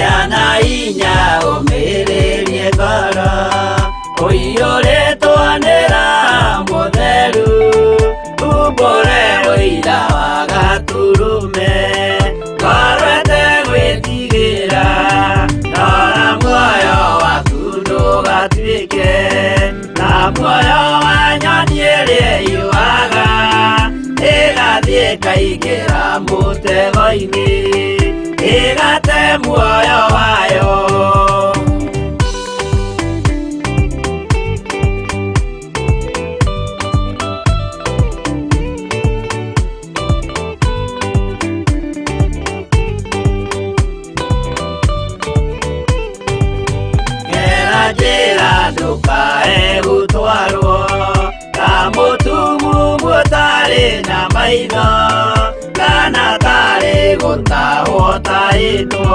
yana inya umirerie ngoro uiyũrĩtwo nĩra mũtheru umbũre ũira wa gatũrũme korwete gwĩtigĩra rora muoyo waku ndũgatuĩke na muoyo wa nyoni ĩrĩa ĩyũaga ĩgathiĩ ĩkaingĩra mũtego-inĩ ĩgate muoyo wayo. Njĩra ndũkae gũtwarwo ta mũtumu mũtarĩ na maitho kana tarĩ gũtahwo tahĩtwo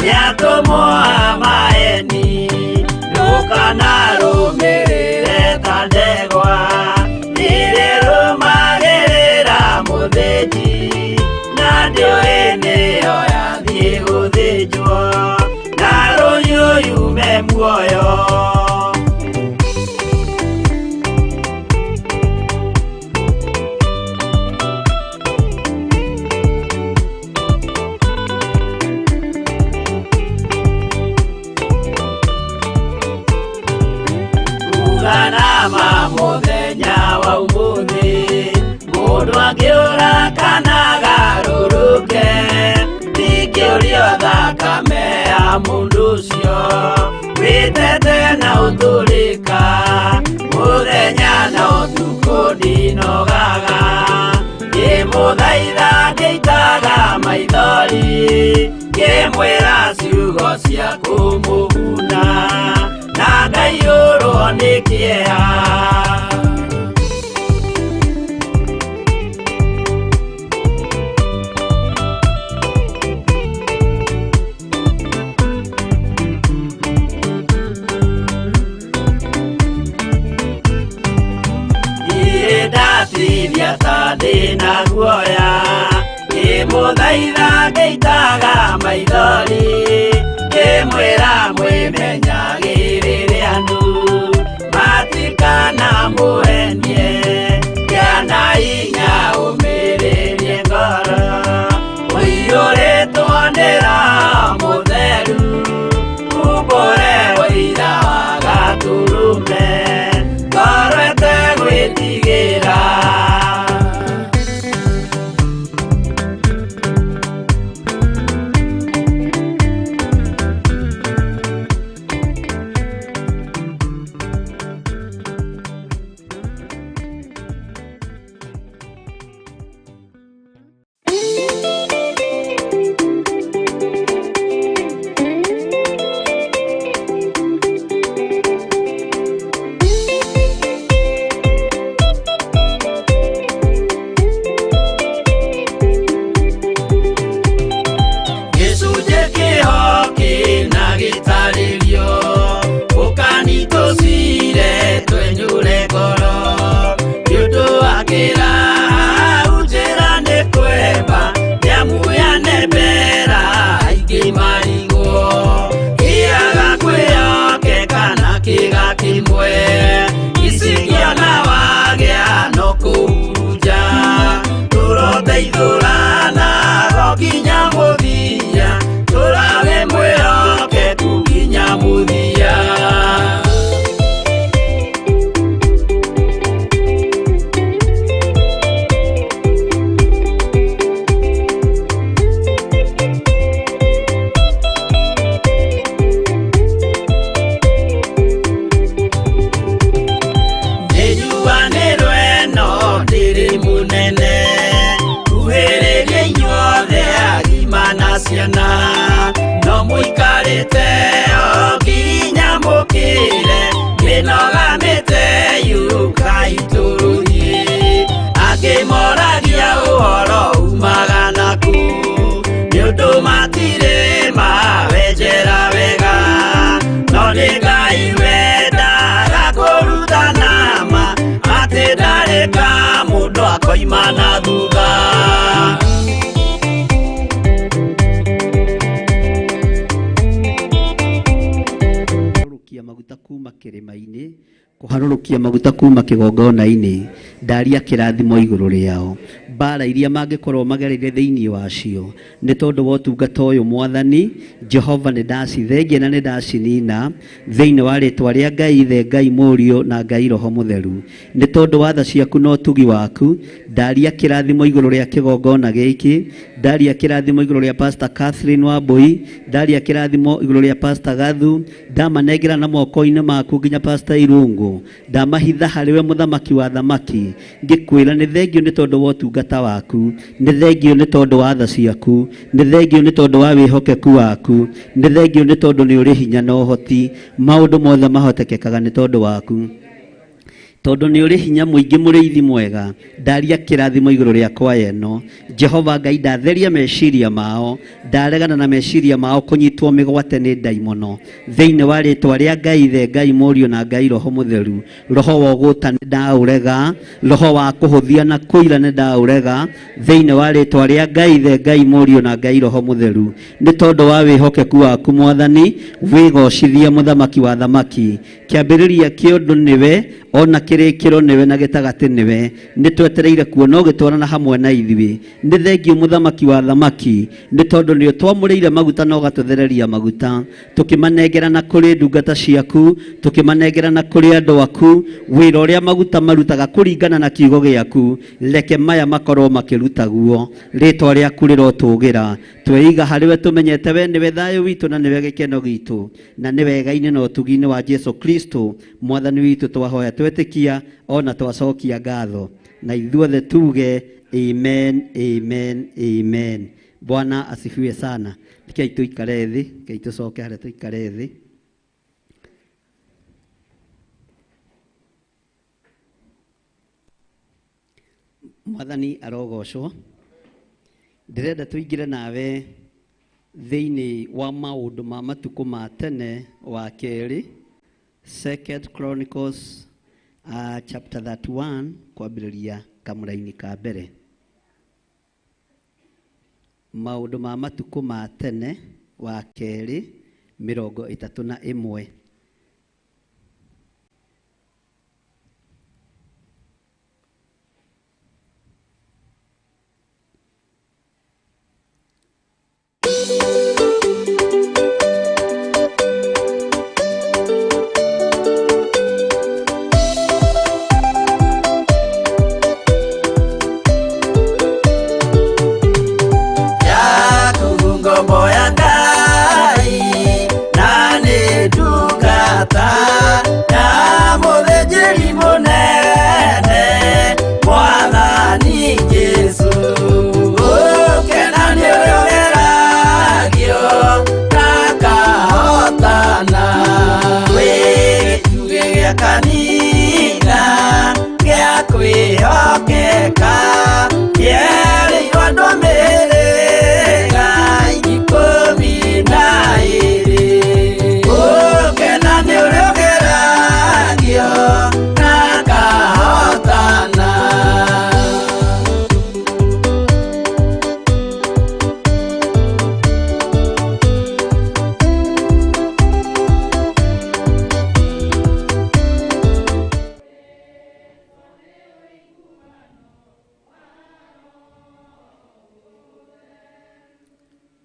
nĩatũmwo a maeni ndũkanarũmĩrĩre ta ndegwa ĩrĩrũmagĩrĩra mũthĩnji na ndĩũĩ nĩyo yathiĩ gũthĩnjwo na rũhiũ yume muoyo. Uganama mũthenya wa ũmũthĩ mũndũ angĩũra kana agarũrũke ndingĩũrio thakame ya mũndũ ũcio wĩtete na ũtũrĩka mũthenya na ũtukũ ndinogaga ngĩmũthaitha ngĩitaga maithori ngĩmwĩra ciugo cia kũmũguna na ngaiyũrwo nĩ kĩeha. Ndatithia ta ndĩna guoya ngĩmũthaitha ngĩitaga maithori ngĩmwĩra mwĩmenyagĩrĩre andũ matikana mũhenie yana inya ũmĩrĩrie ngoro ũiyũrĩtwo nĩra mũtheru umbũre ũira wa gatũrũme korwete gwĩtigĩra. No mũikarĩte o nginya mũkĩre kĩnogamĩte yuka itũrũhiĩ akĩmoragia ũhoro umaga naku nĩũndũ matirĩ mawenjera wega no nĩ Ngai wendaga kũruta nama atĩ ndarĩka mũndũ akoima na thutha. kuharurukia maguta kuma kigongona-ini ndaria kirathimo iguru riao bara iria mangikorwo magereire thiini wacio ni tondu wa utungata uyu Mwathani Jehova ni ndacithengia na ni ndacinina thiini wa ritwa ria Ngai Ithe, Ngai Murio na Ngai Roho Mutheru. Ni tondu wa tha ciaku na utugi waku ndaria kirathimo iguru ria kigongona giki, ndaria kirathimo iguru ria Pastor Catherine Wambui, ndaria kirathimo iguru ria Pastor Gathu, ndamanengera na moko-ini maku nginya Pastor Irungu, ndamahitha hariwe muthamaki wa thamaki, ngikwira ni thengio ni tondu wa utungata waku, ni thengio ni tondu wa tha ciaku, ni thengio ni tondu wa wihokeku waku, ni thengio ni tondu ni uri hinya na uhoti, maundu mothe mahotekekaga ni tondu waku. Tondu ni uri hinya muingi muriithi mwega, ndaria kirathimo iguru ria kwaya ino. Jehova Ngai ndatheria meciria mao, ndaregana na meciria mao kunyitwo migwate ni ndaimono thiini wa ritwa ria Ngai Ithe, Ngai Murio na Ngai Roho Mutheru. Roho wa uguta ni ndaurega, roho wa kuhuthia na kuira ni ndaurega thiini wa ritwa ria Ngai Ithe, Ngai Murio na Ngai Roho Mutheru. Ni tondu wa wihokeku waku Mwathani, wigocithia muthamaki wa thamaki, kiambiriria kiundu niwe, ona kirikiro niwe na gitagati niwe. Ni twetereire kuona ugitwarana hamwe na ithuĩ. Ni thengio muthamaki wa thamaki, ni tondu ni twamũrĩire maguta na ũgatuthereria maguta, tukimanengerana kuri ndungata ciaku, tukimanengerana kuri andu aku, wĩra ũrĩa maguta marutaga kũringana na kiugo gĩaku, reke maya makorwo makiruta guo. Rĩtwa rĩaku rĩrotũgĩra, tweiga hariwe tumenyete we niwe thayũ witũ na niwe gĩkeno gitũ, na nĩ wega-inĩ na ũtugi-inĩ wa Jesu Kristo Mwathani witũ twahoya twetikia ona twacokia ngatho, na ithuothe tuge amen, amen, amen. Bwana asifiwe sana. Rekei tuikare thĩ, rekei tucoke harĩa tuikare thĩ. Mwathani arogocwo. Ndirenda tuingire nawe thiini wa maundu ma matuko ma tene wa keri, 2 Chronicles chapter 31 kwambĩrĩria kamũra-inĩ ka mbere. Maundu ma matuko ma tene wa keri 31.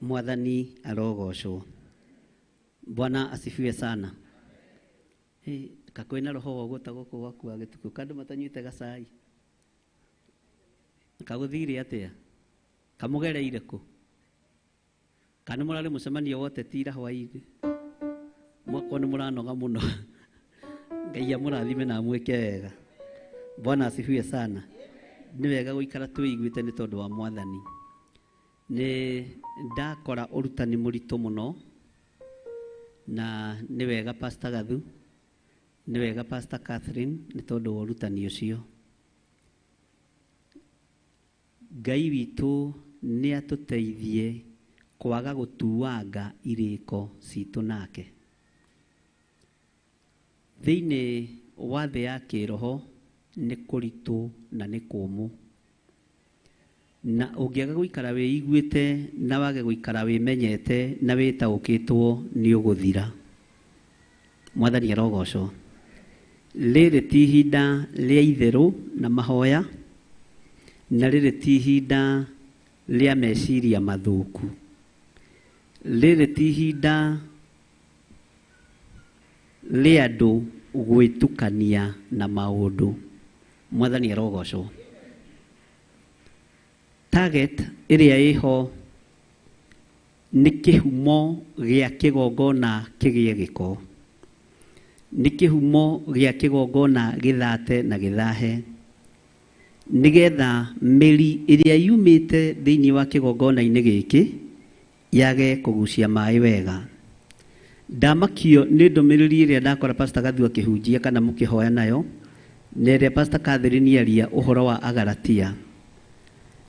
Mwathani arogocwo. Bwana asifiwe sana. Kakwina roho woguo ta guku gakua gituku kandu matanyuite gacai kaguthire atia kamugereire ku kana murari mucemanio wote tira hwaini mwako ni muranoga muno. Ngai amurathime na mweke wega. Bwana asifiwe sana. Ni wega guikara tuiguite ni tondu wa Mwathani. Ni ndakora urutani muritu muno, na ni wega Pastor Gathu, ni wega Pastor Catherine ni tondu wa urutani ucio. Ngai witu ni atuteithie kwaga gutuanga iriko citu nake. Thiini wa thi ya kiroho ni kuritu na ni kumu, na ungiaga guikara wiiguite na wage guikara wimenyete na witaukitwo ni uguthira. Mwathani arogocwo. rĩrĩ ti ihinda rĩa itherũ na mahoya, na rĩrĩ ti ihinda rĩa meciria mathũku. Rĩrĩ ti ihinda rĩa andũ gwĩtukania na maũndũ. Mwathani arogocwo. Target ĩrĩa ĩho nĩ kĩhumo gĩa kĩgongona kĩgĩe gĩko. Nĩ kĩhumo gĩa kĩgongona gĩthate na gĩthahe, nĩgetha mĩri ĩrĩa yumĩte thĩinĩ wa kĩgongona-inĩ gĩkĩ yage kũgucia maĩ wega. Ndamakio nĩ ndũmĩrĩri ĩrĩa ndakora Pastor Gathu akĩhunjia kana mũkĩhoya nayo, na ĩrĩa Pastor Catherine aria ũhoro wa Agalatia.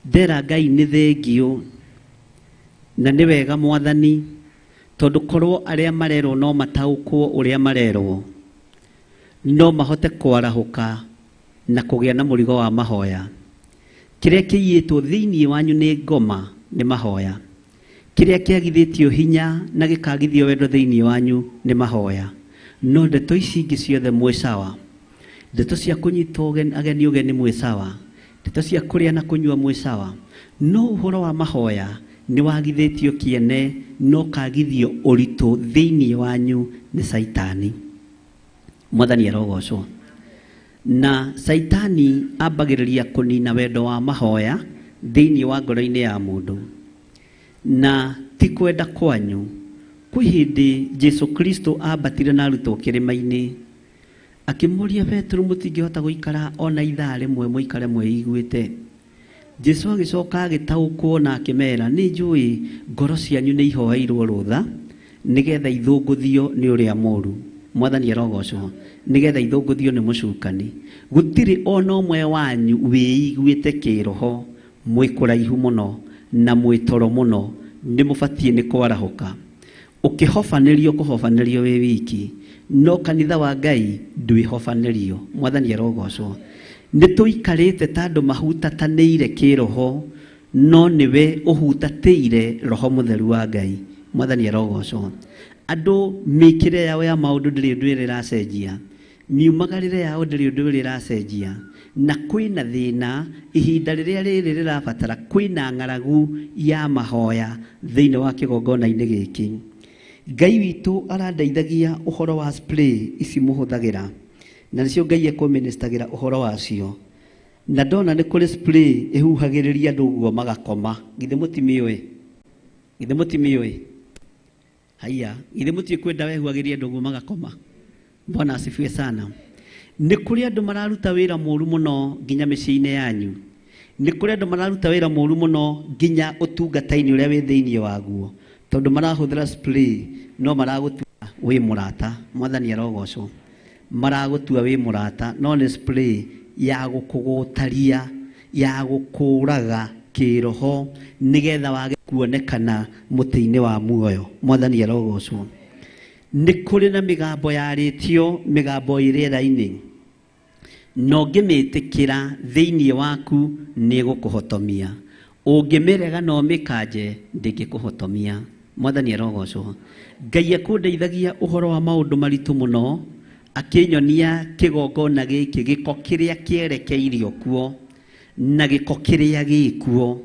Ndera Ngai nĩ thengio na nĩ wega Mwathani, tondũ korwo arĩa marerwo no mataũkwo ũrĩa marerwo, no mahote kwarahũka na kũgĩa na mũrigo wa mahoya. Kĩrĩa kĩiyĩtwo thĩinĩ wanyu nĩ ngoma nĩ mahoya. Kĩrĩa kĩagithĩtio hinya na gĩkagithio wendo thĩinĩ wanyu nĩ mahoya. No ndeto ici ingĩ ciothe mwĩ sawa. Ndeto cia kũnyitwo ageni ũgeni mwĩ sawa. Ndeto cia kũrĩa na kũnyua mwĩ sawa. No ũhoro wa mahoya nĩ wagithĩtio kĩene, no kagithio ũritũ thĩinĩ wanyu nĩ Saitani. Mwathani arogocwo. Na Saitani ambagĩrĩria kũnina wendo wa mahoya thĩinĩ wa ngoro-inĩ ya mũndũ. Na ti kwenda kwanyu. Kwĩ hĩndĩ Jesu Kristo ambatire na arutwo kĩrĩma-inĩ, akĩmũria Petero, mũtingĩhota gũikara ona ithaa rĩmwe mũikare mwĩiguĩte? Jesu agĩcoka agĩtaũkwo na akĩmera, nĩ njũĩ ngoro cianyu nĩ ihoeirwo rũtha nĩgetha ithũngũthio nĩ ũrĩa mũũru. Mwathani arogocwo. Nĩgetha ithũngũthio nĩ mũcukani. Gũtirĩ ona ũmwe wanyu wĩiguĩte kĩroho, mwĩ kũraihu mũno na mwĩ toro mũno, nĩ mũbatiĩ nĩ kwarahũka. Ũkĩhobanĩrio kũhobanĩrio wĩ wiki, no kanitha wa Ngai ndwĩhobanĩrio. Mwathani arogocwo. Nĩ tũikarĩte ta andũ mahutatanĩire kĩroho, no nĩwe ũhutatĩire Roho Mũtheru wa Ngai. Mwathani arogocwo. Andũ mĩkĩre yao ya maũndũ ndĩrĩ ũndũ ĩracenjia, miumagarĩre yao ndĩrĩ ũndũ ĩracenjia, na kwĩna thĩna ihinda rĩrĩa rĩrĩ rĩrabatara kwĩna ng'aragu ya mahoya thĩinĩ wa kĩgongona-inĩ gĩkĩ. Ngai witũ arandeithagia ũhoro wa spray ici mũhũthagĩra, na nĩcio Ngai ekũministagĩra ũhoro wacio. Na ndona nĩ kũrĩ spray ĩhuhagĩrĩria andũ ũguo magakoma. Githĩ mũtimĩũĩ? Githĩ mũtimĩũĩ? Haya, githĩ mũtiĩ kwenda wehuhagĩria andũ ũguo magakoma? Bwana asifiwe sana. Nĩ kũrĩ andũ mararuta wĩra mũũru mũno nginya mĩciĩ-inĩ yanyu. Nĩ kũrĩ andũ mararuta wĩra mũũru mũno nginya ũtungata-inĩ ũrĩa wĩ thĩinĩ waguo, tondũ marahũthĩra spray no maragũtua wĩ mũrata. Mwathani arogocwo. Maragũtua wĩ mũrata no nĩ spray ya gũkũgũtaria, ya gũkũraga kĩroho, nĩgetha wage kuonekana mũtĩ-inĩ wa muoyo. Mwathani arogocwo. Nĩ kũrĩ na mĩgambo yarĩtio, mĩgambo ĩrĩera-inĩ, no ngĩmĩtĩkĩra thĩinĩ waku nĩ gũkũhotomia. Ũngĩmĩrega no mĩkanje ndĩngĩkũhotomia. Mwathani arogocwo. Ngai akũndeithagia ũhoro wa maũndũ maritũ mũno, akĩnyonia kĩgongona gĩkĩ, gĩko kĩrĩa kĩerekeirio kuo na gĩko kĩrĩa gĩkuo.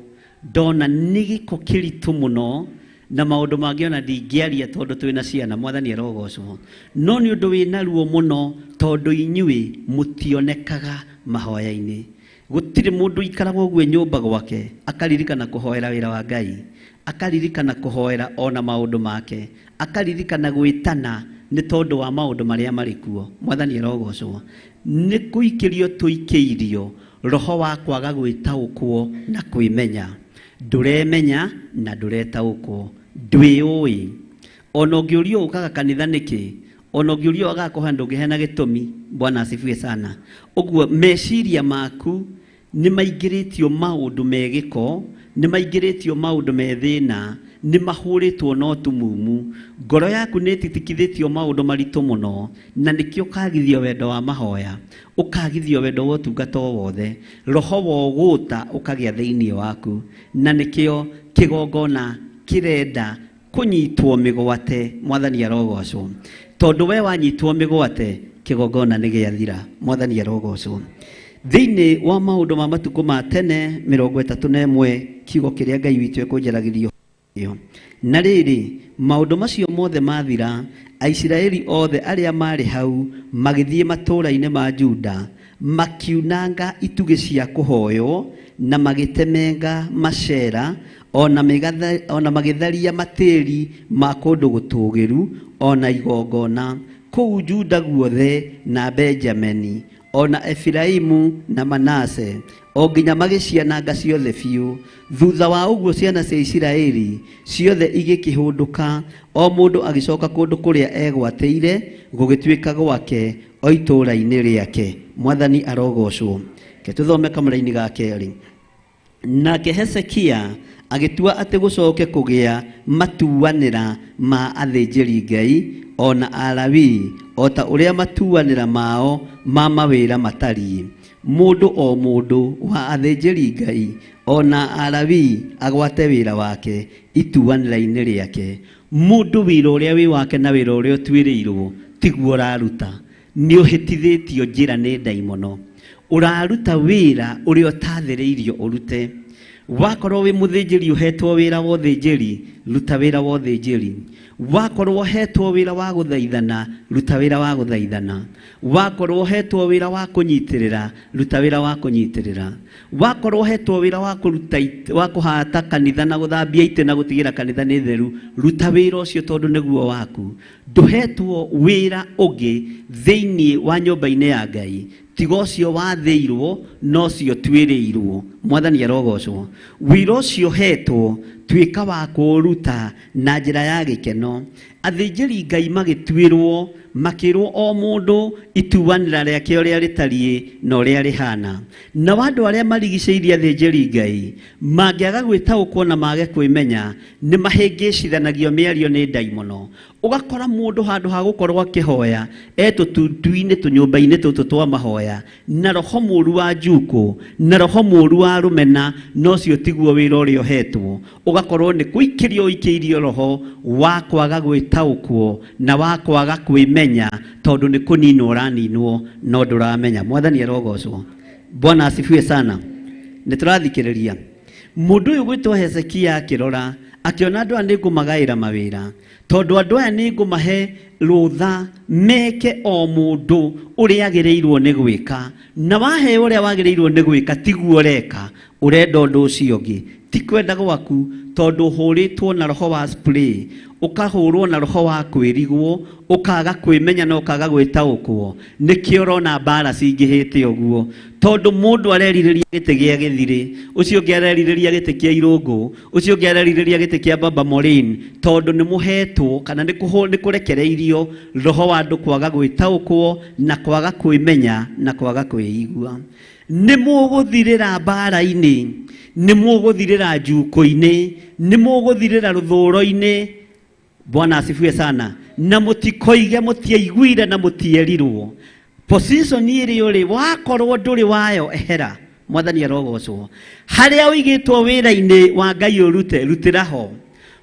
Ndona nĩ gĩko kĩritũ mũno, na maũndũ mangĩ ona ndingĩaria tondũ twĩna ciana. Mwathani arogocwo. No nĩ ũndũ wĩna ruo mũno tondũ inyuĩ mũtionekaga mahoya-inĩ. Gũtirĩ mũndũ ikaragwo ũguo nyũmba gwake akaririkana kũhoera wĩra wa Ngai, akaririkana kũhoera ona maũndũ make, akaririkana gwĩtana nĩ tondũ wa maũndũ marĩa marĩ kuo. Mwathani arogocwo. Nĩ kũikĩrio tũikĩirio roho wa kwaga gwĩtaũkwo na kwĩmenya. Ndũremenya na ndũretaũkwo. Ndwĩũĩ. Ona ũngĩũrio ũkaga kanitha nĩkĩ, ona ũngĩũrio agakorwo ndũngĩhena gĩtũmi. Bwana asifiwe sana. Ũguo meciria maku nĩ maingĩrĩtio maũndũ megĩko, nĩ maingĩrĩtio maũndũ methĩna, nĩ mahũrĩtwo no tumumu. Ngoro yaku nĩ ĩtitikithĩtio maũndũ maritũ mũno, na nĩkĩo ũkagithio wendo wa mahoya, ũkagithio wendo wa ũtungata wothe, roho wa ũgũta ũkagĩa thĩinĩ waku. Na nĩkĩo kĩgongona kĩrenda kũnyitwo mĩgwate. Mwathani arogocwo. Tondũ we wanyitwo mĩgwate, kigogona nĩ gĩathira. Mwathani arogocwo. Thĩinĩ wa maũndũ ma matukũ ma tene 31 kiugo kĩrĩa Ngai witũ ekũnjaragĩrio. Na rĩrĩ maũndũ macio mothe mathira, Aisiraeli othe arĩa marĩ hau magĩthiĩ matũũra-inĩ ma Juda makiunanga itugĩ cia kũhoywo na magĩtemenga macera ona magĩtharia matĩri ma kũndũ gũtũũgĩru ona igongona kũu Juda guothe na Benjamini ona Efiraimu na Manase o nginya magĩciananga ciothe biũ. Thutha wa ũguo ciana cia Isiraeli ciothe igĩkĩhũndũka o mũndũ agĩcoka kũndũ kũrĩa egwatĩire gũgĩtuĩka gwake o itũũra-inĩ rĩake. Mwathani arogocwo. Ke tũthome kamũra-inĩ ga kerĩ. Nake Hezekia agĩtua atĩ gũcoke kũgĩa matuanĩra ma athĩnjĩri Ngai ona Alawii o ta ũrĩa matuanĩra mao ma mawĩra matariĩ. Mũndũ o mũndũ wa athĩnjĩri Ngai ona Alawii agwate wĩra wake ituanĩra-inĩ rĩake. Mũndũ wĩra ũrĩa wĩ wake na wĩra ũrĩa ũtuĩrĩirwo tiguo ũraruta. Nĩ ũhĩtithĩtio njĩra nĩ ndaimono. Ũraruta wĩra ũrĩa ũtathĩrĩirio ũrute. Wakorwo wĩ mũthĩnjĩri ũhetwo wĩra wa ũthĩnjĩri, ruta wĩra wa ũthĩnjĩri. Wakorwo hetwo wĩra wa gũthaithana, ruta wĩra wa gũthaithana. Wakorwo hetwo wĩra wa kũnyitĩrĩra, ruta wĩra wa kũnyitĩrĩra. Wakorwo hetwo wĩra wa kũhata kanitha na gũthambia itĩ na gũtigĩra kanitha nĩ theru, ruta wĩra ũcio tondũ nĩguo waku. Ndũhetwo wĩra ũngĩ thĩinĩ wa nyũmba-inĩ ya Ngai tiga ũcio wathĩirwo no cio tuĩrĩirwo. Mwathani arogocwo. Wĩra ũcio hetwo tuĩka wa kũruta na njĩra ya gĩkeno. Athĩnjĩri Ngai magĩtuĩrwo makĩrwo o mũndũ ituanĩra rĩake ũrĩa rĩtariĩ na ũrĩa rĩhana. Na andũ arĩa marigicĩirie athĩnjĩri Ngai mangĩaga gwĩtaũkwo na mage kwĩmenya nĩ mahĩngĩcithanagio mĩario nĩ ndaimono. Ũgakora mũndũ handũ ha gũkorwo akĩhoya tũtutu-inĩ tũnyũmba-inĩ tũtũ twa mahoya na roho mũũru wa njuko na roho mũũru wa rũmena, no cio tiguo wĩra ũrĩa ũhetwo. Ũgakorwo nĩ kũikĩrio ũikĩirio roho wa kwaga gwĩtaũkwo na wa kwaga kwĩmenya tondũ nĩ kũninwo ũraninwo no ndũramenya. Mwathani arogocwo. Bwana asifiwe sana. Nĩtũrathikĩrĩria. Mũndũ ũyũ gwĩtwo Hezekia akĩrora akĩona andũ aya nĩngũmagaĩra mawĩra tondũ andũ aya nĩngũmahe rũtha meke o mũndũ ũrĩa agĩrĩirwo nĩ gwĩka, na wahe ũrĩa wagĩrĩirwo nĩ gwĩka tiguo ũreka, ũrenda ũndũ ũcio ũngĩ ti kwenda gwaku tondũ ũhũrĩtwo na roho wa spray, ũkahũrwo na roho wa kwĩrigwo, ũkaga kwĩmenya na ũkaga gwĩtaũkwo. Nĩkĩo ũrona mbara cingĩhĩte ũguo tondũ mũndũ arerirĩria gĩtĩ gĩa gĩthirĩ, ũcio ũngĩ arerirĩria gĩtĩ kĩa irũngũ, ũcio ũngĩ arerirĩria gĩtĩ kĩa Baba Morin, tondũ nĩ mũhetwo kana nĩ kũrekereirio roho wa andũ kwaga gwĩtaũkwo na kwaga kwĩmenya na kwaga kwĩigua. Nĩ mũgũthirĩra mbara-inĩ, nĩ mũgũthirĩra njuko-inĩ, nĩ mũgũthirĩra rũthũũro-inĩ. Bwana asifiwe sana. Na mũtikoige mũtiaiguire na mũtierirwo. Position ĩrĩ ũrĩ wakorwo ndũrĩ wayo ehera. Mwathani arogocwo. Harĩa ũigĩtwo wĩra-inĩ wa Ngai ũrute, rutĩra ho.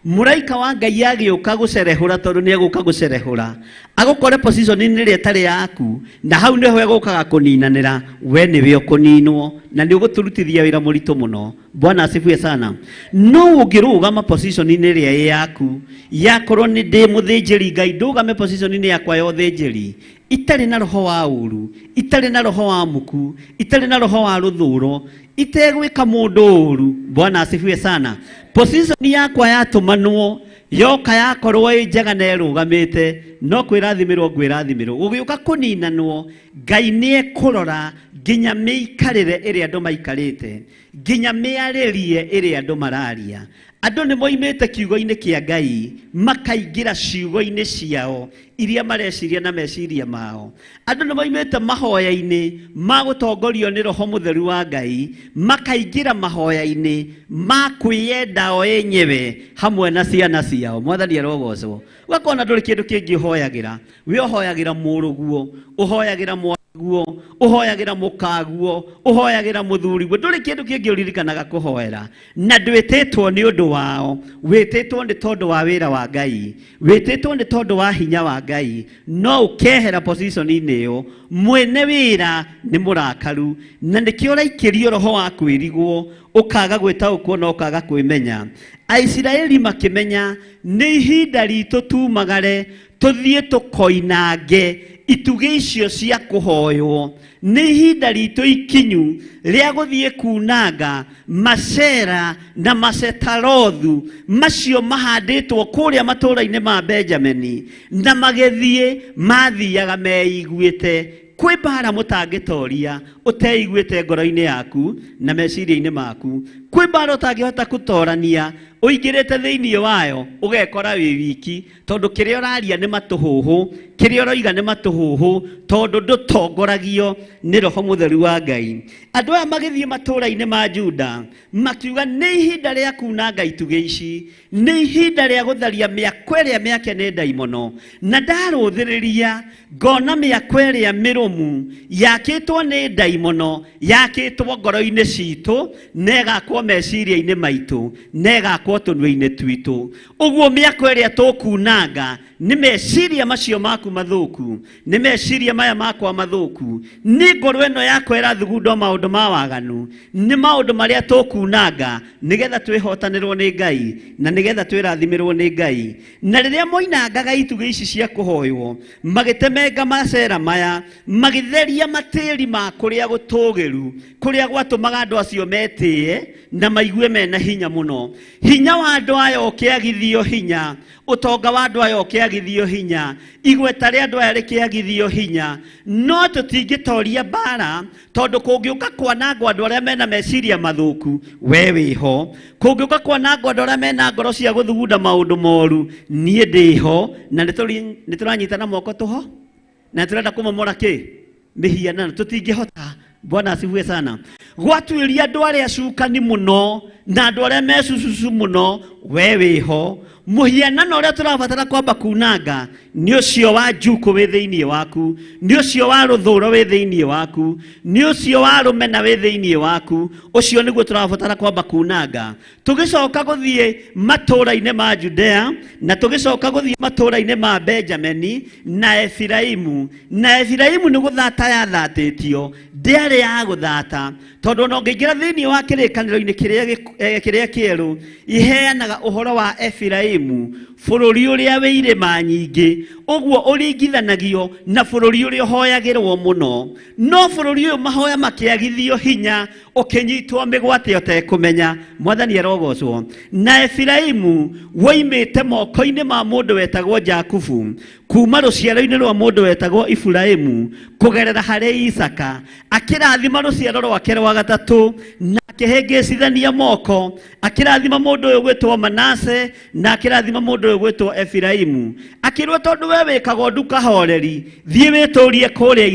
Mũraika wa Ngai agĩũka gũcerehũra tondũ nĩ egũka gũcerehũra, agũkore position-inĩ ĩrĩa ĩtarĩ yaku, na hau nĩho egũkaga kũninanĩra, we nĩwe ũkũninwo na nĩ ũgũtũrutithia wĩra mũritũ mũno. Bwana asifiwe sana. No ũngĩrũgama position-inĩ ĩrĩa ĩ yaku, yakorwo nĩ ndĩ mũthĩnjĩri Ngai, ndũgame position-inĩ yakwa ya ũthĩnjĩri itarĩ na roho wa ũru, itarĩ na roho wa muku, itarĩ na roho wa rũthũũro, itegwĩka mũndũ ũru. Bwana asifiwe sana. Position yakwa yatũmanwo yoka yakorwo ĩ njega na ĩrũgamĩte, no kwĩrathimirwo ngwĩrathimirwo. Gũgĩũka kũninanwo, Ngai nĩ ekũrora nginya mĩikarĩre ĩrĩa andũ maikarĩte, nginya mĩarĩrie ĩrĩa andũ mararia. Andũ nĩ moimĩte kiugo-inĩ kĩa Ngai makaingĩra ciugo-inĩ ciao iria mareciria na meciria mao. Andũ nĩ moimĩte mahoya-inĩ ma gũtongorio nĩ roho mũtheru wa Ngai makaingĩra mahoya-inĩ ma kwĩyenda o enyewe hamwe na ciana ciao. Mwathani arogocwo. Wakona ndũrĩ kĩndũ kĩngĩ ũhoyagĩra, we ũhoyagĩra mũrũguo, ũhoyagĩra guo uhoyagira mukaguo uhoyagira muthuriguo nduri kindu kingi uririkanaga kuhoera na ndwititwo ni undu wao wititwo ni tondu wa wira wa Ngai wititwo ni tondu wa hinya wa Ngai no ukehera position iyo mwene wira ni murakaru na nikio raikirio roho wa kwirigwo ukaga gwitaukwo no ukaga kwimenya Aisiraeli makimenya ni ihinda ritu tumagare tuthie tukoinange ituge icio cia kuhoywo ni ihinda ritu ikinyu ria guthie kunanga Masera na Masetarothu macio mahanditwo kuria matura-ini ma Benjamini na magethie mathiaga meiguite kwi bara mutangitoria uteiguite ngoro-ini yaku na meciria-ini maku kwi bara utangihota kutorania uingirite thiini wayo ugekora wi wiki tondu kiria uraria ni matuhuhu kiria uroiga ni matuhuhu tondu ndutongoragio ni roho mutheru wa Ngai andu aya magithie matura-ini ma Juda makiuga ni ihinda ria kunanga ituge ici ni ihinda ria gutharia miako iria miake ni ndaimono na ndaruthiriria ngona miako iria mirumu yakitwo ni ndaimono yakitwo ngoro-ini citu negakwo meciria-ini maitu negakwo tunua-ini twitu uguo miako iria tukunanga ni meciria macio maku mathuku ni meciria maya makwa mathuku ni ngoro ino yakwa irathugundwo maundu ma waganu ni maundu maria tukunanga nigetha twihotanirwo ni Ngai na nigetha twirathimirwo ni Ngai na riria moinangaga ituge ici cia kuhoywo magitemenga Masera maya magitheria matiri ma kuria gutugiru kuria gwatumaga andu acio metie na maigue mena hinya muno hinya wa andu aya ukiagithio hinya utonga wa andu aya ukiagithio hinya igweta ria andu aya rikiagithio hinya no tutingitoria bara tondu kungiuka kwanangwo andu aria mena meciria mathuku we wiho kungiuka kwanangwo andu aria mena ngoro cia guthugunda maundu moru nie ndiho na nituranyitana moko tuho na turenda kumomora ki mihianano tutingihota Bwana asifiwe sana gwatuiria andu aria acukani muno na andu aria mecucucu muno we wiho muhianano uria turabatara kwamba kunanga ni ucio wa njuku wi thiini waku ni ucio wa ruthuro wi thiini waku ni ucio wa rumena wi thiini waku ucio niguo turabatara kwamba kunanga tugicoka guthie matura-ini ma Judea na tugicoka guthie matura-ini ma Benjamini na Efiraimu ni guthata yathatitio ndiari ya guthata tondu no ngiingira thiini wa kirikaniro-ini kiria kieru iheanaga uhoro wa Efiraimu bururi uria wi irima nyingi uguo uringithanagio na bururi uria hoyagirwo muno no bururi uyu mahoya makiagithio hinya ukinyitwo migwate utekumenya mwathani arogocwo na Efiraimu woimite moko-ini ma mundu wetagwo Jakubu kuma ruciaro-ini rwa mundu wetagwo Ifuraimu kugerera hari Isaka akirathima ruciaro rwake rwa gatatu na akihengecithania moko akirathima mundu uyu gwitwo Manase na akirathima mundu uyu gwitwo Efiraimu akirwo tondu we wikagwo ndukahoreri thie witurie kuria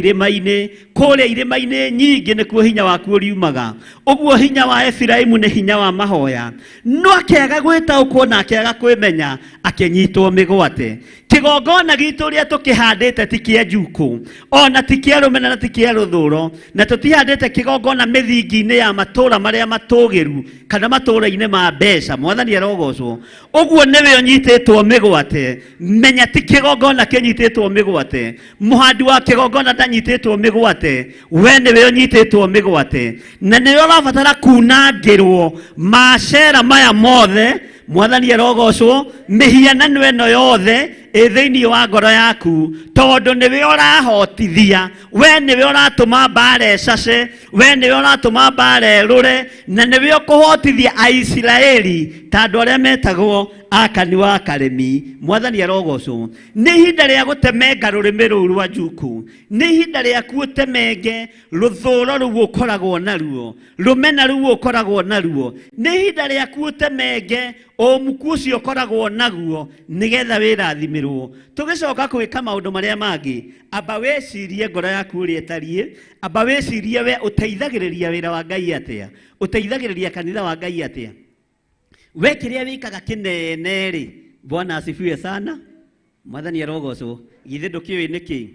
irima-ini nyingi nikuo hinya waku uriumaga uguo hinya wa Efiraimu ni hinya wa mahoya no akega gwitaukwo na akega kwimenya akinyitwo migwate kigongona gitu ria tukihandite tikia njuku ona tikia rumena na tikia ruthuro na tutihandite kigongona mithingi-ini ya matura maria matugiru kana matura-ini ma mbeca mwathani arogocwo uguo niwe unyititwo migwate menya ti kigongona kinyititwo migwate muhandi wa kigongona ndanyititwo migwate we niwe unyititwo migwate na niwe urabatara kunangirwo Masera maya mothe mwathani arogocwo mihianano ino yothe thiini wa ngoro yaku tondu niwe urahotithia we niwe uratuma mbara ecace we niwe uratuma mbara erure na niwe ukuhotithia Aisiraeli ta andu aria metagwo akani wa karemi mwathani arogocwo ni ihinda ria gutemenga rurimi ruu rwa njuku ni ihinda riaku utemenge ruthuro ruu ukoragwo naruo rumena ruu ukoragwo naruo ni ihinda riaku utemenge omuku ucio ukoragwo naguo nigetha wirathimirwo tugicoka gwika maundu maria mangi amba wecirie ngoro yaku uria etarie amba wecirie we uteithagiriria wira wa Ngai atia uteithagiriria kanitha wa Ngai atia we kiria wikaga kinene ri Bwana asifiwe sana mwathani arogocwo githe ndukiwi niki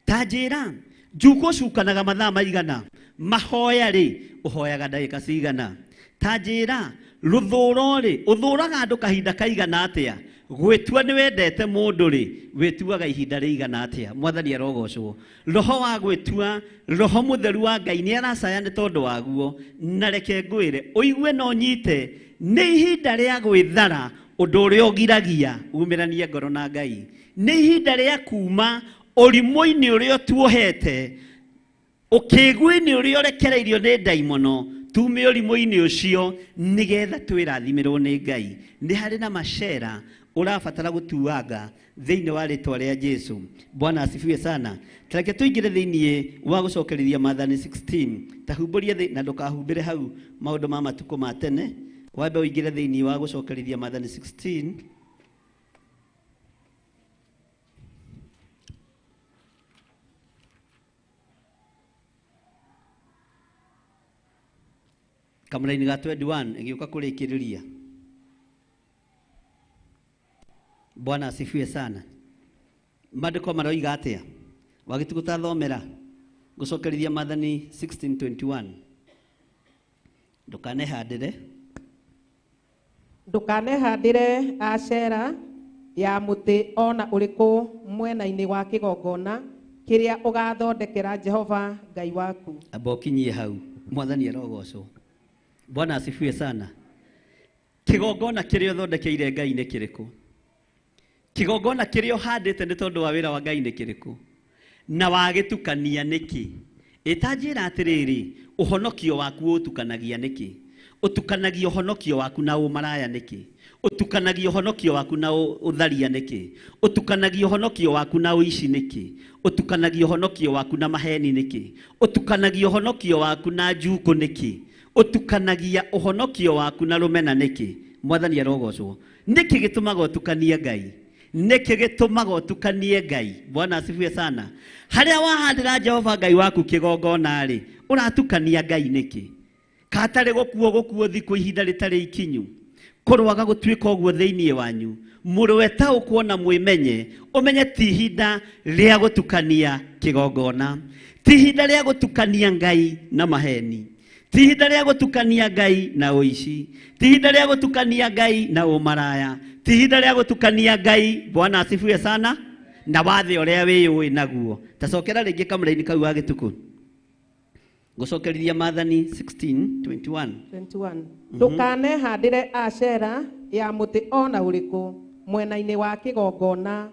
ta njira Juko cukanaga mathaa maigana mahoya ri uhoyaga ndagika cigana tanjira ruthuro ri uthuraga andu kahinda kaigana atia gwitua ni wendete mundu ri wituaga ihinda rigana atia mwathani arogocwo roho wa gwitua roho mutheru wa Ngai ni aracaya ni tondu waguo na reke ngwire uigue no nyite ni ihinda ria gwithara undu uria ugiragia umiranie ngoro na Ngai ni ihinda ria kuma urimu-ini uria tuohete ukigwi-ini uria urekereirio ni daimono tume urimu-ini ucio nigetha twirathimirwo ni Ngai ni hari na macera urabatara gutuanga thiini wa ritwa ria Jesu. Bwana asifiwe sana. Tareke tuingire thiini wa gucokerithia Maathani 16 tahumburie na ndukahumbire hau maundu ma matuko ma tene wambe uingire thiini wa gucokerithia Maathani 16 kamera-ini ga 21 igiuka kurikiriria. Bwana asifiwe sana. Maandiko maroiga atia wagituko tathomera gucokerithia Maathani 16:21 ndukanehandire acera ya muti ona uriku mwena-ini wa kigongona kiria ugathondekera Jehova Ngai waku. Abokinyie hau mwathani arogocwo. Bwana asifiwe sana. Kigongona kiria uthondekeire Ngai ni kiriku? Kigongona kiria uhandite ni tondu wa wira wa Ngai ni kiriku? Na wagitukania niki? Itanjira atiriri uhonokio waku utukanagia niki? Utukanagia uhonokio waku na umaraya niki? Utukanagia uhonokio waku na utharia niki? Utukanagia uhonokio waku na uici niki? Utukanagia uhonokio waku na maheni niki? Utukanagia uhonokio waku na njuku niki? Utukanagia uhonokio waku na rumena niki? Mwathani arogocwo. Niki gitumaga utukanie Ngai? Niki gitumaga utukanie Ngai? Bwana asifiwe sana. Haria wahandira Jehova Ngai waku kigongona ri uratukania Ngai niki? Katare gukuo thiku ihinda ritari ikinyu kurwaga gutwika uguo thiini wanyu murwe ta ukuona mwimenye umenye ti ihinda ria gutukania kigongona, ti ihinda ria gutukania Ngai na maheni, ti ihinda ria gutukania Ngai na uici, ti ihinda ria gutukania Ngai na umaraya, ti ihinda ria gutukania Ngai. Bwana asifiwe sana. Na wathe uria wiyui naguo tacokera ringi kamera-ini kau wa gituku gucokerithia Maathani 16:21 ndukanehandire acera ya muti ona uriku mwena-ini wa kigongona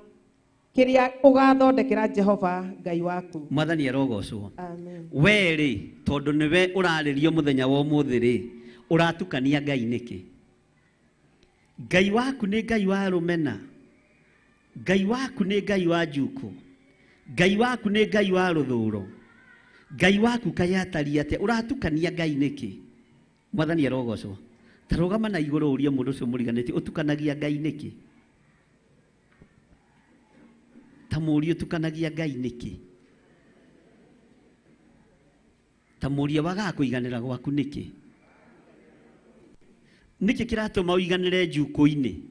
kiria ugathondekera Jehova Ngai waku. Mwathani arogocwo. Amen. Weri tondu niwe uraririo muthenya wa umuthi ri uratukania Ngai niki? Ngai waku ni Ngai wa rumena, Ngai waku ni Ngai wa njuku, Ngai waku ni Ngai wa ruthuro, Ngai waku kayatari atia uratukania Ngai niki? Mwathani arogocwo. Tarugama na iguru uria mundu ucio muriganiti utukanagia Ngai niki? Tamuria utukanagia Ngai niki? Tamuria waga kuiganira gwaku niki? Niki kiratuma uiganire njuku-ini?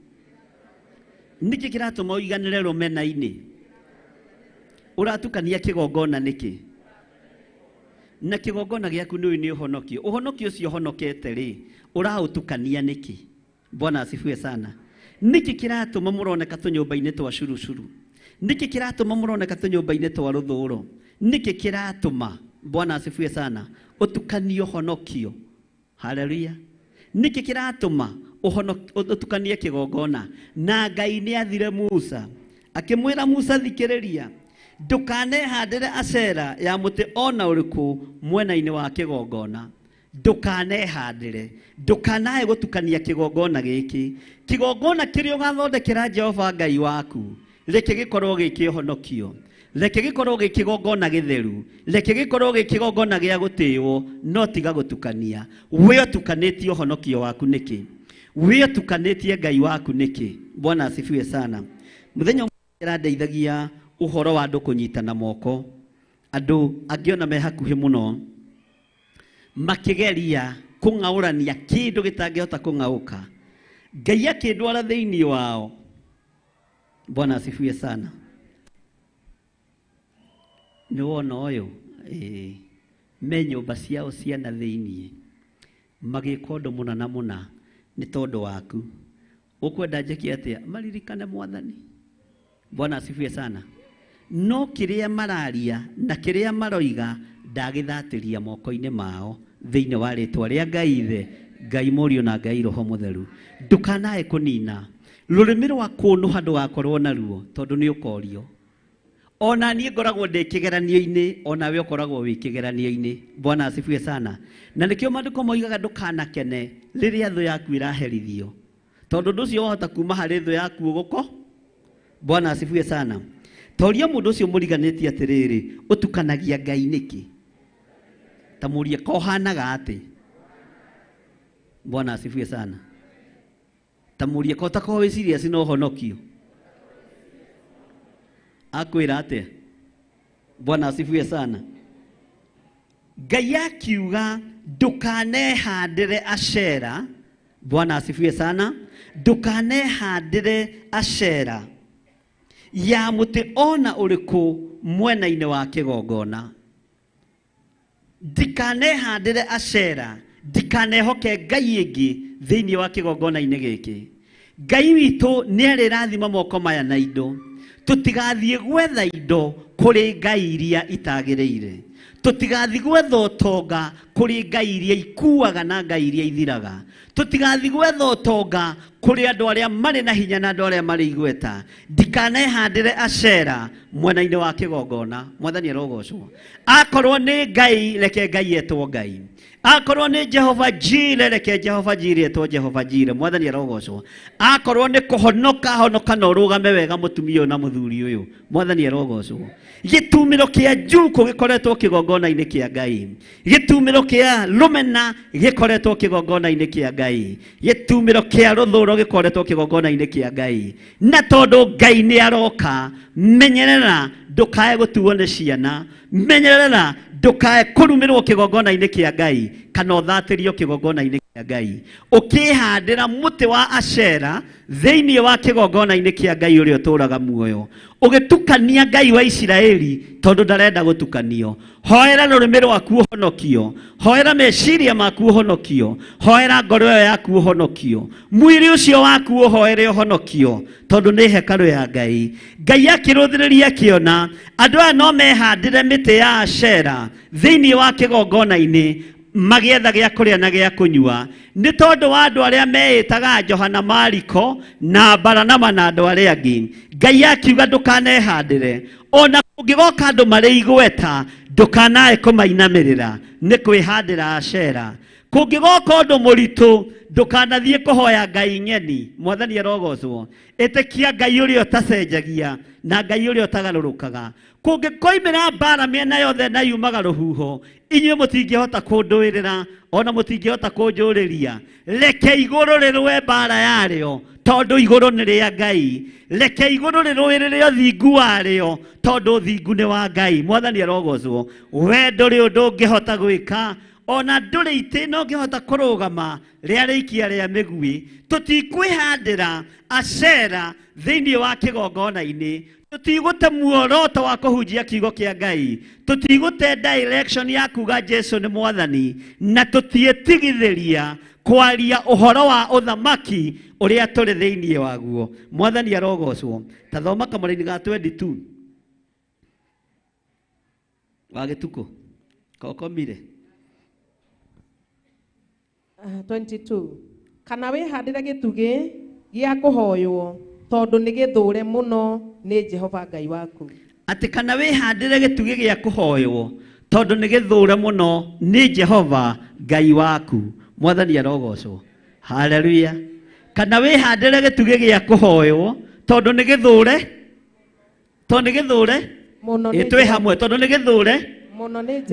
Niki kiratuma uiganire rumena-ini? Uratukania kigongona niki? Na kigongona giaku ni uhonokio. Uhonokio ucio honokete ri urautukania niki? Bwana asifiwe sana. Niki kiratuma muroneka tunyumba-ini twa curucuru? Niki kiratuma muroneka tunyumba-ini twa ruthuro? Niki kiratuma? Bwana asifiwe sana. Utukanio honokio. Haleluya. Niki kiratuma utukanie kigongona? Na Ngai ni athire Musa akimwira Musa thikiriria ndukanehandire acera ya muti ona uriku mwena-ini wa kigongona. Ndukanehandire, ndukanae gutukania kigongona giki. Kigongona kiria ugathondekera Jehova Ngai waku reke gikorwo gikihonokio, reke gikorwo gikigongona githeru, reke gikorwo gikigongona gia gutiiwo, no tiga gutukania. We utukanitie uhonokio waku niki? We utukanitie Ngai waku niki? Bwana asifiwe sana. Muthenya ndeithagia uhoro wa andu kunyitana moko, andu angiona me hakuhi muno makigeria kungaurania kindu gitangihota kungauka, Ngai akindwara thiini wao. Bwana asifiwe sana. nĩ wona ũyũ me nyũmba ciao ciana thĩinĩ magĩka ũndũ mũna na mũna nĩ tondũ waku. Ũkwenda njĩke atĩa maririkane Mwathani? Bwana asifiwe sana. No kĩrĩa mararia na kĩrĩa maroiga ndagĩthatĩria moko-inĩ mao thĩinĩ wa rĩtwa rĩa Ngai Ithe, Ngai Mũriũ na Ngai Roho Mũtheru. Ndũkanae kũnina rũrĩmĩ rwa kũnũha ndũgakorwo naruo tondũ nĩ ũkorio. Ona niĩ ngoragwo ndĩ kĩgeranio-inĩ, ona we ũkoragwo wĩ kĩgeranio-inĩ. Bwana asifiwe sana. Na nĩkĩo maandĩko moigaga ndũkanakene rĩrĩa thũ yaku ĩraherithio, tondũ ũndũ ũcio wahota kuma harĩ thũ yaku ũgũko. Bwana asifiwe sana. Toria mũndũ ũcio mũriganĩtie atĩrĩrĩ, ũtukanagia Ngai nĩkĩ? Ta mũrie kohanaga atĩ. Bwana asifiwe sana. Ta mũrie kota ko wĩ serious no honokio. Akwĩra atĩa? Bwana asifiwe sana. Ngai akiuga ndũkanehandĩre Ashera. Bwana asifiwe sana. Ndũkanehandĩre Ashera ya mũtĩ ona ũrĩkũ mwena-inĩ wa kĩgongona. Ndikanehandĩre Ashera, ndikanehoke ngai ĩngĩ thĩinĩ wa kĩgongona-inĩ gĩkĩ. Ngai witũ nĩ arĩrathima moko maya na indo. Tũtigathiĩ gwetha indo kũrĩ ngai iria itagĩrĩire. Tũtigathiĩ gwetha ũtonga kũrĩ ngai iria ikuaga na ngai iria ithiraga. Tũtigathiĩ gwetha ũtonga kũrĩ andũ arĩa marĩ na hinya na andũ arĩa marĩ igweta. Ndikanehandĩre Ashera mwena-inĩ wa kĩgongona. Mwathani arogocwo. Akorwo nĩ Ngai, reke Ngai etwo Ngai. Akorwo nĩ Jehova Jire, reke Jehova Jire etwo Jehova Jire. Mwathani arogocwo. Akorwo nĩ kũhonoka, honoka na ũrũgame wega mũtumia ũyũ na mũthuri ũyũ. Mwathani arogocwo. Gĩtumĩro kĩa Njuku gĩkoretwo kĩgongona-inĩ kĩa Ngai. Gĩtumĩro kĩa Rũmena gĩkoretwo kĩgongona-inĩ kĩa Ngai. Gĩtumĩro kĩa Rũthũũro gĩkoretwo kĩgongona-inĩ kĩa Ngai. Na tondũ Ngai nĩ aroka, menyerera ndũkae gũtuo nĩ ciana. Menyerera ndũkae kũrumĩrwo kĩgongona-inĩ kĩa Ngai kana ũthatĩrio kĩgongona-inĩ kĩa Ngai. Ũkĩhandĩra mũtĩ wa Ashera thĩinĩ wa kĩgongona-inĩ kĩa Ngai ũrĩa ũtũũraga muoyo. Ũgĩtukania Ngai wa Isiraeli tondũ ndarenda gũtukanio. Hoera rũrĩmĩ rwaku ũhonokio. Hoera meciria maku ũhonokio. Hoera ngoro ĩyo yaku ũhonokio. Mwĩrĩ ũcio waku ũhoere ũhonokio tondũ nĩ hekarũ ya Ngai. Ngai akĩrũthĩrĩria akĩona andũ aya no mehandĩre mĩtĩ ya Ashera thĩinĩ wa kĩgongona-inĩ magĩetha gĩa kũrĩa na gĩa kũnyua. Nĩ tondũ wa andũ arĩa meĩtaga Johana Mariko na Baranaba na andũ arĩa angĩ. Ngai akiuga ndũkanehandĩre. Ona kũngĩgoka andũ marĩ igweta ndũkanae kũmainamĩrĩra, nĩ kwĩhandĩra Ashera. Kũngĩgoka ũndũ mũritũ ndũkanathiĩ kũhoya Ngai nyeni. Mwathani arogocwo. Ĩtĩkia Ngai ũrĩa ũtacenjagia na Ngai ũrĩa ũtagarũrũkaga. Kũngĩkoimĩra mbara mĩena yothe na yumaga rũhuho, inyuĩ mũtingĩhota kũndũĩrĩra, ona mũtingĩhota kũnjũrĩria. Reke igũrũ rĩrũe mbara yarĩo tondũ igũrũ nĩ rĩa Ngai. Reke igũrũ rĩrũĩrĩre ũthingu warĩo tondũ ũthingu nĩ wa Ngai. Mwathani arogocwo. We ndũrĩ ũndũ ũngĩhota gwĩka, ona ndũrĩ itĩ no ũngĩhota kũrũgama rĩa rĩikia rĩa mĩgui. Tũtikwĩhandĩra Ashera thĩinĩ wa kĩgongona-inĩ. Tũtigũte muoroto wa kũhunjia kiugo kĩa Ngai. Tũtigũte direction ya kuga Jesu nĩ Mwathani, na tũtiĩtigithĩria kwaria ũhoro wa ũthamaki ũrĩa tũrĩ thĩinĩ waguo. Mwathani arogocwo. Ta thoma kamũra-inĩ ga 22 wa Gĩtukũ kokomire 22. Kana wĩhandĩre gĩtugĩ gĩa kũhoywo tondũ nĩ gĩthũũre mũno nĩ Jehova Ngai waku. Atĩ kana wĩhandĩre gĩtugĩ gĩa kũhoywo tondũ nĩ gĩthũũre mũno nĩ Jehova Ngai waku. Mwathani arogocwo. Haleluya. Kana wĩhandĩre gĩtugĩ gĩa kũhoywo tondũ nĩ gĩthũũre. Tondũ nĩ gĩthũũre. Twĩ hamwe tondũ nĩ gĩthũũre.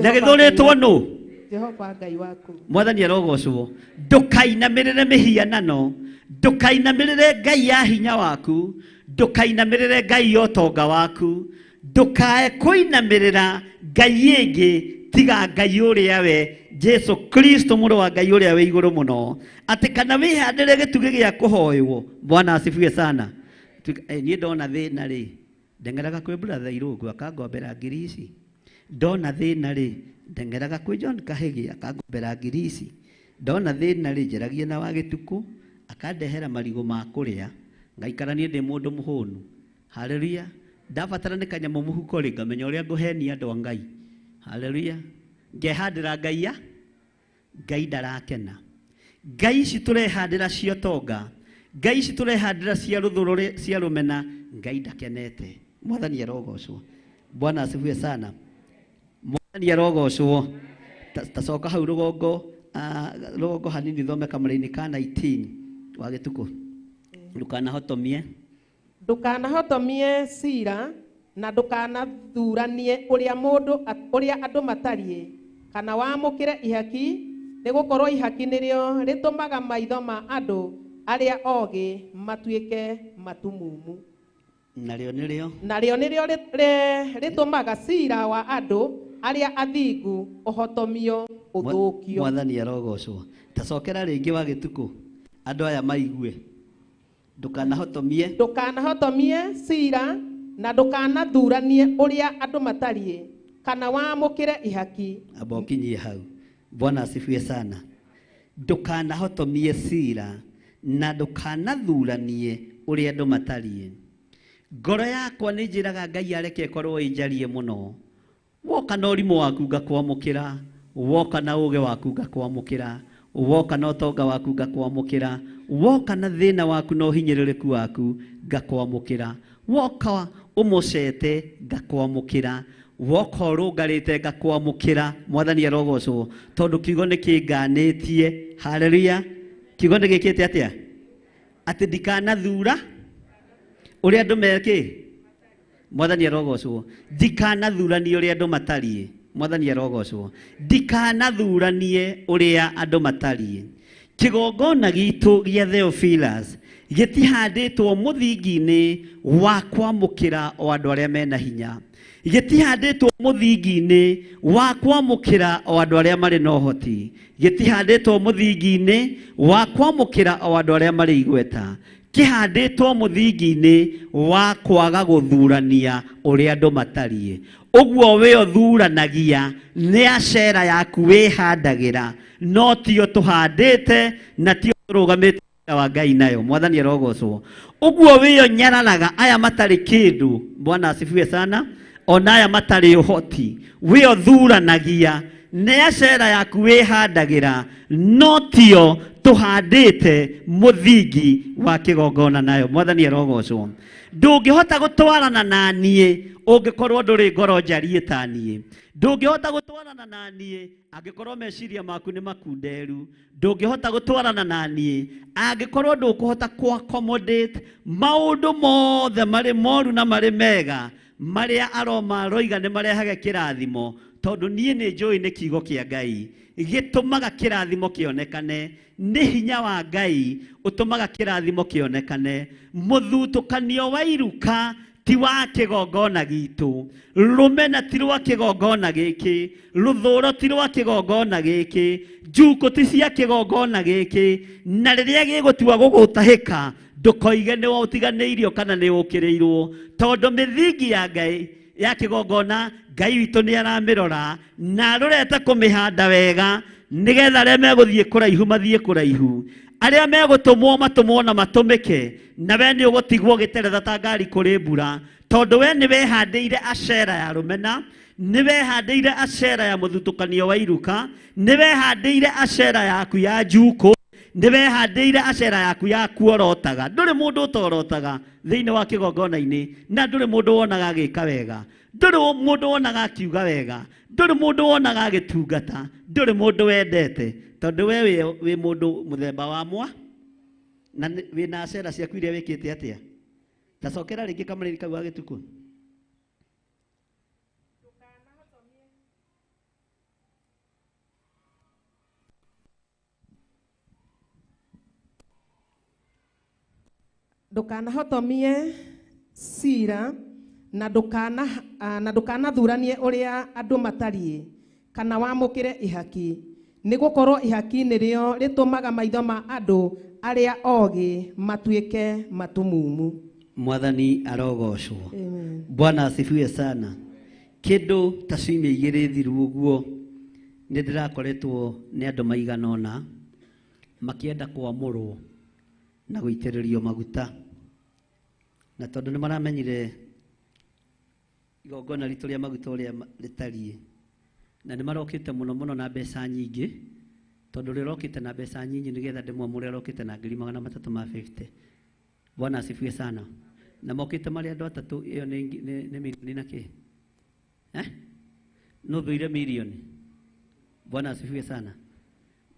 Na gĩthũũrĩtwo nũ? Jehova Ngai waku. Mwathani arogocwo. Ndũkainamĩrĩre mĩhianano. Ndũkainamĩrĩre Ngai ya hinya waku. Ndũkainamĩrĩre Ngai ya ũtonga waku. Ndũkae kũinamĩrĩra Ngai ĩngĩ tiga Ngai ũrĩa we Jesu Kristo mũrũ wa Ngai ũrĩa wĩ igũrũ mũno. Atĩ kana wĩhandĩre gĩtugĩ gĩa kũhoywo. Bwana asifiwe sana. Niĩ ndona thĩna rĩ, ndeng'eraga kwĩ brother Irũngũ akangombera ngiri ici. ndona thĩna rĩ ndeng'eraga kwĩ John Kahĩgi akangombera ngiri ici, ndona thĩna rĩ njaragia na wa Gĩtukũ akandehera marigũ ma kũrĩa, ngaikara niĩ ndĩ mũndũ mũhũnu. Haleluya. Ndabatara nĩ kanyamũ mũhuko rĩ ngamenya ũrĩa ngũhenia andũ a Ngai. Haleluya. Ngehandĩra Ngai ndarakena. Ngai ici tũrehandĩra cia ũtonga, Ngai ici tũrehandĩra cia rũthũrũ cia rũmena, Ngai ndakenete. Mwathani arogocwo. Bwana asifiwe sana. Mwathani arogocwo. Tacoka hau rũgongo hanini thome kamũra-inĩ ka 19 wa Gĩtukũ. Ndũkanahotomie cira na ndũkanathuranie ũrĩa andũ matariĩ kana wamũkĩre ihaki, nĩgũkorwo ihaki nĩrĩo rĩtũmaga maitho ma andũ arĩa ogĩ matuĩke matumumu. Narĩo nĩrĩo rĩtũmaga cira wa andũ arĩa athingu ũhotomio ũthũkio. Mwathani arogocwo. Tacokera rĩngĩ wa Gĩtukũ andũ aya maigue. Ndũkanahotomie cira na ndũkanathuranie ũrĩa andũ matariĩ kana wamũkĩre ihaki. Amba ũkinyie hau. Bwana asifiwe sana. Ndũkanahotomie cira na ndũkanathuranie ũrĩa andũ matariĩ. Ngoro yakwa nĩ njĩraga Ngai areke korwo ĩnjarie mũno. Woka na ũrimũ waku ngakwamũkĩra, woka na ũũgĩ waku ngakwamũkĩra, woka na ũtonga waku ngakwamũkĩra, woka na thĩna waku na ũhinyĩrĩrĩku waku ngakwamũkĩra, woka ũmũcete ngakwamũkĩra, woka ũrũngarĩte ngakwamũkĩra. Mwathani arogocwo tondũ kiugo nĩ kĩnganĩtie. Haleluya. Kiugo nĩ gĩkĩte atĩa? Atĩ ndikanathura ũrĩa andũ mekĩ. Mwathani arogocwo. Ndikanathuranie ũrĩa andũ matariĩ. Mwathani arogocwo. Ndikanathuranie ũrĩa andũ matariĩ. Kĩgongona gitũ gĩa Theophilus gĩtihandĩtwo mũthingi-inĩ wa kwamũkĩra o andũ arĩa mena hinya, gĩtihandĩtwo mũthingi-inĩ wa kwamũkĩra o andũ arĩa marĩ na ũhoti, gĩtihandĩtwo mũthingi-inĩ wa kwamũkĩra o andũ arĩa marĩ igweta, kĩhandĩtwo mũthingi-inĩ wa kwaga gũthurania ũrĩa andũ matariĩ. Ũguo we ũthuranagia nĩ acera yaku wĩhandagĩra, no tio tũhandĩte na tio tũrũgamĩte wa Ngai nayo. Mwathani arogocwo. Ũguo we ũnyararaga aya matarĩ kĩndũ. Bwana asifiwe sana. Ona aya matarĩ ũhoti we ũthuranagia nĩ acera yaku wĩhandagĩra, no tio tũhandĩte mũthingi wa kĩgongona nayo. Mwathani arogocwo. Ndũngĩhota gũtwarana na niĩ ũngĩkorwo ndũrĩ ngoro njariĩ ta niĩ. Ndũngĩhota gũtwarana na niĩ angĩkorwo meciria maku nĩ makunderu. Ndũngĩhota gũtwarana na niĩ angĩkorwo ndũkũhota ku-accommodate maũndũ mothe marĩ moru na marĩ mega marĩa aroma aroiga nĩ marehaga kĩrathimo, tondũ niĩ nĩ njũĩ nĩ kiugo kĩa Ngai gĩtũmaga kĩrathimo kĩonekane. Nĩ hinya wa Ngai ũtũmaga kĩrathimo kĩonekane. Mũthutũkanio wa iruka ti wa kĩgongona gitũ, rũmena ti rwa kĩgongona gĩkĩ, rũthũũro ti rwa kĩgongona gĩkĩ, njuko ti cia kĩgongona gĩkĩ. Na rĩrĩa gĩgũtua gũgũtahĩka ndũkoige nĩ ũtiganĩirio kana nĩ ũkĩrĩirwo, tondũ mĩthingi ya Ngai ya kĩgongona Ngai witũ nĩ aramĩrora na arorete kũmĩhanda wega, nĩgetha arĩa megũthiĩ kũraihu mathiĩ kũraihu, arĩa megũtũmwo matũmwo na matũmĩke, na we nĩ ũgũtigwo gĩteretha ta ngari kũrĩ mbura, tondũ we nĩ wehandĩire acera ya rũmena, nĩ wehandĩire acera ya mũthutũkanio wa iruka, nĩ wehandĩire acera yaku ya njuko, nĩ wehandĩire acera yaku ya kuorotaga. Ndũrĩ mũndũ ũtorotaga thĩinĩ wa kĩgongona-inĩ, na ndũrĩ mũndũ wonaga agĩka wega, ndũrĩ mũndũ wonaga akiuga wega, ndũrĩ mũndũ wonaga agĩtungata, ndũrĩ mũndũ wendete, tondũ we wĩ mũndũ mũthemba wa mwa na wĩna acera ciaku iria wĩkĩte atĩa. Tacokera rĩngĩ kamũrĩri kau ga Gĩtukũ. Ndũkanahotomie cira na ndũkanathuranie ũrĩa andũ matariĩ kana wamũkĩre ihaki, nĩgũkorwo ihaki nĩrĩo rĩtũmaga maitho ma andũ arĩa ogĩ matuĩke matumumu. Mwathani arogocwo. Bwana asifiwe sana. Kĩndũ ta ciumia igĩrĩ thiru ũguo nĩ ndĩrakoretwo nĩ andũ maigana ũna makĩenda kwamũrwo na gũitĩrĩrio maguta, na tondũ nĩ maramenyire igongona ritũ rĩa maguta ũrĩa rĩtariĩ, na nĩ marokĩte mũno mũno na mbeca nyingĩ, tondũ rĩrokĩte na mbeca nyinyi nĩgetha ndĩmwamũre rokĩte na 350. Bwana asifiwe sana. Na mokĩte marĩ andũ atatũ, ĩyo nĩ milioni na kĩ? Nũthũire milioni. Bwana asifiwe sana.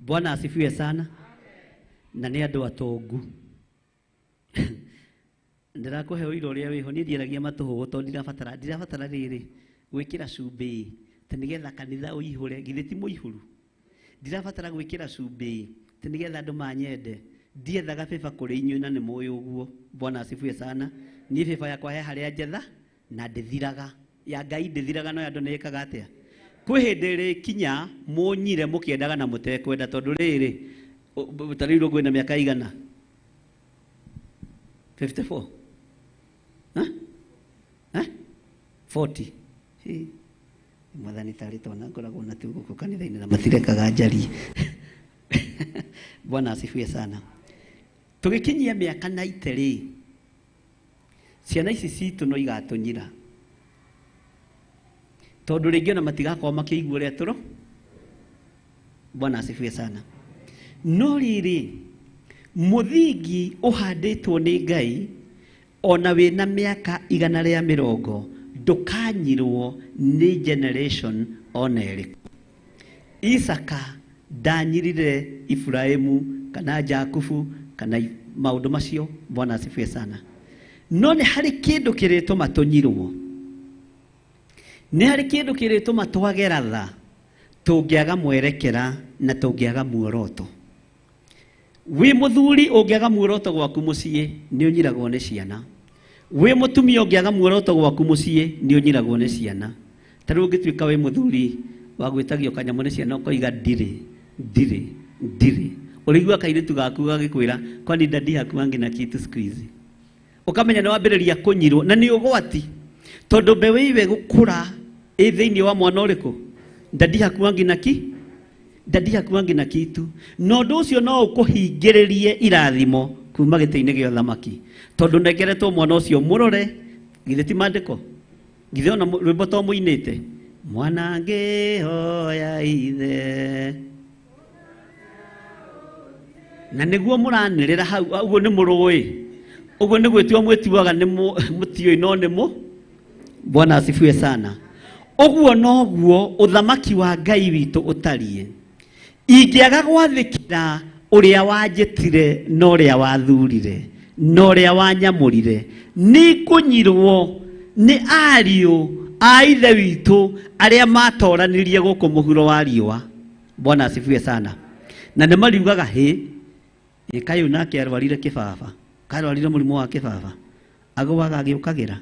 Bwana asifiwe sana. Na nĩ andũ atongu. Ndĩrakũhe ũira ũrĩa wĩho, niĩ ndiaragia matũhũgũ tondũ ndirabatara rĩrĩ gwĩkĩra cumbĩ tĩ nĩgetha kanitha ũihũre, githĩ ti mũihũru? Ndirabatara gwĩkĩra cumbĩ tĩ nĩgetha andũ manyende, ndiethaga bĩba kũrĩ inyuĩ na nĩ mũĩ ũguo. Bwana asifiwe sana. Niĩ bĩba yakwa he harĩa njetha na ndĩthiraga, ya Ngai ndĩthiraga, no andũ nĩĩkaga atĩa? Kwĩ hĩndĩ ĩrĩkinya mũnyire mũkĩendaga na mũtekwenda, tondũ rĩrĩ tarĩirwo kwĩna mĩaka igana 54 40 mwathani tarĩ twana ngoragwo na tu gũkũ kanitha-inĩ na matirekaga njari. Bwana asifiwe sana. Tũgĩkinyia mĩaka 90 rĩ, ciana ici citũ no igatũnyira, tondũ rĩngĩ ona matigakorwo makĩigua ũrĩa tũro. Bwana asifiwe sana. No rĩrĩ mũthingi ũhandĩtwo nĩ Ngai, ona wĩna mĩaka 100 ndũkanyirwo nĩ generation ona ĩrĩkũ. Isaka ndanyirire Ibrahimu kana Jakubu kana maũndũ macio. Bwana asifiwe sana. No nĩ harĩ kĩndũ kĩrĩtũma tũnyirwo, nĩ harĩ kĩndũ kĩrĩtũma twagera tha tũngĩaga mwerekera na tũngĩaga muoroto. Wĩ mũthuri ũngĩaga muoroto gwaku mũciĩ nĩ ũnyiragwo nĩ ciana. Wĩ mũtumia ũngĩaga muoroto gwaku mũciĩ nĩ ũnyiragwo nĩ ciana. Ta rĩu ũngĩtuĩka wĩ mũthuri wa gwĩtagio kanyamũ nĩ ciana ũkoiga ndirĩ, ũrĩigua kairĩtu gaku gagĩkwĩra kwani dadi hakuangi na kitu siku hizi, ũkamenya nĩ wambĩrĩria kũnyirwo, na nĩ ũgwati, tondũ mbeũ iwe gũkũra ĩ thĩinĩ wa mwana ũrĩkũ? Dadi hakuangi na kitu. No ũndũ ũcio no ũkũhingĩrĩrie irathimo kuma gĩtĩ-inĩ gĩa ũthamaki, tondũ nengeretwo mwana ũcio mũrore. Githĩ ti maandĩko? Githĩ ona rwĩmbo to mũinĩte? Mwana ngĩhoya ithe, na nĩguo mũranĩrĩra hau, ũguo nĩ mũrũĩ, ũguo nĩ gwĩtua mwĩtuaga nĩ mũtiũĩ no nĩ mũ. Bwana asifiwe sana. Ũguo noguo ũthamaki wa Ngai witũ ũtariĩ. Ingĩaga gwathĩkĩra ũrĩa wanjĩtire na ũrĩa wathurire na ũrĩa wanyamũrire, nĩ ngũnyirwo nĩ ariũ a ithe witũ arĩa matoranirie gũkũ mũhuro wa riũa. Bwana asifiwe sana. Na nĩ mariugaga kaĩ nake arwarire kĩbaba, karwarire mũrimũ wa kĩbaba, agũaga agĩũkagĩra.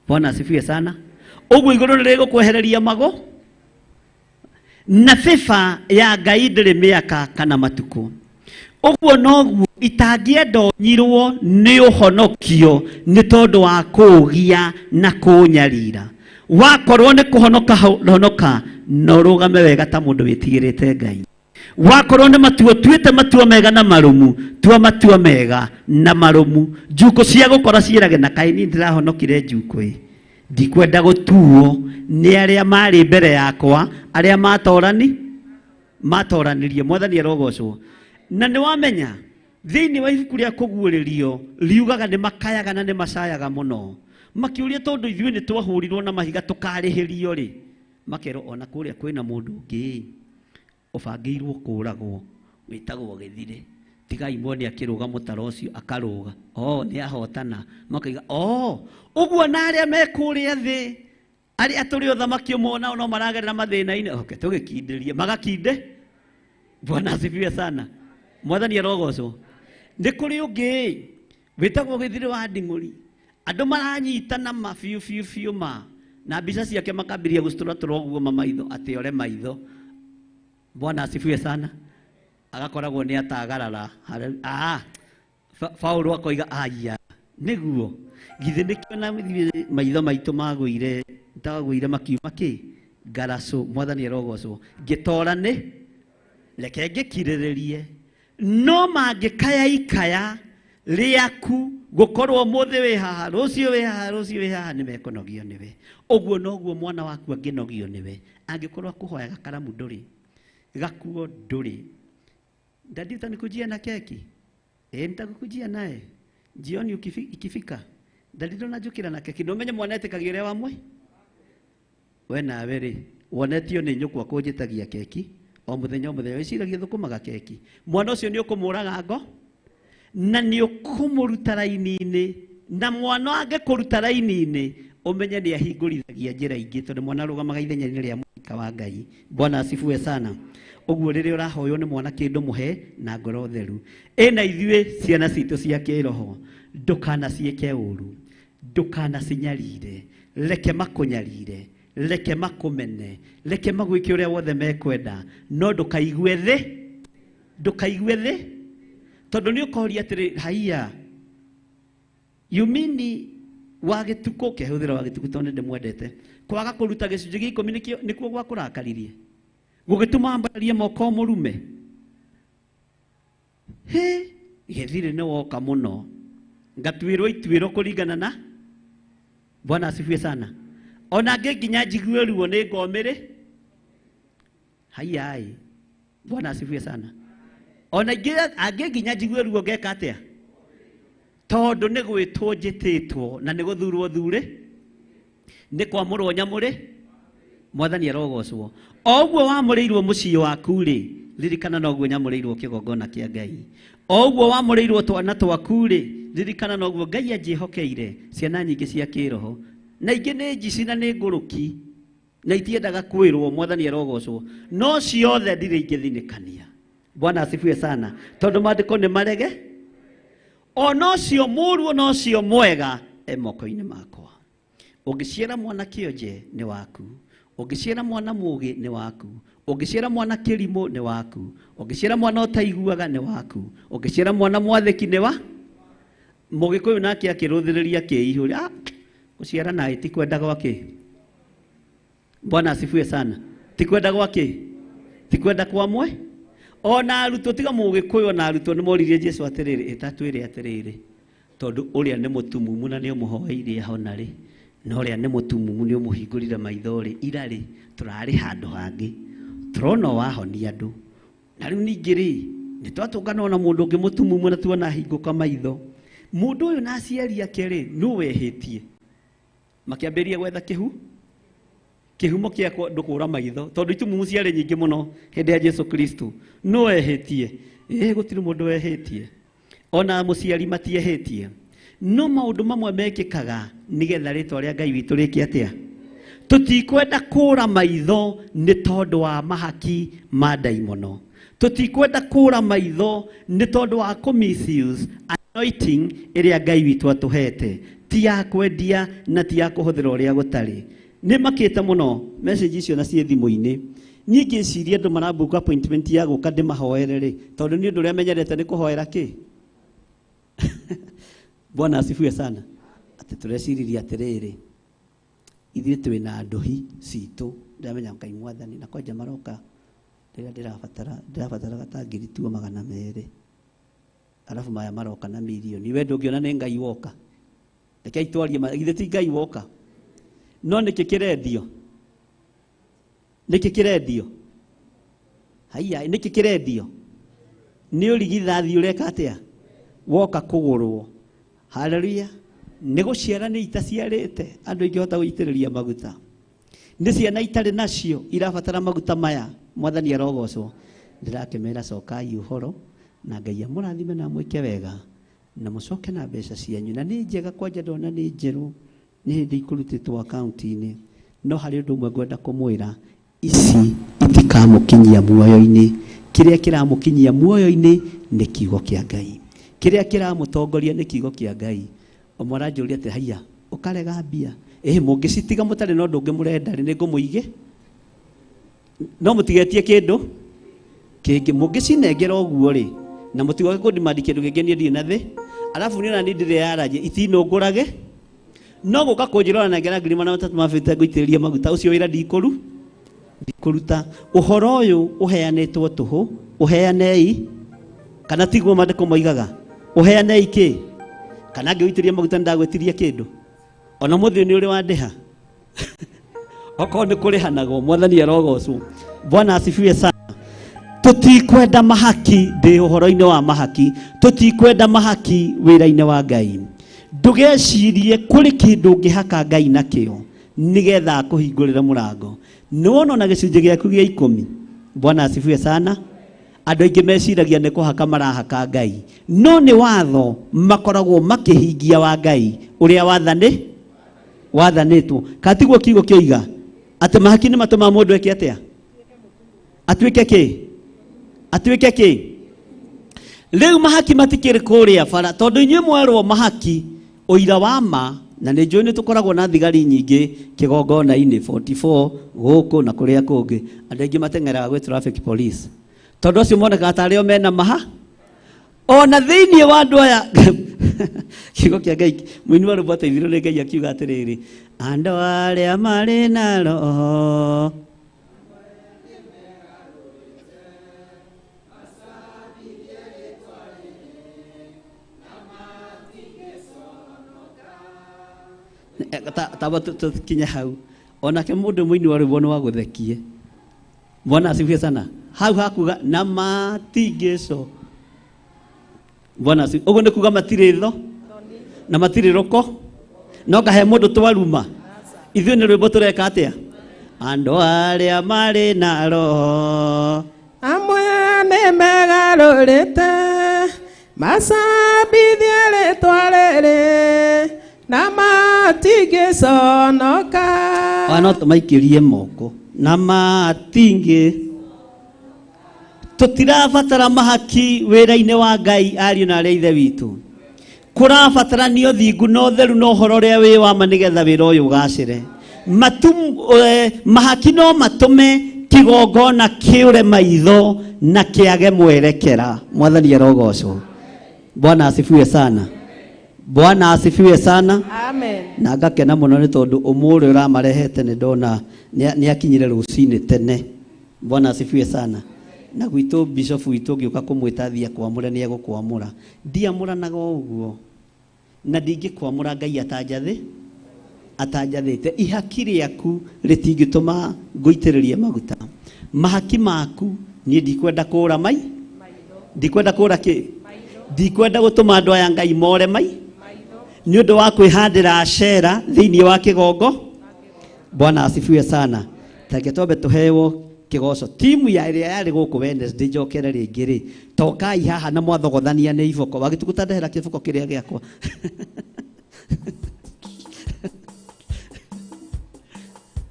Bwana asifiwe sana. Ũguo igũrũ nĩrĩgũkwehereria mago, na bĩba ya Ngai ndĩrĩ mĩaka kana matukũ. Ũguo noguo itangĩenda ũnyirwo nĩ ũhonokio nĩ tondũ wa kũũgia na kũũnyarira. Wakorwo nĩ kũhonoka honoka na ũrũgame wega ta mũndũ wĩtigĩrĩte Ngai. Wakorwo nĩ matua tuĩte matua mega na marũmu, tua matua mega na marũmu. Njukũ cia gũkora ciĩrage na kaĩ niĩ ndĩrahonokire njukũ. Ndikwenda gũtuo nĩ arĩa marĩ mbere yakwa, arĩa matoranirie. Mwathani arogocwo. Na nĩ wamenya thĩinĩ wa ibuku rĩa kũguũrĩrio riugaga nĩ makayaga na nĩ macayaga mũno, makĩũria tondũ ithuĩ nĩ twahũrirwo na mahiga tũkarĩhĩrio rĩ, makerwo ona kũrĩa kwĩna mũndũ ũngĩ ũbangĩirwo kũũragwo wĩtagwo Gĩthire, tigai muone akĩrũga mũtaro ũcio akarũga, nĩ ahotana. Makaiga ũguo na arĩa me kũrĩa thĩ, arĩa tũrĩ ũthamaki ũmwe nao no maragerera mathĩna-inĩ, tũgĩkindĩrie magakinde. Bwana asifiwe sana. Mwathani arogocwo. Nĩ kũrĩ ũngĩ wĩtagwo Gĩthire wa Nding'ũri, andũ maranyitana mabiũ na mbica ciake makambĩrĩria gũcitũratũra ũguo maitho atĩ ore maitho. Bwana asifiwe sana. Agakoragwo nĩ atagarara. Paulo akoiga niguo githe nikiona maitho maitu magwire tagwire makiuma ki ngaracu mwathani arogocwo ngitorane reke ngikiriririe no mangikaya ikaya riaku gukorwo muthi wi haha rucio wi haha rucio wi haha nimekonogio niwe uguo noguo mwana waku anginogio niwe angikorwo akuhoya gakaramu nduri gakuo nduri ndadita nikujia na keki nitakukujia naye jioni ikifika ndadito najukira na keki ndomenye mwanete kagire wamwe we nawe ri wonetio ni nyukwa kunjitagia keki o muthenya wiciragia thukumaga keki mwana ucio ni ukumuraga ngo na ni ukumuruta raini-ini na mwana wange kuruta raini-ini umenye ni ahingurithagia njira ingi tondu mwana rugamaga ithenya-ini ria muika wa Ngai. Bwana asifiwe sana. Uguo riria urahoywo ni mwana kindu muhe na ngoro theru ina ithue ciana citu cia kiroho ndukana cieke uru ndukana cinyarire reke makunyarire reke makumene reke magwike uria wothe mekwenda no ndukaigue thi tondu ni ukoria atiri haiya yumini wagituko kehuthira wagituko tondu ndimwendete kwaga kuruta gicunji gia 10 nikuo gwa kurakaririe gugituma mbarie moko murume githire ni woka muno ngatwirwo itwiro kuringana na Bwana asifiwe sana ona nginya njigwe ruo ni ngomire haiya Bwana asifiwe sana ona nginya njigwe ruo ngeka atia tondu ni gwitwo njititwo na ni guthurwo thure ni kwamurwo nyamure mwathani arogocwo oguo wamureirwo muciĩ waku ri ririkana noguo nyamureirwo kigongona kia Ngai oguo wamureirwo twana twaku ri ririkana noguo Ngai anjihokeire ciana nyingi cia kiroho na ingi ni njici na ni nguruki na itiendaga kwirwo mwathani arogocwo no ciothe ndire ingithinikania. Bwana asifiwe sana tondu maandiko ni marege ono cio muru no cio mwega moko-ini makwa ungiciara mwana kionje ni waku ungiciara mwana mugi ni waku ungiciara mwana kirimo ni waku ungiciara mwana utaiguaga ni waku ungiciara mwana mwatheki ni wa mugikuyu nake akiruthiriria kiihuri guciara na itikwenda gwake. Bwana asifiwe sana tikwenda gwake tikwenda kwamwe ona aruto tiga mugikuyu na aruto ni moririe Jesu atiriri itatwire atiriri tondu uria ni mutumumu na ni umuhoeire honari no ria ni mutumumu ni umuhingurire maithori irari turari handu hangi turona wahonia andu na riu ningiri ni twatungana ona mundu ungi mutumumu na tuona hinguka maitho mundu uyu na aciari ake ri no wehitie makiambiria gwetha kihumo kia ndukura maitho tondu itumumu ciari nyingi muno hindi ya Jesu Kristo no wehitie gutiri mundu wehitie ona muciari matiehitie no maundu mamwe mekikaga nigetha ritwa ria Ngai witu riki atia tutikwenda kura maitho ni tondu wa mahaki ma daimono tutikwenda kura maitho ni tondu wa misuse anointing iria Ngai witu atuhete ti ya kwendia na ti ya kuhuthira uria gutari ni makita muno message icio na cie thimu-ini nyingi ciria andu marambuka appointment ya guka ndimahoere ri tondu ni undu uria menyerete ni kuhoera ki Bwana asifiwe sana ati tureciriria atiriri ithuĩ twĩna nduhi citũ ndamenya Ngai mwathani na kwanja maroka rĩrĩa ndĩrabatara gatangiri tuo 200 alafu maya maroka na milioni we ndũngĩona nĩ Ngai woka reke itwarie githĩ ti Ngai woka no nĩkĩ kĩrendio haiya nĩkĩ kĩrendio nĩ ũrigithathi ũreka atĩa woka kũgũrwo haleluya nĩ gũciara nĩ itaciarĩte andũ ingĩhota gũitĩrĩria maguta nĩ ciana itarĩ nacio irabatara maguta maya mwathani arogocwo ndirakĩmera cokai ũhoro na Ngai amũrathime na mwĩke wega na mũcoke na mbeca cianyu na nĩ njega kwanja ndona nĩ njerũ nĩ hĩndĩ ikũrutĩtwo akaunti-inĩ no harĩ ũndũ ũmwe ngwenda kũmwĩra ici itikamũkinyia muoyo-inĩ kĩrĩa kĩramũkinyia muoyo-inĩ nĩ kiugo kĩa Ngai kĩrĩa kĩramũtongoria nĩ kiugo kĩa Ngai omwaranjũria ati haiya ukarega mbia mũngĩcitiga mũtarĩ na ũndũ ũngĩ mũrenda nĩ ngũmũige no mũtigetie kĩndũ kĩngĩ mũngĩcinengera ũguo rĩ na mũtigage kũndimandi kĩndũ kĩngĩ niĩ ndirĩ na thĩ Alafu niona ni ndire yaraje itinungurage no guka kunjirora na ngera ngirima na matatu mabite guitiriria maguta ucio wira ndikuruta uhoro uyu uheanetwo tuhu uheanei kana tiguo mandiko maigaga uheanei ki kana ngĩwitĩria maguta ndagwetiria kindu ona muthio ni uri wandeha oko ni kurihanagwo mwathani arogocwo. Bwana asifiwe sana. Tutikwenda mahaki ndi uhoro-ini wa mahaki, tutikwenda mahaki wira-ini wa Ngai. Ndugecirie kuri kindu ngihaka Ngai nakio nigetha kuhingurira murango. Niwona na gicunje giaku gia 10. Bwana asifiwe sana. Andu aingi meciragia ni kuhaka marahaka Ngai, no ni watho makoragwo makihingia wa Ngai uria wathanitwo. Katiguo kiugo kioiga ati mahaki ni matuma mundu eke atia atuike ki riu mahaki matikiri kuria bara tondu inyu mwerwo mahaki uira wa ma na ni njui ni tukoragwo na thigari nyingi kigongona-ini 44 guku na kuria kungi andu aingi mateng'eraga gwi traffic police tondu ucio moneka atareo mena maha ona thiini wa andu aya kiugo kia Ngai muini wa rwimbo ateithirwo ni Ngai akiuga atiriri andu aria mari na roho taba tukinya hau onake mundu muini wa rwimbo ni wa guthekie. Bwana asifiwe sana. Hau hakuga na matingeco. Bwana asifiwe. Ugo ni kuga matiritho na matiriroko no kahe mundu twaruma ithuĩ ni rwimbo tureka atia andu aria mari na roho amwe ni megarũrĩte macambithie rĩtwa rĩrĩ na matingĩconoka. Wana tumaikirie moko na matingi tutirabatara mahaki wira-ini wa Ngai ariũ na arĩa ithe witũ. Kũrabatarania ũthingu na ũtheru na ũhoro ũrĩa wĩ wa ma nĩgetha wĩra ũyũ ũgacĩre. Mahaki no matume kigongona kiure maitho na kiage mwerekera. Mwathani arogocwo. Bwana asifiwe sana. Bwana asifiwe sana. Amen. Na ngakena muno ni tondu umuri uramarehete ni ndona ni akinyire rucini tene. Bwana asifiwe sana. Na gwitu bishop witu ngiuka kumwitathia kwamura ni egukwamura ndiamuranaga uguo na ndingikwamura Ngai atanjathite ihaki riaku ritingituma nguitiriria maguta mahaki maku ni ndikwenda kura ndikwenda kura ki ndikwenda gutuma andu aya Ngai more ni undu wa kwihandira acera thiini wa kigongo. Bwana asifiwe sana. Take tobe tuhewo kigoco timu ya iria yari guku Wednesday njokere ringi ri tokai haha na mwathogothania ni iboko bagitukuta ndehera kiboko kiria giakwa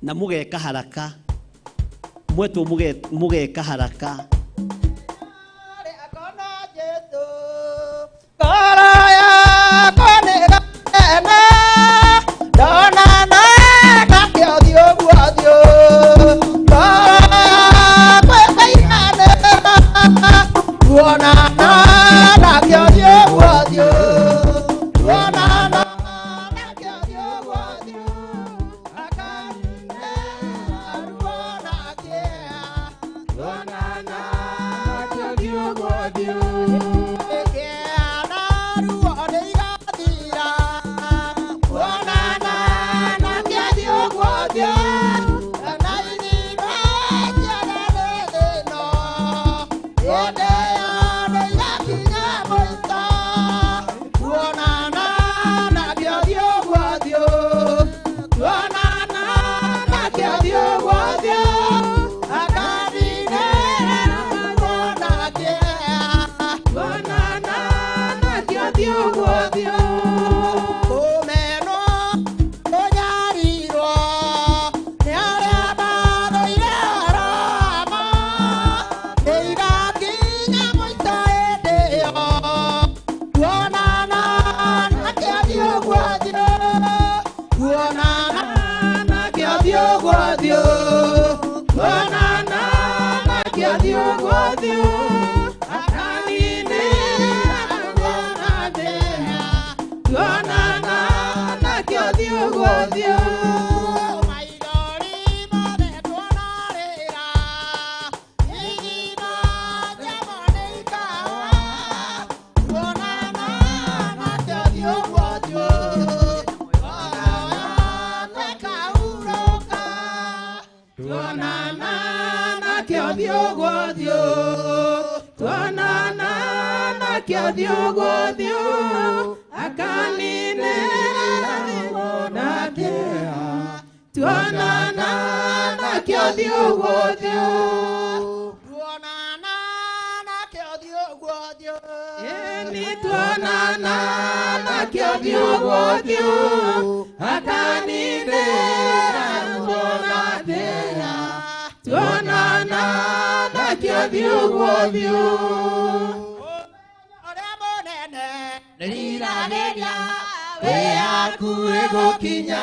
na mugeka haraka mwetu mugeka haraka I thiũ gũthiũ. Tuonana nakĩo thiũ gũthiũ akanine na kĩeha. Tuonana nakĩo thiũ gũthiũ. Tuonana nakĩo thiũ gũthiũ. Ĩni tuonana nakĩo thiũ gũthiũ akanine na kĩeha. Tuonana nakĩo thiũ gũthiũ. Ũrĩa mũnene nĩriragĩria wĩyaku ĩgũkinya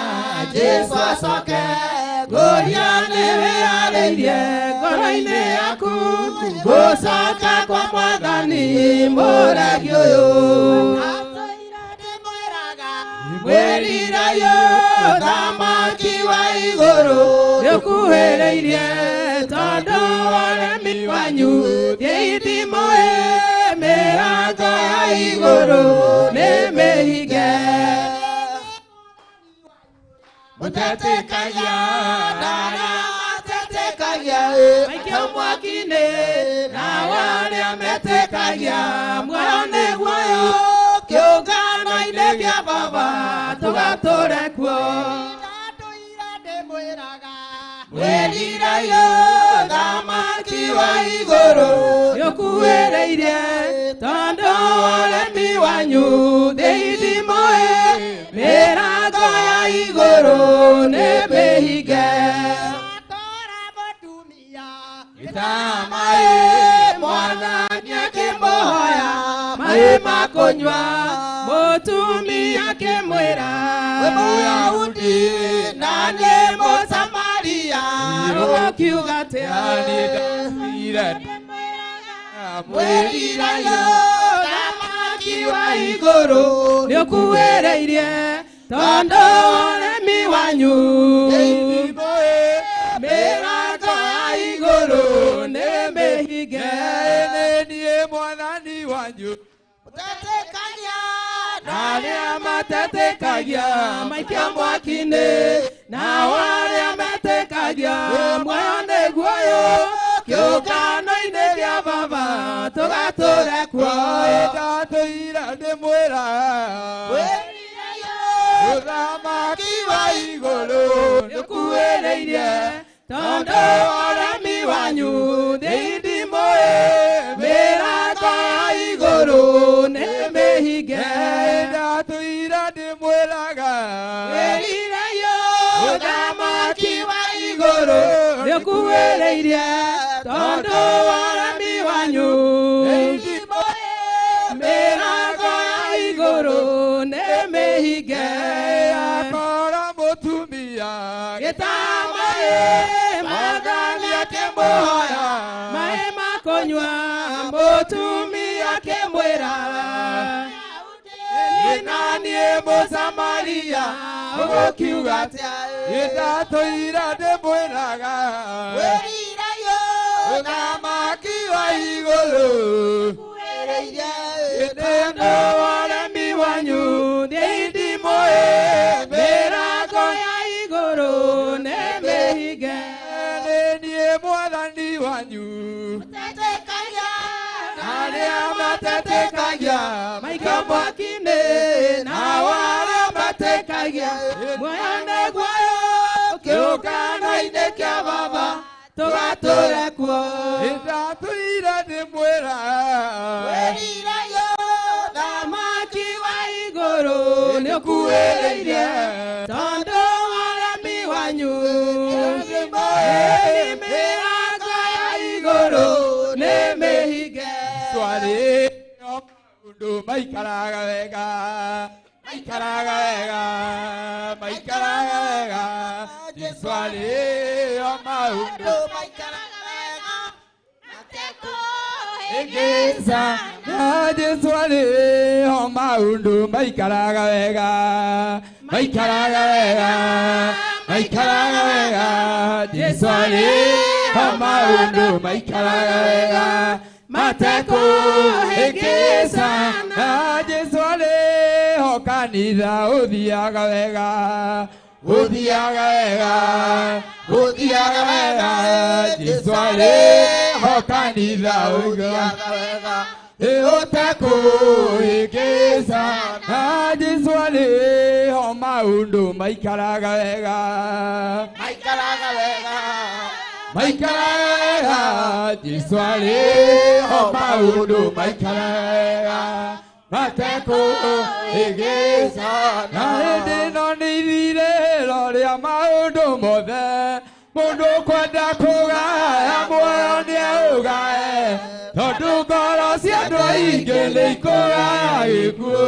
Jesũ acoke. Ngũria nĩ wĩyarĩirie ngoro-inĩ yaku gũcoka kwa Mwathani mũregi ũyũ. Atũire ndĩmwĩraga mwĩrirayo thamaki wa igũrũ nĩũkuhĩrĩirie tondũ ũremi wanyu thĩithimũĩ mĩrango ya igũrũ nĩ mĩhinge. Mũtetĩkagia narĩa matetĩkagia maikio mwaki-inĩ, nao arĩa metĩkagia muoyo nĩ guoyo. Kĩũngano-inĩ kĩa Baba tũgatũre kuo. Mwĩrirayo thamaki wa igũrũ nĩũkuhĩrĩirie tondũ ũremi wanyu thĩithimũĩ mĩrango ya igũrũ nĩ mĩhinge. Gĩtaha maĩ Mwathani akĩmũhoya maĩ ma kũnyua. Mũtumia akĩmwĩra wĩ Mũyahudi na nĩ Mũsamaria ũkiuga atĩa? Mwĩrirayo thamaki wa igũrũ nĩũkuhĩrĩirie tondũ ũremi wanyu mĩrango ya igũrũ nĩ mĩhinge. Nĩ niĩ Mwathani wanyu. Mũtetĩkagia narĩa matetĩkagia maikio mwaki-inĩ, nao arĩa metĩkagia muoyo nĩ guoyo. Kĩũngano-inĩ gĩa Baba tũgatũre kuo. Ndatũire ndĩmwĩra mwĩrirayo thamaki wa igũrũ nĩũkuhĩrĩirie tondũ ũremi wanyu thĩithimũĩ mĩrango ya igũrũ nĩ mĩhinge. Ndatũire ndĩmwĩraga mwĩrirayo thamaki wa igũrũ nĩũkuhĩrĩirie tondũ ũremi wanyu thĩithimũĩ mĩrango ya igũrũ nĩ mĩhinge. Akora mũtumia gĩtaha maĩ Mwathani akĩmũhoya maĩ ma kũnyua. Mũtumia akĩmwĩra na niĩ Mũsamaria ũgũkiuga atĩa? Ndatũire ndĩmwĩraga mwĩrirayo thamaki wa igũrũ tondũ ũremi wanyu thĩithimũĩ mĩrango ya igũrũ nĩ mĩhinge. Nĩ niĩ Mwathani wanyu. Mũtetĩkagia narĩa matetĩkagia maikio mwaki-inĩ, nao arĩa metĩkagia muoyo nĩ guoyo. Kĩũngano-inĩ kĩa Baba tũgatũre kuo. Ndatũire ndĩmwĩra mwĩrirayo thamaki wa igũrũ nĩũkuhĩrĩirie tondũ ũremi wanyu mĩrango ya igũrũ nĩ mĩhinge. Twarĩ o maũndũ maikaraga wega, maikaraga wega, maikaraga wega. Jesũ arĩ o maũndũ maikaraga wega matekũhĩngĩca. Jesũ arĩ o maũndũ maikaraga wega, maikaraga wega maikaraga wega Jesũ arĩ ho maũndũ maikaraga wega matekũhĩngĩca na Jesũ arĩ ho kanitha ũthiaga wega ũthiaga wega ũthiaga wega Jesũ arĩ ho kanitha ũthiaga wega ũtekũhĩngĩca na Jesũ arĩ ho maũndũ maikaraga wega maikaraga wega maikaraga wega Jesũ arĩ ho maũndũ maikaraga wega matekũhĩngĩca na hĩndĩ ĩno nĩ ithirĩro rĩa maũndũ mothe mũndũ kwenda kũgaya muoyo nĩaũgae tondũ ngoro cia andũ aingĩ nĩikũgaya gĩkuũ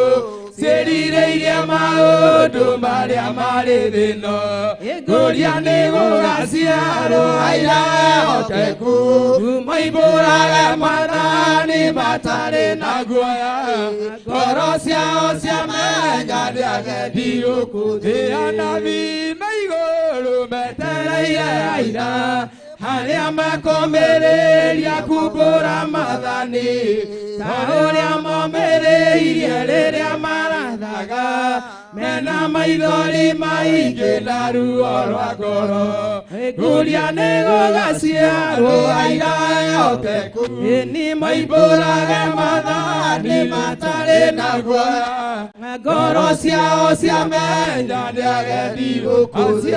ciĩrirĩirie maũndũ marĩa marĩ thĩno ngũria nĩ gũgaciarwo aira ehokeku moimbũrage mathani matarĩ na guoya ngoro ciao ciamenya nĩ agendi gũkũ thĩ anabii na igũrũ metereire aira harĩa makũmĩrĩria kumbũra mathani ta ũrĩa momĩrĩirie rĩrĩa marathaga mena maithori maingĩ na ruo rwa ngoro ngũria nĩ gũgaciarwo aira ehokeku nĩ moimbũrage mathani matarĩ na guoya ngoro ciao ciamenya nĩ agendi gũkũ thĩ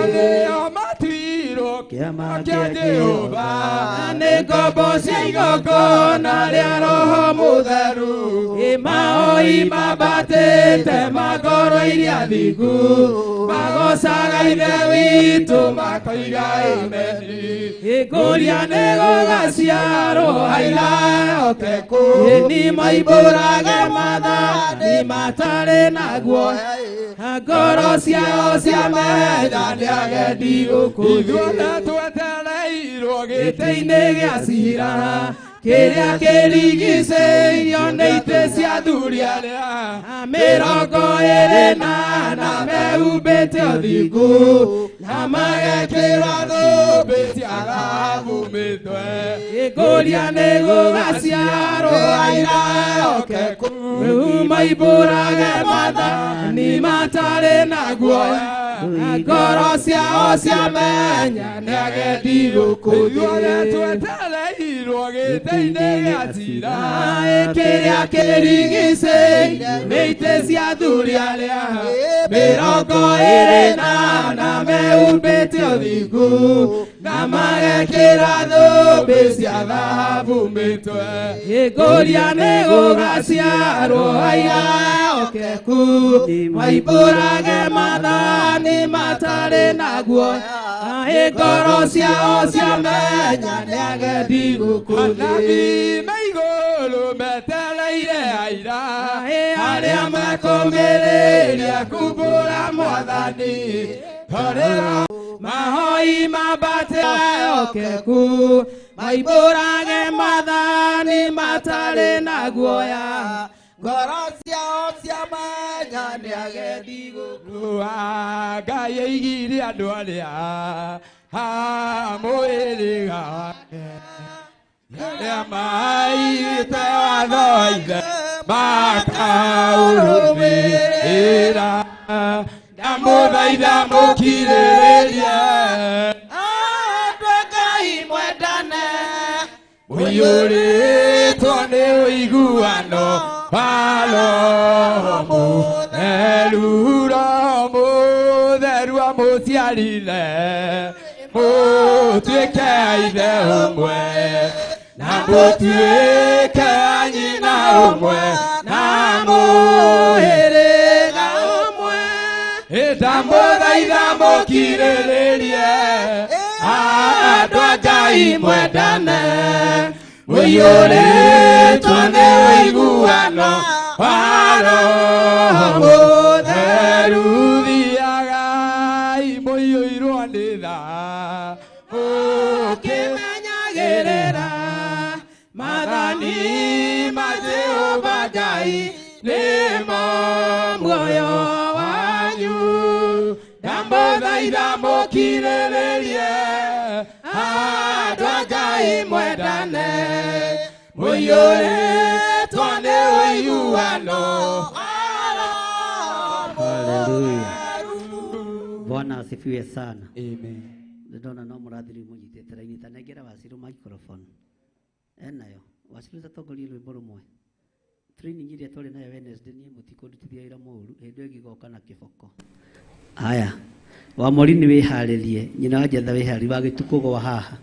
kĩama kĩa Jehova nĩ ngombo cia igongona rĩa Roho Mũtheru maoi mambatĩte magoro iria thingu magocaga Ithe witũ makoiga ameni ngũria nĩ gũgaciarwo aira ehokeku nĩ moimbũrage mathani matarĩ na guoya ngoro ciao ciamenya nĩ agendi gũkũ ithuothe twetereirwo gĩtĩ-inĩ gĩa cira kĩrĩa kĩrigicĩirio nĩ itĩ cia athuri arĩa mĩrongo ĩrĩ na ana mehumbĩte ũthingu na magekĩra thũmbĩ cia thahabu mĩtwe ngũria nĩ gũgaciarwo aira ehokeku moimbũrage mathani matarĩ na guoya ngoro ciao ciamenya nĩ agendi gũkũ ithuothe twetereirwo gĩtĩ-inĩ gĩa cira kĩrĩa kĩrigicĩirio nĩ itĩ cia athuri arĩa mĩrongo ĩrĩ na ana mehumbĩte ũthingu na magekĩra thũmbĩ cia thahabu mĩtwe ngũria nĩ gũgaciarwo aira ehokeku moimbũrage mathani matarĩ na guoya ngoro ciao ciamenya nĩ agendi gũkũ anabii na igũrũ metereire aira arĩa makũmĩrĩria kumbũra mwathani torera mahoi mambatĩte ehokeku moimbũrage mathani matarĩ na guoya ngoro ciao ciamenya nĩ agendi gũkũ Ngai aigire andũ arĩa mwĩrĩga wake arĩa maigĩte watho wa Ithe makaũrũmĩrĩra ndamũthaitha mũkirĩrĩrie andũ Ngai mwendane mũiyũrĩtwo nĩ ũiguano wa Roho Mũtheru Roho Mũtheru amũciarire mũtuĩke a ithe ũmwe na mũtuĩke a nyina ũmwe na mũhĩrĩga ũmwe ndamũthaitha mũkirĩrĩrie andũ a Ngai mwendane mũiyũrĩtwo nĩ ũiguano wa Roho Mũtheru thiagai mũiyũirwo nĩ tha mũkĩmenyagĩrĩra mathani ma Jehova Ngai nĩmo muoyo wanyu maitha mukirĩrĩrie andũ a Ngai mwendane mũiyũrĩtwo nĩ ũiguano. Haleluya. Bwana asifiwe sana. Amen. Ndona no mũrathiri mũnyitĩte raini tanengera Wasiru microphone. Enayo Wasiru tatongoria rwĩmbo rũmwe. Training iria twarĩ nayo Wednesday niĩ mũtikũndutithia wĩra mũũru hĩndĩ ĩyo ĩgĩgoka na kĩboko. Haya. Wa Morini wĩharĩrie nyina wa Njatha wĩharĩrie wa gĩtukũ gwa haha.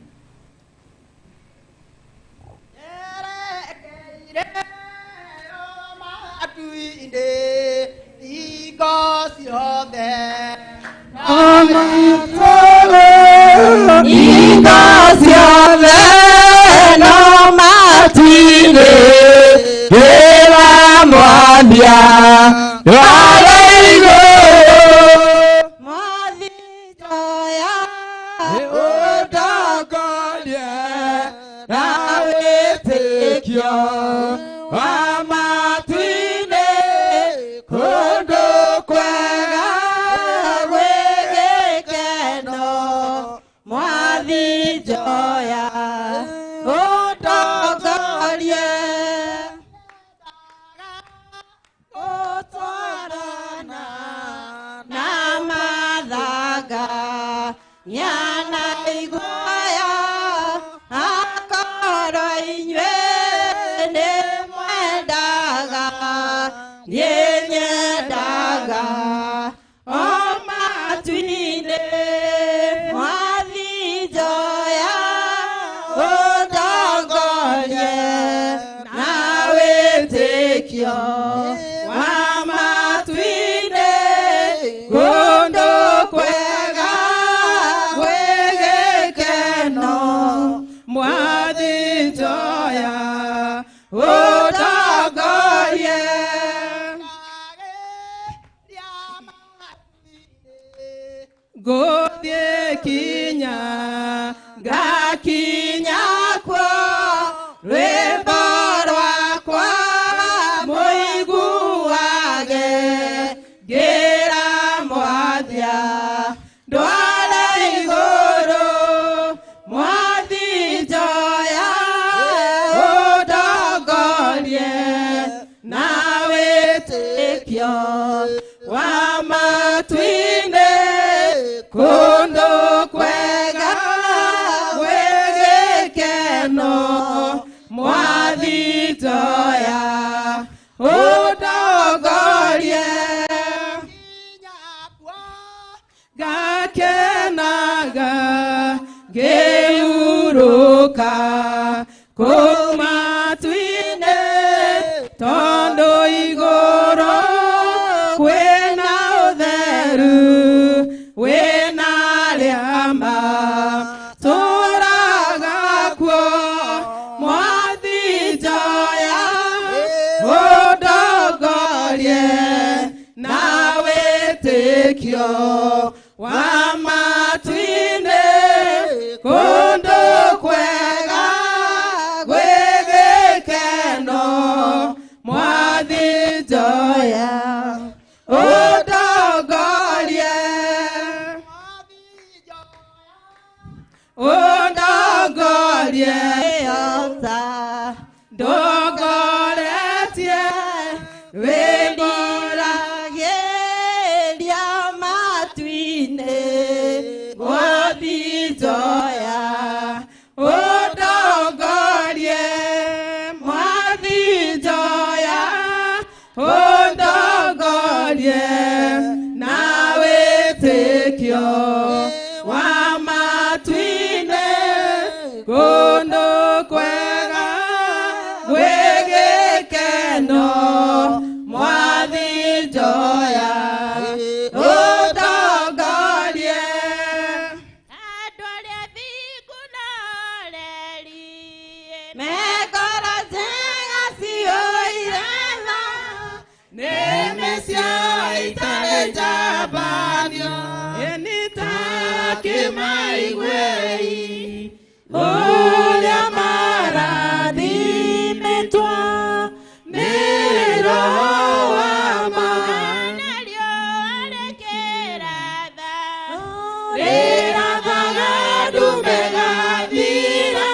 rĩrathaga ndume gathira,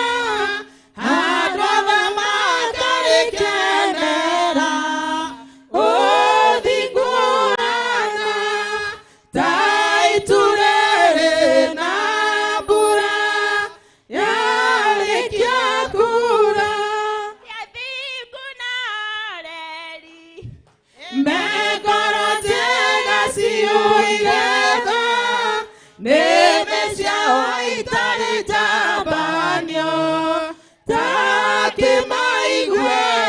andũ othe makarĩkenera, ũthingũrana ta itu rĩrĩ na mbura yarĩkia kura. Mekorotiega ciũirĩtho nĩmĩ ciao itarĩ njambanio, ta kĩmaiguei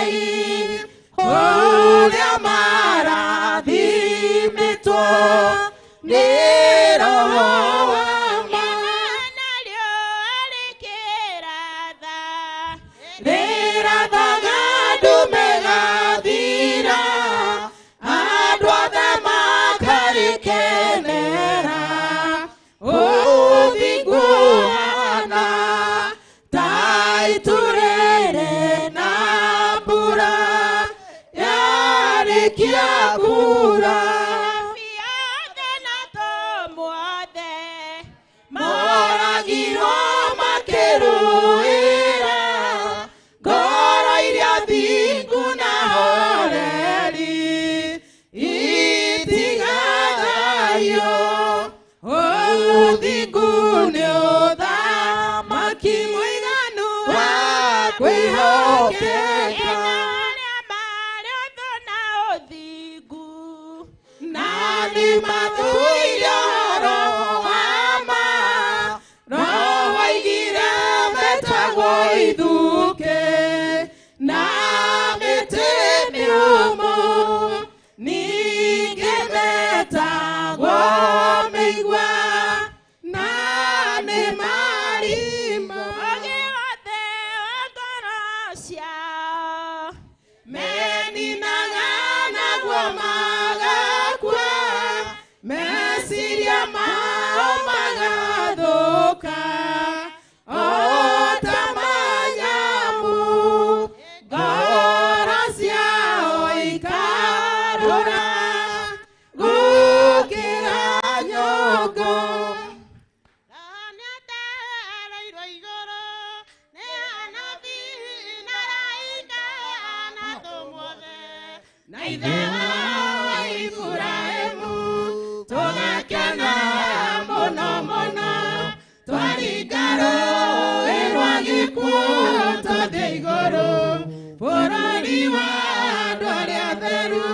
ũrĩa marathimĩtwo nĩ Roho wa rĩrathaga ndume gathira, andũ othe makarĩkenera, ũthingũrana ta itu rĩrĩ na mbura yarĩkia kura. Moragirwo makĩrũĩra ngoro iria thingu na horeri, itigathayo ũthingu nĩ ũthamaki mũiganu wa kwĩhokeka, na nĩ mathuire ũhoro wa ma, Roho oigire metagwo ithuke, na mĩtĩ mĩũmũ ningĩ metagwo mĩigua, na nĩ marima. Ũũgĩ wothe wa ngoro ciao meninaga naguo magakua, meciria mao magathũka o ta manyamu, ngoro ciao ikarũra gũkĩra nyũngũ. Na ithe wa Iburahĩmu tũgakena mũno mũno, twaringa rũĩ rwa gĩkuũ tũthiĩ igũrũ, bũrũri wa andũ arĩa atheru.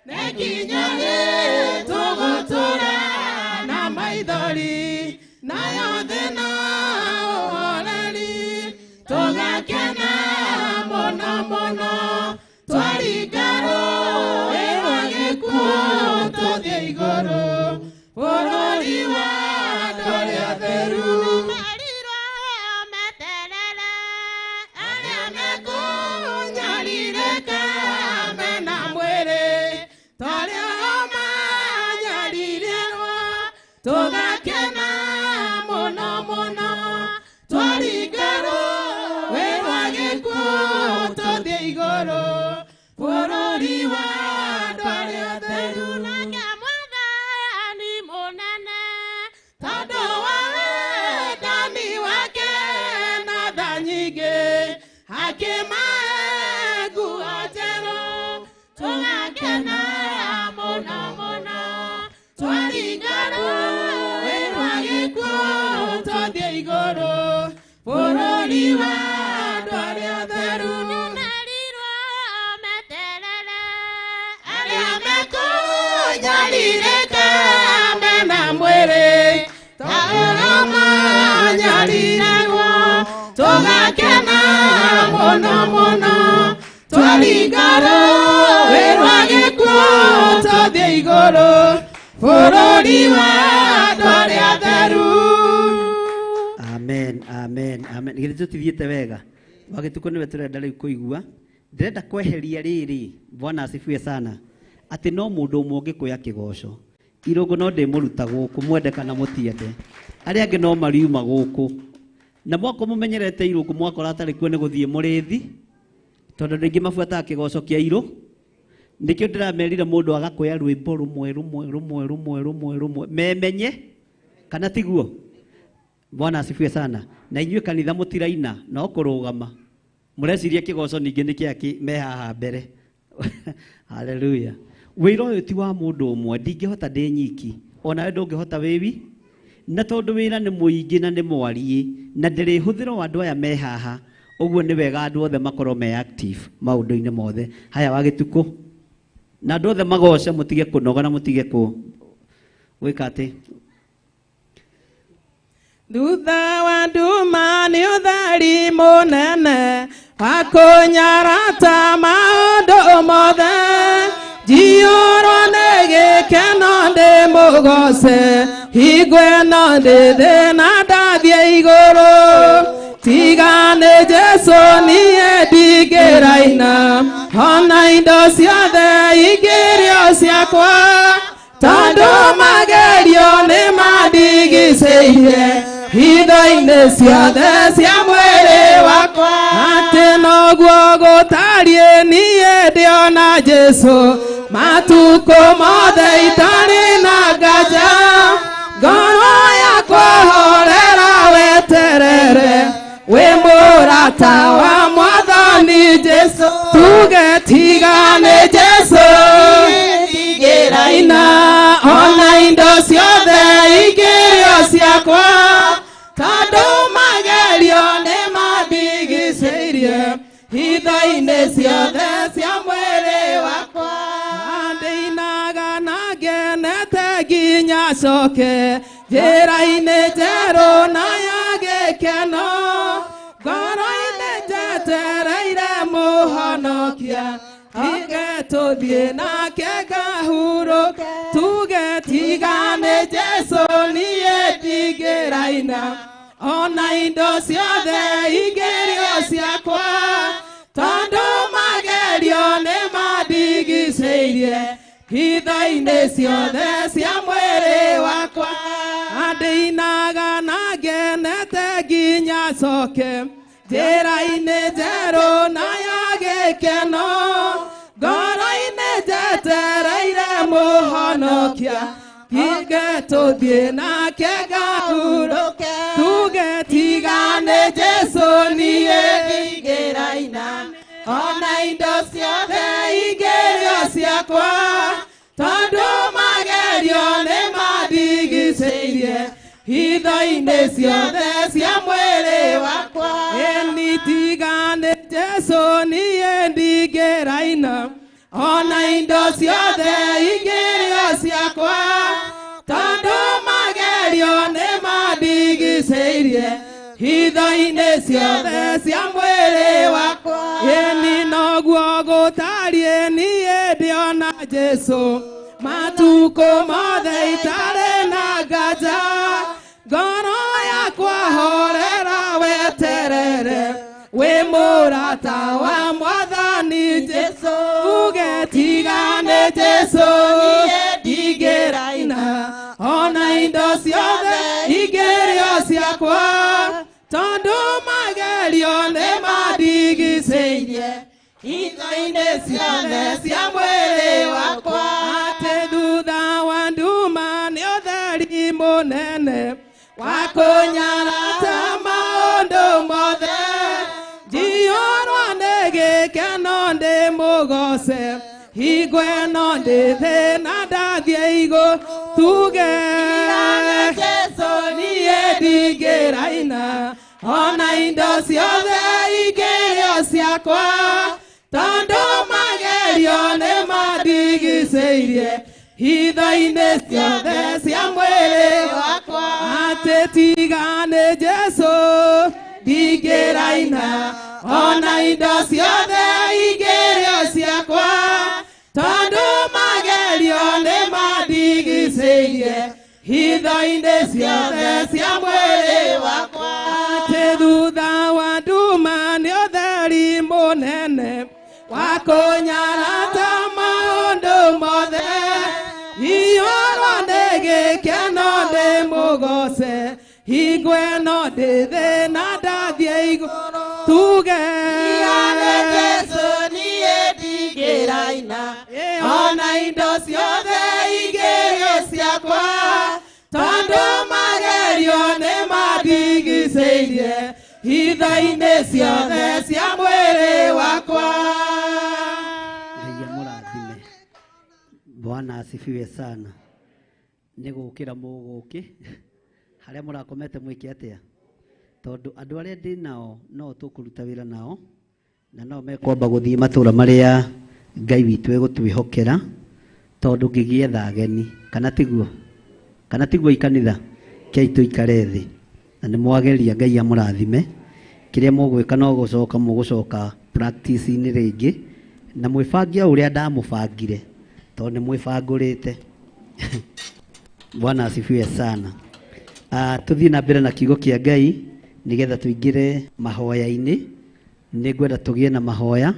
Nĩ nginya rĩ tũgũtũra na maithori, nayo thĩ na ũhoreri, tũgakena mũno mũno, twaringa rũĩ rwa gĩkuũ tũthiĩ igũrũ, bũrũri wa andũ arĩa atheru. Arĩa mekũnyarirĩka mena mwĩrĩ ta ũrĩa manyarirĩrwo, tũgakena mũno mũno, twaringa rũĩ rwa gĩkuũ tũthiĩ igũrũ, bũrũri wa andũ arĩa atheru. Tondũ wa wendani wake na tha nyingĩ, akĩmahe nguo njerũ, tũgakena mũno mũno, twaringa rũĩ rwa gĩkuũ tũthiĩ igũrũ, bũrũri wa andũ arĩa atheru. Arĩa mekũnyarirĩka mena mwĩrĩ ta ũrĩa manyarirĩrwo, tũgakena mũno mũno, twaringa rũĩ rwa gĩkuũ tũthiĩ igũrũ, bũrũri wa andũ arĩa atheru. Amen, amen, amen. Githĩ tũtithiĩte wega? Wagĩtukũ nĩwe tũrenda rĩu kũigua. Ndĩrenda kweheria rĩrĩ, Bwana asifiwe sana, atĩ no mũndũ ũmwe ũngĩkũya kĩgoco. Irũngũ no ndĩmũruta gũkũ, mwende kana mũtiende. Arĩa angĩ no mariuma gũkũ. Na mwako mũmenyerete irũngũ mwakora atarĩ kuo nĩ gũthiĩ mũrĩthi, tondũ rĩngĩ mabuataga kĩgoco kĩa irũ. Nikio ndiramerire mundu agakoya rwimbo rumwe memenye kana tiguo. Bwana asifiwe sana. Na inyuĩ kanitha mutiraina no kurugama. Mureciria kigoco ningi nikiaki me haha mbere. Hallelujah. Wĩra ũyũ ti wa mũndũ ũmwe, ndingĩhota ndĩ nyiki. Ona wewe ndũngĩhota wĩwi. Na tondũ wĩra nĩ mũingĩ na nĩ mwariĩ na ndĩrĩhũthĩra andũ aya me haha. Ũguo nĩ wega andũ othe makorwo me active maũndũ-inĩ mothe. Haya wa gĩtukũ. Na andũ othe magoce mũtige kũnoga na mũtige gwĩka atĩ. Thutha wa nduma nĩ ũtheri mũnene wa kũnyarata maũndũ mothe. Njiyũrwo nĩ gĩkeno ndĩmũgoce, hingo ĩno ndĩ thĩ na ndathiĩ igũrũ. Tiga nĩ Jesũ niĩ ndingĩraina, ona indo ciothe ingĩrĩo ciakwa. Tondũ magerio nĩ mandigicĩirie hitho-inĩ ciothe cia mwĩrĩ wakwa. Atĩ noguo gũtariĩ niĩ ndĩona Jesũ matukũ mothe itarĩ na nganja. Ngoro yakwa horera weterere, wĩ mũrata wa Mwathani Jesũ. Tuge tiga nĩ Jesũ ndingĩraina, ona indo ciothe ingĩrĩo ciakwa. Tondũ magerio nĩ mandigicĩirie hitho-inĩ ciothe cia mwĩrĩ wakwa. Ndĩinaga na ngenete nginya coke njĩra-inĩ njerũ na ya gĩkeno. Ngoro-inĩ njetereire mũhonokia, tige tũthiĩ nake ngahurũke. Tuge tiga nĩ Jesũ niĩ ndingĩraina, ona indo ciothe ingĩrĩo ciakwa. Tondũ magerio nĩ mandigicĩirie hitho-inĩ ciothe cia mwĩrĩ wakwa. Ndĩinaga na ngenete nginya coke njĩra-inĩ njerũ na ya gĩkeno. Ngoro-inĩ njetereire mũhonokia, tige tũthiĩ nake ngahurũke. Tuge tiga nĩ Jesũ niĩ ndingĩraina, ona indo ciothe ingĩrĩo ciakwa. Tondũ magerio nĩ mandigicĩirie hitho-inĩ ciothe cia mwĩrĩ wakwa. Ĩni tiga nĩ Jesũ niĩ ndingĩraina, ona indo ciothe ingĩrĩo ciakwa. Tondũ magerio nĩ mandigicĩirie hitho-inĩ ciothe cia mwĩrĩ wakwa. Ĩni noguo gũtariĩ niĩ ndĩona Jesũ matukũ mothe itarĩ na nganja. Ngoro yakwa horera weterere, wĩ mũrata wa Mwathani Jesũ. Tuge tiga nĩ Jesũ niĩ ndingĩraina, ona indo ciothe ingĩrĩo ciakwa. Tondũ magerio nĩ mandigicĩirie hitho-inĩ ciothe cia mwĩrĩ wakwa. Atĩ thutha wa nduma nĩ ũtheri mũnene wa kũnyarata maũndũ mothe. Njiyũrwo nĩ gĩkeno ndĩmũgoce, hingo ĩno ndĩ thĩ na ndathiĩ igũrũ. Tuge Jesũ niĩ ndingĩraina, ona indo ciothe ingĩrĩo ciakwa. Tondũ magerio nĩ mandigicĩirie hitho-inĩ ciothe cia mwĩrĩ wakwa. Atĩ tiga nĩ Jesũ ndingĩraina, ona indo ciothe ingĩrĩo ciakwa. Tondũ magerio nĩ mandigicĩirie hitho-inĩ ciothe cia mwĩrĩ wakwa. Atĩ thutha wa nduma nĩ ũtheri mũnene wa kũnyarata maũndũ mothe. Iyũrwo nĩ gĩkeno ndĩmũgoce, hingo ĩno ndĩ thĩ na ndathiĩ igũrũ. Tuge tiga nĩ Jesũ niĩ ndingĩraina, maina ona indo ciothe igĩrĩ ciakwa tondũ magerio nĩ mandigicĩirie hitho-inĩ ciothe cia mwĩrĩ wakwa. Ngai amũrathime. Bwana asifiwe sana. Nĩ gũkĩra mũgũkĩ harĩa mũrakomete mwĩke atĩa, tondũ andũ arĩa ndĩ nao no tũkũruta wĩra nao na no mekwamba gũthiĩ matũũra marĩa Ngai witũ egũtwĩhokera, tondũ ngĩgĩetha ageni kana tiguo ikanitha kĩai tũikare thĩ na nĩ mwageria. Ngai amũrathime. Kĩrĩa mũgwĩka no mũgũcoka practice-inĩ rĩngĩ na mwĩbangie ũrĩa ndamũbangire, tondũ nĩ mwĩbangũrĩte. Bwana asifiwe sana. Tuthiĩ na mbere na kiugo kĩa Ngai nĩgetha tũingĩre mahoya-inĩ. Nĩngwenda tũgĩe na mahoya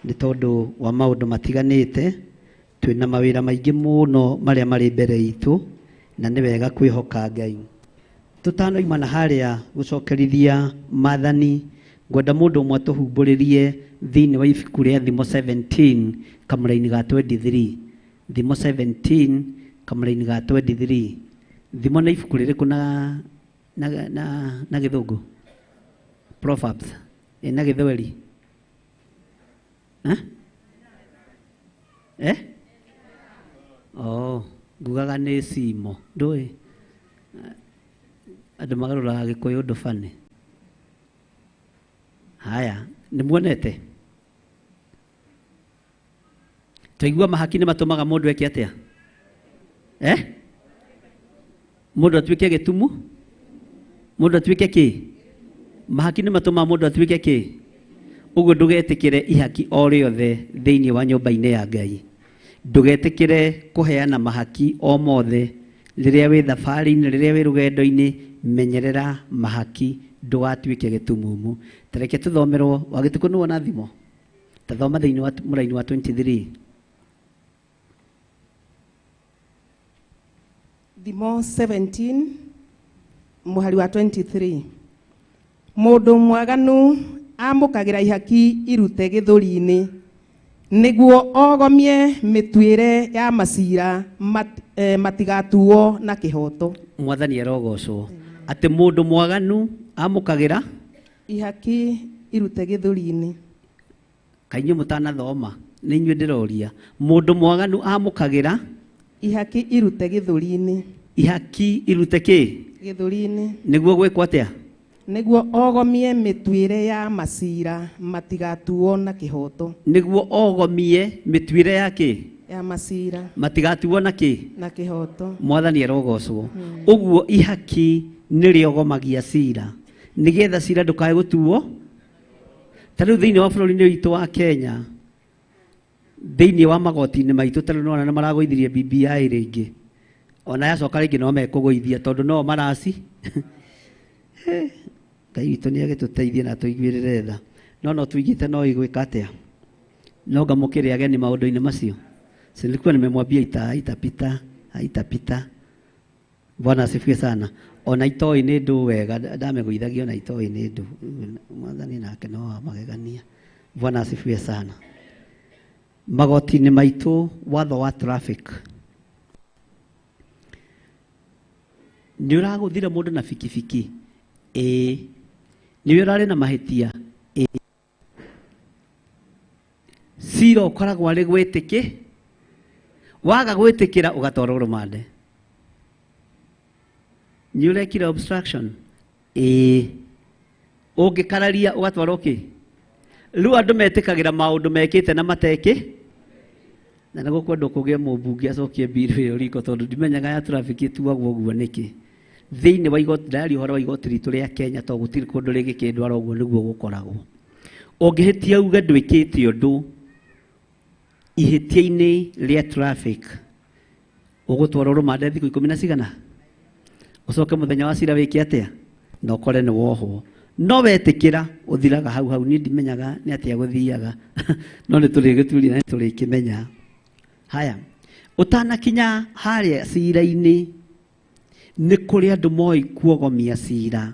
nĩ tondũ wa maũndũ matiganĩte. Twĩna mawĩra maingĩ mũno marĩa marĩ mbere itũ na nĩ wega kwĩhoka Ngai. Tũtanoima na harĩa gũcokerithia maathani, ngwenda mũndũ ũmwe tũhumbũrĩrie thĩinĩ wa ibuku rĩa Thimo 17 kamũra-inĩ ga 23. Thimo 17 kamũra-inĩ ga 23. Thimo na ibuku rĩrĩkũ na gĩthũngũ? Proverbs. Na gĩthweri? Ngugaga nĩ Simo. Ndũĩ andũ magarũraga Gĩkũyũ ũndũ bane. Haya, nĩ muonete? Twaigua mahaki nĩ matũmaga mũndũ eke atĩa? Mũndũ atuĩke gĩtumu? Mũndũ atuĩke kĩ? Mahaki nĩ matũmaga mũndũ atuĩke kĩ? Ũguo ndũgetĩkĩre ihaki o rĩothe thĩinĩ wa nyũmba-inĩ ya Ngai. Ndũgetĩkĩre kũheana mahaki o mothe rĩrĩa wĩ thabarĩ-inĩ, rĩrĩa wĩ rũgendo-inĩ. Menyerera mahaki, ndũgatuĩke gĩtumumu. Tareke tũthomerwo Wagĩtukũ nĩ wona thimo? Ta thoma thĩinĩ wa mũra-inĩ wa 23. Thimo 17 mũhari wa 23. Mũndũ mwaganu amũkagĩra ihaki irute gĩthũri-inĩ nĩguo ogomie mĩtuĩre ya macira matigatuo na kĩhoto. Mwathani arogocwo. Atĩ mũndũ mwaganu amũkagĩra ihaki irute gĩthũri-inĩ. Kaingĩ mũtanathoma nĩ inyuĩ ndĩroria. Mũndũ mwaganu amũkagĩra ihaki irute gĩthũri-inĩ. Ihaki irute kĩ? Gĩthũri-inĩ. Nĩguo gwĩkwo atĩa? Nĩguo ogomie mĩtuĩre ya macira matigatuo na kĩhoto. Nĩguo ogomie mĩtuĩre ya kĩ? Ya macira matigatuo na kĩ? Na kĩhoto. Mwathani arogocwo. Ũguo ihaki nĩrĩogomagia cira nĩgetha cira ndũkae gũtuo. Ta rĩu thĩinĩ wa bũrũri-inĩ witũ wa Kenya, thĩinĩ wa magoti-inĩ maitũ, ta rĩu nĩ maragũithirie BBI rĩngĩ, ona yacoka rĩngĩ no mekũgũithia tondũ no maraci. Ngai witũ nĩ agĩtũteithie na tũiguĩrĩre tha. No tũigĩte no igwĩka atĩa? No ngamũkĩre ageni maũndũ-inĩ macio. Silikuwa nimemwambia haitapita. Bwana asifiwe sana. Ona itoi nĩ ndũ wega, ndamegũithagia ona itoi nĩ ndũ. Mwathani nake no magegania. Bwana asifiwe sana. Magoti-inĩ maitũ, watho wa traffic. Nĩ ũragũthira mũndũ na bikibiki? Nĩ ũrarĩ na mahĩtia? Cira ũkoragwo arĩ gwĩtĩkĩ. Waga gwĩtĩkĩra ũgatwarwo rũmande. Nĩ ũrekira obstruction? Ũngĩkararia ũgatwarwo kĩ? Rĩu andũ metĩkagĩra maũndũ mekĩte na mateke. Na nĩ gũkwenda kũgĩa mũmbunge acokie mbirũ ĩyo riko, tondũ ndimenyaga ya traffic ĩtuagwo ũguo nĩkĩ. Thĩinĩ wa igoti, ndari ũhoro wa igoti ritũ rĩa Kenya, tondũ gũtirĩ kũndũ rĩngĩkĩndwara ũguo nĩguo gũkoragwo. Ũngĩhĩtia uge ndwĩkĩte ũndũ ihĩtia-inĩ rĩa traffic, ũgũtwarwo rũmande thikũ 10 na cigana? Ũcoke mũthenya wa cira wĩke atĩa? Na ũkore nĩ wohwo. No wetĩkĩra ũthiraga hau niĩ ndimenyaga nĩ atĩa gũthiaga. No nĩ tũrĩgĩturia na tũrĩkĩmenya. Haya, ũtanakinya harĩa cira-inĩ, nĩ kũrĩ andũ moĩ kuogomia cira.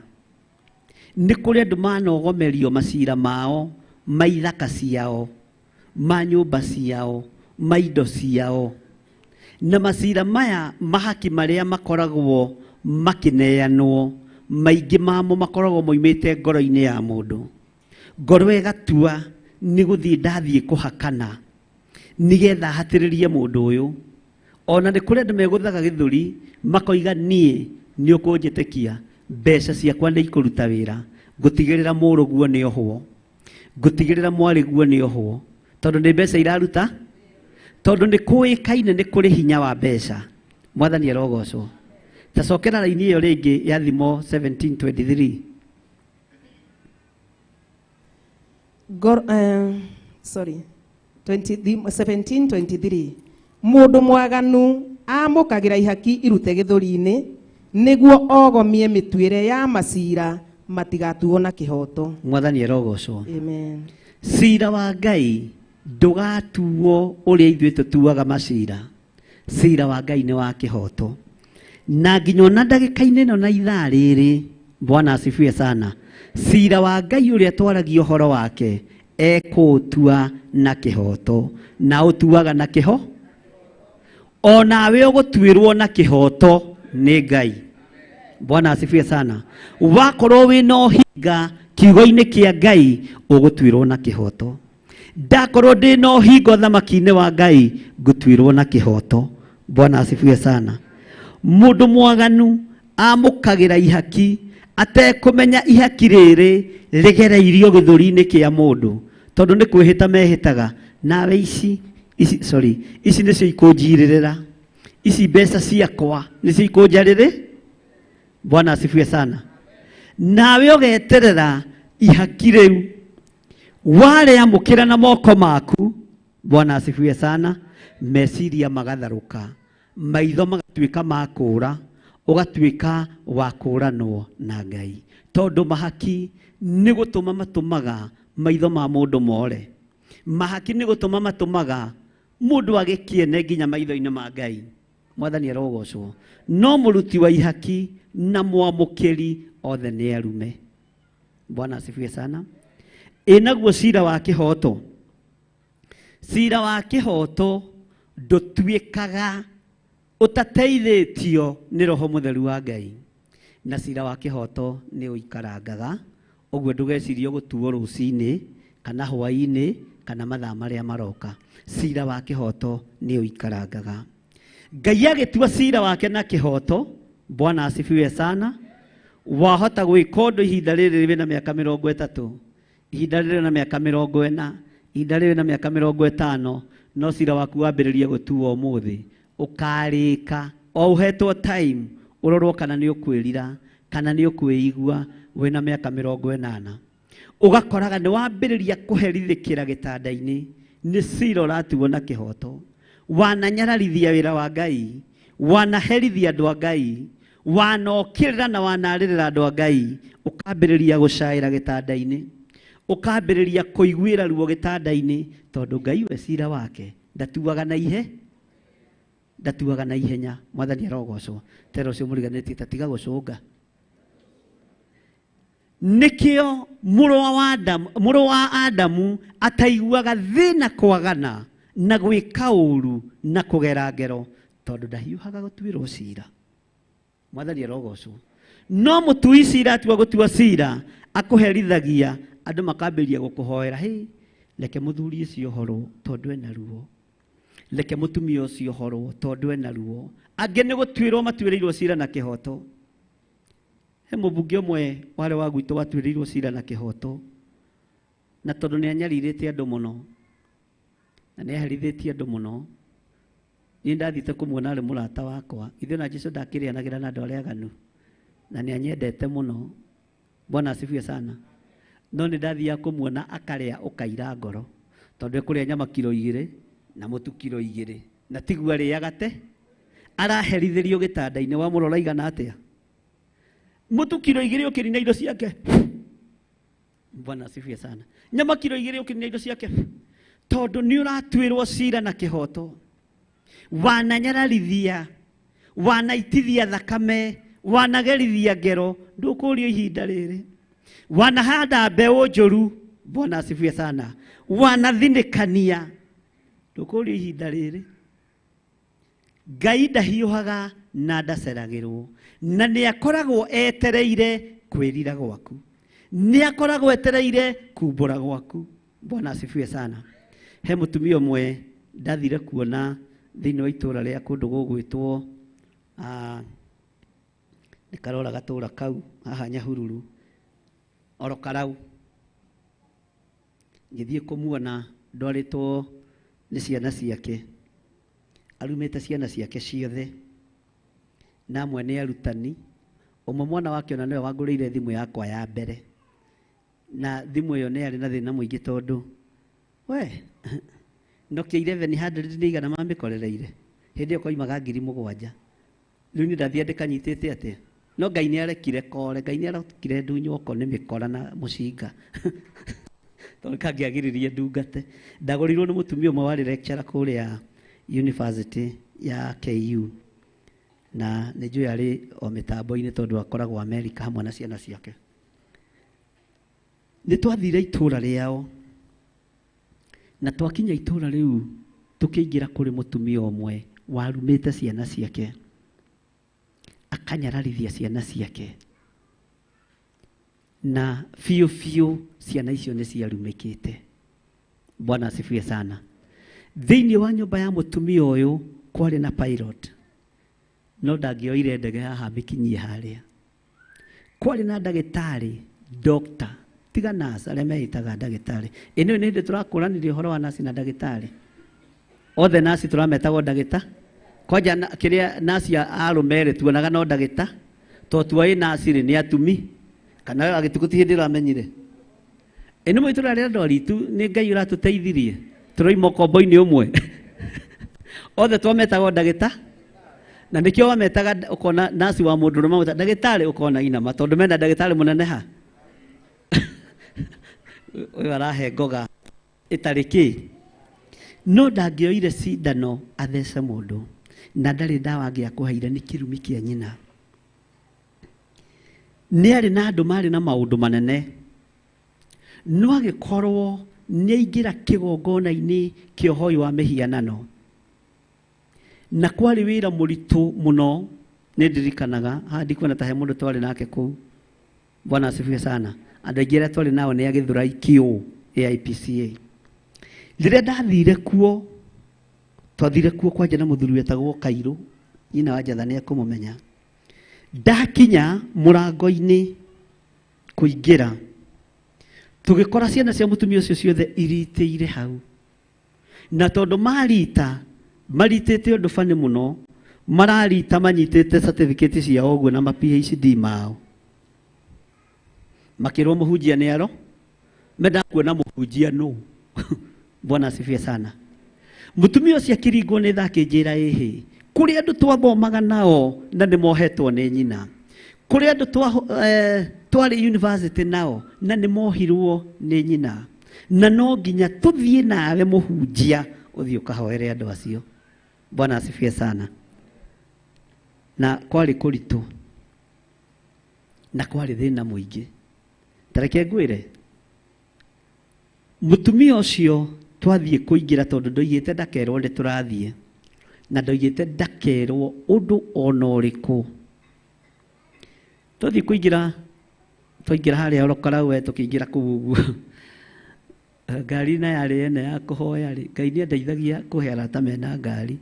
Nĩ kũrĩ andũ manogomerio macira mao ma ithaka ciao, ma nyũmba ciao, ma indo ciao. Na macira maya mahaki maria makoragwo makineanwo, maingĩ mamo makoragwo moimĩte ngoro-inĩ ya mũndũ. Ngoro ĩgatua nĩ gũthiĩ ndathiĩ kũhakana nĩgetha hatĩrĩrie mũndũ ũyũ. Ona nĩ kũrĩ andũ megũthaga gĩthũri makoiga niĩ nĩ ũkũnjĩtĩkia mbeca ciakwa nĩ ikũruta wĩra, ngũtigĩrĩra mũrũguo nĩ ohwo, ngũtigĩrĩra mwarĩguo nĩ ohwo, tondũ nĩ mbeca iraruta, tondũ nĩ kũĩkaine nĩ kũrĩ hinya wa mbeca. Mwathani arogocwo. Ta cokera raini ĩyo rĩngĩ ya Thimo 17:23. Sorry. 17:23. Mũndũ mwaganu amũkagĩra ihaki irute gĩthũri-inĩ nĩguo ogomie mĩtuĩre ya macira matigatuo na kĩhoto. Mwathani arogocwo. Amen. Cira wa Ngai ndũgatuo ũrĩa ithuĩ tũtuaga macira. Cira wa Ngai nĩ wa kĩhoto. Na nginya ona ndagĩka-inĩ ĩno na ithaa rĩrĩ, Bwana asifiwe sana, cira wa Ngai ũrĩa twaragia ũhoro wake ekũtua na kĩhoto. Na ũtuaga na kĩho, onawe ũgũtuĩrwo na kĩhoto nĩ Ngai. Bwana asifiwe sana. Wakorwo wĩna ũhinga kiugo-inĩ kĩa Ngai ũgũtuĩrwo na kĩhoto. Ndakorwo ndĩna ũhinga ũthamaki-inĩ wa Ngai ngũtuĩrwo na kĩhoto. Bwana asifiwe sana. Mũndũ mwaganu amũkagĩra ihaki atekũmenya ihaki rĩrĩ rĩgereirio gĩthũri-inĩ kĩa mũndũ, tondũ nĩ kwĩhĩta mehĩtaga. Nawe ici nĩcio ikũnjirĩrĩra, ici mbeca ciakwa nĩcio ikũnjarĩrĩ. Bwana asifiwe sana. Nawe ũgeterera ihaki rĩu warĩamũkĩra na moko maku. Bwana asifiwe sana. Meciria magatharũka, maitho magatuĩka makũra, ũgatuĩka wa kũranwo na Ngai, tondũ mahaki nĩ gũtũma matũmaga maitho ma mũndũ more. Mahaki nĩ gũtũma matũmaga mũndũ agĩkĩene nginya maitho-inĩ ma Ngai. Mwathani arogocwo. No mũruti wa ihaki na mwamũkĩri othe nĩ arume. Bwana asifiwe sana. Naguo cira wa kĩhoto, cira wa kĩhoto ndũtuĩkaga ũtateithĩtio nĩ Roho Mũtheru wa Ngai. Na cira wa kĩhoto nĩ ũikarangaga, ũguo ndũgecirie gũtuo rũcinĩ kana hwaĩ-inĩ kana mathaa marĩa maroka. Cira wa kĩhoto nĩ ũikarangaga. Ngai agĩtua cira wake na kĩhoto, Bwana asifiwe sana, wahota gwĩka ũndũ ihinda rĩrĩ wĩna mĩaka 30, ihinda rĩrĩ na mĩaka 40, ihinda rĩrĩ na mĩaka 50, no cira waku wambĩrĩrie gũtuo ũmũthĩ, ũkarĩka o ũhetwo time, ũrorwo kana nĩ ũkwĩrira kana nĩ ũkwĩigua wĩna mĩaka 80. Ũgakoraga nĩ wambĩrĩria kũherithĩkĩra gĩtanda-inĩ, nĩ cira ũratuo na kĩhoto. Wananyararithia wĩra wa Ngai, wanaherithia andũ a Ngai, wanokĩrĩra na wanarĩrĩra andũ a Ngai, ũkambĩrĩria gũcaĩra gĩtanda-inĩ, ũkambĩrĩria kũiguĩra ruo gĩtanda-inĩ, tondũ Ngai we cira wake ndatuaga na ihenya. Mwathani arogocwo. Tero ũcio mũriganĩtie tatiga gũcũnga. Nikio mũrũ wa Adamu ataiguaga thĩna kwagana na gwĩka ũru na kũgera ngero, tondũ ndahiũhaga gũtuĩrwo cira. Mwathani arogocwo. No mũtui cira atua gũtua cira akũherithagia, andũ makambĩrĩria gũkũhoera, hĩ, reke mũthuri ũcio ũhorwo tondũ ena ruo, reke mũtumia ũcio ũhorwo tondũ ena ruo. Angĩ nĩ gũtuĩrwo matuĩrĩirwo cira na kĩhoto. He mũmbunge ũmwe warĩ wa gwitũ watuĩrĩirwo cira na kĩhoto, na tondũ nĩ anyarirĩte andũ mũno na nĩ aherithĩtie andũ mũno, niĩ ndathiĩte kũmuona arĩ mũrata wakwa. Ithuĩ na Jesũ ndakĩrĩanagĩra na andũ arĩa aganu na nĩ anyendete mũno. Bwana asifiwe sana. No nĩ ndathiaga kũmuona akarĩa ũkaira ngoro, tondũ ekũrĩa nyama kilo 2 na mũtu kilo 2, na tiguo arĩaga te, araherithĩrio gĩtanda-inĩ. Wa mũrora igana atĩa? Mũtu kilo 2 ũkĩrina indo ciake. Bwana asifiwe sana. Nyama kilo 2 ũkĩrina indo ciake, tondũ nĩ ũratuĩrwo cira na kĩhoto. Wananyararithia, wanaitithia thakame, wanagerithia ngero, ndũkũrio ihinda rĩrĩ. Wanahanda mbeũ njũru, Bwana asifiwe sana. Wanathinĩkania. Ndũkũria ihinda rĩrĩ. Ngai ndahiũhaga na ndaceragĩrwo. Na nĩakoragwo etereire kwĩrira gwaku. Nĩakoragwo etereire kumbũra gwaku. Bwana asifiwe sana. He mũtumia ũmwe ndathire kuona thĩinĩ wa itũũra rĩa kũndũ gũgwĩtwo nĩkarora gatũũra kau haha Nyahururu oro karau. Ngĩthiĩ kũmuona ndwarĩtwo nĩ ciana ciake. Arumĩte ciana ciake ciothe. Na amwe nĩ arutani. Ũmwe mwana wake ona nĩwe wangũrĩire thimũ yakwa ya mbere. Na thimũ ĩyo nĩ yarĩ na thĩna mũingĩ tondũ we Nokia 1100 nĩ igana mamĩkorereire. Hĩndĩ ĩyo koimaga 7,000. Rĩu nĩ ndathiĩ ndĩkanyitĩte atĩa. No Ngai nĩ arekire kore. Ngai nĩ arekire ndunyoko nĩ mĩkora na mũcinga. Tondũ kangĩagĩrĩrie ndungate. Ndagũrirwo nĩ mũtumia ũmwe warĩ lecturer kũrĩa University ya KU. Na nĩ njũĩ arĩ o mĩtambo-inĩ tondũ akoragwo Amerika hamwe na ciana ciake. Nĩ twathire itũũra rĩao. Na twakinya itũũra rĩu tũkĩingĩra kũrĩ mũtumia ũmwe warumĩte ciana ciake. Akanyararithia ciana ciake. Na biũ ciana icio nĩ ciarumĩkĩte. Bwana asifiwe sana. Thĩinĩ wa nyũmba ya mũtumia ũyũ kwarĩ na pilot. No ndangĩoire ndege haha mĩkinyie harĩa. Kwarĩ na ndagĩtarĩ, doctor, tiga nurse arĩa meitaga ndagĩtarĩ. Ĩno nĩ hĩndĩ tũrakũranirie ũhoro wa nurse na ndagĩtarĩ. Othe nurse tũrametagwo ndagĩta. Kwanja kĩrĩa nurse arũme rĩ tuonaga no ndagĩta. To tuoĩ nurse rĩ nĩ atumi. Kana agĩtukuti hĩndĩ ũramenyire. Ĩno mũitũra rĩa ndoritu nĩ Ngai ũratũteithirie. Tũroima ũkombo-inĩ ũmwe. Othe twametagwo ndagĩta. Na nĩkĩo wametaga ũkona nurse wa mũndũ ũrũme mũta ndagĩtarĩ ũkona inama tondũ mena ndagĩtarĩ mũnene ha. Ũyũ arahe ngoga ĩtarĩ kĩ. No ndangĩoire cindano athece mũndũ. Na ndarĩ ndawa angĩakũheire nĩ kĩrumi kĩa nyina. Nĩ arĩ na andũ marĩ na maũndũ manene. No agĩkorwo nĩ aingĩra kĩgongona-inĩ kĩa ũhoi wa mĩhianano. Na kwarĩ wĩra mũritũ mũno. Nĩ ndirikanaga handi kuona ta he mũndũ twarĩ nake kũu. Bwana asifiwe sana. Andũ aingĩ arĩa twarĩ nao nĩ agĩthũrai kĩũ AIPCA. Rĩrĩa ndathire kuo, twathire kuo kwanja na mũthuri wetagwo Kairũ. Nyina wa Njatha nĩ ekũmũmenya. Ndakinya mũrango-inĩ kũingĩra. Tũgĩkora ciana cia mũtumia ũcio ciothe iritĩire hau. Na tondũ maritĩte ũndũ bani mũno, mararita manyitĩte certificate ciao ũguo na PhD mao. Makĩrwo mũhunjia nĩ aro. Menda kuona mũhunjia no. Bwana asifiwe sana. Mũtumia ũcio akĩringwo nĩ tha akĩnjĩra ĩhĩ. Kũrĩ andũ twathomaga nao na nĩ mohetwo nĩ nyina. Kũrĩ andũ twarĩ university nao na nĩ mohirwo nĩ nyina. Na no nginya tũthiĩ nawe mũhunjia ũthiĩ ũkahoere andũ acio. Bwana asifiwe sana. Na kwarĩ kũritũ. Na kwarĩ thĩna mũingĩ. Tareke ngwĩre. Mũtumia ũcio twathiĩ kũingĩra tondũ ndoigĩte ndakerwo nĩ tũrathiĩ. Na ndoigĩte ndakerwo ũndũ ona ũrĩkũ. Twathiĩ kũingĩra, twaingĩra harĩa orokarau tũkĩingĩra kũu ũguo. Ngari na yarĩ ene ya kũhoya rĩ. Ngai nĩ andeithagia kũhe arata mena ngari.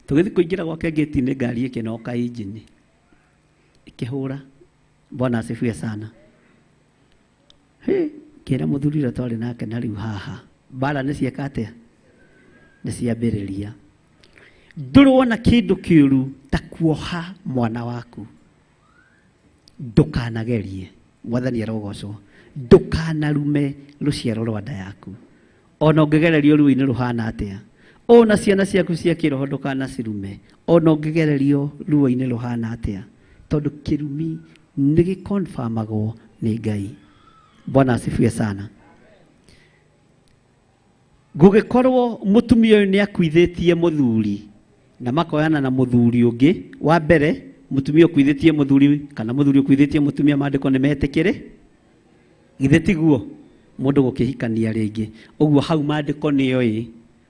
Tũgĩthiĩ kũingĩra gwake gate-inĩ ngari ĩkĩnoka injini. Ikĩhũra. Bwana asifiwe sana. Kĩra mũthuri ũrĩa twarĩ nake na rĩu haha. Mbara nĩ cieka atĩa? Nĩ ciambĩrĩria. Ndũrona kĩndũ kĩũru ta kuoha mwana waku. Ndũkanagerie. Mwathani arogocwo. Ndũkanarume rũciaro rwa nda yaku. Ona ũngĩgererio ruo-inĩ rũhana atĩa. Ona ciana ciaku cia kĩroho ndũkanacirume. Ona ũngĩgererio ruo-inĩ rũhana atĩa. Tondũ kĩrumi nĩ gĩkonfirmagwo nĩ Ngai. Bwana asifiwe sana. Gũgĩkorwo mũtumia ũyũ nĩ akuithĩtie mũthuri na makoyana na mũthuri ũngĩ. Wa mbere mũtumia ũkuithĩtie mũthuri kana mũthuri ũkuithĩtie mũtumia maandĩko nĩ metĩkĩre. Githĩ tiguo? mundu gukihikania ringi uguo hau mandiko niyo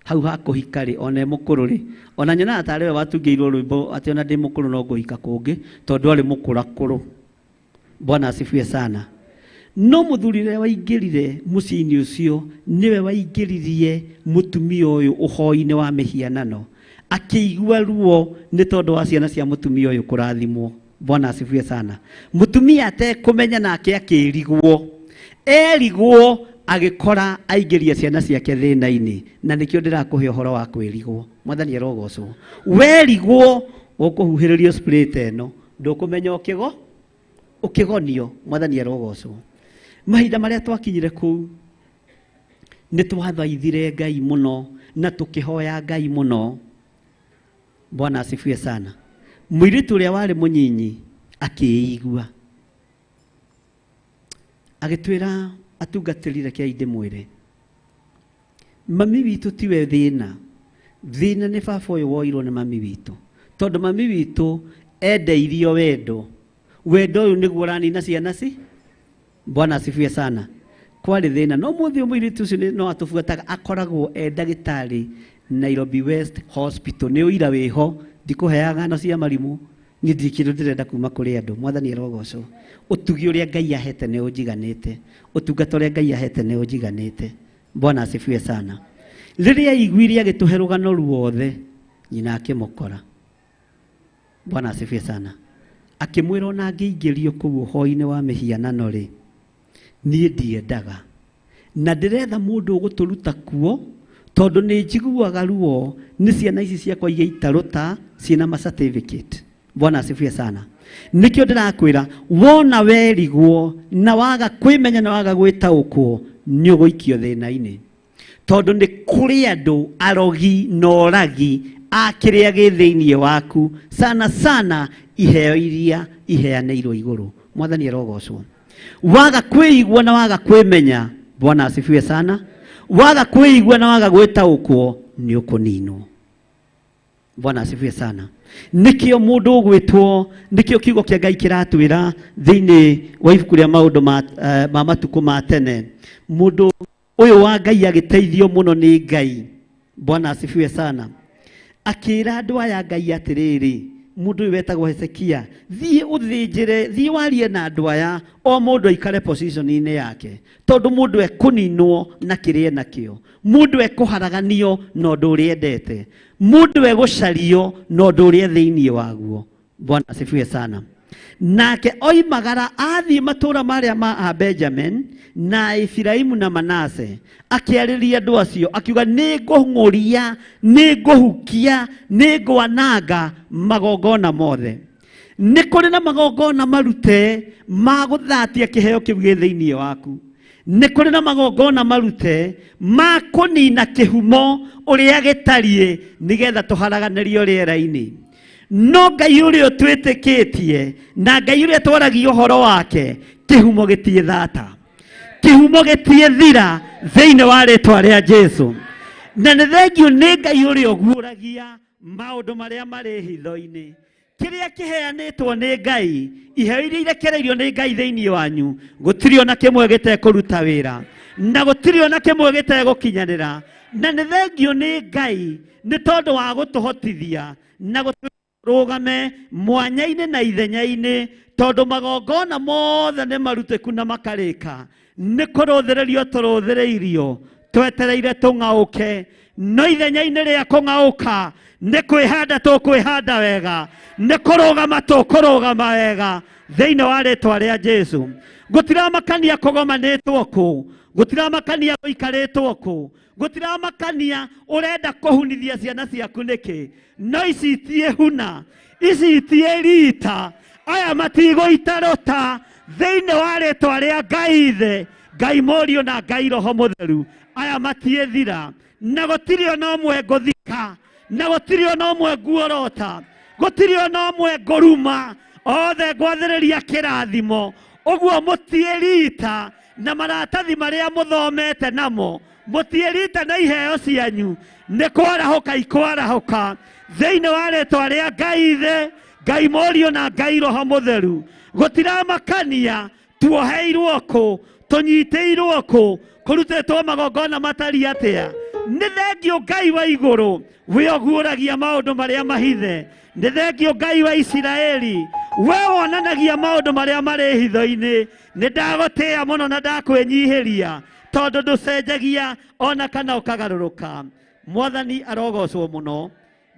hau hakuhika ri ona mukuru ri ona nyona atare watungiirwo rwimbo ati ona ndi mukuru no guhika kungi tondu ari mukurakuru. Bwana asifiwe sana. No muthurire waingirire muciini ucio niwe waingiririe mutumia uyu uhoine wa mihianano akiigua ruo ni tondu wa ciana cia mutumia uyu kurathimwo. Bwana asifiwe sana. Mutumia ate kumenya nake akirigwo erigwo agikora aingiria ciana ciake thina-ini na nikio ndirakuhe uhoro wa kwirigwo. Mwathani arogocwo. Werigwo ukuhuhiririo spirit eno ndukumenya ukigonio. Mwathani arogocwo. Mahinda maria twakinyire kuu ni twathaithire Ngai muno na tukihoya Ngai muno. Bwana asifiwe sana. Mwiritu uria wari munyinyi akiigua agitwira atungatirire kiainde mwire mami witu tiwe thina ni baba uyu woirwo ni mami witu tondu mami witu endeirio wendo uyu niguo uranina ciana ci. Bwana asifiwe sana. Kwari thina no muthi mwiritu ucio no atubuataga akoragwo ndagitari Nairobi West Hospital ni uira wiho ndikuheaga ngano cia marimu ni ndikiru ndirenda kuma kuri andu. Mwathani arogocwo. Utugi uria Ngai ahete ni ujiganite utungata uria Ngai ahete ni ujiganite. Bwana asifiwe sana. Riria igwiri agituhe rugano ruothe nyina akimukora. Bwana asifiwe sana. Akimwira ona ngiingirio kuu hoine wa mihianano ri nie ndiendaga na ndiretha mundu uguturuta kuo tondu ni njiguaga ruo ni ciana ici ciakwa igaitaruta ciina ma certificate. Bwana asifiwe sana. Nikio ndirakwira wona werigwo na waga kwimenya na waga gwitaukwo ni uguikio thina-ini tondu ni kuri andu arogi no ragi akiria githiini waku sana iheo iria iheaneirwo iguru. Mwathani arogocwo. Waga kwigwa na waga kwimenya. Bwana asifiwe sana. Waga kwigwa na waga gwitaukwo ni ukuninwo. Bwana asifiwe sana. Nikio mundu gwitwo nikio kiugo kia Ngai kiratwira thiini wa ibuku ria maundu ma matuku ma tene mundu uyu wa Ngai agiteithio muno ni Ngai. Bwana asifiwe sana. Akira andu aya Ngai atiriri mundu uyu wetagwo Hezekia thie uthinjire thie warie na andu aya o mundu aikare position-ini yake tondu mundu ekuninwo na kirie nakio mundu ekuharaganio no ndu uriendete mundu egucario no ndu urie thiini waguo. Bwana asifiwe sana. Nake oimagara athie matura maria ma Benjamin na Efiraimu na Manase akiariria andu acio akiuga ni nguhunguria ni nguhukia ni ngwananga magongona mothe. Ni kuri na magongona marute ma guthatia kiheo kiu gi thiini waku. Ni kuri na magongona marute ma kunina kihumo uria gitarie nigetha tuharaganirio riera-ini. No Ngai uria twitikitie na Ngai uria twaragio horo wake kihumo gitie thata kihumo gitie thira thiini wa ritwa ria Jesu. Na ni thengio ni Ngai uria guuragia maundu maria mari hitho-ini kiria kiheanitwo ni Ngai iheo iria irekereirio ni Ngai thiini wanyu gutiri ona kimwe gitekuruta wira na gutiri ona kimwe gitegukinyanira. Na ni thengio ni Ngai ni tondu wa gutuhotithia na rugame mwanya-ini na ithenya-ini tondu magongona mothe ni marutiku na makarika ni kuruthererio turuthireirio twetereire tung'auke no ithenya-ini ria kung'auka ni kwihanda tukwihanda wega ni kurugama tukurugama wega thiini wa ritwa ria Jesu. Gutiramakania kugomanitwo ku gutiramakania guikaritwo ku gutiramakania urenda kuhunithia ciana ciaku niki no icitie huna icitie rita aya matigo itaruta thiini wa ritwa ria Ngai ithe Ngai Morio na Ngai Roho Mutheru aya matiethira na gutiri ona umwe nguthika na gutiri ona umwe nguorota gutiri ona umwe nguruma othe ngwathiriria kirathimo uguo mutierita na maratathi maria muthomete namo mutierita na iheo cianyu ni kwarahuka ikwarahuka thiini wa ritwa ria Ngai ithe Ngai Morio na Ngai Roho Mutheru. Gutiramakania tuoheirwo ku Tũnyitĩirwo kũ kũrutĩtwo magongona matari atĩa? Nĩ thengio Ngai wa igũrũ we ũguũragia maũndũ marĩa mahithe. Nĩ thengio Ngai wa Isiraeli we wonanagia maũndũ marĩa marĩ hitho-inĩ. Nĩ ndagũtĩĩa mũno na ndakwĩnyihĩria tondũ ndũcenjagia ona kana ũkagarũrũka. Mwathani arogocwo mũno.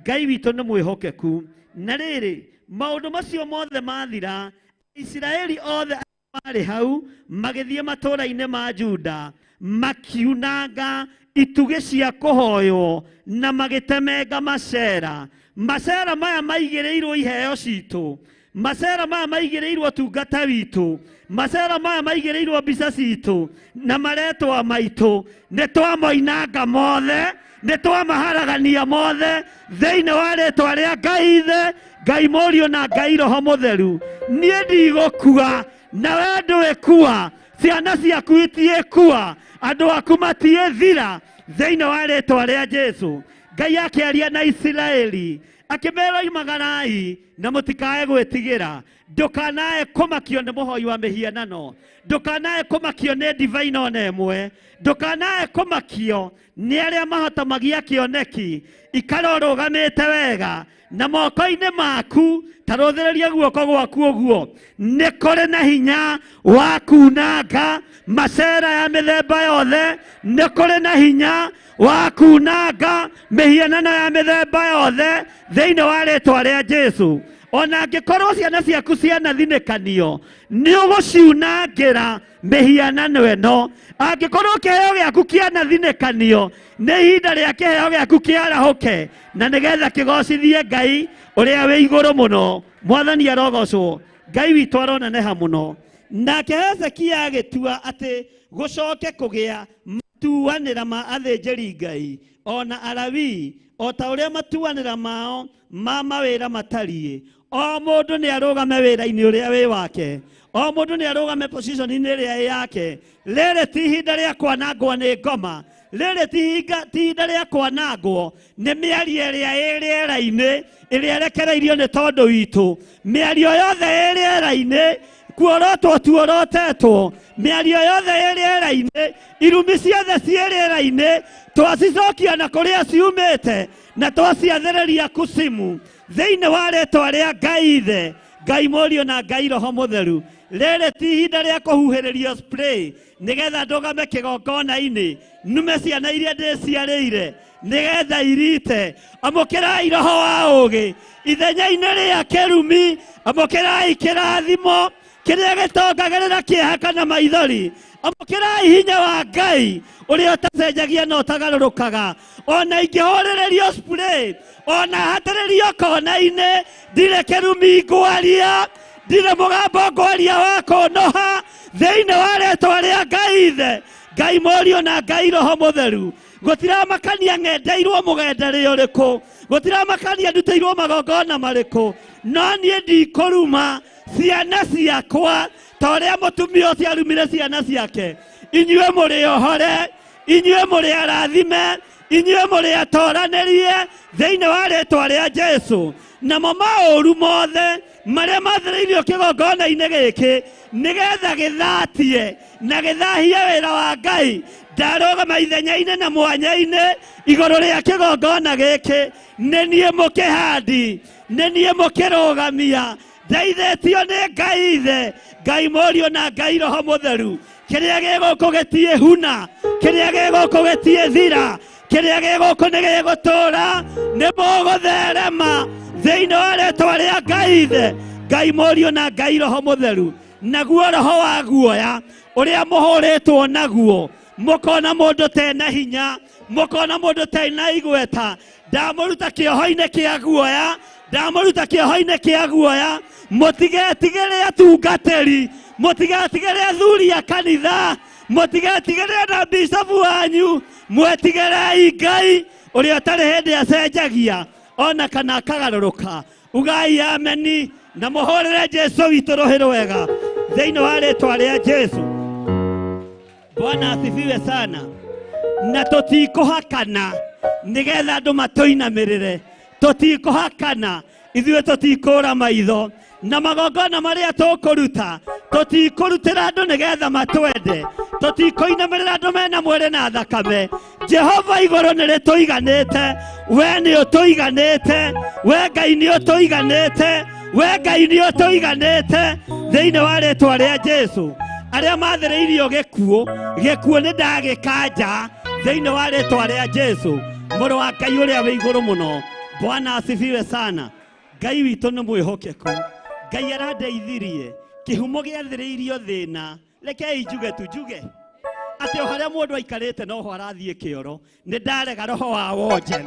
Ngai witũ nĩ mwĩhokeku. Na rĩrĩ maũndũ macio mothe mathira, Isiraeli othe marĩ hau magĩthiĩ matũũra-inĩ ma Juda makiunanga itugĩ cia kũhoywo na magĩtemenga macera. Macera maya maigĩrĩirwo iheo citũ, macera maya maigĩrĩirwo tungata witũ, macera maya maigĩrĩirwo mbica citũ na maretwa maitũ. Nĩ twamoinanga mothe, nĩ twamaharagania mothe thĩinĩ wa rĩtwa rĩa Ngai Ithe, Ngai Mũriũ na Ngai Roho Mũtheru. Niĩ ndigũkua na we ndũĩkua, ciana ciaku itiĩkua, andũ aku matiĩthira thĩinĩ wa rĩtwa rĩa Jesu. Ngai akĩaria na Isiraeli akĩmera imagarai na mũtikae gwĩtigĩra. Ndũkanae kũmakio nĩ mũhoi wa mĩhianano, ndũkanae kũmakio nĩ divine ona ĩmwe, ndũkanae kũmakio nĩ arĩa mahotamagia kĩoneki. Ikara ũrũgamĩte wega na moko-inĩ maku ta rũthĩrĩria guoko gwaku ũguo. Nĩ kũrĩ na hinya wa kunanga macera ya mĩthemba yothe, nĩ kũrĩ na hinya wa kunanga mĩhianano ya mĩthemba yothe thĩinĩ wa rĩtwa rĩa Jesu. Ona angĩkorwo ciana ciaku cianathinĩkanio nĩ ũgũciunangĩra mĩhianano ĩno. Angĩkorwo kĩheo gĩaku kĩanathinĩkanio nĩ ihinda rĩa kĩheo gĩaku kĩarahũke na nĩgetha kĩgocithie Ngai ũrĩa wĩ igũrũ mũno. Mwathani arogocwo. Ngai witũ aroneneha mũno. Nake Hezekia agĩtua atĩ gũcoke kũgĩa matuanĩra ma athĩnjĩri Ngai ona Alawii o ta ũrĩa matuanĩra mao ma mawĩra matariĩ. O mũndũ nĩ arũgame wĩra-inĩ ũrĩa wĩ wake, o mũndũ nĩ arũgame position-inĩ ĩrĩa ĩ yake. Rĩrĩ ti ihinda rĩa kwanangwo nĩ ngoma, rĩrĩ ti ihinda rĩa kwanangwo nĩ mĩario ĩrĩa ĩ rĩera-inĩ ĩrĩa ĩrekereirio nĩ tondũ witũ. Mĩario yothe ĩ rĩera-inĩ, kuorotwo tuorotetwo, mĩario yothe ĩ rĩera-inĩ, irumi ciothe ciĩ rĩera-inĩ, twacicokia na kũrĩa ciumĩte na twaciathĩrĩria kusimu thĩinĩ wa rĩtwa rĩa Ngai Ithe, Ngai Mũriũ na Ngai Roho Mũtheru. Rĩrĩ ti ihinda rĩa kũhuhĩrĩrio spray nĩgetha ndũgame kĩgongona-inĩ nume ciana iria ndĩciarĩire nĩgetha irite. Amũkĩrai roho wa ũũgĩ ithenya-inĩ rĩa kĩrumi, amũkĩrai kĩrathimo kĩrĩa gĩtongagĩrĩra kĩeha kana maithori. Amũkĩrai hinya wa Ngai ũrĩa ũtacenjagia na ũtagarũrũkaga. Ona ingĩhũrĩrĩrio spray, ona hatĩrĩrio kona-inĩ, ndirĩ kĩrumi ngwaria, ndirĩ mũgambo ngwaria wa kũnoha thĩinĩ wa rĩtwa rĩa Ngai Ithe, Ngai Mũriũ na Ngai Roho Mũtheru. Gũtiramakania ng'endeirwo mũgendere ũrĩkũ, gũtiramakania ndutĩirwo magongona marĩkũ, no niĩ ndikũruma ciana ciakwa ta ũrĩa mũtumia ũcio arumire ciana ciake. Inyuĩ mũrĩ ohore, inyuĩ mũrĩ arathime, inyuĩ mũrĩ atoranĩrie thĩinĩ wa rĩtwa rĩa Jesu. Namo maũru mothe marĩa mathĩrĩirio kĩgongona-inĩ gĩkĩ nĩgetha gĩthatie na gĩthahie wĩra wa Ngai, ndarũgama ithenya-inĩ na mwanya-inĩ igũrũ rĩa kĩgongona gĩkĩ. Nĩ niĩ mũkĩhandi, nĩ niĩ mũkĩrũgamia, ndeithĩtio nĩ Ngai Ithe, Ngai Mũriũ na Ngai Roho Mũtheru. Kĩrĩa gĩgũkũ gĩtiĩhuna, kĩrĩa gĩgũkũ gĩtiĩthira, kĩrĩa gĩgũkũ nĩ gĩgũtũũra, nĩ mũgũtherema thĩinĩ wa rĩtwa rĩa Ngai Ithe, Ngai Mũriũ na Ngai Roho Mũtheru. Naguo roho wa guoya ũrĩa mũhũrĩtwo naguo, mũkona mũndũ tena hinya, mũkona mũndũ tena igweta, ndamũruta kĩoho-inĩ kĩa guoya, ndamũruta kĩoho-inĩ kĩa guoya. Mũtigetigĩre atungatĩri, mũtigetigĩre athuri a kanitha, mũtigetigĩre na bishofu wanyu, mwetigĩrei Ngai ũrĩa ũtarĩ hĩndĩ acenjagia ona kana akagarũrũka. Ugai ameni na mũhũrĩre Jesu witũ rũhĩ rwega thĩinĩ wa rĩtwa rĩa Jesu. Bwana asifiwe sana. Na tũtikũhakana nĩgetha andũ matũinamĩrĩre, tũtikũhakana ithuĩ tũtikũra maitho na magongona marĩa tũkũruta tũtikũrutĩra andũ nĩgetha matwende tũtikũinamĩrĩra andũ mena mwĩrĩ na thakame. Jehova igũrũ nĩrĩtũiganĩte, we nĩũtũiganĩte, we Ngai nĩũtũiganĩte, we Ngai nĩũtũiganĩte thĩinĩ wa rĩĩtwa rĩa Jesũ. Arĩa mathĩrĩirio gĩkuũ nĩ ndagĩkanja thĩinĩ wa rĩĩtwa rĩa Jesũ, mũrũ wa Ngai ũrĩa wĩ igũrũ mũno. Bwana asifiwe sana. Ngai witũ nĩ mwĩhokeku, Ngai arandeithirie kĩhumo gĩathĩrĩirio thĩna. Rekei njuge atĩ o harĩa mũndũ aikarĩte noho arathiĩ kĩoro. Nĩ ndarega roho wa wonje,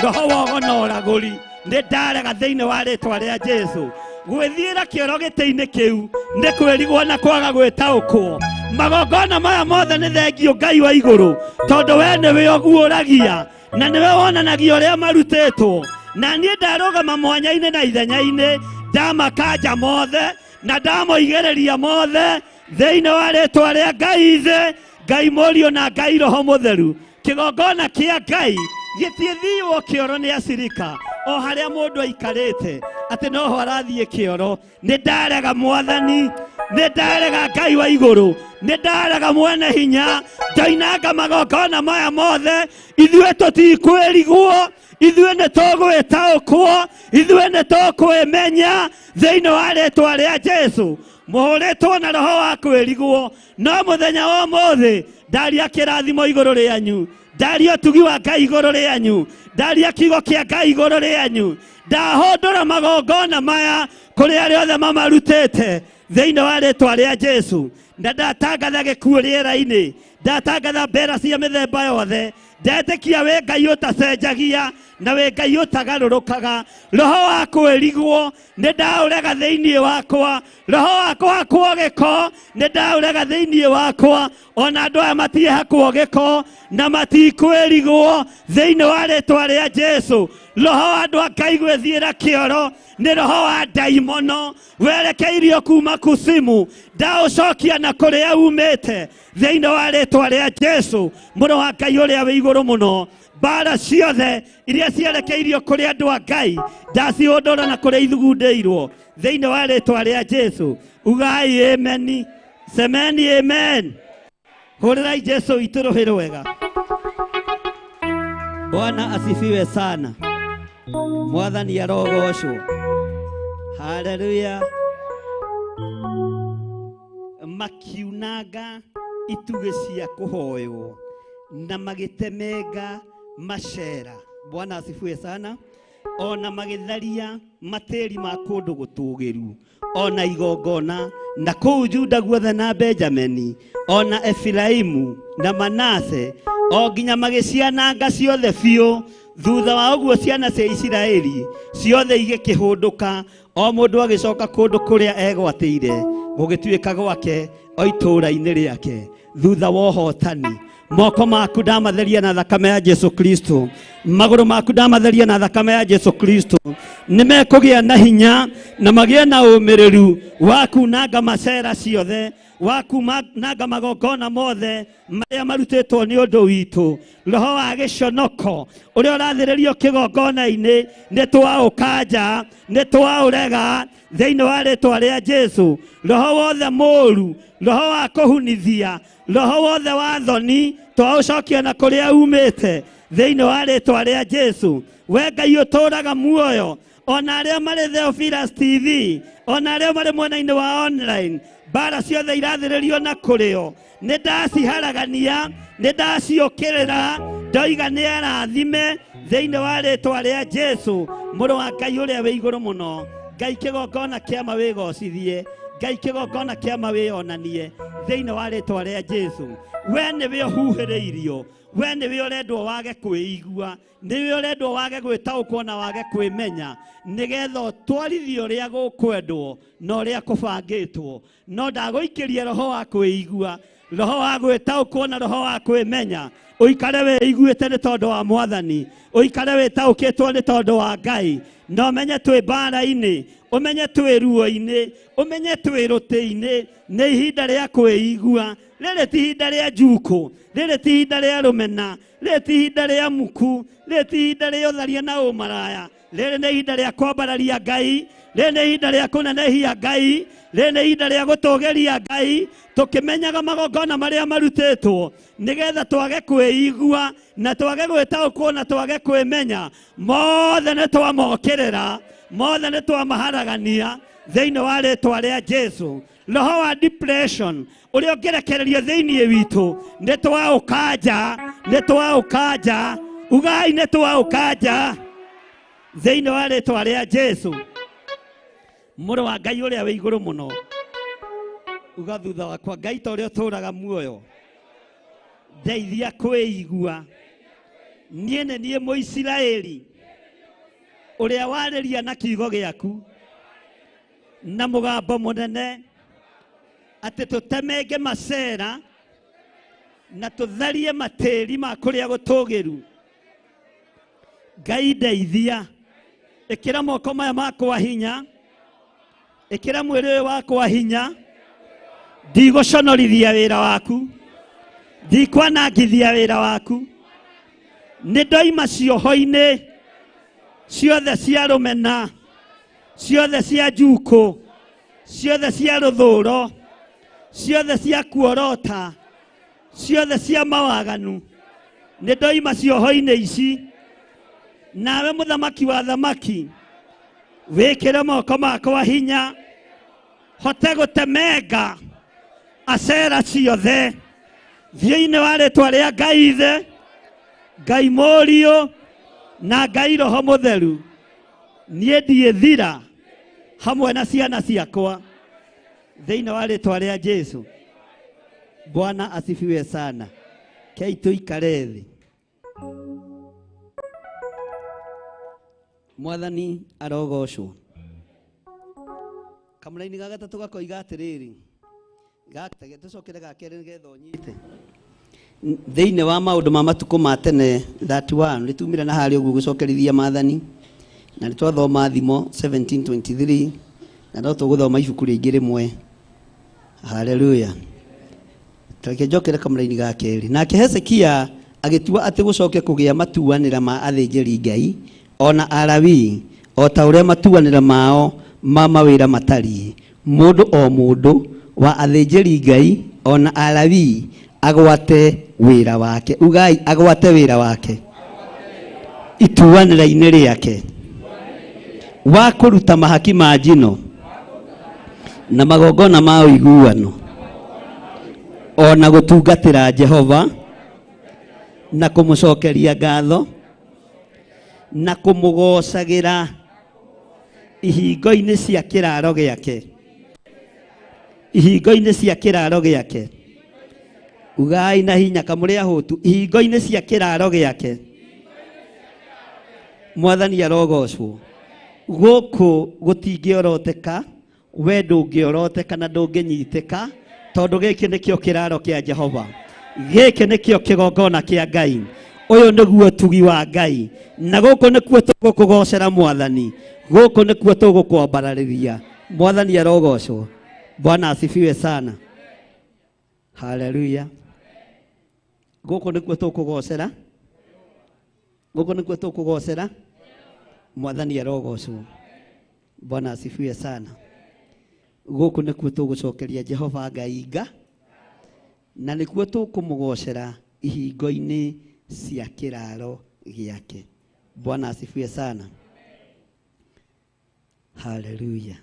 roho wa ũgũragũri, nĩ ndarega thĩinĩ wa rĩĩtwa rĩa Jesũ. Gwĩthiĩra kĩoro gĩtĩ-inĩ kĩu nĩ kwĩrigwo na kwaga gwĩtaũkwo. Magongona maya mothe nĩ thengio Ngai wa igũrũ, tondũ we nĩwe ũguũragia na nĩwe wonanagia ũrĩa marutĩtwo. Na niĩ ndarũgama mwanya-inĩ na ithenya-inĩ, ndamakanja mothe na ndamoigĩrĩria mothe thĩinĩ wa rĩĩtwa rĩa Ngai Ithe, Ngai Mũriũ na Ngai Roho Mũtheru. Kĩgongona kĩa Ngai gĩtiĩthiiwo kĩoro nĩ acirika o harĩa mũndũ aikarĩte atĩ noho arathiĩ kĩoro. Nĩ ndarega Mwathani, nĩ ndarega Ngai wa igũrũ, nĩ ndarega mwene hinya, ndoinanga magongona maya mothe. Ithuĩ tũtikwĩrigwo, ithuĩ nĩ tũgwĩtaũkwo, ithuĩ nĩ tũkwĩmenya thĩinĩ wa rĩĩtwa rĩa Jesũ. Mũhũrĩtwo na roho wa kwĩrigwo, no mũthenya wa ũmũthĩ ndaria kĩrathimo igũrũ rĩanyu, ndaria ũtugi wa Ngai igũrũ rĩanyu, ndaria kiugo kĩa Ngai igũrũ rĩanyu. Ndahũndũra magongona maya kũrĩ arĩa othe mamarutĩte thĩinĩ wa rĩĩtwa rĩa Jesũ. Na ndatangatha gĩkuũ rĩera-inĩ, ndatangatha mbera cia mĩthemba yothe. Ndetĩkia wĩ Ngai ũtacenjagia na wĩ Ngai ũtagarũrũkaga. Roho wa kwĩrigwo nĩ ndaũrega thĩinĩ wakwa, roho wa kũhakwo gĩko nĩ ndaũrega thĩinĩ wakwa. Ona andũ aya matiĩhakwo gĩko na matikwĩrigwo thĩinĩ wa rĩĩtwa rĩa Jesũ. Roho wa andũ a Ngai gwĩthiĩra kĩoro nĩ roho wa ndaimono werekeirio kuma kusimu, ndaũcokia na kũrĩa umĩte thĩinĩ wa rĩĩtwa rĩa Jesũ, mũrũ wa Ngai ũrĩa wĩ igũrũ mũno. Mbara ciothe iria cierekeirio kũrĩ andũ a Ngai ndacihũndũra na kũrĩa ithugundĩirwo thĩinĩ wa rĩĩtwa rĩa Jesũ. Ugai ameni, semeni amen. Hũrĩrai Jesũ witũ rũhĩ rwega. Bwana asifiwe sana. Mwathani arogocwo. Haleluya. Makiunanga itugĩ cia kũhoywo na magĩtemenga macera. Bwana asifiwe sana. Ona magĩtharia matĩri ma kũndũ gũtũgĩru, ona igongona na kũu Juda guothe na Benjamini, ona Efiraimu na Manase, o nginya magĩciananga ciothe biũ. Thutha wa ũguo ciana cia Isiraeli ciothe igĩkĩhũndũka, o mũndũ agĩcoka kũndũ kũrĩa egwatĩire gũgĩtuĩka gwake o itũũra-inĩ rĩake. Thutha wa ũhotani, moko maku ndamatheria na thakame ya Jesu Kristo, magũrũ maku ndamatheria na thakame ya Jesu Kristo. Nĩmekũgĩa na hinya na magĩe na ũmĩrĩru wa kunanga macera ciothe, wa kunanga magongona mothe marĩa marutĩtwo nĩ ũndũ witũ. Roho wa gĩconoko ũrĩa ũrathĩrĩrio kĩgongona-inĩ nĩ twaũkanja, nĩ twaũrega thĩinĩ wa rĩĩtwa rĩa Jesũ. Roho wothe mũũru, roho wa kũhunithia, roho wothe wa thoni twaũcokia na kũrĩa umĩte thĩinĩ wa rĩĩtwa rĩa Jesũ. We Ngai ũtũũraga muoyo, ona arĩa marĩ Theophilus TV, ona arĩa marĩ mwena-inĩ wa online, mbara ciothe irathĩrĩrio na kũrĩo, nĩ ndaciharagania, nĩ ndaciũkĩrĩra, ndoiga nĩ arathime thĩinĩ wa rĩĩtwa rĩa Jesũ, mũrũ wa Ngai ũrĩa wĩ igũrũ mũno. Ngai kĩgongona kĩama wĩgocithie, Ngai kĩgongona kĩama wĩonanie thĩinĩ wa rĩĩtwa rĩa Jesũ. We nĩwe ũhuhĩrĩirio, we nĩwe ũrendwo wage kwĩigua, nĩwe ũrendwo wage gwĩtaũkwo na wage kwĩmenya, nĩgetha ũtwarithio ũrĩa gũkwendwo na ũrĩa kũbangĩtwo. No ndagũikĩrie roho wa kwĩigua, roho wa gwĩtaũkwo na roho wa kwĩmenya. Ũikare wĩiguĩte nĩ tondũ wa Mwathani, ũikare wĩtaũkĩtwo nĩ tondũ wa Ngai. No menye twĩ mbara-inĩ, ũmenye twĩ ruo-inĩ, ũmenye twĩ rũtĩ-inĩ. Nĩ ihinda rĩa kwĩigua. Rĩrĩ ti ihinda rĩa njukũ, rĩrĩ ti ihinda rĩa rũmena, rĩrĩ ti ihinda rĩa muku, rĩrĩ ti ihinda rĩa ũtharia na ũmaraya. rĩrĩ nĩ ihinda rĩa kwambararia Ngai, rĩrĩ nĩ ihinda rĩa kũnenehia Ngai, rĩrĩ nĩ ihinda rĩa gũtũũgĩria Ngai, tũkĩmenyaga magongona marĩa marutĩtwo nĩgetha twage kwĩigua na twage gwĩtaũkwo na twage kwĩmenya. Mothe nĩ twamokĩrĩra, mothe nĩ twamaharagania thĩinĩ wa rĩĩtwa rĩa Jesũ. Roho wa depression ũrĩa ũngĩrekererio thĩinĩ witũ nĩ twaũkanja, nĩ twaũkanja, ugai nĩ twaũkanja thĩinĩ wa rĩĩtwa rĩa Jesũ. Mũrũ wa Ngai ũrĩa wĩ igũrũ mũno, uga thutha wakwa, Ngai ta ũrĩa ũtũũraga muoyo, ndeithia kwĩigua. Niĩ nĩ niĩ Mũisiraeli ũrĩa warĩria na kiugo gĩaku na mũgambo mũnene atĩ tũtemenge macera na tũtharie matĩri ma kũrĩa gũtũũgĩru. Ngai ndeithia, ĩkĩra moko maya makwa hinya, ĩkĩra mwĩrĩ ũyũ wakwa hinya. Ndigũconorithia wĩra waku, ndikwanangithia wĩra waku. Nĩ ndoima cioho-inĩ ciothe cia rũmena, ciothe cia njukũ, ciothe cia rũthũũro, ciothe cia kuorota, ciothe cia mawaganu. Nĩ ndoima cioho-inĩ ici. Nawe mũthamaki wa thamaki, wĩkĩre moko makwa hinya, hote gũtemenga acera ciothe thĩinĩ wa rĩĩtwa rĩa Ngai Ithe, Ngai Mũriũ na Ngai Roho Mũtheru. Niĩ ndiĩthira hamwe na ciana ciakwa thĩinĩ wa rĩĩtwa rĩa Jesũ. Bwana asifiwe sana. Kei tũikare thĩ. Mwathani arogocwo. Kamũra-inĩ ga gatatũ gakoiga atĩrĩrĩ, tũcokere ga kerĩ nĩgetha ũnyite. Thĩinĩ wa maũndũ ma matukũ ma tene 31 nĩtumire na harĩa ũguo gũcokerithia Maathani, na nĩ twathoma Thimo 17:23, na no tũgũthoma ibuku rĩngĩ rĩmwe. Haleluya. Tũreke njokere kamũra-inĩ ga kerĩ. Nake Hezekia agĩtua atĩ gũcoke kũgĩa matuanĩra ma athĩnjĩri Ngai ona Alawii, o ta ũrĩa matuanĩra mao ma mawĩra matariĩ. Mũndũ o mũndũ wa athĩnjĩri Ngai ona Alawii agwate wĩra wake. Ugai agwate wĩra wake ituanĩra-inĩ rĩake wa kũruta mahaki ma njino na magongona ma ũiguano, ona gũtungatĩra Jehova na kũmũcokeria ngatho na kũmũgocagĩra ihingo-inĩ cia kĩraro gĩake, ihingo-inĩ cia kĩraro gĩake. Ugai na hinya kamũrĩa hũtu, ihingo-inĩ cia kĩraro gĩake. Mwathani arogocwo. Gũkũ gũtingĩoroteka, we ndũngĩoroteka na ndũngĩnyitĩka, tondũ gĩkĩ nĩkĩo kĩraro kĩa Jehova, gĩkĩ nĩkĩo kĩgongona kĩa Ngai. Ũyũ nĩguo ũtugi wa Ngai, na gũkũ nĩkuo tũgũkũgocera Mwathani, gũkũ nĩkuo tũgũkwambararĩria. Mwathani arogocwo. Bwana asifiwe sana. Haleluya. Gũkũ nĩkuo tũkũgocera, gũkũ nĩkuo tũkũgocera. Mwathani arogocwo. Bwana asifiwe sana. Gũkũ nĩkuo tũgũcokeria Jehova Ngai nga, na nĩkuo tũkũmũgocera ihingo-inĩ cia kĩraro gĩake. Bwana asifiwe sana. Haleluya.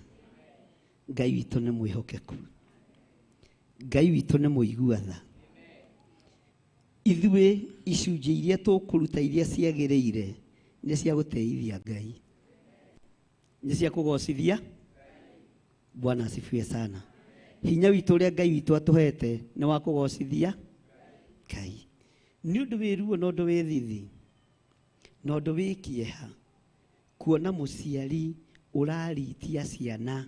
Ngai witũ nĩ mwĩhokeku, Ngai witũ nĩ mũigua tha. Ithuĩ icunjĩ iria tũkũruta iria ciagĩrĩire nĩ cia gũteithia Ngai, nĩ cia kũgocithia. Bwana asifiwe sana. Hinya witũ ũrĩa Ngai witũ atũhete nĩ wa kũgocithia Ngai. Nĩ ũndũ wĩ ruo na ũndũ wĩ thithi na ũndũ wĩ kĩeha kuona mũciari ũraritia ciana,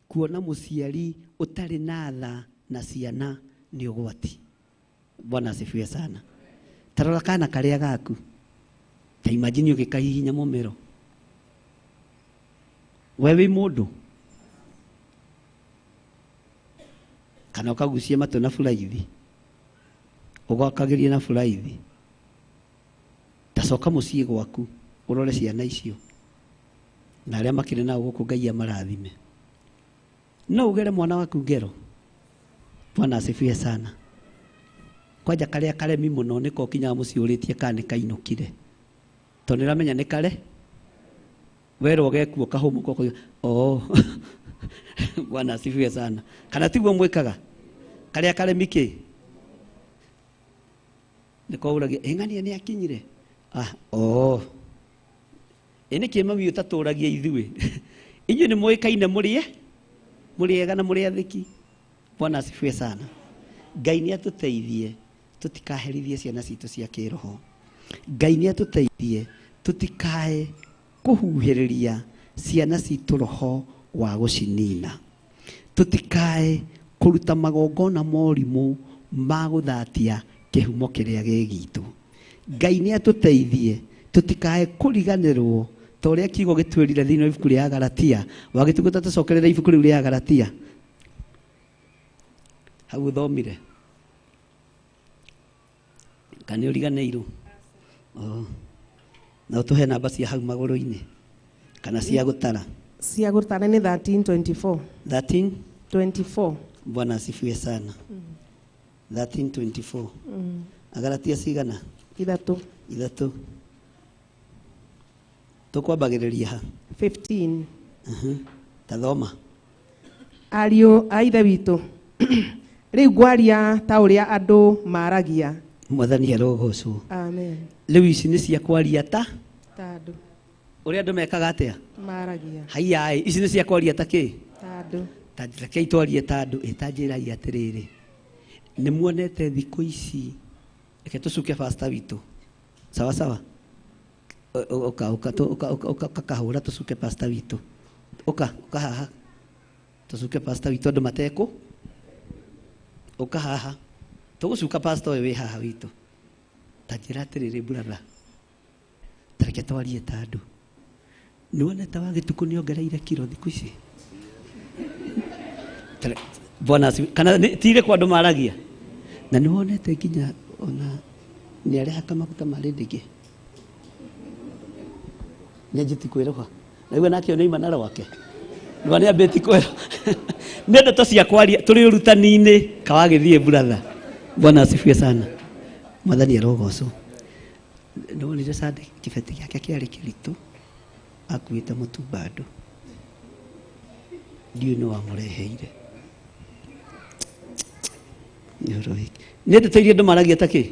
kuona mũciari ũtarĩ na tha na ciana nĩ ũgwati. Bwana asifiwe sana. Tarora kana karĩa gaku, ta imagine ũgĩkahihinya mũmero, we wĩ mũndũ, kana ũkagucia matũ na buraithi, ũgwakagĩria na buraithi. Tacoka mũciĩ gwaku ũrore ciana icio na arĩa makĩrĩ nao gũkũ Ngai amarathime. No ugere mwana waku ngero. Bwana asifiwe sana. Kwanja karĩa karemi mũno nĩko kinyaga mũciĩ ũrĩtie kana kainũkire. Tondũ nĩramenya nĩ kare. Werwo gekuo kahũmũko kwa Bwana asifiwe sana. Kana tiguo mwĩkaga. Karĩa karemi kĩ? Nĩko uragia ng'ania nĩ akinyire. Ene kĩma wĩ ũtatũragia ithuĩ. Inyuĩ nĩ mũĩkaine mũrĩega na mũrĩ athĩki. Bwana asifiwe sana. Ngai nĩ atũteithie tutikaherithie ciana citũ cia kĩroho. Ngai nĩ atũteithie tutikae kuhuhĩrĩria ciana citũ roho wa gũcinina. Tutikae kuruta magongona morimũ ma gũthatia kĩhumo kĩrĩa gĩgitũ. Ngai nĩ atũteithie tutikae kũriganĩrwo ta ũrĩa kiugo gĩtwĩrire thĩinĩ wa ibuku rĩa Galatia. Wagĩtuguta tũcokerere ibuku rĩu rĩa Galatia. Hau ũthomire. Kana ũriganĩirwo? Na ũtũhe namba cia hau magũrũ-inĩ kana cia gũtara. Cia gũtara nĩ 13:24. 13:24. Bwana asifiwe sana. 13:24. Agalatia cigana? 3. Tukwambagĩrĩria ha 15. Tathoma. Ariũ a ithe witũ, rĩu ngwaria ta ũrĩa andũ maragia. Mwathani arogocwo. Amen. Rĩu ici nĩ cia kwaria ta andũ. Ũrĩa andũ mekaga atĩa? Maragia. Haiya, ici nĩ cia kwaria ta kĩ? Andũ. Reke itwarie ta andũ, ĩtanjĩrai atĩrĩrĩ. Nĩ muonete thikũ ici, reke tũcuke pastor witũ. Sawa sawa. Oka kahũra tũcuke pastor witũ. Oka haha. Tũcuke pastor witũ andũ matekũ. Oka haha. Tũgũcuka pastor we haha witũ. Tanjĩra atĩrĩrĩ brother. Tareke twarie ta andũ. Nĩwonete wa gĩtukũ nĩongereire kiro thikũ ici. Bwana kana tire kwa andũ maragia. Na nĩwonete nginya ona nĩarehaka maguta marĩ ndĩngĩ. Nĩanjĩti kwĩrũha. Naigua nake nĩ imana rwake. Nĩwone ambĩti kwĩrũha. Nĩ ndeto cia kwaria tũrĩ ũrutani-inĩ kawagĩthiĩ brother. Bwana asifiwe sana. Mwathani arogocwo. Nĩwonire Sande kĩbeti gĩake kĩarĩ kĩritũ. Akuĩte mũtumba andũ. Ndiũ nĩ wamũreheire. Nĩ ndeto iria andũ maragia ta kĩ?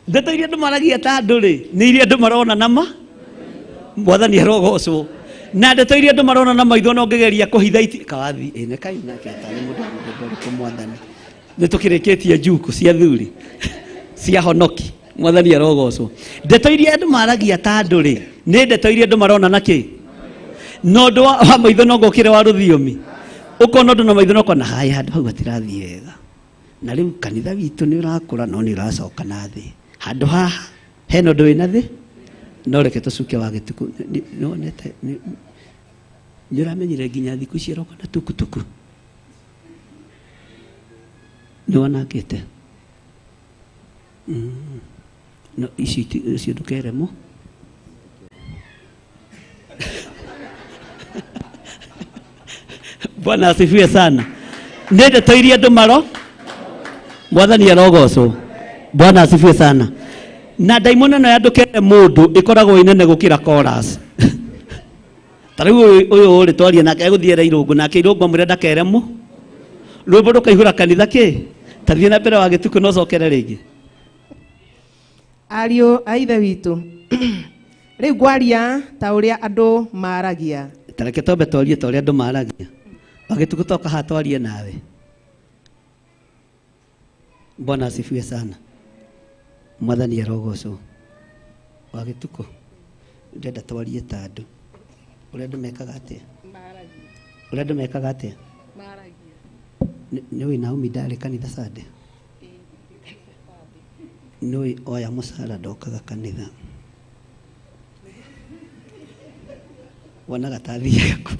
Ndeto iria andũ maragia ta andũ rĩ, nĩ iria andũ marona nama. Mwathani arogocwo. Na ndeto iria andũ marona na maitho no ngĩgeria kũhitha iti kawathi ene kaina kĩta nĩ mũndũ mũndũ Mwathani. Nĩ tũkĩrĩkĩtie njuku cia thuri cia honoki. Mwathani arogocwo. Ndeto iria andũ maragia ta andũ rĩ, nĩ ndeto iria andũ marona na kĩ? No ũndũ wa maitho no ngũkĩre wa rũthiomi. Ũkona ũndũ na maitho no kona haya handũ hau hatirathiĩ wega. Na rĩu kanitha witũ nĩ ũrakũra no nĩ ũracoka na thĩ. Handũ haha hena ũndũ wĩna thĩ. No reke tũcuke wa gĩtukũ. Nĩwonete nĩ ũramenyire nginya thikũ ici aroka na tukutuku. Nĩwonakĩte. No ici ndũkeremo. Bwana asifiwe sana. Nĩ ndeto iria andũ maro. Mwathani arogocwo. Bwana asifiwe sana. Na daimono no yandũkĩre mũndũ ĩkoragwo inene gũkĩra chorus. Tarĩu ũyũ ũrĩ twaria nake egũthiĩra irũngo nake irũngo mwĩre ndakeremo. Rwĩmbo rũkaihũra kanitha kĩ? Tathiĩ na mbere wa gĩtukũ no cokere rĩngĩ. Ariũ a ithe witũ, rĩu ngwaria ta ũrĩa andũ maragia. Tareke tombe twarie ta ũrĩa andũ maragia. Wagĩtukũ toka haha twarie nawe. Bwana asifiwe sana. Mwathani arogocwo. Wagĩtukũ ndenda twarie ta andũ. Ũrĩa andũ mekaga atĩa? Maragia. Ũrĩa andũ mekaga atĩa? Maragia. Nĩũĩ Naomi ndarĩ kanitha Sande? Nĩũĩ oya mũcara ndokaga kanitha. Wonaga ta thiaga ku.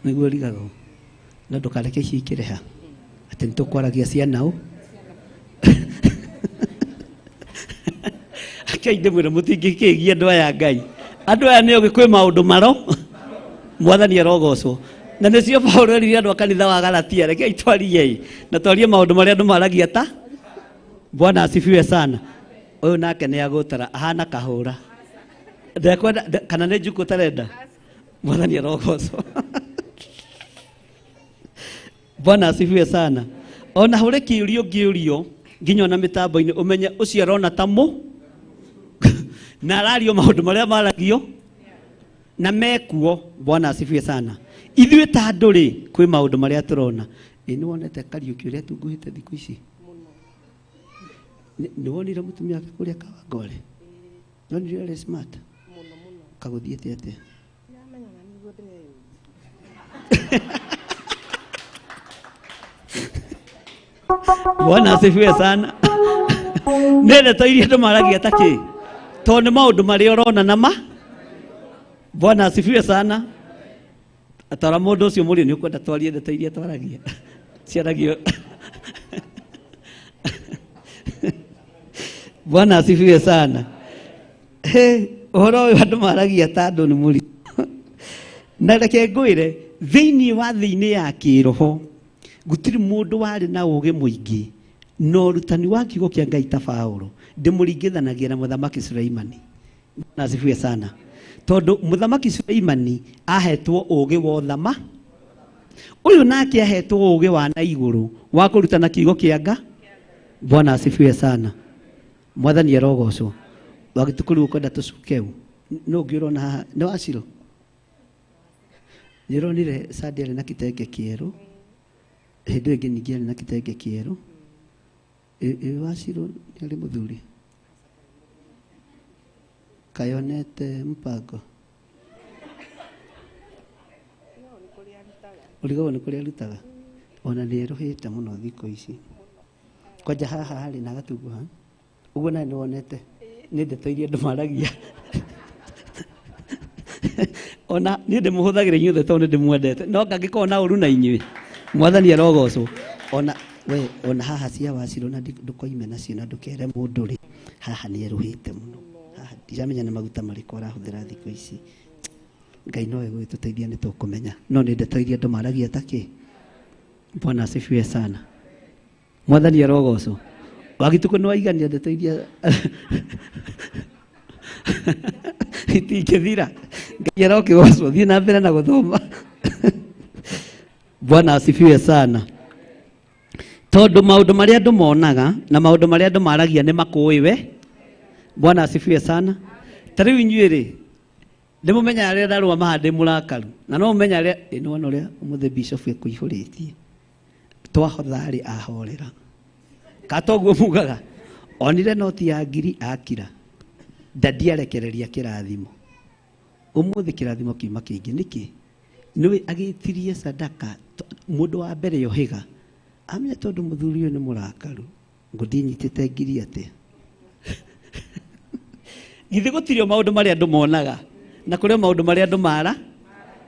Nĩguo rigagwo. Na ndũkareke ciikĩre ha. Atĩ nĩtũkwaragia ciana ũ? rekei ndimwire mutingikigia andu aya Ngai andu aya nio gikwi maundu maro mwathani arogocwo na nicio Paulo erire andu a kanitha wa Galatia rekei twarie na twarie maundu maria andu maragia ta Bwana asifiwe sana uyu nake ni agutara ahana kahura ndekwenda kana ni njuku tarenda mwathani arogocwo Bwana asifiwe sana ona hure kiurio ngiurio nginya na mitambo-ini umenye ucio arona tamu na arario maundu maria maragio na mekuo. Bwana asifiwe sana. Ithuĩ ta andũ rĩ kwĩ maundu maria turona ni wonete Kariuki uria tunguhite thiku ici ni wonire mutumia wake kuria Kawangware nonire ari smart kaguthiete atia Bwana asifiwe sana. Nene toirie andu maragia taki to ni maundu maria urona nama. Bwana asifiwe sana. Atara mundu ucio muri ni ukwenda twarie ndeto iria twaragia ciaragio. Bwana asifiwe sana. Uhoro uyu andu maragia ta andu ni muri na reke ngwire thiini wa thiini ya kiroho gutiri mundu wari na uge muingi no rutani wa kiugo kia Ngai ta Paulo ndimuringithanagia na muthamaki Suleimani. Na asifiwe sana. Tondu muthamaki Suleimani ahetwo uge wa uthama uyu nake ahetwo uge wa na iguru wa kurutana kiugo kia Ngai. Bwana asifiwe sana. Mwathani arogocwo wagitukuru ukwenda tucukeu no ngirona haha no aciro nironire Sadiel na kitenge kieru hindi ingi ningi na kitenge kieru waciro ni muthuri kayonete mpango uligo ni kuria rutaga ona ni ruhite muno thiko ici kwaja haha hari na gatuguha uguo na ni wonete ni ndeto iria andu maragia ona ni ndimuhuthagira inyuothe tondu ndimwendete no ngangikoo na uru na inyui. Mwathani arogocwo ona we ona haha cia Waciro na ndukoime nacio na ndukere mundu ri haha ni eruhite muno haha ndiramenya na maguta mariko arahuthira thiko ici. Ngai no egwituteithia ni tukumenya no ni ndeto iria andu maragia taki. Bwana asifiwe sana. Mwathani arogocwo wagituko no aigania ndeto iria itingithira Ngai arokigocwo thii na mbere na guthoma. Bwana asifiwe sana. Tondu maundu maria andu monaga na maundu maria andu maragia ni makuiwe. Bwana asifiwe sana. Tariu inyuĩ ri ndimumenya aria ndarua mahande murakaru na no mumenya aria ni wona uria umuthe bishop ekuihuritie twahothari ahorera katoguo mugaga onire noti ya ngiri akira ndadiarekereria kirathimo umuthi kirathimo kiuma kingi niki niwe agitirie sadaka mundu wa mbere yohiga amenya tondu muthuri uyu ni murakaru nguthinyitite ngiri ate githi gutirio maundu maria andu monaga na kuria maundu maria andu mara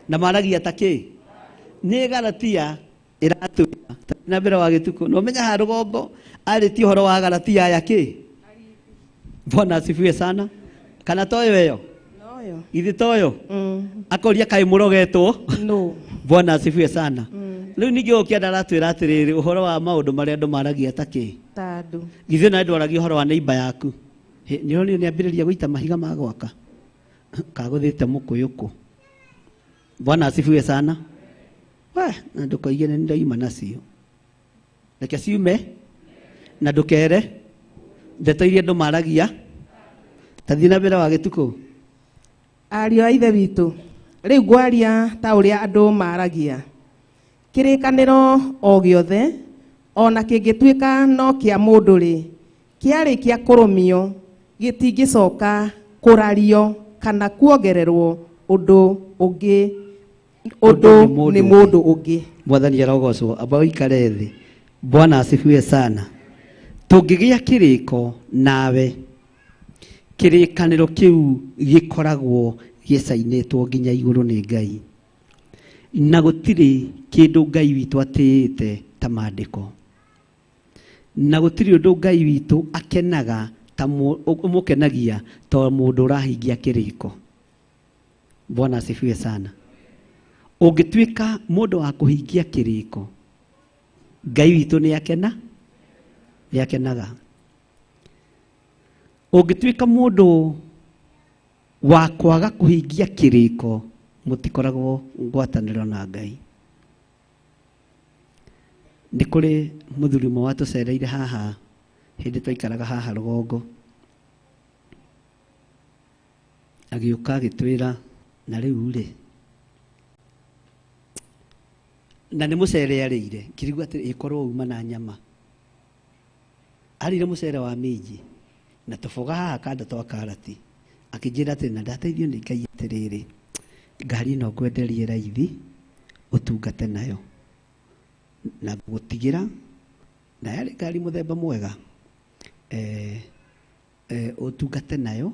na maragia taki ni Galatia iratuya na mbere wa gituko no menya ha rugombo ariti horo wa Galatia yake. Bwana asifiwe sana. Kana toyo yo noyo ithi toyo akoria kai murogetwo no. Bwana asifiwe sana. Riu ningi ukienda ratwira atiriri uhoro wa maundu maria andu maragia taki tandu githi na andu aragia uhoro wa neighbor yaku ni ni ambiriria guita mahiga ma gwaka kaguthite mukuyuku. Bwana asifiwe sana. Na ndukoige ni ndaima nacio reke ciume na ndukere ndeto iria andu maragia tathi na mbere wa gituko. Ario a ithe witu riu ngwaria ta uria andu maragia kirikaniro o giothe ona kingituika no kia mundu ri kiarikia kurumio gitingicoka kurario kana kuongererwo undu ungi undu ni mundu ungi. Mwathani arogocwo aba uikare thi. Bwana asifiwe sana. Tungigia kiriko nawe kirikaniro kiu gikoragwo gicainitwo nginya iguru ni Ngai na gutiri kindu Ngai witu atiite ta maandiko na gutiri undu Ngai witu akenaga ta umukenagia to mundu urahingia kiriko. Bwana asifiwe sana. Ungituika mundu wa kuhingia kiriko, Ngai witu ni akenaga. Ungituika mundu wa kwaga kuhingia kiriko, mutikoragwo ngwataniro na Ngai. Ni kuri muthuri mwe watucereire haha hindi twaikaraga haha Rugongo, agiuka agitwira na riu ri na ni mucere arire, kirigwa ati ikorwo uma na nyama. Arire mucere wa minji na tuboga haha kanda twa karati, akijira ati na ndateithio ni Ngai atiriri, ngari ino ngwenderie raithi utungate nayo na gutigira na yari ngari muthemba mwega utungate nayo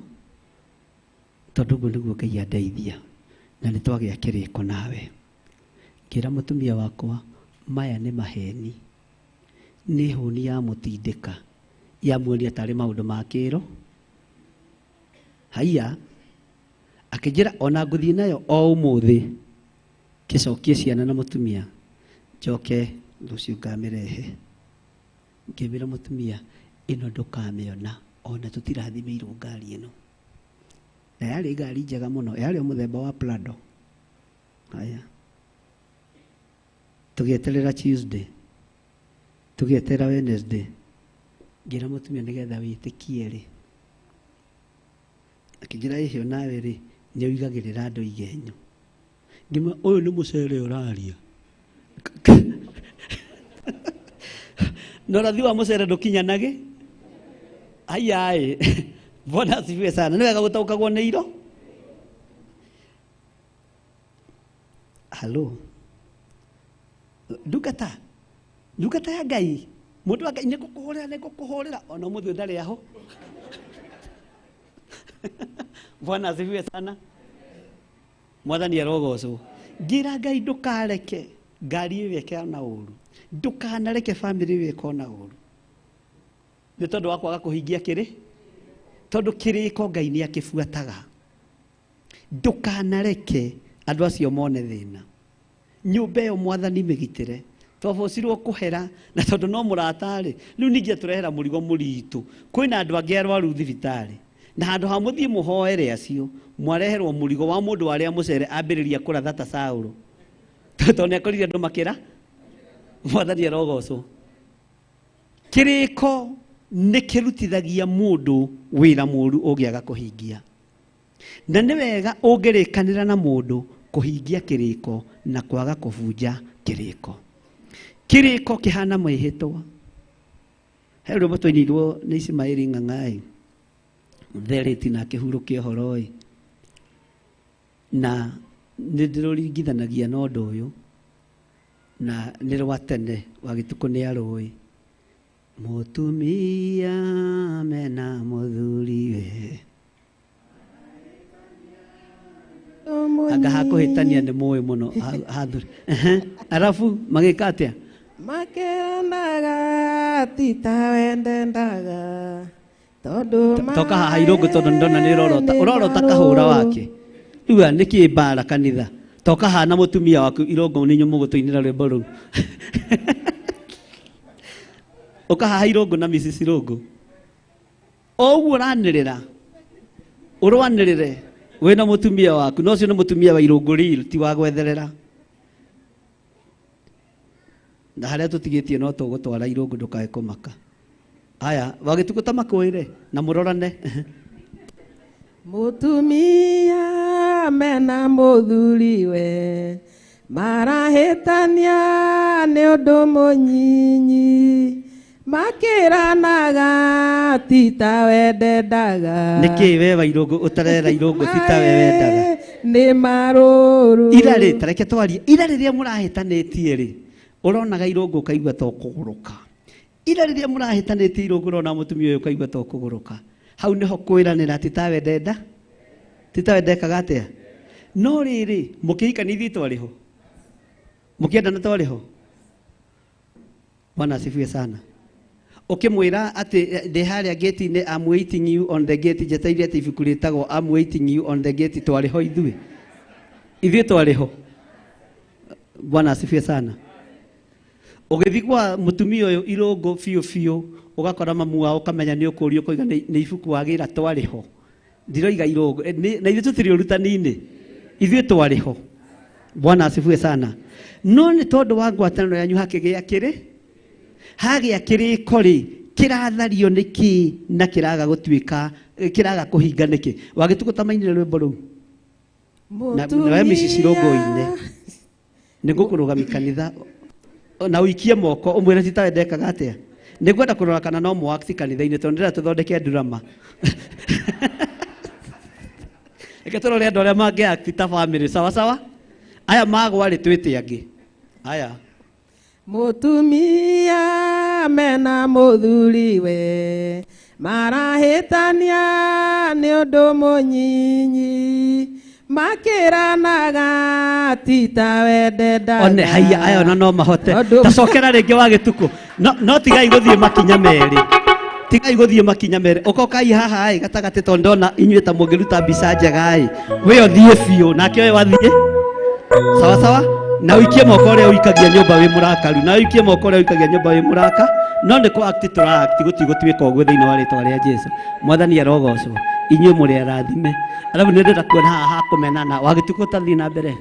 tondu guo niguo Ngai andeithia na nitwagia kiriko nawe. Ngira mutumia wakwa maya ni maheni, ni huni ya mutindika ya muonia tari maundu ma kiro. Haiya akijira ona nguthii nayo o umuthi kicokie ciana na mutumia njoke rucio ngamirehe. Ngimira mutumia ino ndukamiona, ona tutirathimirwo ngari ino, na yari ngari njega muno, yari muthemba wa Prado. Haya tugieterera Tuesday, tugieterera Wednesday, ngira mutumia nigetha witikie ri, akijira ihio nawe ri ni uigagirira andu igenyo. Ngima uyu ni mucere uraria no rathi wa mucere ndukinyanage. Ayai Bwana asifiwe sana. Ni wega gutaukagwo ni iro. Halo ndungata ya Ngai, mundu wa Ngai nigukuhurira ona muthi ndari aho. Bwana asifiwe sana. Mwathani arogocwo. Ngira Ngai ndukareke ngari iweke na uru, ndukanareke family iweke na uru, ni tondu wa kwaga kuhingia kiri, tondu kiriko Ngai ni akifuataga. Ndukanareke andu acio mone thina. Nyumba iyo Mwathani migitire, twabocirwo kuhera na tondu no muratari riu ningi turehera murigo muritu. Kwina andu angi arwaru thibitari na handu ha muthie muhoere acio mwareherwo murigo wa mundu waria mucere ambiriria kuratha ta Saulo, tondu ni akorire andu makira. Mwathani arogocwo. Kiriko ni kirutithagia mundu wira muru ugiaga kuhingia, na ni wega ungirikanira na mundu kuhingia kiriko na kwaga kuvunja kiriko. Kiriko kihana mwihitwa. He rwimbo twainirwo ni Ismaili Ng'ang'ai, thereti na kihurukie horoi, na ndiruringithanagia na undu uyu na ni rwa tene wa gituko ni arui. Mutumia mena muthuriwe anga hakuhitania ni muwi muno hathuri. Arafu magika atia makerandaga tita wendendaga tondu toka haha Irungu tondu ndona ni urorota kahura wake riu niki mbara kanitha. Toka haha na mutumia waku Irungu ni nyumu gutuinira rwimbo ru oka haha Irungu na Mrs. Irungu oguo uranirira urwanirire wena mutumia waku, no cio ni mutumia wa Irungu real, ti wa gwetherera. Na haria tutigitie no tugutwara Irungu ndukae kumaka. Aya wagitukuta makwire na murorane. Mutumia mena muthuriwe marahitania ni undu munyinyi, makiranaga tita wendendaga. Niki we wa Irungu utarera Irungu tita we wendaga ni maruru ira ri tareke twari ira riria murahitanitie ri uronaga Irungu kaigua to kuguruka. Ira riria murahitanitie Irungu urona mutumia uyu kaigua to kuguruka. Hau niho kwiranira tita wendenda tita wendekaga atia. No riri mukihikanithi twariho mukiendana twariho. Bwana asifiwe sana. ukimwira ati ndi haria gate ni I'm waiting you on the gate jeteire ati ibuku ritagwo I'm waiting you on the gate twari ho ithuĩ twari ho. Bwana asifiwe sana. Ugithi kwa mutumia uyu irungu biũ ugakora mamu wao ukamenya ni ukurio koiga ni ibuku wagira twari ho. Ndiroiga irungu na ithuĩ tutiri urutani-ini ithuĩ twari ho. Bwana asifiwe sana. No ni tondu wa ngwatanĩro yanyu hakĩgĩa hagĩa kĩrĩko rĩ kĩrathario nĩkĩ na kĩraga gũtuĩka kĩraga kũhinga nĩkĩ. Wagĩtũkũta mainire rwĩmbo rũu na we Mrs. Rongo-inĩ nĩngũkũrũgamia kanitha na ũikie moko ũmwĩre ti tawe ndekaga atĩa. Nĩngwenda kũrora kana no mũwakici kanitha-inĩ tondũ ndĩrenda tũthondeke ndurama. Reke tũrore andũ arĩa mangĩ ta family sawa sawa. Aya magwa rĩ twĩte angĩ. Aya mutumia mena muthuriwe marahĩtania nĩ ũndũ mũnyinyi makĩranaga ti ta wende ndaga. One haya aya ona no mahote tacokera rĩngĩ wa gĩtukũ no tigai gũthiĩ makinya merĩ. Tigai gũthiĩ makinya merĩ ũkokai haha gatagatĩ tondũ ndona inyuĩ ta mũngĩruta mbica njega we ũthiĩ biũ nake we wathiĩ sawa sawa. Na uikie moko ũrĩa ũikagia nyũmba wĩ mũrakaru na uikie moko ũrĩa ũikagia nyũmba wĩ mũraka no nĩ kũ act tũra-act gũtigũtuĩka ũguo thĩinĩ wa rĩtwa rĩa Jesũ. Mwathani arogocwo inyuĩ mũrĩ arathime. Arabu nĩ ndĩrenda kuona haha hakũmenana wagĩtuĩka ũtathiĩ na mbere.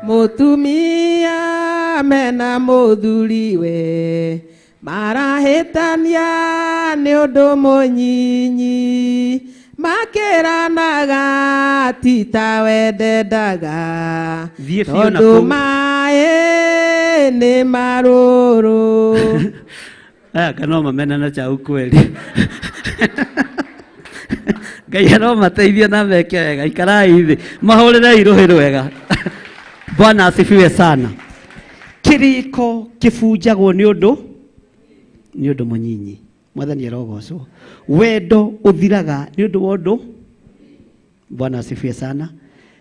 Mutumia mena mũthuriwe marahĩtania nĩ ũndũ mũnyinyi makĩranaga ti ta wende ndaga tondũ maĩ nĩ marũrũ. Aya kana mamenana cha ukweli. Ngai aromateithia na meke wega ikarai thĩ mahũrĩre irũhĩ rwega. Bwana asifiwe sana. Kĩrĩko kĩbunjagwo nĩ ũndũ mũnyinyi. Mwathani arogocwo. Wendo ũthiraga nĩ ũndũ wa ũndũ. Bwana asifiwe sana.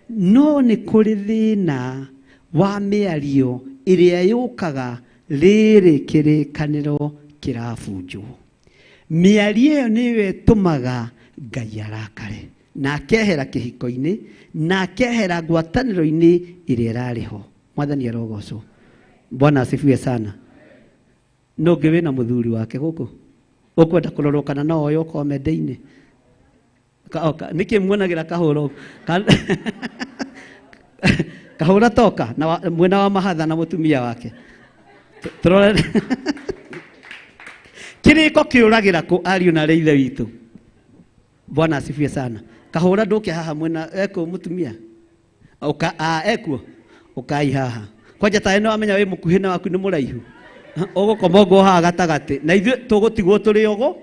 No nĩ kũrĩ thĩna wa mĩario ĩrĩa yũkaga rĩrĩ kĩrĩkanĩro kĩrabunjwo. Mĩario ĩyo nĩyo ĩtũmaga Ngai arakare na akehera kĩhiko-inĩ na akehera ngwatanĩro-inĩ ĩrĩa ĩrarĩ ho. Mwathani arogocwo. Bwana asifiwe sana. No ũngĩ wĩna mũthuri wake gũkũ ukwenda kũrorwo kana no oyo komende-inĩ nĩkĩ muonagĩra kahũro kahũra toka na mwena wa mahatha na mũtumia wake tũrore. Kĩrĩko kĩũragĩra kũ ariũ na ithe witũ. Bwana asifiwe sana. Kahũra ndũke haha mwena eko mũtumia ekuo ũkai haha kwanja tawe nĩ wamenya wĩ mũkuhĩ na waku nĩ mũraihu ũgũkoma ũguo haha gatagatĩ na ithuĩ tũgũtigwo tũrĩ ũguo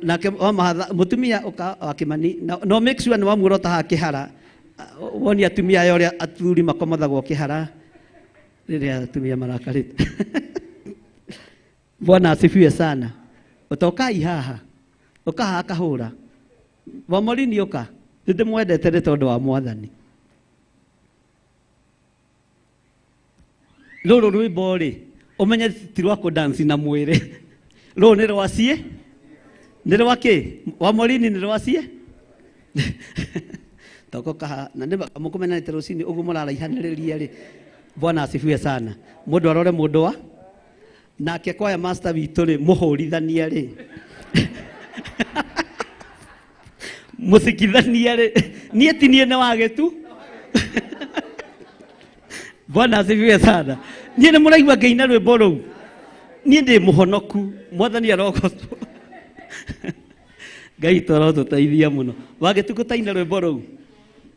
nake mũtumia wakĩmani no make sure nĩ wamuorota haha kĩhara woni atumia aya ũrĩa athuri makomathagwo kĩhara rĩrĩa atumia marakarĩte. Bwana asifiwe sana. Ũtokai haha ũkaha kahũra Wamorini ũka nĩndĩmwendete nĩ tondũ wa Mwathani. Rũrũ rwĩmbo rĩ ũmenye ti rwa kũdansi na mwĩrĩ. Rũrũ nĩ rwaciĩ nĩ rwakĩ Wamorini nĩ rwaciĩ toko kaha na nĩ mũkũmenanĩte rũcinĩ ũguo mũraraihanĩrĩria rĩ. Bwana asifiwe sana. Mũndũ arore mũndũ wa nake kwaya master witũ rĩ mũhũrithania rĩ mũsikithania rĩ niĩ ti niĩ nĩ wagĩtu. Bwana asifiwe sana. Niĩ nĩ mũraigua ngĩina rwĩmbo rũu niĩ ndĩ mũhonoku. Mwathani arogocwo. Ngai tũrotũteithia mũno. Wagĩtu gũtaina rwĩmbo rũu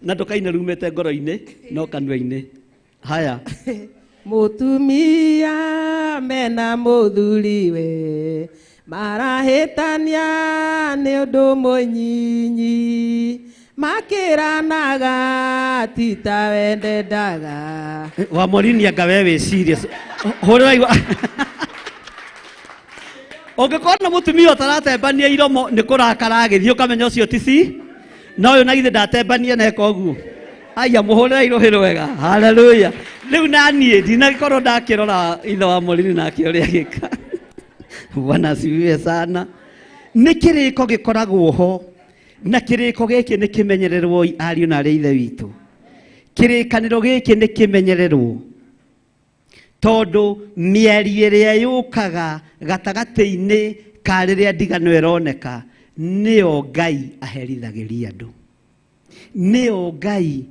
na ndũkaina rumĩte ngoro-inĩ no kanua-inĩ. Haya. Mutumia mena mũthuriwe marahĩtania nĩ ũndũ mũnyinyi makĩranaga ti ta wende ndaga. Wamorini anga we wĩ serious hũrĩra igua. Ũngĩkorwo na mũtumia ũtaratembania iromo nĩ kũrakara agĩthiĩ ũkamenya ũcio ti no ũyũ na githĩ ndatembania neka ũguo. Aya mũhũrĩra irũhĩ rwega. Haleluya. Rĩu na niĩ ndinagĩkorwo ndakĩrora ithe wa Morini nake ũrĩa agĩka. Bwana asifiwe sana. Nĩ kĩrĩko gĩkoragwo ho, na kĩrĩko gĩkĩ nĩ kĩmenyererwo ariũ na arĩa ithe witũ. Kĩrĩkanĩro gĩkĩ nĩ kĩmenyererwo tondũ mĩario ĩrĩa yũkaga gatagatĩ-inĩ ka rĩrĩa ndigano ĩroneka nĩyo Ngai aherithagĩria andũ, nĩyo Ngai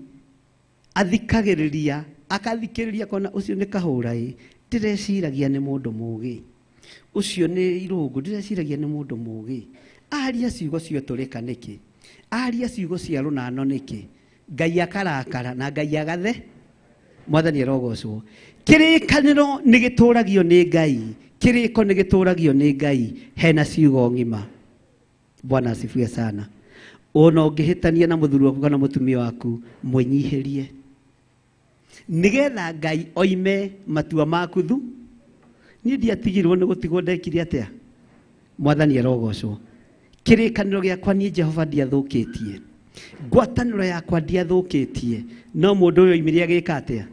athikagĩrĩria, akathikĩrĩria kona ũcio nĩ kahũra ndĩreciragia nĩ mũndũ mũũgĩ, ucio nĩ irũngũ ndĩreciragia nĩ mũndũ mũũgĩ, aria ciugo cio tũrĩka nĩkĩ, aria ciugo cia rũnano nĩkĩ, Ngai akarakara na Ngai agathe. Mwathani arogocwo. Kĩrĩkanĩro nĩ gĩtũragio nĩ Ngai, kĩrĩko nĩ gĩtũragio nĩ Ngai, hena ciugo ng'ima. Bwana asifiwe sana. Ona ũngĩhĩtania na mũthuri waku kana mũtumia waku, mwĩnyihĩrie nĩgetha Ngai oime matua maku thu. Niĩ ndiatigirwo nĩ gũtigwo ndekire atĩa. Mwathani arogocwo. Kĩrĩkanĩro gĩakwa niĩ Jehova ndiathũkĩtie, ngwatanĩro yakwa ndiathũkĩtie, no mũndũ ũyũ oimire agĩka atĩa,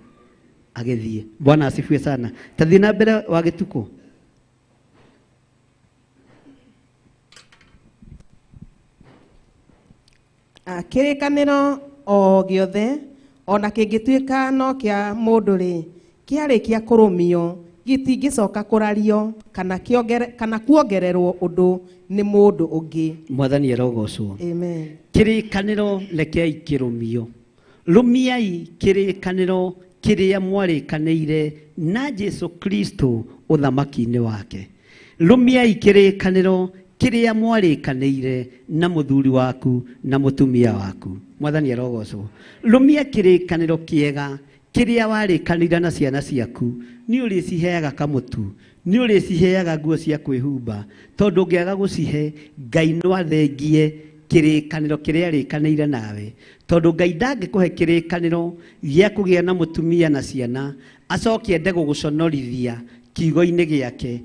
agĩthiĩ. Bwana asifiwe sana. Tathiĩ na mbere wa gĩtukũ. Kĩrĩkanĩro o gĩothe ona kĩngĩtuĩka no kĩa mũndũ rĩ, kĩarĩkia kũrũmio gĩtingĩcoka kũrario kana kuongererwo ũndũ nĩ mũndũ ũngĩ. Mwathani arogocwo. Amen. Kĩrĩkanĩro rekei kĩrũmio. Rũmiai kĩrĩkanĩro kĩrĩa mwarĩkanĩire na Jesu Kristo ũthamaki-inĩ wake. Rũmiai kĩrĩkanĩro kĩrĩa mwarĩkanĩire na mũthuri waku na mũtumia waku. Mwathani arogocwo. Rũmia kĩrĩkanĩro kĩega kĩrĩa warĩkanĩire na ciana ciaku. Nĩ ũrĩciheaga kamũtu, nĩ ũrĩciheaga nguo cia kwĩhumba, tondũ ũngĩaga gũcihe Ngai no athengie kĩrĩkanĩro kĩrĩa arĩkanĩire nawe, tondũ Ngai ndangĩkũhe kĩrĩkanĩro gĩa kũgĩa na mũtumia na ciana acoke ende gũgũconorithia kiugo-inĩ gĩake.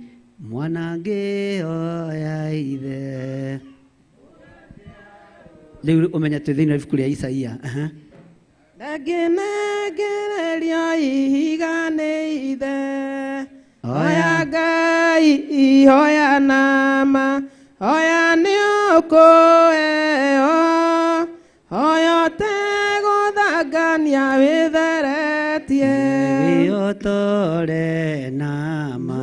Mwana ngĩoya ithe. Rĩu ũmenya twĩ thĩinĩ wa ibuku rĩa Isaia. Ndangĩnengererio ihiga nĩ ithe, oya Ngai ihoya nama, oya nĩ ũkũheo, oya ũtegũthangania wĩtheretie, wĩotore nama,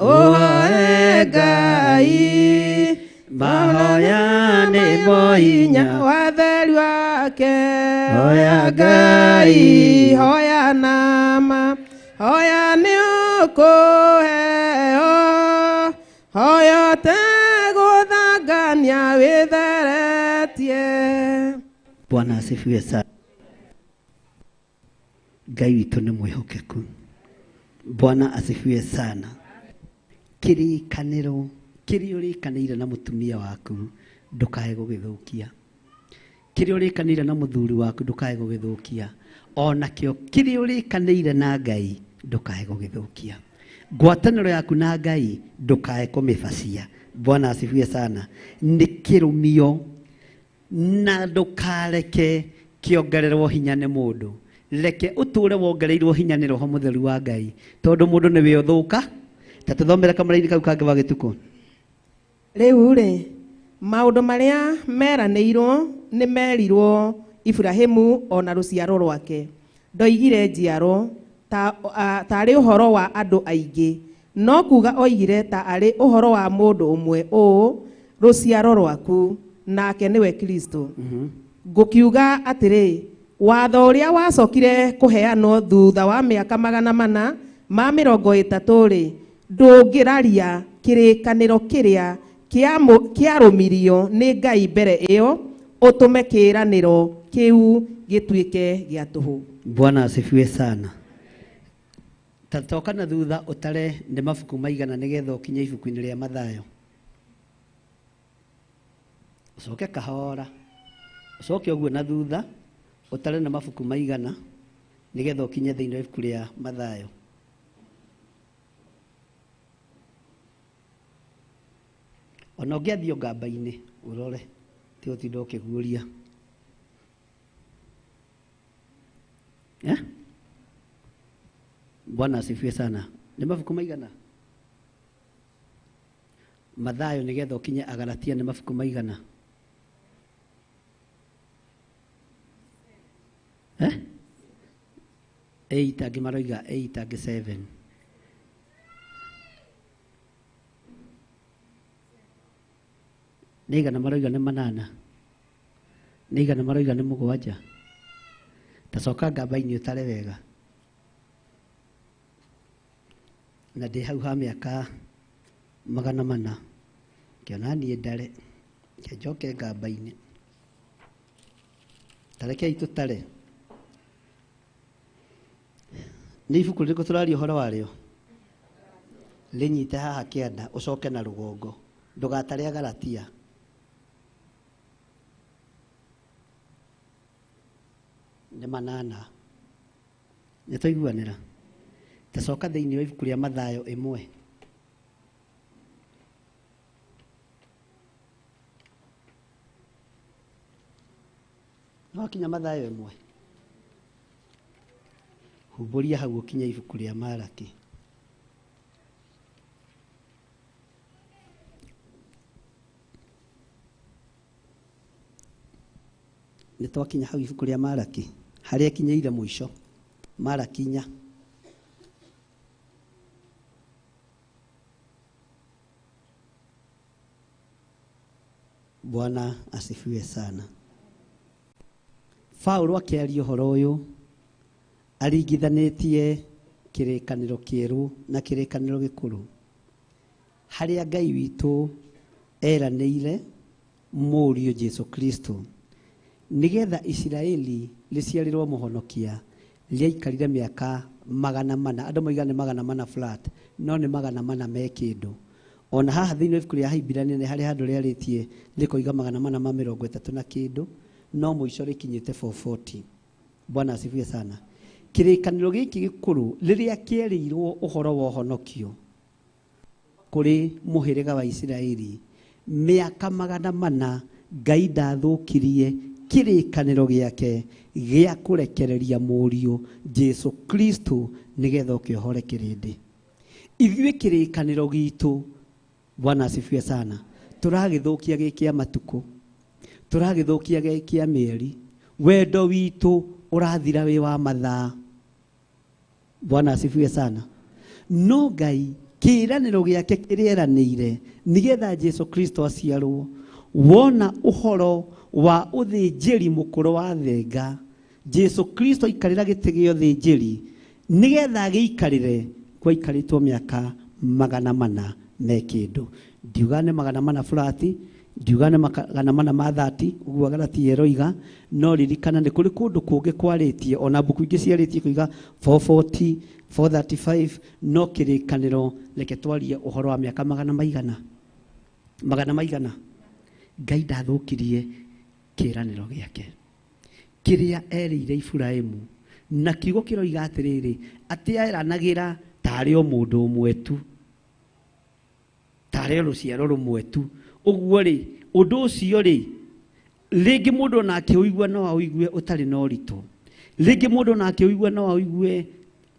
ũhoe Ngai, mahoya nĩ moinya watheri wake, oya Ngai hoya nama, hoya nĩ ũkũheo, hoya ũtegũthangania wĩtheretie. Bwana asifiwe sana. Ngai witũ nĩ mwĩhokeku. Bwana asifiwe sana. Kĩrĩkanĩro kĩrĩa ũrĩkanĩire na mũtumia waku ndũkae gũgĩthũkia. Kĩrĩa ũrĩkanĩire na mũthuri waku ndũkae gũgĩthũkia. Onakĩo kĩrĩa ũrĩkanĩire na Ngai ndũkae gũgĩthũkia. Ngwatanĩro yaku na Ngai ndũkae kũmĩbacia. Bwana asifiwe sana. Nĩ kĩrũmio na ndũkareke kĩongererwo hinya nĩ mũndũ. Reke ũtũũre wongereirwo hinya nĩ Roho Mũtheru wa Ngai, tondũ mũndũ nĩwe ũthũka. Ta tũthomere kamũra-inĩ kau kangĩ wa gĩtukũ. Rĩu rĩ, maũndũ marĩa meranĩirwo nĩ merirwo Ibrahimu ona rũciaro rwake. Ndoigire njiaro tarĩ ũhoro wa andũ aingĩ, no kuga oigire ta arĩ ũhoro wa mũndũ ũmwe ũũ, rũciaro rwaku, nake nĩwe Kristo. Ngũkiuga atĩrĩ, watho ũrĩa wacokire kũheanwo thutha wa mĩaka 430 rĩ, ndũngĩraria kĩrĩkanĩro kĩrĩa kĩarũmirio nĩ Ngai mbere ĩyo, ũtũme kĩĩranĩro kĩu gĩtuĩke gĩa tũhũ. Bwana asifiwe sana. Tatoka na thutha ũtare nĩ mabuku maigana nĩgetha ũkinye ibuku-inĩ rĩa Mathayo. Ũcoke kahora, ũcoke ũguo na thutha ũtare nĩ mabuku maigana nĩgetha ũkinye thĩinĩ wa ibuku rĩa Mathayo. Ona ũngĩathiĩ ngamba-inĩ ũrore, ti ũtinda ũkĩguũria. Bwana asifiwe sana. Nĩ mabuku maigana? Mathayo nigetha ukinye Agalatia nĩ mabuku maigana? 8 angĩ maroiga 8 angĩ 7. Nĩigana maroiga nĩ 8. Nĩigana maroiga nĩ 7. Tacoka ngamba-inĩ ũtare wega. Na ndĩ hau ha mĩaka 400 kĩona niĩ ndare njoke ngamba-inĩ. Tarekei tũtare. Nĩ ibuku rĩrĩkũ tũraria ũhoro warĩo? Rĩnyite haha kĩanda ũcoke na rũgongo. Ndũgatare Agalatia. Nĩ 8. Nĩtũiguanĩra. Tacoka thĩinĩ wa ibuku rĩa Mathayo 1. No kinya Mathayo 1. Humbũria hau ũkinya ibuku rĩa Malaki. Nĩtwakinya hau ibuku rĩa Malaki. Harĩa kinyĩire mũico. Malaki 4. Bwana asifiwe sana. Paulo akĩaria ũhoro ũyũ aringithanĩtie kĩrĩkanĩro kĩerũ na kĩrĩkanĩro gĩkũrũ, harĩa Ngai witũ eranĩire mũriũ Jesu Kristo nĩgetha Isiraeli rĩciarĩrwo mũhonokia rĩaikarire mĩaka 400. Andũ moigane 400 flat, no nĩ 400 me kĩndũ. Ona haha thĩinĩ wa ibuku rĩa Ahibirania nĩ harĩ handũ rĩarĩtie rĩkoiga 430 na kĩndũ, no mũico rĩkinyĩte 440. Bwana asifiwe sana. Kĩrĩkanĩro gĩkĩ gĩkũrũ rĩrĩa kĩerĩirwo ũhoro wa ũhonokio kũrĩ mũhĩrĩga wa Isiraeli mĩaka 400, Ngai ndathũkirie kĩrĩkanĩro gĩake gĩa kũrekereria mũriũ Jesu Kristo nĩgetha ũkĩohore kĩrĩndĩ. Ithuĩ kĩrĩkanĩro gitũ, Bwana asifiwe sana, tũragĩthũkia gĩkĩa matukũ, tũragĩthũkia gĩkĩa mĩeri, wendo witũ ũrathira wĩ wa mathaa. Bwana asifiwe sana. No Ngai kĩĩranĩro gĩake kĩrĩeranĩire nĩgetha Jesu Kristo aciarwo, wona ũhoro wa ũthĩnjĩri mũkũrũ wa thenga, Jesu Kristo aikarĩra gĩtĩ gĩa ũthĩnjĩri nĩgetha gĩikarĩre gwaikarĩtwo mĩaka 400 me kĩndũ. Ndiuga nĩ 400 flat, ndiuga nĩ 400 ma 30 ũguo Agalatia eroiga, no ririkana nĩ kũrĩ kũndũ kũngĩ kwarĩtie, ona mbuku ingĩ ciarĩtie kũiga 440, 435, no kĩrĩkanĩro reke twarie ũhoro wa mĩaka 100 maigana. 100 maigana. Ngai ndathũkirie kĩĩranĩro gĩake kĩrĩa erĩire Iburahĩmu, na kiugo kĩroiga atĩrĩrĩ atĩ eranagĩra tarĩ o mũndũ ũmwe tu, tarĩ rũciaro rũmwe tu. Ũguo rĩ, ũndũ ũcio rĩ, rĩngĩ mũndũ nake ũigua no aũigue ũtarĩ na ũritũ, rĩngĩ mũndũ nake ũigua no aũigue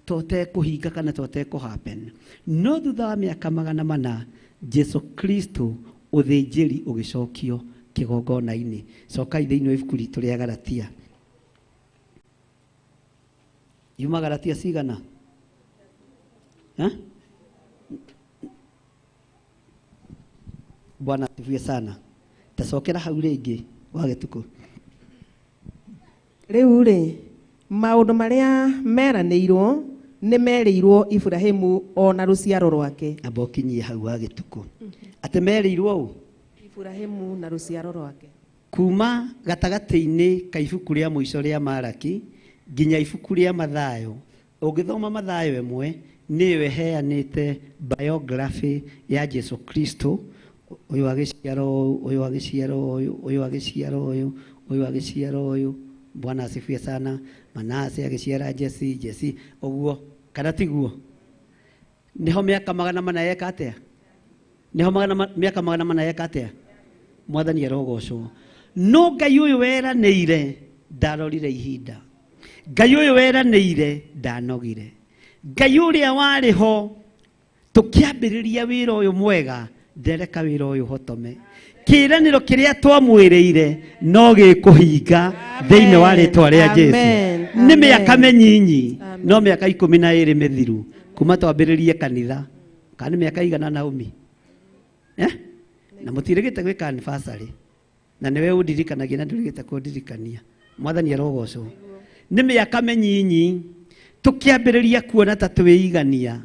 tote kũhinga kana tote kũhappen. No thutha wa mĩaka 400 Jesu Kristo ũthĩnjĩri ũgĩcokio kĩgongona-inĩ. Cokai thĩinĩ wa ibuku ritũ rĩa Galatia. Yuma Galatia cigana? Bwana asifiwe sana. Tacokera hau rĩngĩ wa gĩtukũ. Rĩu rĩ, maũndũ marĩa meranĩirwo nĩ merĩirwo Iburahĩmu ona rũciaro rwake. Amba ũkinyie hau wa gĩtukũ. Atĩ merĩirwo ũ? Iburahĩmu na rũciaro rwake. Kuma gatagatĩ-inĩ ka ibuku rĩa mũico rĩa Malaki nginya ibuku rĩa Mathayo. Ũngĩthoma Mathayo 1 nĩyo ĩheanĩte biography ya Jesu Kristo. Ũyũ agĩciaro ũyũ agĩciaro ũyũ ũyũ agĩciaro ũyũ ũyũ agĩciaro ũyũ. Bwana asifiwe sana. Manase agĩciara Jesse, Jesse ũguo kana tiguo. Niho mĩaka 400 yeka atĩa? Niho mĩaka 400 yeka atĩa? Mwathani arogocwo. No Ngai ũyũ weranĩire ndarorire ihinda. Ngai ũyũ weranĩire ndanogire. Ngai ũrĩa warĩ ho tũkĩambĩrĩria wĩra ũyũ mwega ndereka wĩra ũyũ hotome. Kĩĩranĩro kĩrĩa twamwĩrĩire no gĩkũhinga thĩinĩ wa rĩĩtwa rĩa Jesũ. Nĩ mĩaka mĩnyinyi no mĩaka 12 mĩthiru kuma twambĩrĩrie kanitha. Kana mĩaka igana Naomi? Na mũtirĩgĩte gwĩka anniversary. Na nĩwe ũndirikanagia na ndũrĩgĩte kũndirikania. Mwathani arogocwo. Nĩ mĩaka mĩnyinyi tũkĩambĩrĩria kuona ta twĩigania.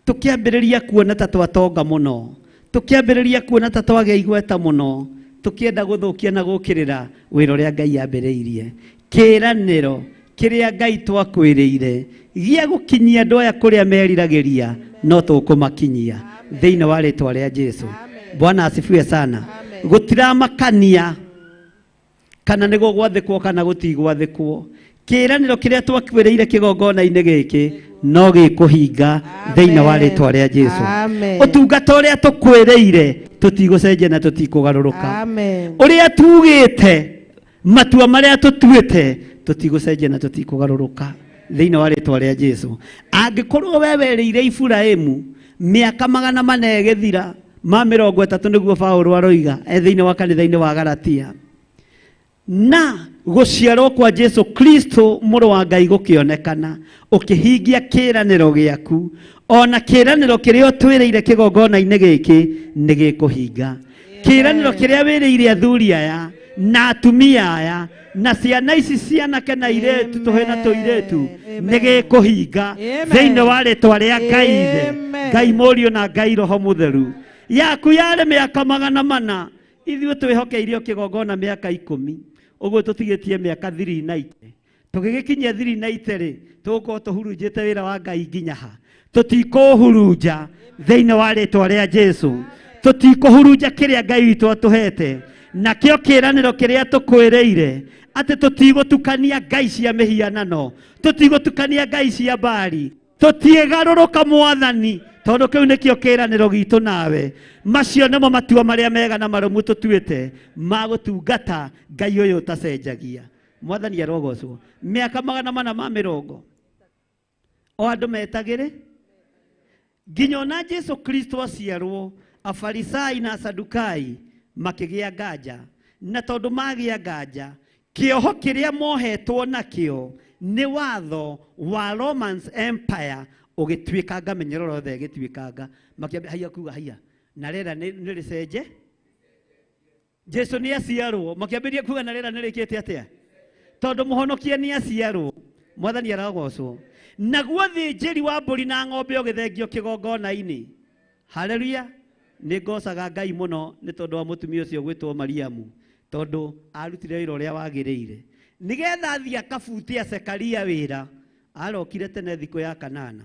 Tũkĩambĩrĩria kuona ta twatonga mũno. Tũkĩambĩrĩria kuona ta twagĩa igweta mũno. Tũkĩenda gũthũkia na gũkĩrĩra wĩra ũrĩa Ngai ambĩrĩirie. Kĩĩranĩro kĩrĩa Ngai twakwĩrĩire gĩa gũkinyia andũ aya kũrĩa meriragĩria no tũkũmakinyia thĩinĩ wa rĩĩtwa rĩa Jesũ. Bwana asifiwe sana. Gũtiramakania kana nĩ gwathĩkwo kana gũtigwathĩkwo. Kĩĩranĩro kĩrĩa twakwĩrĩire kĩgongona-inĩ gĩkĩ no gĩkũhinga thĩinĩ wa rĩĩtwa rĩa Jesũ. Ũtungata ũrĩa tũkwĩrĩire tũtigũcenjia na tũtikũgarũrũka. Ũrĩa tugĩte matua marĩa tũtuĩte tũtigũcenjia na tũtikũgarũrũka thĩinĩ wa rĩĩtwa rĩa Jesũ. Angĩkorwo we werĩire Iburahĩmu mĩaka 400 ĩgĩthira ma 30 nĩguo Paulo aroiga thĩinĩ wa kanitha-inĩ wa Galatia, na gũciarwo kwa Jesũ Kristo mũrũ wa Ngai gũkĩonekana ũkĩhingia kĩĩranĩro gĩaku, ona kĩĩranĩro kĩrĩa ũtwĩrĩire kĩgongona-inĩ gĩkĩ nĩ gĩkũhinga. Kĩĩranĩro kĩrĩa wĩrĩire athuri aya na atumia aya na ciana ici cianake na iretu tũhe na tũiretu nĩ gĩkũhinga thĩinĩ wa rĩĩtwa rĩa Ngai Ithe, Ngai Mũriũ na Ngai Roho Mũtheru. Yaku yarĩ mĩaka 400 ithuĩ twĩhokeirio kĩgongona mĩaka 10. Ũguo tũtigĩtie mĩaka 390. Tũgĩgĩkinyia 390-rĩ tũgũkorwo tũhurunjĩte wĩra wa Ngai nginya ha. Tũtikũhurunja thĩinĩ wa rĩĩtwa rĩa Jesũ. Tũtikũhurunja kĩrĩa Ngai witũ atũhete. Nakĩo kĩĩranĩro kĩrĩa tũkwĩrĩire atĩ tũtigũtukania ngai cia mĩhianano, tũtigũtukania ngai cia Baali, tũtiĩgarũrũka Mwathani, tondũ kĩu nĩkĩo kĩĩranĩro gitũ nawe. Macio nĩmo matua marĩa mega na marũmu tũtuĩte ma gũtungata Ngai ũyũ ũtacenjagia. Mwathani arogocwo. Mĩaka 430 o andũ metagĩre nginya ona Jesũ Kristo aciarwo Afarisai na Asadukai makĩgĩa nganja, na tondũ magĩa nganja kĩoho kĩrĩa mohetwo nakĩo nĩ watho wa Roman Empire ũgĩtuĩkanga mĩnyororo yothe ĩgĩtuĩkanga. Makĩambia haiya kuga haiya na rĩera nĩ rĩcenje. Jesũ nĩ aciarwo, makĩambĩrĩria kuga na rĩera nĩ rĩkĩte atĩa, tondũ mũhonokia nĩ aciarwo. Mwathani aragocwo. Naguo thĩnjĩri wa mbũri na ng'ombe ũgĩthengio kĩgongona-inĩ. Haleluya. Nĩ ngocaga Ngai mũno nĩ tondũ wa mũtumia ũcio gwĩtwo Mariamu, tondũ arutire wĩra ũrĩa wagĩrĩire nĩgetha athiĩ akabutia Zekaria wĩra. Arokire tene thikũ ya 8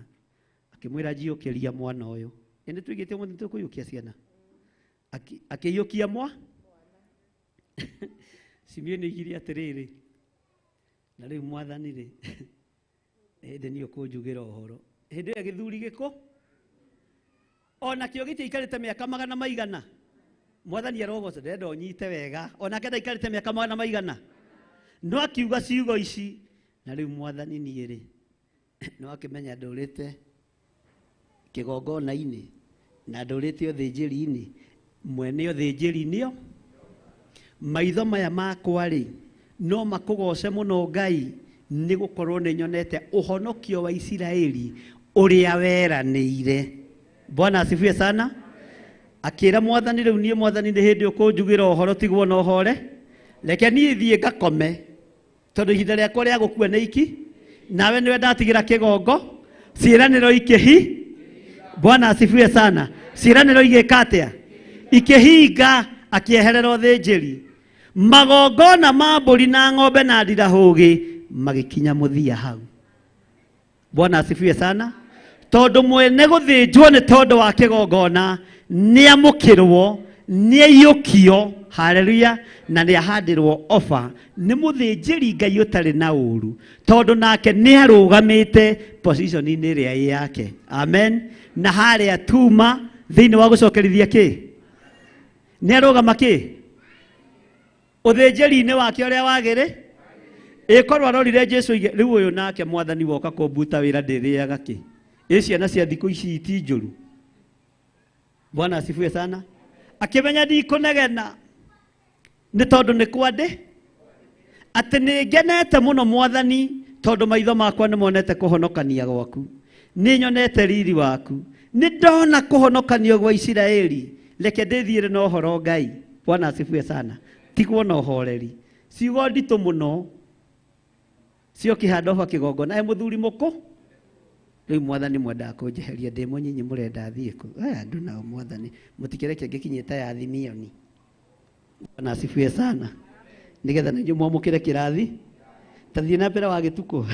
akĩmwĩra njiũkĩria mwana ũyũ. Nĩ tũigĩte mũthĩ tũkũiyũkia ciana, akĩiyũkia Simeoni oigire atĩrĩrĩ, na rĩu Mwathani-rĩ hĩndĩ nĩ ũkũnjugĩra ũhoro. Hĩndĩ ĩyo gĩthuri gĩkũ ona kĩo gĩtiaikarĩte mĩaka 100 maigana. Mwathani arogocwo, ndĩrenda ũnyite wega. Ona kenda ikarĩte mĩaka 100 maigana. No akiuga ciugo ici, na rĩu Mwathani niĩ-rĩ no akĩmenya ndũrĩte kĩgongona-inĩ na ndũrĩte ũthĩnjĩri-inĩ, mwene ũthĩnjĩri-inĩ. Maitho maya makwa-rĩ no makũgoce mũno Ngai, nĩ gũkorwo nĩ nyonete ũhonokio wa Isiraeli ũrĩa weranĩire. Bwana asifiwe sana. Akĩra Mwathani, rĩu niĩ Mwathani nĩ hĩndĩ ũkũnjugĩra ũhoro tigwo na ũhore. Reke niĩ thiĩ ngakome, tondũ ihinda rĩakwa rĩa gũkua nĩ iki, nawe nĩwe ndatigĩra kĩgongo. Ciĩranĩro ikĩhi. Bwana asifiwe sana. Ciĩranĩro igĩka atĩa? Ikĩhinga. Akĩeherera ũthĩnjĩri. Magongona ma mbũri na ng'ombe na ndirahũgĩ magĩkinya mũthia hau. Bwana asifiwe sana. Tondũ mwene gũthĩnjwo nĩ tondũ wa kĩgongona nĩ amũkĩrwo, nĩ aiyũkio. Haleluya. Na nĩ ahandĩrwo ofa nĩ mũthĩnjĩri Ngai ũtarĩ na ũru, tondũ nake nĩ arũgamĩte position-inĩ ĩrĩa yake. Amen. Na harĩa tuma thĩinĩ wa gũcokerithia kĩ, nĩ arũgama kĩ ũthĩnjĩri-inĩ wake ũrĩa wagĩrĩ. Ĩkorwo arorire Jesũ rĩu ũyũ nake Mwathani woka kũmbuta wĩra ndĩrĩaga kĩ. Ciana cia thikũ ici ti njũru. Bwana asifiwe sana. akimenya ndikunegena nĩ tondũ nĩ kwandĩ atĩ nĩ ngenete mũno Mwathani tondũ maitho makwa nĩ monete kũhonokania gwaku, nĩ nyonete riri waku, nĩ ndona kũhonokanio gwa Isiraeli. Reke ndĩthiĩre na ũhoro Ngai. Bwana asifiwe sana. Tigwo na ũhoreri, ciugo nditũ mũno cio kĩhanda ho kĩgongona. Mũthuri mũkũ rĩu Mwathani mwendaga kũnjeheria ndĩ mũnyinyi, mũrenda thiĩ kũ? Andũ nao Mwathani mũtikĩreke ngĩkinyĩte ya thimioni. Bwana asifiwe sana. Nigetha na inyuĩ mwamũkĩre kĩrathi. Tathiĩ na mbere wa gĩtukũ.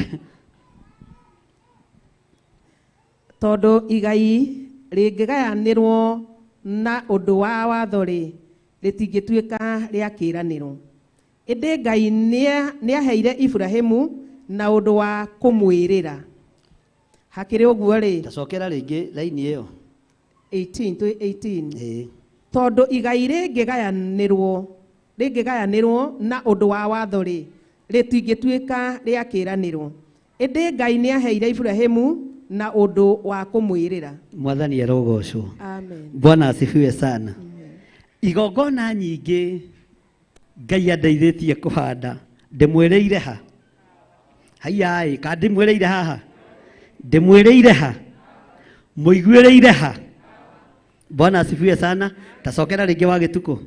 Tondũ igai rĩngĩgayanĩrwo na ũndũ wa watho rĩ, rĩtingĩtuĩka rĩa kĩĩranĩro. Ĩndĩ Ngai nĩaheire Ibrahimu na ũndũ wa kũmwĩrĩra. Hakĩrĩ ũguo rĩ, tacokera rĩngĩ raini ĩyo 18 tondũ igai rĩngĩgayanĩrwo na ũndũ wa watho rĩ, rĩtingĩtuĩka rĩa kĩĩranĩro. Ĩndĩ Ngai nĩaheire Ibrahimu na ũndũ wa kũmwĩrĩra. Mwathani arogocwo. Amen. Bwana asifiwe sana. Igongona nyingĩ Ngai andeithĩtie kũhanda, ndĩmwĩrĩire ha? Haiya, ka ndĩmwĩrĩire haha? Ndĩmwĩrĩire ha? Mũiguĩrĩire ha? Bwana asifiwe sana. Tacokera rĩngĩ wa gĩtukũ.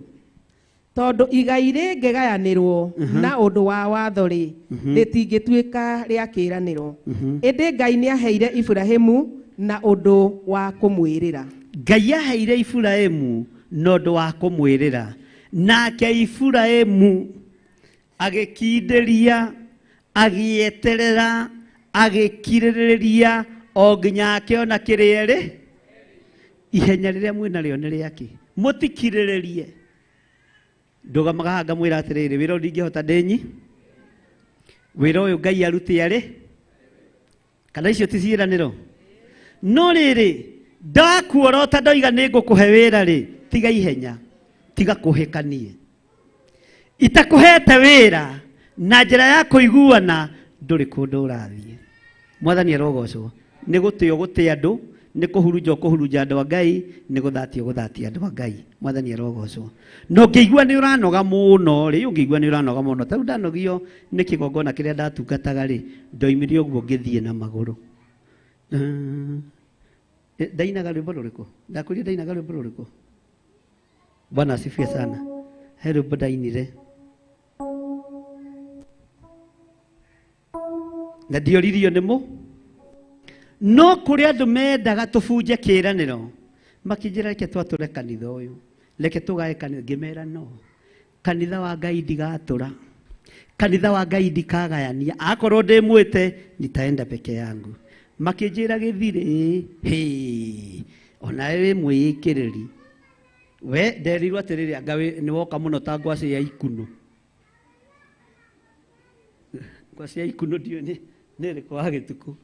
Tondũ igai rĩngĩgayanĩrwo na ũndũ wa watho rĩ, rĩtingĩtuĩka rĩa kĩĩranĩro. Ĩndĩ Ngai nĩaheire Ibrahimu na ũndũ wa kũmwĩrĩra. Ngai aheire Ibrahimu na ũndũ wa kũmwĩrĩra, nake Ibrahimu agĩkindĩria, agĩeterera, agĩkirĩrĩria o nginya akĩona kĩrĩa ihenya rĩrĩa mwĩnarĩo nĩ rĩake. Mũtikirĩrĩrie. Ndũgamaga haha ngamwĩra atĩrĩrĩ, wĩra ũyũ ndingĩhota ndĩnyi. Wĩra ũyũ Ngai arutĩ kana icio ti ciĩranĩro. No rĩrĩ, ndakuorota ndoiga nĩ ngũkũhe wĩra rĩ, tiga ihenya, tiga kũhĩkanie. Itakũhete wĩra na njĩra ya kũiguana, ndũrĩ kũndũ ũrathiĩ. Mwathani arogocwo. Nĩ gũtĩo gũtĩa andũ, nĩ kũhurunja kũhurunja andũ a Ngai, nĩ gũthatio gũthatia andũ a Ngai. Mwathani arogocwo. No ngĩigua nĩ ũranoga mũno rĩ, ũngĩigua nĩ ũranoga mũno. Tarĩu ndanogio nĩ kĩgongona kĩrĩa ndatungataga rĩ, ndoimire ũguo ngĩthiĩ na magũrũ. Ndainaga rwĩmbo rũrĩkũ? Ndakũria ndainaga rwĩmbo rũrĩkũ? Bwana asifiwe sana. He rwĩmbo ndainire. Na ndioririo nĩ mũ. No kũrĩ andũ mendaga tũbunje kĩĩranĩro, makĩnjĩra reke twatũre kanitha ũyũ, reke tũgae kanitha. Ngĩmera no, kanitha wa Ngai ndigatũra, kanitha wa Ngai ndikagayania. Akorwo ndĩmwĩte nitaenda peke yangu. Makĩnjĩra gĩthirĩ, onawe wĩ mwĩĩkĩrĩri. We nderirwo atĩrĩrĩ, anga nĩ woka mũno ta ngwacĩ ya ikuno. Ngwacĩ ya ikuno ndiũ nĩ ĩrĩkũ wa gĩtukũ.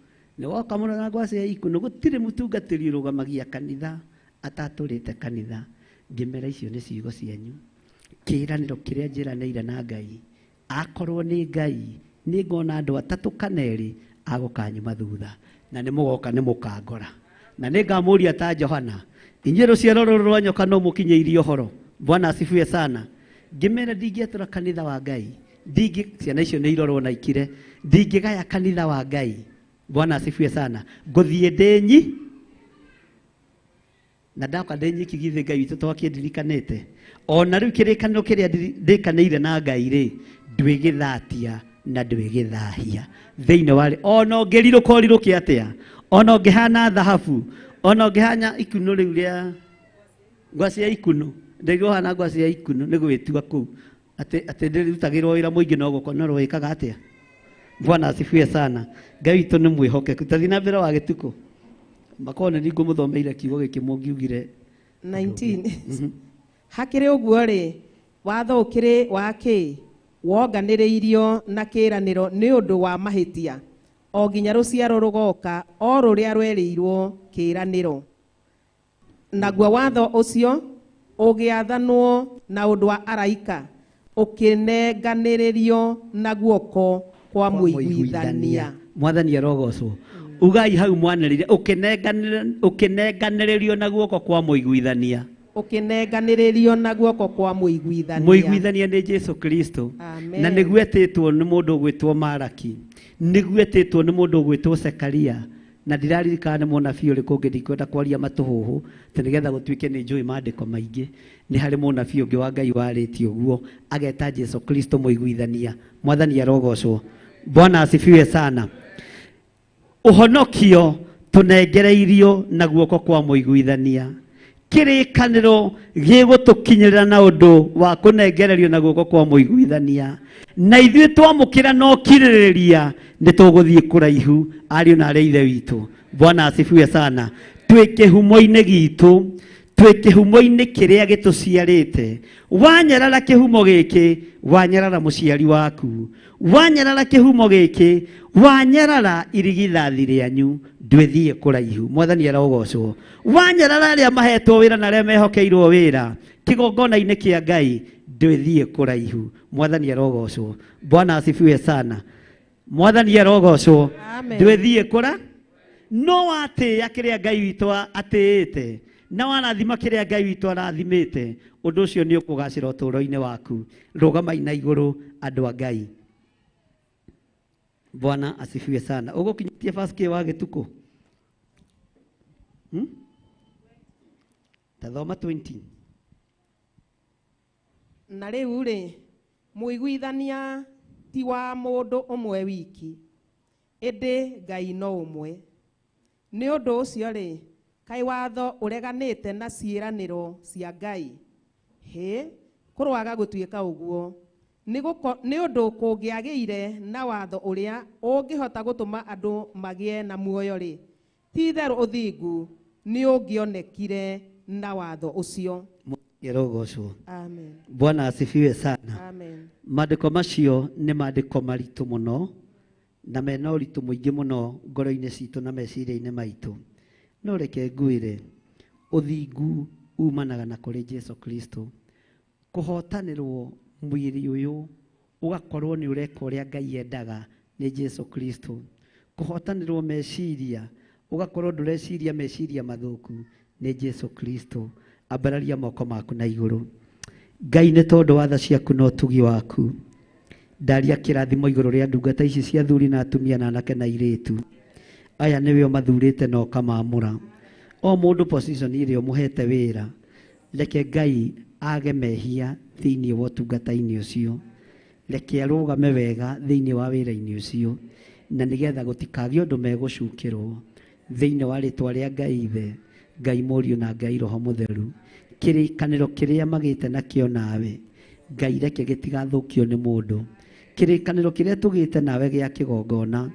Nĩ woka mũno na ngwacĩ ya ikuno. Gũtirĩ mũtungatĩri ũrũgamagia kanitha atatũrĩte kanitha. Ngĩmera icio nĩ ciugo cianyu. Kĩĩranĩro kĩrĩa njĩranĩire na Ngai, akorwo nĩ Ngai, nĩ ngona andũ atatũ kana erĩ agũkanyuma thutha, na nĩ mũgoka nĩ mũkangora. Na nĩ ngamũria ta Johana, inyuĩ rũciaro rũrũ rwa nyoka no mũkinyĩirie ũhoro. Bwana asifiwe sana. Ngĩmera ndingĩatũra kanitha wa Ngai, ciana icio nĩ irorwo na ikire, ndingĩgaya kanitha wa Ngai. Bwana asifiwe sana. Ngũthiĩ ndĩnyi na ndaka ndĩnyi kĩgithe Ngai witũ twakĩndirikanĩte. Ona rĩu kĩrĩkanĩro kĩrĩa ndĩkanĩire na Ngai rĩ, ndwĩgĩthatia na ndwĩgĩthahia thĩinĩ wa rĩ. Ona ũngĩrirũka ũrirũke atĩa, ona ũngĩhana thahabu, ona ũngĩhana ikuno rĩu rĩa ngwacĩ ya ikuno, ndĩrĩgwo hana ngwacĩ ya ikuno nĩ gwĩtua kũu atĩ ndĩrutagĩrwo wĩra mũingĩ no gũkonorwo wĩkaga atĩa. Bwana asifiwe sana. Ngai witũ nĩ mwĩhokeku. Tathiĩ na mbere wa gĩtukũ. Makorwo nĩ ngũmũthomeire kiugo gĩkĩ mũngiugire 19. Hakĩrĩ ũguo rĩ, watho ũkĩrĩ wa kĩ wonganĩrĩirio na kĩĩranĩro nĩ ũndũ wa mahĩtia, o nginya rũciaro rũgoka o rũrĩa rwerĩirwo kĩĩranĩro. Naguo watho ũcio ũgĩathanwo na ũndũ wa araika, ũkĩnenganĩrĩrio na guoko kwa mũiguithania. Mwathani arogocwo. Ugai hau mwanĩrĩire, ũkĩnenganĩrĩrio na guoko kwa mũiguithania. ukinenganiririo na guoko kwa muiguithania. Muiguithania ni Jesu Kristo. Amen. Na niguo etĩtwo nĩ mũndũ ũgwĩtwo Malaki, niguo etĩtwo nĩ mũndũ ũgwĩtwo Zekaria, na ndiraririkana nĩ mũnabii ũrĩkũ ũngĩ ndikwenda kwaria matũhũhũ atĩ nĩgetha gũtuĩke nĩ njũĩ maandĩko maingĩ. Nĩ harĩ mũnabii ũngĩ wa Ngai warĩtie ũguo ageta Jesu Kristo muiguithania. Mwathani arogocwo. Bwana asifiwe sana. Ũhonokio tũnengereirio na guoko kwa muiguithania. Kĩrĩkanĩro gĩgũtũkinyĩra na ũndũ wa kũnengererio na guoko kwa muiguithania. Na ithuĩ twamũkĩra no kirĩrĩria nĩ tũgũthiĩ kũraihu ariũ na arĩa ithe witũ. Bwana asifiwe sana. Twĩ kĩhumo-inĩ gitũ, twĩ kĩhumo-inĩ kĩrĩa gĩtũciarĩte. Wanyarara kĩhumo gĩkĩ, wanyarara mũciari waku. Wanyarara kĩhumo gĩkĩ, wanyarara irigithathi rĩanyu, ndwĩthiĩ kũraihu. Mwathani arogocwo. Wanyarara arĩa mahetwo wĩra na arĩa mehokeirwo wĩra kĩgongona-inĩ kĩa Ngai, ndwĩthiĩ kũraihu. Mwathani arogocwo. Bwana asifiwe sana. Mwathani arogocwo. Ndwĩthiĩ kũra no atĩa kĩrĩa Ngai witũ atĩĩte, na wanathima kĩrĩa Ngai witũ arathimĩte, ũndũ ũcio nĩ ũkũgacĩra ũtũũro-inĩ waku. Rũgamai na igũrũ andũ a Ngai. Bwana asifiwe sana. Ũgũkinyĩtie verse wa gĩtukũ? Tathoma 20. Na rĩu rĩ, muiguithania ti wa mũndũ ũmwe wiki, ĩndĩ Ngai no ũmwe. Nĩ ũndũ ũcio rĩ, kaĩ watho ũreganĩte na ciĩranĩro cia Ngai? Hĩ, kũroaga gũtuĩka ũguo. Nĩ ũndũ kũngĩagĩire na watho ũrĩa ũngĩhota gũtũma andũ magĩe na muoyo rĩ, ti-itherũ ũthingu nĩ ũngĩonekire na watho ũcio. Yarogocwo. Amen. Bwana asifiwe sana. Amen. Maandĩko macio nĩ maandĩko maritũ mũno na mena ũritũ mũingĩ mũno ngoro-inĩ citũ na meciria-inĩ maitũ. No reke ngwĩre ũthingu umanaga na kũrĩ Jesu Kristo. Kũhotanĩrwo mwĩrĩ ũyũ ũgakorwo nĩ ũreka ũrĩa Ngai endaga nĩ Jesu Kristo. Kũhotanĩrwo meciria ũgakorwo ndũreciria meciria mathũku nĩ Jesu Kristo. Ambararia moko maku na igũrũ. Ngai nĩ tondũ wa tha ciaku na ũtugi waku, ndaria kĩrathimo igũrũ rĩa ndungata ici cia athuri na atumia na anake na airĩtu. Aya nĩwe ũmathurĩte na ũkamamũra. O mũndũ position ĩrĩa ũmũhete wĩra, reke Ngai age mehia thĩinĩ wa ũtungata-inĩ ũcio. Reke arũgame wega thĩinĩ wa wĩra-inĩ ũcio, na nĩgetha gũtikagĩe ũndũ megũcukĩrwo thĩinĩ wa rĩtwa rĩa Ngai Ithe, Ngai Mũriũ na Ngai Roho Mũtheru. Kĩrĩkanĩro kĩrĩa magĩte nakĩo nawe, Ngai reke gĩtigathũkio nĩ mũndũ. Kĩrĩkanĩro kĩrĩa tũgĩte nawe gĩa kĩgongona,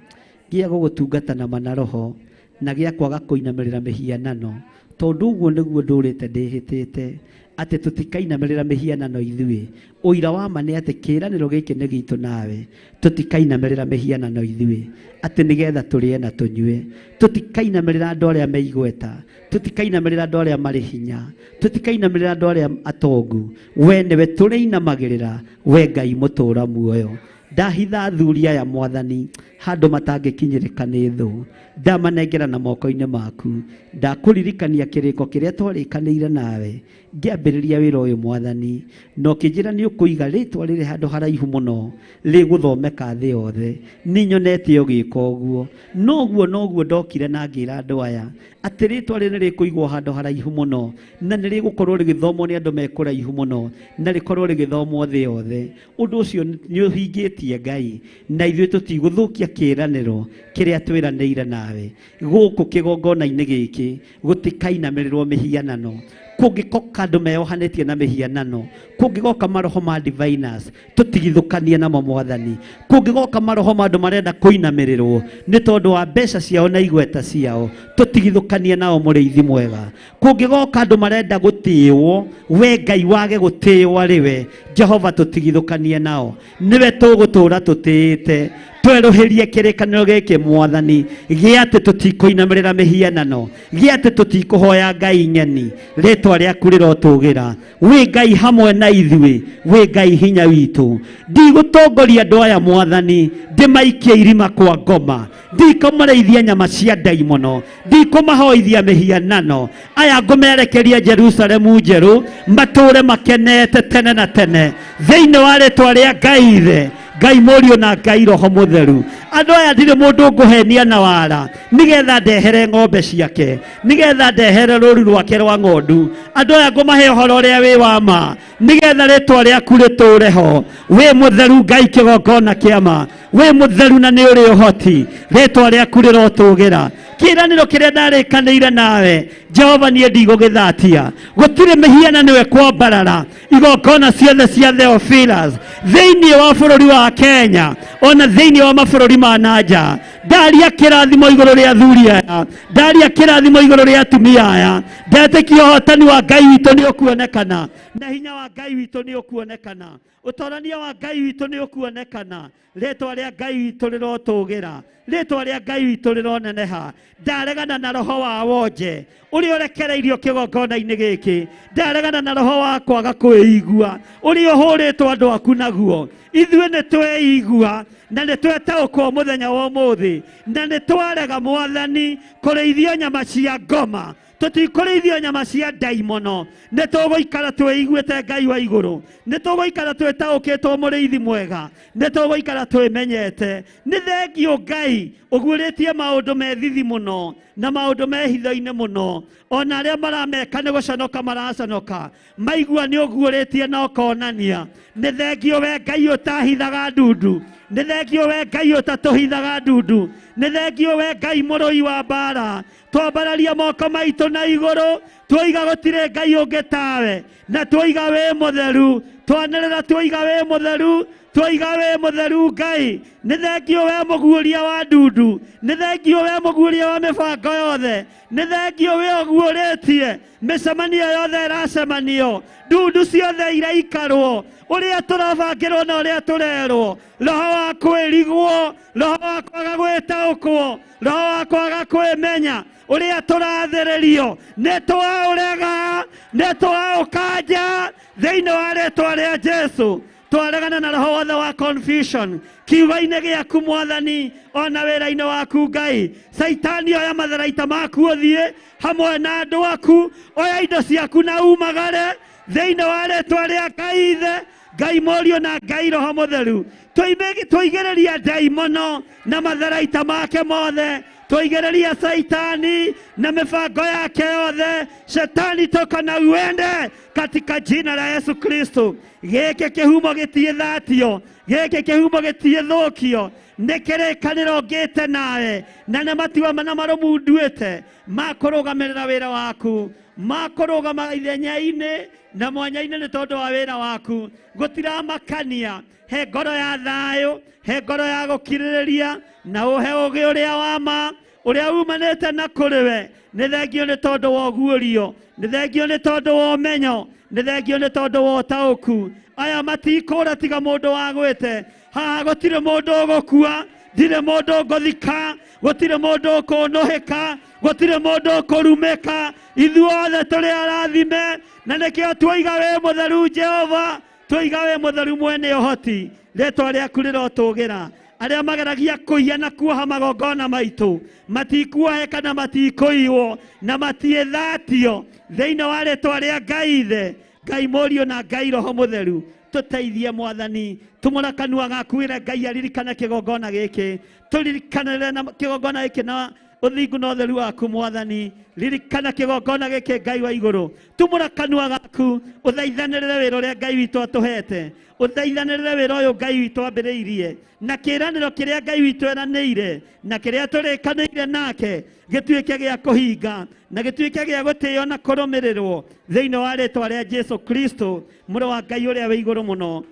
gĩa gũgũtungata na mana roho, na gĩa kwaga kũinamĩrĩra mĩhianano, tondũ ũguo nĩguo ndũrĩte ndĩhĩtĩte atĩ tũtikainamĩrĩra mĩhianano ithuĩ. Ũira wa ma nĩ atĩ kĩĩranĩro gĩkĩ nĩ gitũ nawe, tũtikainamĩrĩra mĩhianano ithuĩ, atĩ nĩgetha tũrĩe na tũnyue. Tũtikainamĩrĩra andũ arĩa me igweta, tũtikainamĩrĩra andũ arĩa marĩ hinya, tũtikainamĩrĩra andũ arĩa atongu. We nĩwe tũrĩinamagĩrĩra, we Ngai mũtũũra muoyo. Ndahitha athuri aya Mwathani handũ matangĩkinyĩrĩka nĩ thũ, ndamanengera na moko-inĩ maku. Ndakũririkania kĩrĩko kĩrĩa twarĩkanĩire nawe ngĩambĩrĩria wĩra ũyũ Mwathani, no kĩnjĩra nĩ ũkũiga rĩtwa rĩrĩ handũ haraihu mũno rĩgũthomeka thĩ yothe. Nĩ nyonete ũgĩka ũguo, noguo ndokire na ngĩra andũ aya atĩ rĩtwa rĩrĩ rĩkũigwo handũ haraihu mũno, na nĩ rĩgũkorwo rĩgĩthomwo nĩ andũ mekũraihu mũno, na rĩkorwo rĩgĩthomwo thĩ yothe. Ũndũ ũcio nĩ ũhingĩtie Ngai, na ithuĩ tũtigũthũkia kĩĩranĩro kĩrĩa twĩranĩire nawe. Gũkũ kĩgongona-inĩ gĩkĩ gũtikainamĩrĩrwo mĩhianano. Kũngĩkoka andũ meyohanĩtie na mĩhianano, kũngĩgoka maroho ma diviners, tũtigithũkanie namo Mwathani. Kũngĩgoka maroho ma andũ marenda kũinamĩrĩrwo nĩ tondũ wa mbeca ciao na igweta ciao, tũtigithũkanie nao Mũrĩithi mwega. Kũngĩgoka andũ marenda gũtĩĩwo, we Ngai wage gũtĩĩwo arĩ we Jehova, tũtigithũkanie nao. Nĩwe tũgũtũũra tũtĩĩte, twerũhĩrie kĩrĩkanĩro gĩkĩ Mwathani gĩa atĩ tũtikũinamĩrĩra mĩhianano, gĩa atĩ tũtikũhoya ngai nyeni. Rĩtwa rĩaku rĩrotũgĩra, wĩ Ngai hamwe na ithuĩ, wĩ Ngai hinya witũ. Ndigũtongoria andũ aya Mwathani, ndimaikie irima kwa ngoma, ndikumareithia nyama cia ndaimono, ndikumahoithia mihianano. Aya ngumerekeria Jerusalemu njeru, mature makenete tene na tene, thiini wa ritwa ria Ngai Ithe, Ngai Mũriũ na Ngai Roho Mũtheru. Andũ aya ndirĩ mũndũ ngũhenia na wara nigetha ndehere ng'ombe ciake, nigetha ndehere rũru rwake rwa ng'ondu. Andũ aya ngũmahe ũhoro ũrĩa wĩ wa ma, nigetha rĩtwa rĩaku rĩtũũre ho. Wĩ mũtheru Ngai kĩgongona kĩa ma, wĩ mũtheru na nĩ ũrĩ ũhoti, rĩtwa rĩaku rĩrotũũgĩra. Kĩĩranĩro kĩrĩa ndarĩkanĩire nawe Jehova niĩ ndigũgĩthatia. Gũtirĩ mĩhianano ĩkwambarara igongona ciothe cia Theophilus thĩinĩ wa bũrũri wa Kenya ona thĩinĩ wa mabũrũri ma nanja. Ndaria kĩrathimo igũrũ rĩa athuri aya, ndaria kĩrathimo igũrũ rĩa atumia aya. Ndetĩkia ũhotani wa Ngai witũ nĩ ũkuonekana, na hinya wa Ngai witũ nĩ ũkuonekana, ũtonania wa Ngai witũ nĩ ũkuonekana. Rĩtwa rĩa Ngai witũ rĩrotũũgĩra, rĩtwa rĩa Ngai witũ rĩroneneha. Ndaregana na roho wa wonje ũrĩa ũrekereirio kĩgongona-inĩ gĩkĩ. Ndaregana na roho wa kwaga kwĩigua ũrĩa ũhũrĩtwo andũ aku naguo. Ithuĩ nĩ tweigua na nĩ twetaũkwo mũthenya wa ũmũthĩ, na nĩ twarega Mwathani kũrĩithio nyama cia ngoma, tũtikũrĩithio nyama cia ndaimono. Nĩ tũgũikara twĩiguĩte Ngai wa igũrũ, nĩ tũgũikara twĩtaũkĩtwo mũrĩithi mwega, nĩ tũgũikara twĩmenyete. Nĩ thengiũ Ngai ũguũrĩtie maũndũ methithi mũno na maũndũ mehitho-inĩ mũno, ona arĩa marameka nĩ gũconoka maracanoka, maigua nĩ ũguũrĩtie na ũkonania. Nĩ thengiũ we Ngai ũtahithaga ndundu, nĩ thengiũ we Ngai ũtatũhithaga ndundu, nĩ thengiũ we Ngai mũrũi wa mbara. Twambararia moko maitũ na igũrũ, twoiga gũtirĩ Ngai ũngĩ tawe, na twoiga wĩ mũtheru, twanĩrĩra twoiga wĩ mũtheru, twoiga wĩ mũtheru Ngai. Nĩ thengiũ we mũguũria wa ndundu, nĩ thengiũ we mũguũria wa mĩbango yothe, nĩ thengiũ we ũguũrĩtie mĩcemanio yothe ĩracemanio, ndundu ciothe iraikarwo, ũrĩa tũrabangĩrwo na ũrĩa tũrerwo. Roho wa kwĩrigwo, roho wa kwaga gwĩtaũkwo, roho wa kwaga kwĩmenya ũrĩa tũrathĩrĩrio, nĩ twaũrega, nĩ twaũkanja thĩinĩ wa rĩtwa rĩa Jesũ. Twaregana na roho wothe wa confusion kiugo-inĩ gĩaku Mwathani, ona wĩra-inĩ waku Ngai. Saitani oya matharaita maku ũthiĩ hamwe na andũ aku, oya indo ciaku na umagare thĩinĩ wa rĩtwa rĩa Ngai Ithe, Ngai Mũriũ na Ngai Roho Mũtheru. Tũigĩrĩria ndaimono na matharaita make mothe, tũigĩrĩria Saitani na mĩbango yake yothe. Shetani toka na uende katika jina la Yesu Kristo. Gĩkĩ kĩhumo gĩtiĩthatio, gĩkĩ kĩhumo gĩtiĩthũkio, nĩ kĩrĩkanĩro ngĩte nawe, na nĩ matua na marũmu nduĩte ma kũrũgamĩrĩra wĩra waku, ma kũrũgama ithenya-inĩ na mwanya-inĩ nĩ tondũ wa wĩra waku. Gũtiramakania, he ngoro ya thayũ, he ngoro ya gũkirĩrĩria, na ũhe ũgĩ ũrĩa wa ma ũrĩa umanĩte na kũrĩ we. Nĩ thengio nĩ tondũ wa ũguũrio, nĩ thengio nĩ tondũ wa ũmenyo, nĩ thengio nĩ tondũ wa ũtaũku. Aya matikũra tiga mũndũ wagwĩte. Haha gũtirĩ mũndũ ũgũkua, ndirĩ mũndũ ngũthika, gũtirĩ mũndũ ũkũnũhĩka, gũtirĩ mũndũ ũkũrumĩka. Ithuothe tũrĩ arathime, na nĩkĩo twoiga wĩ mũtheru Jehova, twoiga wĩ mũtheru mwene ũhoti. Rĩtwa rĩaku rĩrotũũgĩra. Arĩa mageragia kũiya na kuoha magongona maitũ matikuoheka na matikũiywo na matiĩthatio thĩinĩ wa rĩtwa rĩa Ngai Ithe, Ngai Mũriũ na Ngai Roho Mũtheru. Tũteithie Mwathani, tumũra kanua gaku wĩre Ngai aririkane kĩgongona gĩkĩ, tũririkanĩre na kĩgongona gĩkĩ na ũthingu na ũtheru waku Mwathani. Ririkana kĩgongona gĩkĩ Ngai wa igũrũ, tumũra kanua gaku ũthaithanĩrĩre wĩra ũrĩa Ngai witũ atũhete, ũthaithanĩrĩre wĩra ũyũ Ngai witũ ambĩrĩirie, na kĩĩranĩro kĩrĩa Ngai witũ eranĩire na kĩrĩa tũrĩkanĩire nake gĩtuĩke gĩa kũhinga na gĩtuĩke gĩa gũtĩĩo na kũrũmĩrĩrwo thĩinĩ wa rĩtwa rĩa Jesũ Kristo, mũrũ wa Ngai ũrĩa wĩ igũrũ mũno.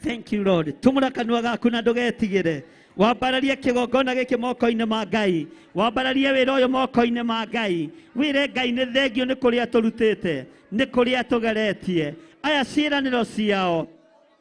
Thank you Lord. Tumũra kanua gaku na ndũgetigĩre, wambararie kĩgongona gĩkĩ moko-inĩ ma Ngai, wambararie wĩra ũyũ moko-inĩ ma Ngai. Wĩre Ngai nĩ thengio nĩ kũrĩa tũrutĩte, nĩ kũrĩa tũgeretie. Aya ciĩranĩro ciao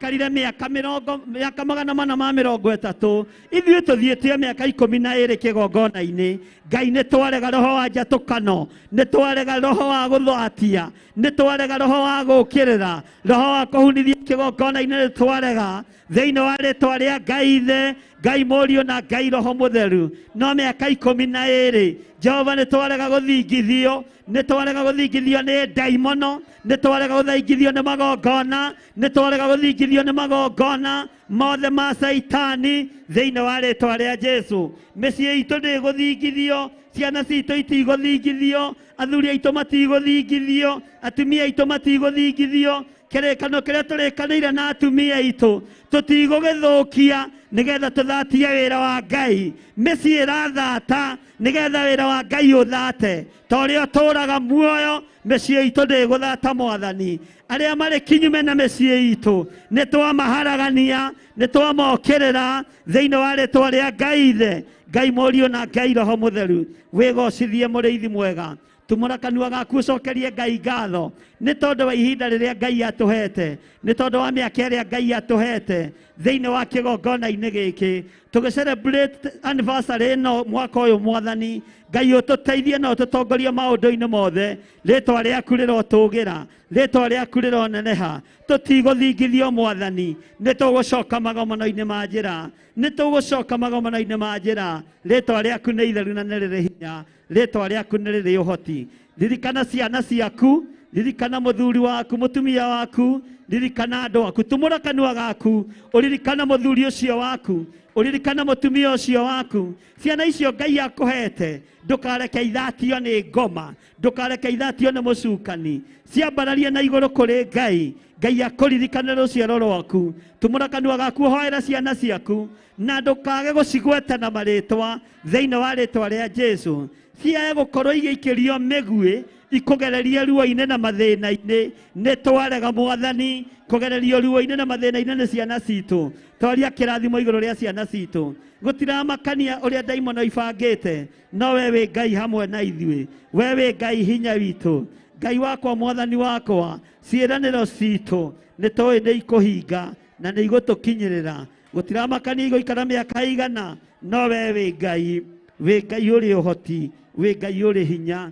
karire mĩaka 430, ithuĩ tũthiĩte mĩaka 12 kĩgongona-inĩ. Ngai nĩ twarega roho wa njatũkano, nĩ twarega roho wa gũthwatia, nĩ twarega roho wa gũũkĩrĩra, roho wa kũhunithia kĩgongona-inĩ nĩ twarega. thĩinĩ wa rĩtwa rĩa Ngai Ithe, Ngai Mũriũ na Ngai Roho Mũtheru. No mĩaka 12 Jehova nĩ twarega gũthingithio, nĩ twarega gũthingithio nĩ ndaimono, nĩ twarega gũthingithio nĩ magongona, nĩ twarega gũthingithio nĩ magongona mothe ma Saitani thĩinĩ wa rĩtwa rĩa Jesu. Mĩciĩ itũ ndĩgũthingithio, ciana citũ itigũthingithio, athuri aitũ matigũthingithio, atumia aitũ matigũthingithio. Kĩrĩkanĩro kĩrĩa tũrĩkanĩire na atumia aitũ tũtigũgĩthũkia nĩgetha tũthatie wĩra wa Ngai. Mĩciĩ ĩrathata nĩgetha wĩra wa Ngai ũthate. Ta ũrĩa ũtũũraga muoyo, mĩciĩ itũ ndĩgũthata Mwathani. Arĩa marĩ kinyume na mĩciĩ itũ nĩ twamaharagania, nĩ twamokĩrĩra thĩinĩ wa rĩtwa rĩa Ngai Ithe, Ngai Mũriũ na Ngai Roho Mũtheru. Wĩgocithie mũrĩithi mwega. Tumũra kanua gaku ũcokerie Ngai ngatho nĩ tondũ wa ihinda rĩrĩa Ngai atũhete, nĩ tondũ wa mĩaka ĩrĩa Ngai atũhete thĩinĩ wa kĩgongona-inĩ gĩkĩ. Tũgĩ-celebrate anniversary ĩno mwaka ũyũ Mwathani. Ngai ũtũteithie na ũtũtongorie maũndũ-inĩ mothe. Rĩtwa rĩaku rĩrotũgĩra, rĩtwa rĩaku rĩroneneha. Tũtigũthingithio Mwathani, nĩ tũgũcoka magomano-inĩ ma njĩra, nĩ tũgũcoka magomano-inĩ ma njĩra. Rĩtwa rĩaku nĩ itheru na nĩ rĩrĩ hinya, rĩtwa rĩaku nĩ rĩrĩ ũhoti. Ririkana ciana ciaku, ririkana mũthuri waku, mũtumia waku, ririkana andũ aku. Tumũra kanua gaku ũririkana mũthuri ũcio waku, ũririkana mũtumia ũcio waku. Ciana icio Ngai akũhete ndũkareke ithatio nĩ ngoma, ndũkareke ithatio nĩ mũcukani. Ciambararie na igũrũ kũrĩ Ngai, Ngai akũririkane rũciaro rwaku. Tumũra kanua gaku hoera ciana ciaku na ndũkage gũcigweta na marĩtwa thĩinĩ wa rĩtwa rĩa Jesu. Ciage gũkorwo igĩikĩrio mĩguĩ ikũgererie ruo-inĩ na mathĩna-inĩ. Nĩ twarega Mwathani kũgererio ruo-inĩ na mathĩna-inĩ nĩ ciana citũ. Twaria kĩrathimo igũrũ rĩa ciana citũ. Gũtiramakania ũrĩa ndaimono ibangĩte, no we wĩ Ngai hamwe na ithuĩ. We wĩ Ngai hinya witũ. Ngai wakwa, Mwathani wakwa, ciĩranĩro citũ nĩ tũĩ nĩ ikũhinga na nĩ igũtũkinyĩrĩra. Gũtiramakania igũikara mĩaka igana, no we wĩ Ngai, wĩ Ngai ũrĩ ũhoti, wĩ Ngai ũrĩ hinya.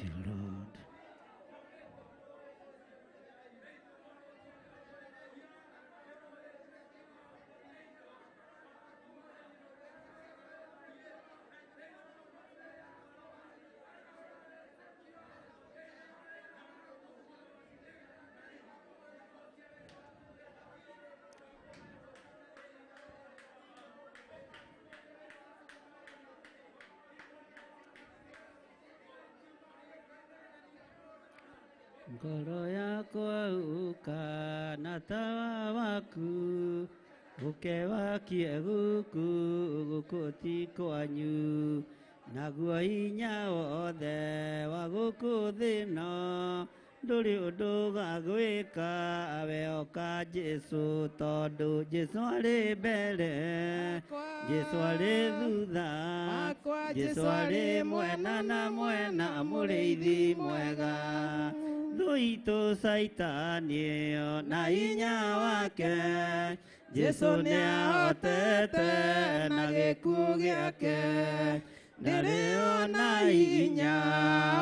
you, Lord. Ngoro yakwa ukana tawa waku ukewakie guku gukuti kwanyu naguo hinya wothe wa guku thino nduri undu gagwika we oka Jesu tondu Jesu ari mbere Jesu ari thutha Jesu ari mwena na mwena muriithi mwega Thuitu Saitani na hinya wake Jesu niahotete na gikuũ giake ndarĩ ona hinya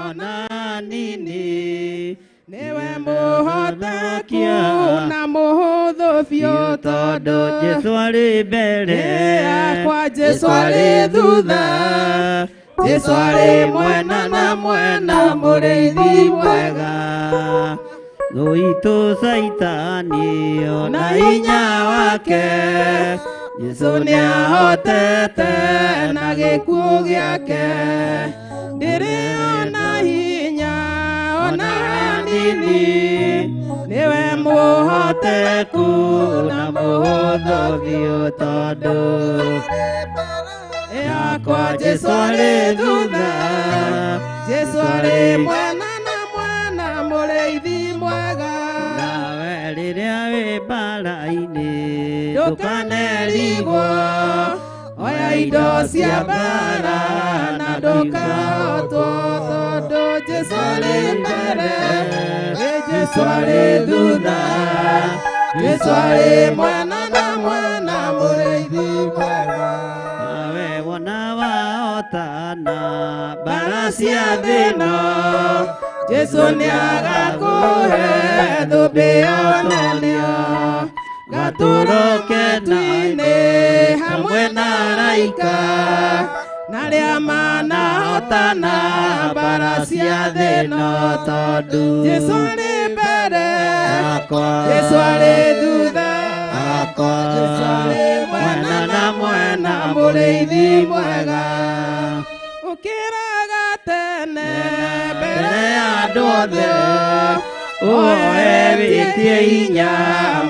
ona nini niwe mũhoteku na mũhũthũ biũ tondũ Jesu arĩ mbere yakwa Jesu arĩ thutha Jesu arĩ mwena na mwena mũrĩithi mwega Thuitu Saitani na hinya wake Jesu niahotete na gĩkuũ gĩake ndĩrĩ ona hinya ona hanini niwe mũhoteku na mũhũthũ biũ tondũ yakwa Jesu arĩ thutha Jesu arĩ mwena na mwena mũrĩithi mwega nawe rĩrĩa wĩ mbara-inĩ ndũkanerigwo oya indo cia mbara na ndũkahotwo tondũ Jesu arĩ mbere Jesu arĩ thutha Jesu arĩ mwena na mwena mũrĩithi mwega nawe wona wahotana mbara cia thĩ ĩno Jesu nĩagakũhe thũmbĩ onenio gatũũro ketu-inĩ hamwe na araika na arĩa manahotana mbara cia thĩ ĩno tondũ Jesu arĩ mbere Jesu arĩ thutha Jesu arĩ mwena na mwena mũrĩithi mwega ũkĩraga tene mbere ya andũ othe oe wĩtie hinya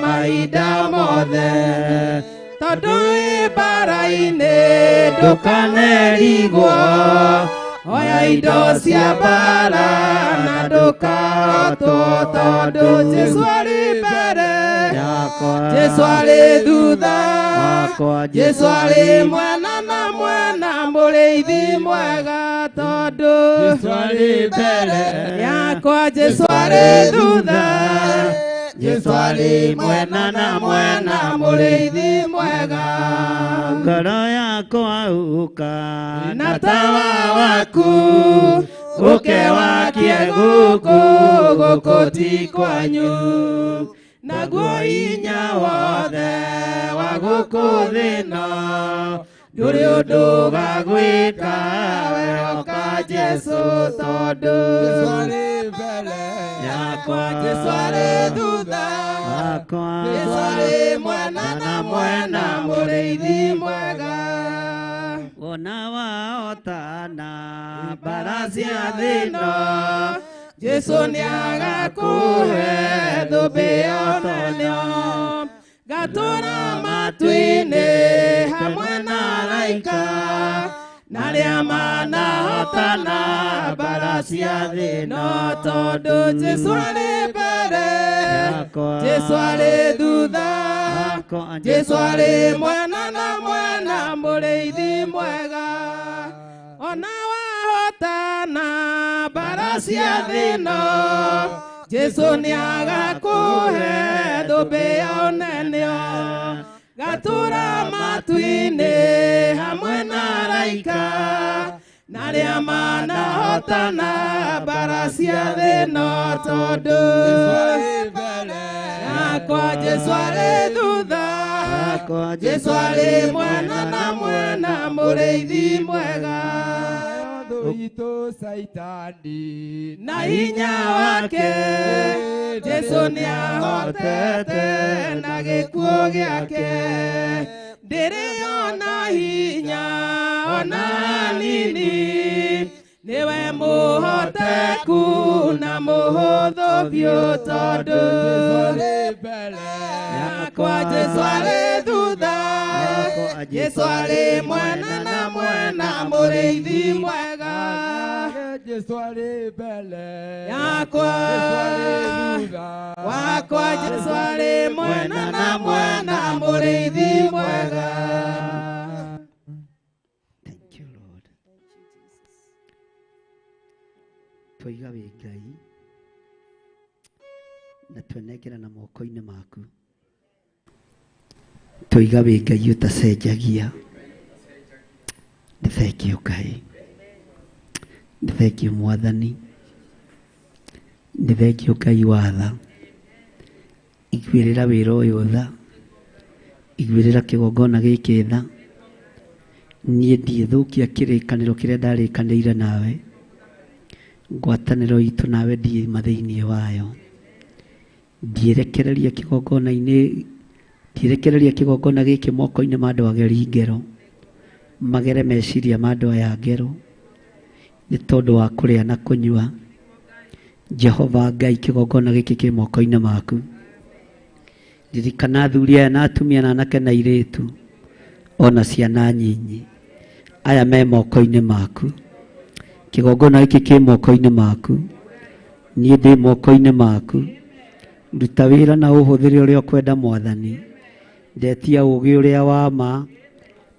mahinda mothe tondũ wĩ mbara-inĩ ndũkanerigwo oya indo cia mbara na ndũkahotwo tondũ Jesu arĩ mbere Jesu arĩ thutha Jesu arĩ mwena na mwena mũrĩithi mwega tondũ Jesu arĩ mbere yakwa Jesu arĩ thutha Jesu arĩ mwena na mwena mũrĩithi mwega ngoro yakwa uka na tawa waku ũkewakie gũkũ gũkũ ti kwanyu naguo hinya wothe wa gũkũ thĩ ĩno ndũrĩ ũndũ gagwĩka we oka Jesu tondũ Jesu arĩ mbere yakwa Jesu arĩ thutha Jesu arĩ mwena na mwena mũrĩithi mwega wona wahotana mbara cia thĩ ĩno Jesu nĩagakũhe thũmbĩ onenio gatũũra matu-inĩ hamwe na araika na arĩa manahotana mbara cia thĩ ĩno tondũ Jesu arĩ mbere Jesu arĩ thutha Jesu arĩ mwena na mwena mũrĩithi mwega ona wahotana mbara cia thĩ ĩno Jesu nĩagakũhe thũmbĩ onenio gatũũra matu-inĩ hamwe na araika na rĩa manahotana mbara cia thĩ no tondũ yakwa Jesu arĩ thutha, Jesu arĩ mwena na mwena, mũrĩithi mwega. Itu Saitani na hinya wake Jesu nĩahotete na gĩkuũ gĩake, ndĩrĩ ona hinya ona nini, nĩwe mũhoteku na mũhũthũ biũ tondũ yakwa Jesu arĩ thutha, Jesu arĩ mwena na mwena, mũrĩithi mwega. Jesu arĩ mbere yakwa wakwa Jesu arĩ mwena na mwena, mũrĩithi mwega. Thank you, Lord. Twaiga wĩ Ngai na twenengerana moko-inĩ maku. Twaiga wĩ Ngai ũtacenjagia. Nĩ thengio Ngai, nĩ thengio Mwathani, nĩ thengio Ngai wa tha. Iguĩrĩra wĩra ũyũ tha, iguĩrĩra kĩgongona gĩkĩ tha. Niĩ ndiĩthũkia kĩrĩkanĩro kĩrĩa ndarĩkanĩire nawe, ngwatanĩro itũ nawe ndiĩma thĩinĩ wayo. Ndiĩrekereria kĩgongona gĩkĩ moko-inĩ ma andũ ageri ngero, magere meciria ma andũ aya ngero, nĩ tondũ wa kũrĩa na kũnyua. Jehova Ngai, kĩgongona gĩkĩ kĩ moko-inĩ maku. Ririkana athuri aya na atumia na anake na airĩtu ona ciana nyinyi, aya me moko-inĩ maku. Kĩgongona gĩkĩ kĩ moko-inĩ maku, niĩ ndĩ moko-inĩ maku. Ruta wĩra na ũhũthĩre ũrĩa ũkwenda Mwathani. Ndetia ũũgĩ ũrĩa wa ma,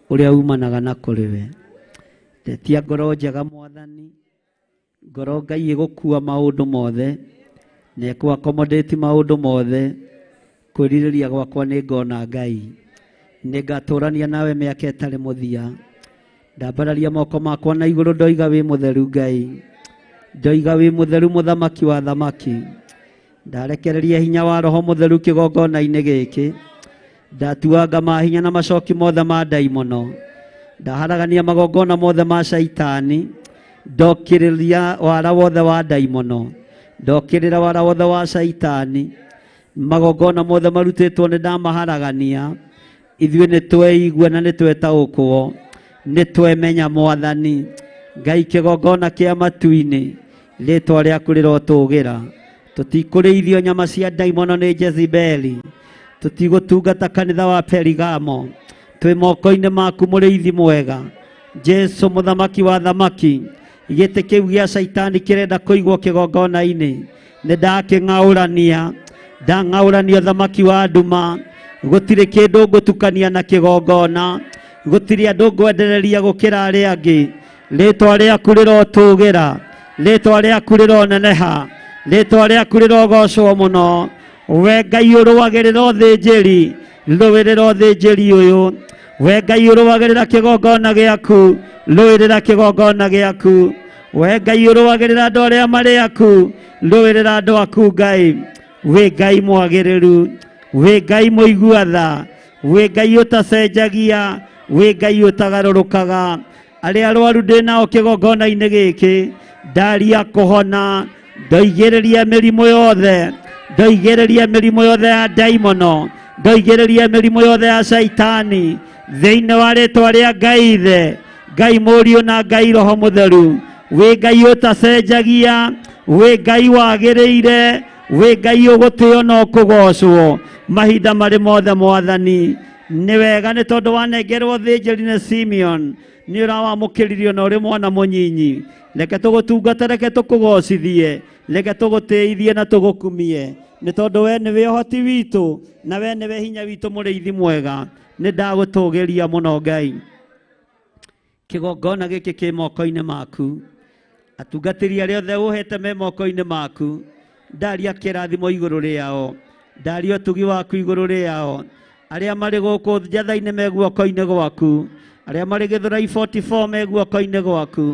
ũrĩa umanaga na kũrĩ we. Ndetia ngoro njega Mwathani, ngoro Ngai ĩgũkua maũndũ mothe na ĩkũ-accommodate maũndũ mothe. Kwĩrirĩria gwakwa nĩ ngona Ngai, nĩngatũrania nawe mĩaka ĩtarĩ mũthia. Ndambararia moko makwa na igũrũ, ndoiga wĩ mũtheru Ngai, ndoiga wĩ mũtheru mũthamaki wa thamaki. Ndarekereria hinya wa Roho Mũtheru kĩgongona-inĩ gĩkĩ. Ndatuanga mahinya na macoki mothe ma ndaimono. Ndaharagania magongona mothe ma Saitani. Ndokĩrĩria wara wothe wa ndaimono, ndokĩrĩra wara wothe wa Saitani. Magongona mothe marutĩtwo nĩ ndamaharagania. Ithuĩ nĩ tweigua na nĩ twetaũkwo, nĩ twemenya Mwathani Ngai. Kĩgongona kĩa matu-inĩ, rĩĩtwa rĩaku rĩrotũũgĩra. Tũtikũrĩithio nyama cia ndaimono nĩ Jezebeli, tũtigũtungata kanitha wa Perigamo. Twĩ moko-inĩ maku mũrĩithi mwega, Jesu mũthamaki wa thamaki. Gĩtĩ kĩu gĩa Saitani kĩrenda kũigwo kĩgongona-inĩ, nĩ ndakĩng'aũrania. Ndang'aũrania ũthamaki wa nduma. Gũtirĩ kĩndũ ngũtukania na kĩgongona, gũtirĩ andũ ngwendereria gũkĩra arĩa angĩ. Rĩĩtwa rĩaku rĩrotũũgĩra, rĩĩtwa rĩaku rĩroneneha, rĩĩtwa rĩaku rĩrogocwo mũno. We Ngai ũrũagĩrĩra ũthĩnjĩri, rũĩrĩra ũthĩnjĩri ũyũ. We Ngai ũrũagĩrĩra kĩgongona gĩaku, rũĩrĩra kĩgongona gĩaku. We Ngai ũrũagĩrĩra andũ arĩa marĩ aku, rũĩrĩra andũ aku Ngai. We Ngai mwagĩrĩru, we Ngai mũigua tha, we Ngai ũtacenjagia, we Ngai ũtagarũrũkaga. Arĩa arwaru ndĩ nao kĩgongona-inĩ gĩkĩ, ndaria kũhona. Ndoigĩrĩria mĩrimũ yothe, ndoigĩrĩria mĩrimũ yothe ya ndaimono, ndoigĩrĩria mĩrimũ yothe ya Saitani thĩinĩ wa rĩĩtwa rĩa Ngai Ithe, Ngai Mũriũ na Ngai Roho Mũtheru. We Ngai ũtacenjagia, we Ngai wagĩrĩire, we Ngai ũgũtĩo na ũkũgocwo mahinda marĩ mothe Mwathani. Nĩ wega nĩ tondũ wanengerwo thĩnjĩri nĩ Simeon, nĩ ũrawamũkĩririo na ũrĩ mwana mũnyinyi. Reke tũgũtungata, reke tũkũgocithie, reke tũgũtĩithie na tũgũkumie, nĩ tondũ we nĩwe ũhoti witũ na we nĩwe hinya witũ mũrĩithi mwega. Nĩ ndagũtũũgĩria mũno Ngai. Kĩgongona gĩkĩ kĩ moko-inĩ maku, atungatĩri arĩa othe ũhete me moko-inĩ maku. Ndaria kĩrathimo igũrũ rĩao, ndaria ũtugi waku igũrũ rĩao. arĩa marĩ gũkũ njatha-inĩ me guoko-inĩ gwaku, arĩa marĩ Gĩthũrai 44 me guoko-inĩ gwaku,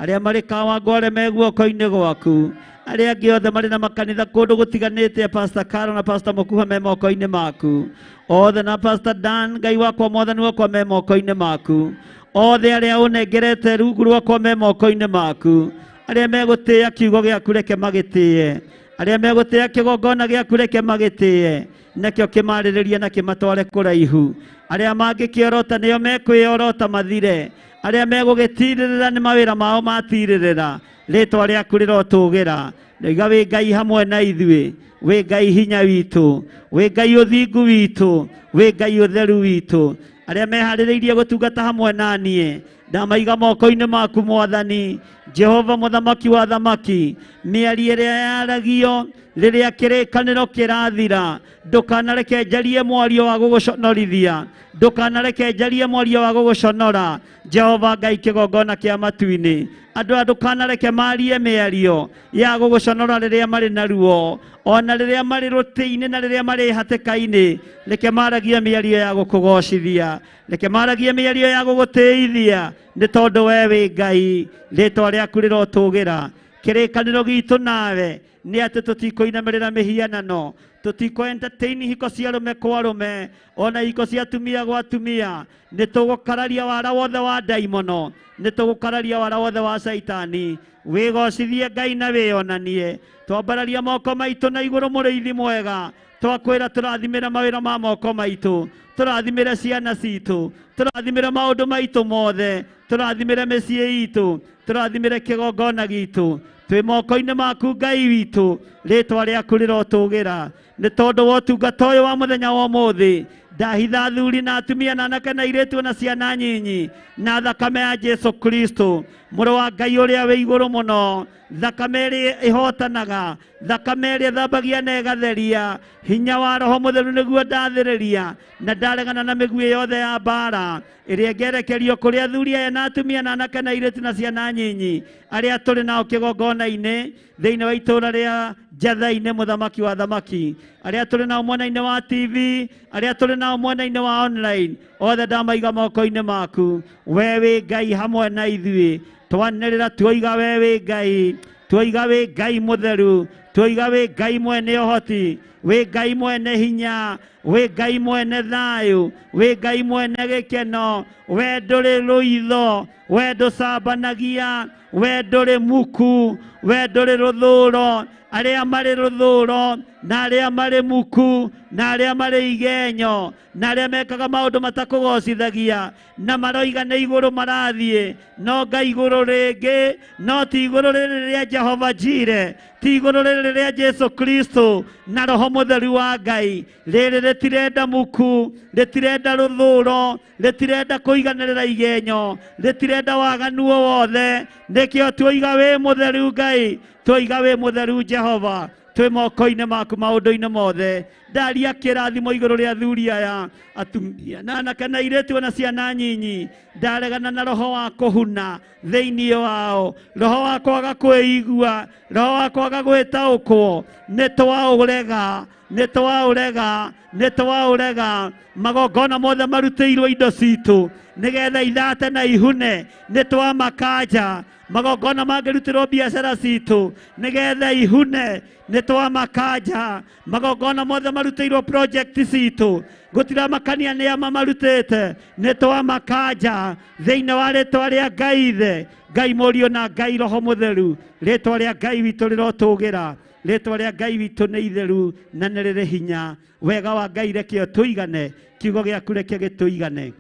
arĩa marĩ Kawangware me guoko-inĩ gwaku, arĩa angĩ othe marĩ na makanitha kũndũ gũtiganĩte, Pastor Carol na Pastor Mũkuha me moko-inĩ maku, othe na Pastor Dan, Ngai wakwa mwathani wakwa me moko-inĩ maku, othe arĩa ũnengerete rungu rwakwa me moko-inĩ maku, arĩa megũtĩĩa kiugo gĩaku reke magĩtĩye, arĩa megũtĩĩa kĩgongona gĩaku reke magĩtĩye, nakĩo kĩmarĩrĩrie na kĩmatware kũraihu, arĩa mangĩkĩorota nĩo mekwĩorota mathire, arĩa megũgĩtirĩrĩra nĩ mawĩra mao matirĩrĩra, rĩtwa rĩaku rĩrotũgĩra. Ndoiga wĩ Ngai hamwe na ithuĩ, wĩ Ngai hinya witũ, wĩ Ngai ũthingu witũ, wĩ Ngai ũtheru witũ, arĩa meharĩrĩirie gũtungata hamwe na niĩ ndamaiga moko-inĩ maku Mwathani Jehova mũthamaki wa thamaki, mĩario ĩrĩa yaragio rĩrĩa kĩrĩkanĩro kĩrathira, ndũkanareke njarie mwario wa gũgũconorithia, ndũkanareke njarie mwario wa gũgũconora Jehova Ngai kĩgongona kĩa matu-inĩ, andũ a ndũkanareke marie mĩario ya gũgũconora rĩrĩa marĩ na ruo, ona rĩrĩa marĩ rũtĩ-inĩ na rĩrĩa marĩ hatĩka-inĩ, reke maragie mĩario ya gũkũgocithia, reke maragie mĩario ya gũgũtĩithia, nĩ tondũ we wĩ Ngai, rĩtwa rĩaku rĩrotũgĩra. Kĩrĩkanĩro gitũ nawe nĩ atĩ tũtikũinamĩrĩra mĩhianano, tũtikũ entertain hiko cia arũme kwa arũme, ona hiko cia atumia gwa atumia, nĩ tũgũkararia wara wothe wa ndaimono, nĩ tũgũkararia wara wothe wa Saitani. Wĩgocithie Ngai na wĩonanie, twambararia moko maitũ na igũrũ mũrĩithi mwega, twakwĩra tũrathimĩra mawĩra ma moko maitũ, tũrathimĩre ciana citũ, tũrathimĩre maũndũ maitũ mothe, tũrathimĩre mĩciĩ itũ, tũrathimĩre kĩgongona gitũ, twĩ moko-inĩ maku Ngai witũ, rĩtwa rĩaku rĩrotũgĩra. Nĩ tondũ wa ũtungata ũyũ wa mũthenya wa ũmũthĩ, ndahitha athuri na atumia na anake na airĩtu na ciana nyinyi na thakame ya Jesu Kristo, mũrũ wa Ngai ũrĩa wĩ igũrũ mũno, thakame ĩrĩa ĩhotanaga, thakame ĩrĩa ĩthambagia na ĩgatheria, hinya wa Roho Mũtheru nĩguo ndathĩrĩria, na ndaregana na mĩguĩ yothe ya mbara ĩrĩa ĩngerekerio kũrĩ athuri aya na atumia na anake na airĩtu na ciana nyinyi arĩa tũrĩ nao kĩgongona-inĩ thĩinĩ wa itũũra rĩa Njatha-inĩ mũthamaki wa thamaki, arĩa tũrĩ nao mwena-inĩ wa TV, arĩa tũrĩ nao mwena-inĩ wa online, othe ndamaiga moko-inĩ maku. We wĩ Ngai hamwe na ithuĩ, twanĩrĩra tuoiga we wĩ Ngai, tuoiga wĩ Ngai mũtheru, tuoiga wĩ Ngai mwene ũhoti, wĩ Ngai mwene hinya, wĩ Ngai mwene thayũ, wĩ Ngai mwene gĩkeno, we ndũrĩ rũitho, we ndũcambanagia, we ndũrĩ muku, we ndũrĩ rũthũũro, arĩa marĩ rũthũũro na arĩa marĩ muku na arĩa marĩ igenyo na arĩa mekaga maũndũ matakũgocithagia na maroiga nĩ igũrũ marathiĩ, no Ngai igũrũ rĩngĩ, no ti igũrũ rĩrĩ rĩa Jehova Jire, ti igũrũ rĩrĩ rĩa Jesu Kristo na Roho Mũtheru wa Ngai. Rĩrĩ rĩtirenda muku, rĩtirenda rũthũũro, rĩtirenda kũiganĩrĩra igenyo, rĩtirenda waganu o wothe, nĩkĩo tuoiga wĩ mũtheru Ngai, tuoiga wĩ mũtheru Jehova, twĩ moko-inĩ maku maũndũ-inĩ mothe. Ndaria kĩrathimo igũrũ rĩa athuri aya, atumia na anake na airĩtu na ciana nyinyi, ndaregana na roho wa kũhuna thĩinĩ wao, roho wa kwaga kwĩigua, roho wa kwaga gwĩtaũkwo, nĩ twaũrega, nĩ twaũrega, nĩ twaũrega. Magongona mothe marutĩirwo indo citũ nĩgetha ithate na ihune, nĩ twamakanja. Magongona mangĩrutĩrwo biacara citũ nĩgetha ihune, nĩ twamakanja. Magongona mothe marutĩirwo project citũ gũtiramakania nĩ ama marutĩte, nĩ twamakanja thĩinĩ wa rĩtwa rĩa Ngai Ithe, Ngai Mũriũ na Ngai Roho Mũtheru. Rĩtwa rĩa Ngai witũ rĩrotũgĩra, rĩtwa rĩa Ngai witũ nĩ itheru na nĩ rĩrĩ hinya. Wega wa Ngai reke tũigane, kiugo gĩaku reke gĩtũigane,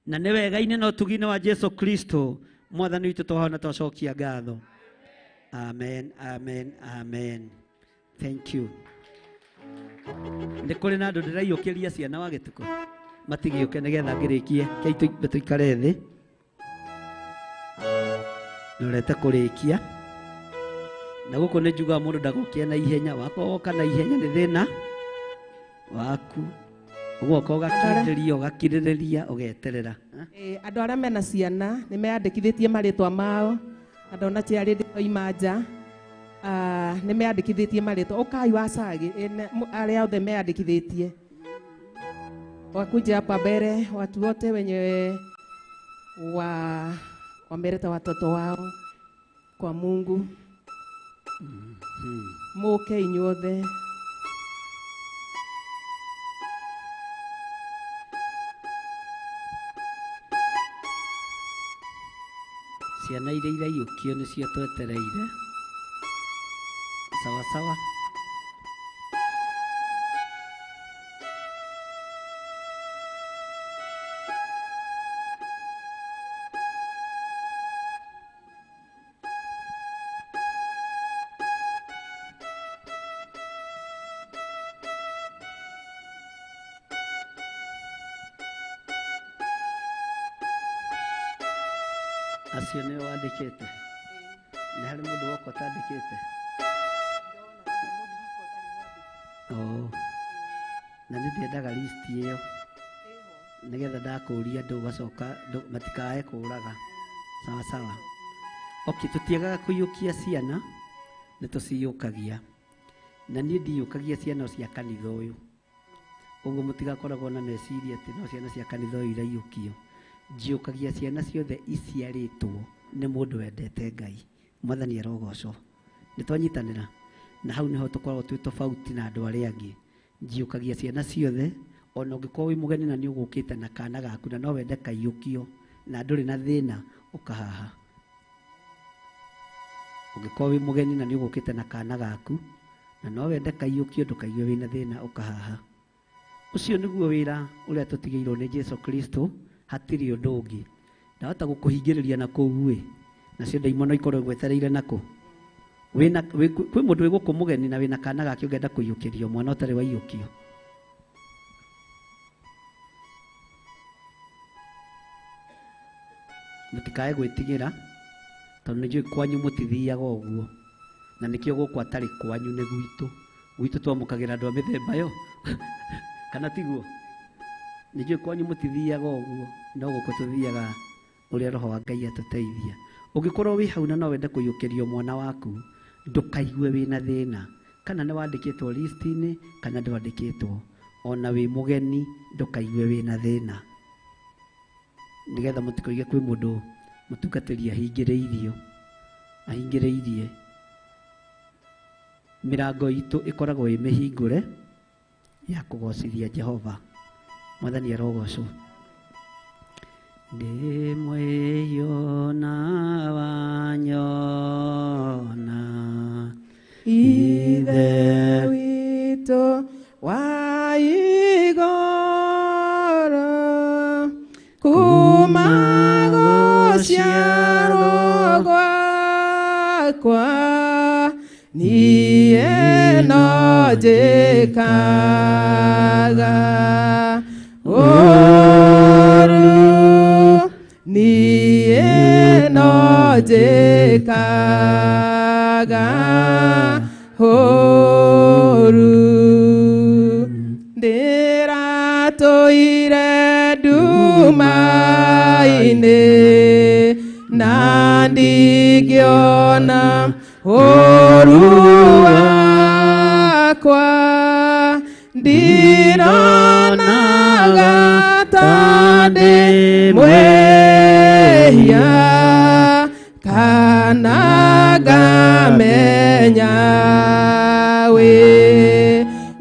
na nĩ wega-inĩ na ũtugi-inĩ wa Jesu Kristo Mwathani witũ twahona twacokia ngatho. Amen, amen, amen. Thank you. Nĩ kũrĩ na andũ ndĩraiyũkĩria ciana wa gĩtuko matigĩũke nĩgetha ngĩrĩkie kĩitũ tũikare thĩ, nĩũrete kũrĩkia na gũkũ nĩ njugaga mũndũ ndagũkia na ihenya, wakoka na ihenya nĩ thĩna waku, ũgoka ũgakirĩrĩria ũgakirĩrĩria ũgeterera. Andũ arĩa mena ciana nĩ meyandĩkithĩtie marĩtwa mao, andũ ona ciarĩ ndĩoima nja nĩ meyandĩkithĩtie marĩtwa. Ũkai wacagi arĩa othe meyandĩkithĩtie. wakuja hapa mbele, watu wote wenye wameleta watoto wao kwa Mungu. Muke inyuothe. Ciana iria iraiyũkio nĩcio twetereire. Sawa sawa. Acio nĩo wandĩkĩte? Nĩ harĩ mũndũ woko ũtandĩkĩte? Na nĩ ndĩendaga list ĩyo nĩgetha ndakũria andũ ũgacoka matikae kũraga. Sawa sawa. Okay, tũtiagaga kũiyũkia ciana, nĩ tũciyũkagia. Na niĩ ndiyũkagia ciana cia kanitha ũyũ. Ũguo mũtigakoragwo na meciria atĩ no ciana cia kanitha ũyũ iraiyũkio. Njiyũkagia ciana ciothe iciarĩtwo nĩ mũndũ wendete Ngai. Mwathani arogocwo. Nĩ twanyitanĩra. Na hau nĩho tũkoragwo twĩ tofauti na andũ arĩa angĩ. Njiyũkagia ciana ciothe, ona ũngĩkorwo wĩ mũgeni na nĩ ũgũkĩte na kana gaku na no wende kaiyũkio na ndũrĩ na thĩna ũkahaha. Ũngĩkorwo wĩ mũgeni na nĩ ũgũkĩte na kana gaku na no wende kaiyũkio ndũkaigue wĩna thĩna ũkahaha. Ũcio nĩguo wĩra ũrĩa tũtigĩirwo nĩ Jesũ Kristo. Hatirĩ ũndũ ũngĩ. Ndahota gũkũhingĩrĩria na kũu ĩ, nacio ndaimono ikorwo gwetereire nako. Kwĩ mũndũ wĩ gũkũ mũgeni na wĩna kana gake ũngĩenda kũiyũkĩrio mwana ũtarĩ waiyũkio. Mũtikae gwĩtigĩra tondũ nĩ njũĩ kwanyu mũtithiaga ũguo. Na nĩkĩo gũkũ atarĩ kwanyu nĩ gwitũ. Gwitũ twamũkagĩra andũ a mĩthemba yo. Kana tiguo? Nĩ njũĩ kwanyu mũtithiaga ũguo, no gũkũ tũthiaga ũrĩa Roho wa Ngai atũteithia. Ũngĩkorwo wĩ hau na no wende kũiyũkĩrio mwana waku, ndũkaigue wĩna thĩna. Kana nĩ wandĩkĩtwo list-inĩ kana ndwandĩkĩtwo. Ona wĩ mũgeni ndũkaigue wĩna thĩna. Nĩgetha mũtikoige kwĩ mũndũ mũtungatĩri ahingĩrĩirie. Mĩrango itũ ĩkoragwo ĩ mĩhingũre ya kũgocithia Jehova. Mwathani arogocwo. Ndĩ mwĩyona wanyona Ithe witũ wa igũrũ, kuma gũciarwo gwakwa niĩ no njĩkaga ũũru, niĩ no njĩkaga ũũru. Ndĩratũire nduma-inĩ na ndingĩona ũũru wakwa, ndironaga ta ndĩ mwĩhia kana ngamenya wĩ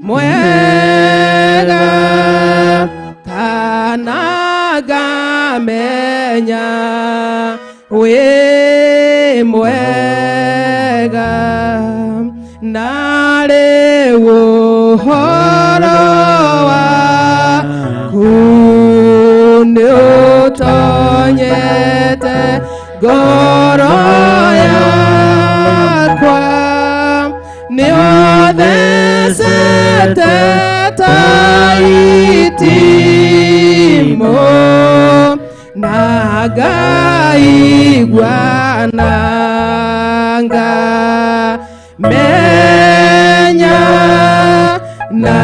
mwega kana ngamenya wĩ mwega. Na rĩu ũhoro waku nĩũtonyete ngoro yakwa, nĩũthecete ta itimũ na ngaigua na ngamenya, na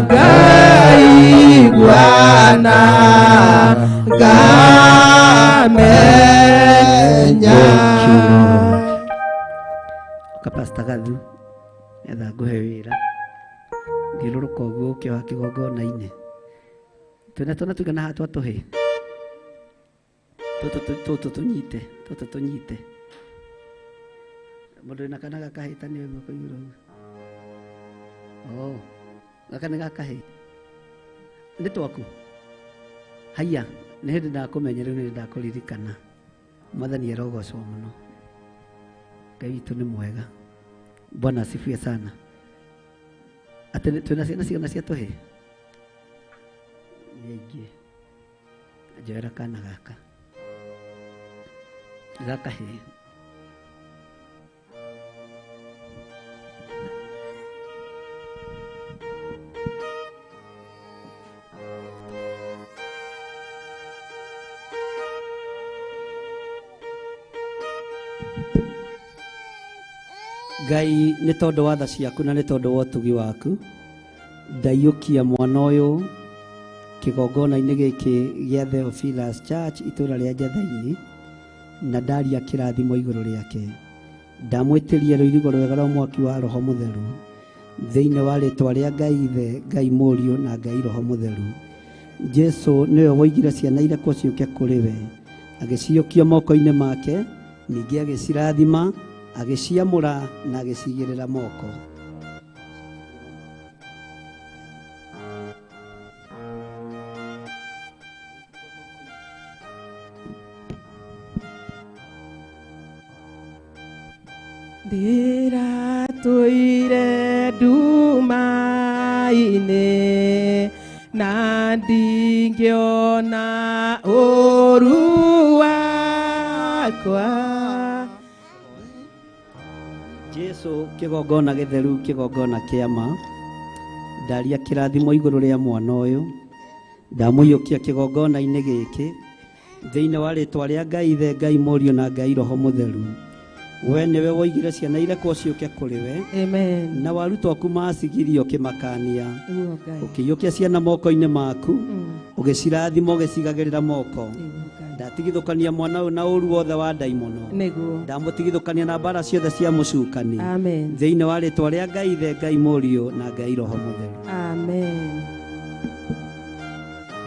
ngaigua na ngamenya. Kapasta Gathu etha ngũhe wĩra thiũrũrũka ũguo ũkĩoha kĩgongona-inĩ Twena tugana hatu atuhe. Toto tunyite. Mundu na kana gakahita ni guko iguru. Oh. Gaka ni gakahe. Ni twaku. Haya, ni hindi ndakumenyere ni ndakuririkana. Mwathani arogocwo muno. Ngai witũ nĩ mwega. Bwana asifiwe sana. Atĩ twĩna ciana cia tũhĩ. Nĩingĩ. Njoera kana gaka. Gakahĩ. Ngai nĩ tondũ wa tha ciaku na nĩ tondũ wa ũtugi waku ndaiyũkia mwana ũyũ kĩgongona-inĩ gĩkĩ gĩa Theophilus Church itũũra rĩa Njathaini na ndaria kĩrathimo igũrũ rĩake ndamwĩtĩria rũirigo rwega rwa mwaki wa Roho Mũtheru thĩinĩ wa rĩtwa rĩa Ngai Ithe, Ngai Mũriũ na Ngai Roho Mũtheru. Jesu nĩwe woigire ciana irekwo ciũke kũrĩ we, agĩciũkia moko-inĩ make, ningĩ agĩcirathima, agĩciamũra na agĩcigĩrĩra moko. Ndiratũire nduma-inĩ na ndingĩona ũru wakwa. Jesu kĩgongona gĩtheru, kĩgongona kĩama, ndaria kĩrathimo igũrũ rĩa mwana ũyũ, ndamũiyũkia kĩgongona-inĩ gĩkĩ thĩinĩ wa rĩtwa rĩa Ngai Ithe, Ngai Mũriũ na Ngai Roho Mũtheru. We nĩwe woigire ciana irekwo ciũke kũrĩ we. Amen. Na warutwo aku macigirio ũkĩmakania, ũkĩiyũkia ciana moko-inĩ maku, ũgĩcirathima ũgĩcigagĩrĩra moko. Ndatigithũkania mwana ũyũ na ũru wothe wa ndaimono, ndamũtigithũkania na mbara ciothe cia mũcukani thĩinĩ wa rĩtwa rĩa Ngai Ithe, Ngai Mũriũ na Ngai Roho Mũtheru. Amen.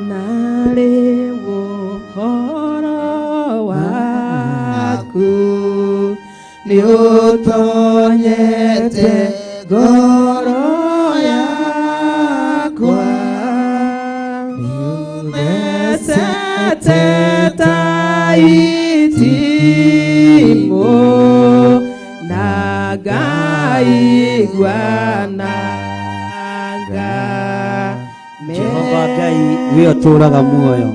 Narĩ ũhoro waku nĩ ũtonyete ngoro yakwa, nĩũthecete ta itimũ na ngaigua Jehova Ngai we ũtũũraga muoyo,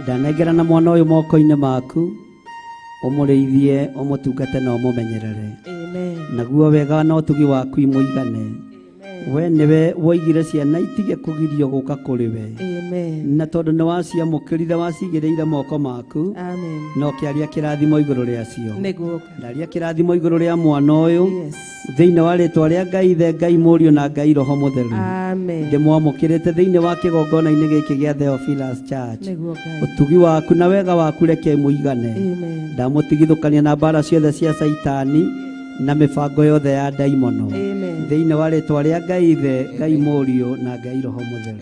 ndanengerana mwana ũyũ moko-inĩ maku, ũmũrĩithie, ũmũtungate na ũmũmenyerere. Naguo wega na ũtugi waku imũigane. We nĩwe woigire ciana itige kũgirio gũka kũrĩ we, na tondũ nĩ waciamũkĩrire wacigĩrĩire moko maku, no kĩaria kĩrathimo igũrũ rĩacio. Ndaria kĩrathimo igũrũ rĩa mwana ũyũ thĩinĩ wa rĩtwa rĩa Ngai Ithe, Ngai Mũriũ na Ngai Roho Mũtheru. Ndĩmwamũkĩrĩte thĩinĩ wa kĩgongona-inĩ gĩkĩ gĩa Theophilus Church. Ũtugi waku na wega waku reke mũigane. Ndamũtigithũkania na mbara ciothe cia Saitani na mĩbango yothe ya ndaimono thĩinĩ wa rĩtwa rĩa Ngai Ithe, Ngai Mũriũ na Ngai Roho Mũtheru.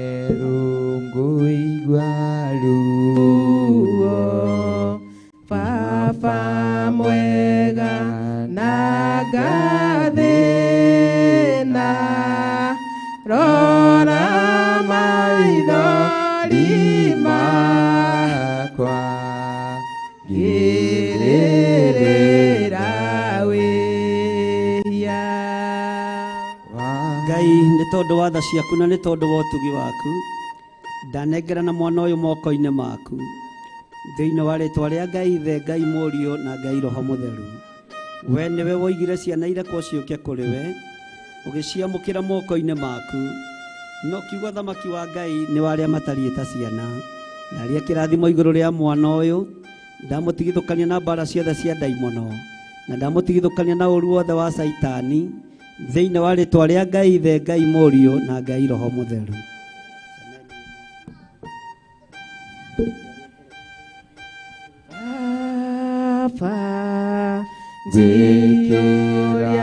Itherungu igua ruo, Baba mwega na ngathĩna, rora maithori makwa ngĩrĩrĩra wĩhia. Ngai nĩ tondũ wa tha ciaku na nĩ tondũ wa ũtugi waku, ndanengerana mwana ũyũ moko-inĩ maku thĩinĩ wa rĩtwa rĩa Ngai Ithe, Ngai Mũriũ na Ngai Roho Mũtheru. We nĩwe woigire ciana irekwo ciũke kũrĩ we, ũgĩciamũkĩra moko-inĩ maku, no kiugo thamaki wa Ngai nĩ wa arĩa matariĩ ta ciana. Ndaria kĩrathimo igũrũ rĩa mwana ũyũ, ndamũtigithũkania na mbara ciothe cia ndaimono, na ndamũtigithũkania na ũru wothe wa Saitani thĩinĩ wa rĩtwa rĩa Ngai Ithe, Ngai Mũriũ na Ngai Roho Mũtheru. Baba njĩkĩra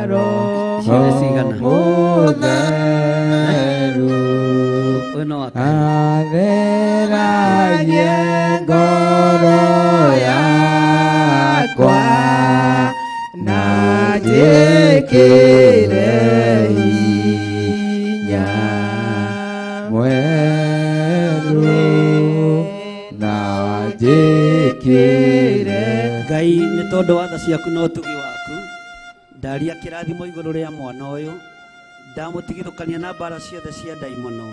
Roho mutheru Ũyũ no wake. atheragie ngoro yakwa na njĩkĩre hinya mwerũ na njĩkĩre. Ngai nĩ tondũ wa tha ciaku na ũtugi waku ndaria kĩrathimo igũrũ rĩa mwana ũyũ ndamũtigithũkania na mbara ciothe cia ndaimono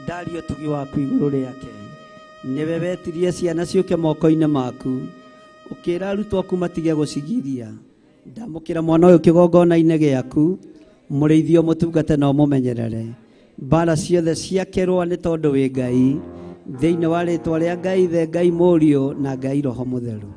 ndaria ũtugi waku igũrũ rĩake. Nĩwe wetirie ciana ciũke moko-inĩ maku ũkĩra arutwo aku matige gũcigiria. Ndamũkĩra mwana ũyũ kĩgongona-inĩ gĩaku mũrĩithio mũtungate na ũmũmenyerere. Mbara ciothe ciakerwo nĩ tondũ wĩ Ngai thĩinĩ wa rĩtwa rĩa Ngai Ithe, Ngai Mũriũ na Ngai Roho Mũtheru.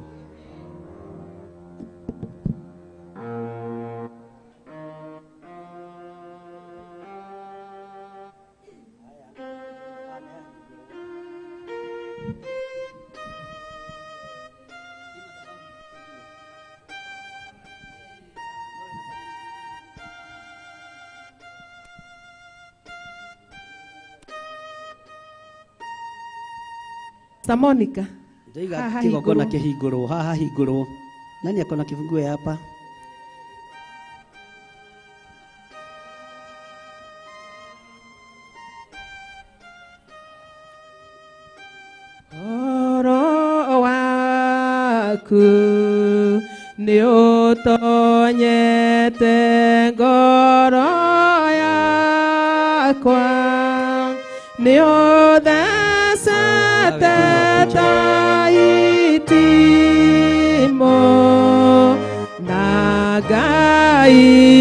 Monica. Ndaiga Haha kĩgongona hingũrwo. kĩhingũrwo haha hingũrwo. Nani akona kifungue hapa? Oro waku nĩ ũtonyete ngoro yakwa nĩ ũthecete ta itimo na ngaiguana.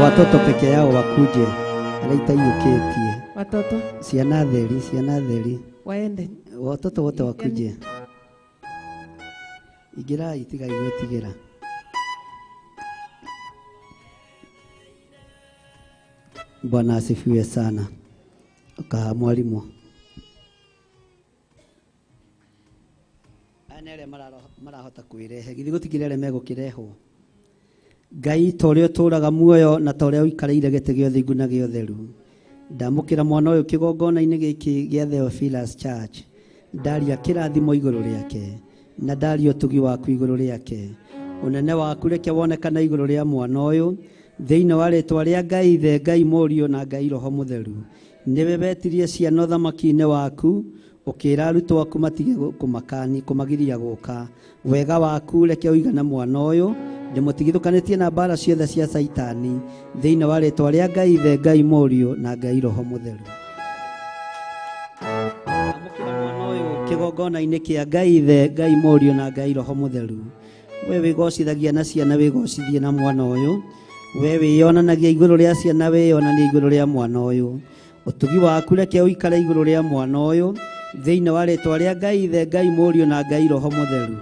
Watoto peke yao wakuje alaitaiyuketie. Watoto Ciana theri. waende. Watoto wote wakuje. Igira itiga igwetigera. Bwana asifiwe sana. Ka mwalimu. Anere marahota kwirehe. Githi gutigirere megukirehwo. Ngai toreo turaga muoyo na toreo uikareire gete giothe iguna giotheru. Ndamukira mwana uyu kigongona-ini giki gia Theophilus Church. Ndaria kirathimo iguru riake na ndaria utugi waku iguru riake. Unene waku reke wonekana iguru ria mwana uyu thiini wa ritwa ria Ngai Ithe, Ngai Mũriũ na Ngai Roho Mũtheru. Niwe betirie ciana ũthamaki-inĩ waku ukira arutwo aku matige kumakani kumagiria guka. Wega waku reke uigana mwana uyu ndimutigithũkanĩtie na mbara ciothe cia Saitani thiini wa ritwa ria Ngai Ithe, Ngai Mũriũ na Ngai Roho Mũtheru. Amũkĩra mwana ũyũ kĩgongona-inĩ kĩa Ngai Ithe, Ngai Mũriũ na Ngai Roho Mũtheru. We wĩgocithagia na ciana wĩgocithie na mwana ũyũ. We wĩyonanagia igũrũ rĩa ciana wĩyonanie igũrũ rĩa mwana ũyũ. Ũtugi waku reke ũikare igũrũ rĩa mwana ũyũ thĩinĩ wa rĩtwa rĩa Ngai Ithe, Ngai Mũriũ na Ngai Roho Mũtheru.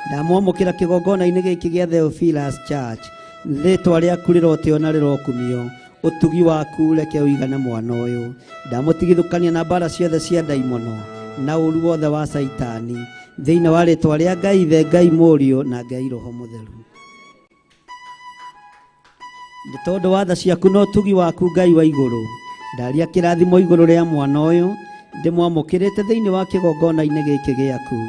Ndamwamũkĩra kĩgongona-inĩ gĩkĩ gĩa Theophilus Church rĩtwa rĩaku rĩrotĩo na rĩrokumio. Ũtugi waku reke ũigane mwana ũyũ. Ndamũtigithũkania na mbara ciothe cia ndaimono na ũru wothe wa Saitani thĩinĩ wa rĩtwa rĩa Ngai Ithe, Ngai Mũriũ na Ngai Roho Mũtheru. Nĩ tondũ wa tha ciaku na ũtugi waku Ngai wa igũrũ ndaria kĩrathimo igũrũ rĩa mwana ũyũ ndĩmwamũkĩrĩte thĩinĩ wa kĩgongona-inĩ gĩkĩ gĩaku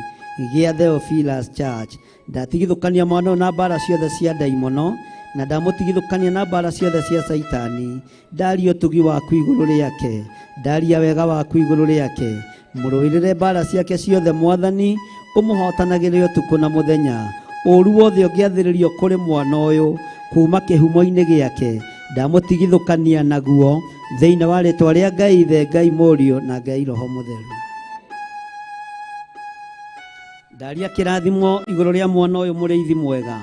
gĩa Theophilus Church. Ndatigithũkania mwana ũyũ na mbara ciothe cia ndaimono na ndamũtigithũkania na mbara ciothe cia Saitani. Ndaria ũtugi waku igũrũ rĩake, ndaria wega waku igũrũ rĩake. Mũrũĩrĩre mbara ciake ciothe Mwathani, ũmũhotanagĩre ũtukũ na mũthenya. Ũru wothe ũngĩathĩrĩrio kũrĩ mwana ũyũ kuma kĩhumo-inĩ gĩake ndamũtigithũkania naguo thĩinĩ wa rĩtwa rĩa Ngai Ithe, Ngai Mũriũ na Ngai Roho Mũtheru. Ndaria kĩrathimo igũrũ rĩa mwana ũyũ mũrĩithi mwega.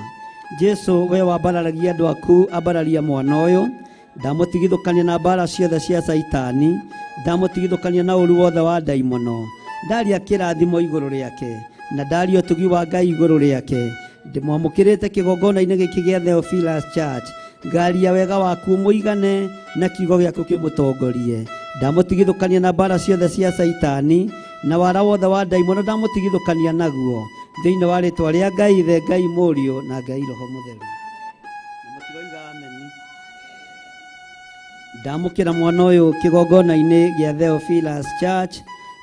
Jesu we wambararagia andũ aku ambararia mwana ũyũ. Ndamũtigithũkania na mbara ciothe cia Saitani, ndamũtigithũkania na ũru wothe wa ndaimono. Ndaria kĩrathimo igũrũ rĩake na ndaria ũtugi wa Ngai igũrũ rĩake. Ndĩmwamũkĩrĩte kĩgongona-inĩ gĩkĩ gĩa Theophilus Church. Ngaria wega waku mũigane na kiugo gĩaku kĩmũtongorie. Ndamũtigithũkania na mbara ciothe cia Saitani na wara wothe wa ndaimono ndamũtigithũkania naguo thĩinĩ wa rĩtwa rĩa Ngai Ithe, Ngai Mũriũ na Ngai Roho Mũtheru. Na mũtiroiga ameni. ndamukira mwana uyu kigongona-ini gia Theophilus Church.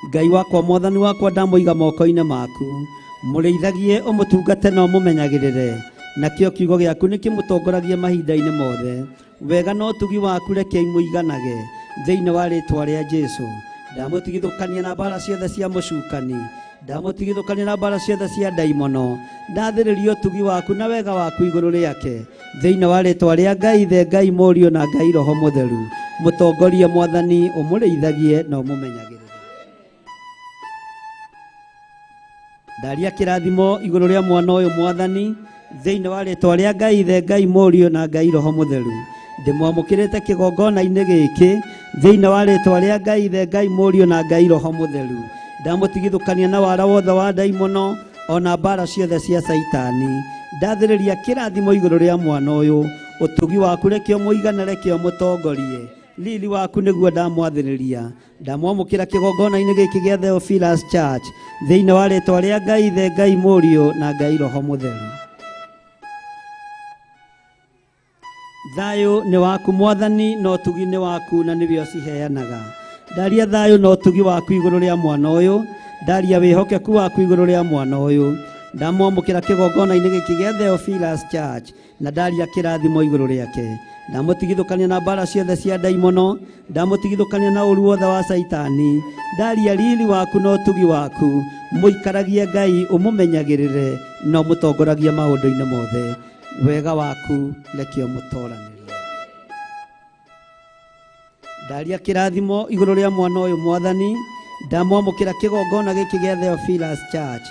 Ngai wakwa mwathani wakwa ndamuiga moko-ini maku, mureithagie umutungate na umumenyagirire, nakio kiugo giaku nikimutongoragie mahinda-ini mothe. Wega no tugi waku reke imuiganage thiini wa ritwa ria Jesu. Ndamutigithukania na mbara ciothe cia mucukani, ndamutigithukania na mbara ciothe cia daimono. Ndathiririo tugi waku na wega waku iguru riake thiini wa ritwa ria Ngai Ithe, Ngai Murio na Ngai Roho Mutheru. Mutongorie mwathani, umureithagie na umumenyagirire. Ndaria kirathimo iguru ria mwana uyu mwathani thiini wa ritwa ria Ngai Ithe, Ngai Murio na Ngai Roho Mutheru. Ndimwamukirite kigongona-ini giki thiini wa ritwa ria Ngai Ithe, Ngai Murio na Ngai Roho Mutheru. Ndamutigithukania na wara wothe wa daimono ona mbara ciothe cia Saitani. Ndathiriria kirathimo iguru ria mwana uyu, utugi waku reke umuigana, reke umutongorie. Lili waku niguo ndamwathiriria. Ndamwamukira kigongona-ini giki gia Theophilus Church thiini wa ritwa ria Ngai Ithe, Ngai Murio na Ngai Roho Mutheru. Thayo ni waku mwathani, no tugi ni waku na nibio ciheanaga. Ndaria thayo no tugi waku iguru ria mwana uyu, ndaria wihokeku waku iguru ria mwana uyu. Ndamwamukira kigongona-ini giki gia Theophilus Church na ndaria kirathimo iguru riake. Ndamutigithukania na mbara ciothe cia daimono, ndamutigithukania na uru wothe wa Saitani. Ndaria lili waku no tugi waku, muikaragie Ngai, umumenyagirire no mutongoragie maundu-ini mothe. Wega waku reke umutoranirie. Ndaria kirathimo iguru ria mwana uyu mwathani, ndamwamukira kigongona giki gia Theophilus Church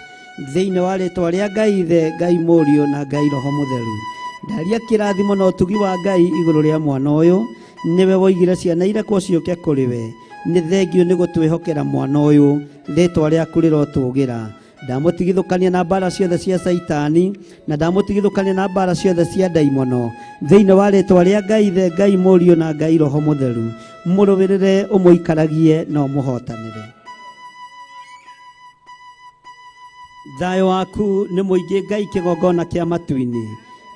thiini wa ritwa ria Ngai Ithe, Ngai Murio na Ngai Roho Mutheru. Ndaria kirathimo no tugi wa Ngai iguru ria mwana uyu, niwe woigire ciana irekwo ciuke kuri we. Ni thengio ni gutwihokera mwana uyu, ritwa riaku rirotugira. Ndamutigithukania na mbara ciothe cia Saitani na ndamutigithukania na mbara ciothe cia daimono thiini wa ritwa ria Ngai Ithe, Ngai Murio na Ngai Roho Mutheru. Muruvirire, umuikaragie na umuhotanire. Thayo waku ni muingi Ngai kigongona kia matu-ini.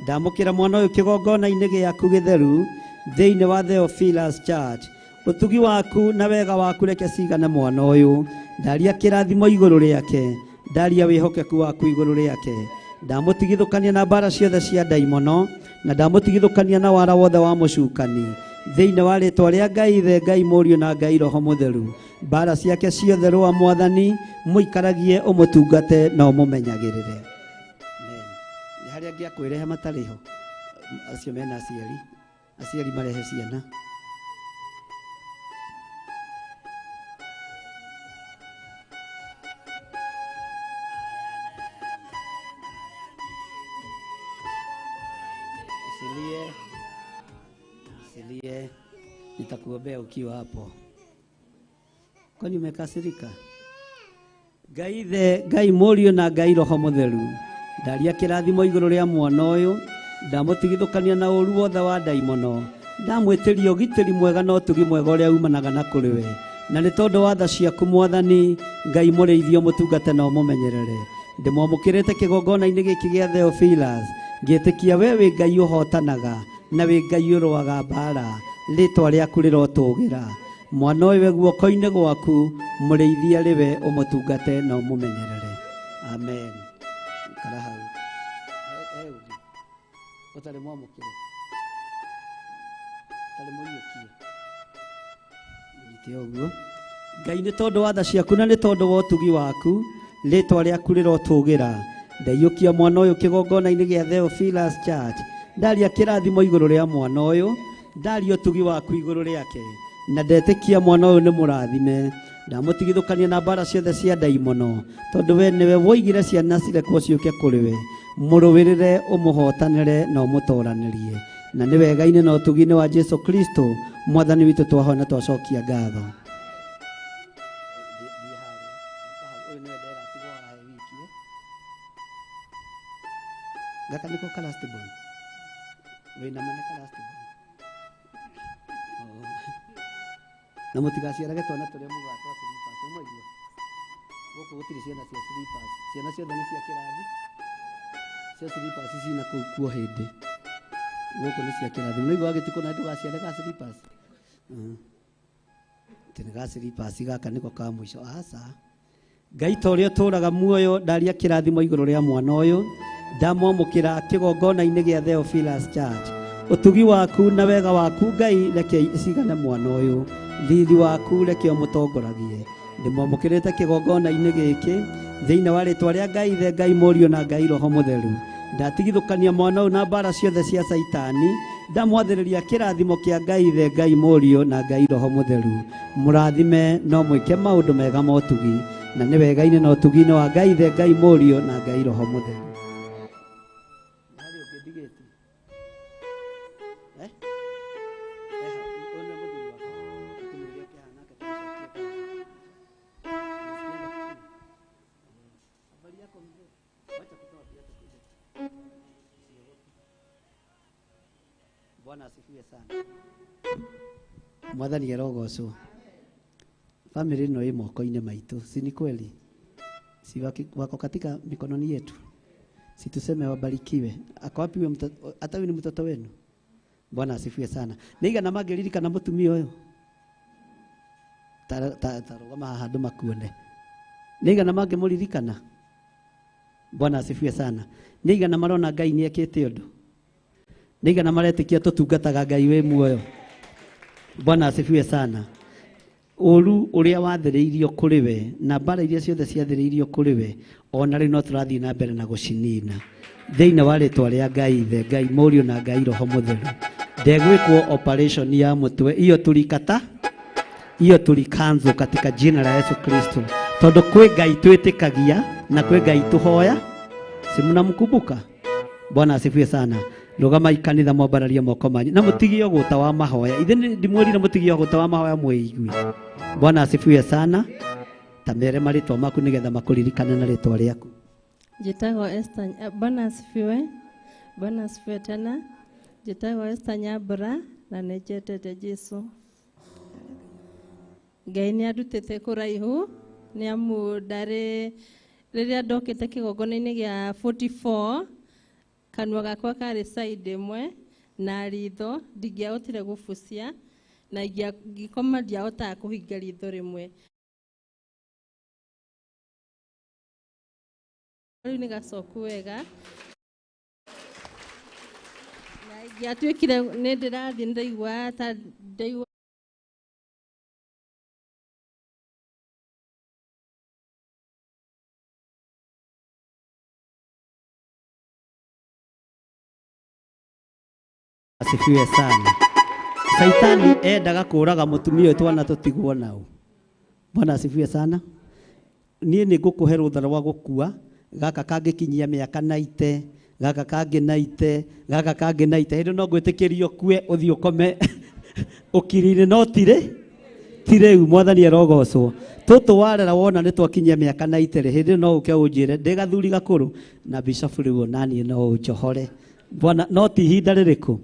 Ndamukira mwana uyu kigongona-ini giaku githeru thiini wa Theophilus Church. Utugi waku na wega waku reke cigane mwana uyu. Ndaria kirathimo iguru riake, ndaria wihokeku waku iguru riake. Ndamutigithukania na mbara ciothe cia daimono na ndamutigithukania na wara wothe wa mucukani thiini wa ritwa ria Ngai Ithe, Ngai Murio na Ngai Roho Mutheru. Mbara ciake ciothe rwa mwathani, muikaragie, umutungate na umumenyagirire. Ni haria ngiakwirehe matariho acio mena aciari marehe ciana. Isilie, nitakuombea ukiwa hapo. Kwani umekasirika? Ngai Ithe, Ngai Murio na Ngai Roho Mutheru. Ndaria kirathimo iguru ria mwana uyu, ndamutigithukania na uru wothe wa daimono. Ndamwitiria ugitiri mwega no tugi mwega uria umanaga na kuri we. Na ni tondu wa tha ciaku mwathani, Ngai mureithio mutungate na umumenyerere. Ndimwamukirite kigongona-ini giki gia Theophilus, ngitikia we wi Ngai uhotanaga na wi Ngai urwaga mbara, ritwa riaku rirotugira. Mwana uyu guoko-ini gwaku, mureithia riwe, umutungate na umumenyerere. Amen. Kara hau utari mwamukire tari muiyukie nyite uguo. Ngai ni tondu wa tha ciaku na ni tondu wa utugi waku, ritwa riaku rirotugira. Ndaiyukia mwana uyu kigongona-ini gia Theophilus Church. Ndaria kirathimo iguru ria mwana uyu, ndaria utugi waku iguru riake, na ndetikia mwana uyu ni murathime. Ndamutigithukania na mbara ciothe cia daimono, tondu we niwe woigire ciana cirekwo ciuke kuri we. Muruvirire, umuhotanire na umutoranirie. Na ni wega-ini na utugi-ini wa Jesu Kristo mwathani witu twahona twacokia ngatho. Gaka niko kalastibon. Wina mane kalastibon. Na mutigaciarage twana turia mugatwa slippers umwe guku gutiri ciana cia slippers, ciana ciothe ni cia kirathi cia slippers cina kuo hindi guku ni cia kirathi. Nigo agitiko na ndugaciarega slippers Tena slippers gaka niko ka mwisho asa Ngai ta uria turaga muoyo ndaria kirathimo iguru ria mwana uyu ndamwamukira kigongona-ini gia Theophilus Church utugi waku na wega waku Ngai reke cigane mwana uyu thithi waku reke umutongoragie ndimwamukirite kigongona-ini giki thiini wa ritwa ria Ngai Ithe Ngai Murio na Ngai Roho Mutheru ndatigithukania mwana uyu na mbara ciothe cia Saitani ndamwathiriria kirathimo kia Ngai Ithe Ngai Murio na Ngai Roho Mutheru murathime no mwike maundu mega ma utugi na ni wega-ini na utugi-ini wa Ngai Ithe Ngai Murio na Ngai Roho Mutheru. Bwana asifiwe sana. Mwathani arogocwo. Family ino imo moko-ini maitu, si ni kweli? Si wako katika mikononi yetu. Si tuseme wabarikiwe. Ako wapi huyo mtoto? Hata huyu ni mtoto wenu. Bwana asifiwe sana. Niga na mageririka na mutumia uyu. Tarugama handu makuone. Niga na mage muririkana. Bwana asifiwe sana. Niga na marona Ngai ni ekete undu. Niga na maretikia tutungataga Ngai we muoyo. Bwana asifiwe sana. Uru uria wathiriirio kuri we na mbara iria ciothe ciathiriirio kuri we ona ri no turathii na mbere na gucinina thiini wa ritwa ria Ngai Ithe Ngai Murio na Ngai Roho Mutheru ndegwikwo operation ya mutwe iyo tulikata iyo tulikanzo katika jina la Yesu Kristo tondu kwi Ngai twitikagia na kwi Ngai tuhoya si mnamkumbuka. Bwana asifiwe sana. Rugama ikanitha mwambararia moko manyu na mutigio guta wa mahoya ithe ndimweri na mutigio guta wa mahoya mweigwi. Bwana asifiwe sana. Tamere maritwa maku nigetha makuririkane na ritwa riaku. Jitago Esther. Bwana asifiwe. Bwana asifiwe tena. Jitago Esther Nyambura na nejetete Jesu. Ngai ni adutete kuraihu ni amu ndari riria ndokite kigongona-ini gia 44 kanua gakwa kari side imwe na ritho ndingiahotire gubucia na ngikoma ndiahotaga kuhinga ritho rimwe. Riu ni gacoku wega na ngiatuikire ni ndirathii ndaigua ta ndaigua asifiwe sana. Saitani endaga kuraga mutumia wetu wana tutigwo nao. Bwana asifiwe sana. Nie ni ngukuhe ruthara wa gukua gaka kangikinyia miaka 90 gaka kangi 90 gaka kangi 90 hindu no gwitikirio kue uthii ukome ukirire no tire mwathani arogocwo tutu warera wona ni twakinyia miaka 90 hindu no uke unjire ndigathuri gakuru na bishop riu nani no unjohore. Bwana no ti hinda ririku.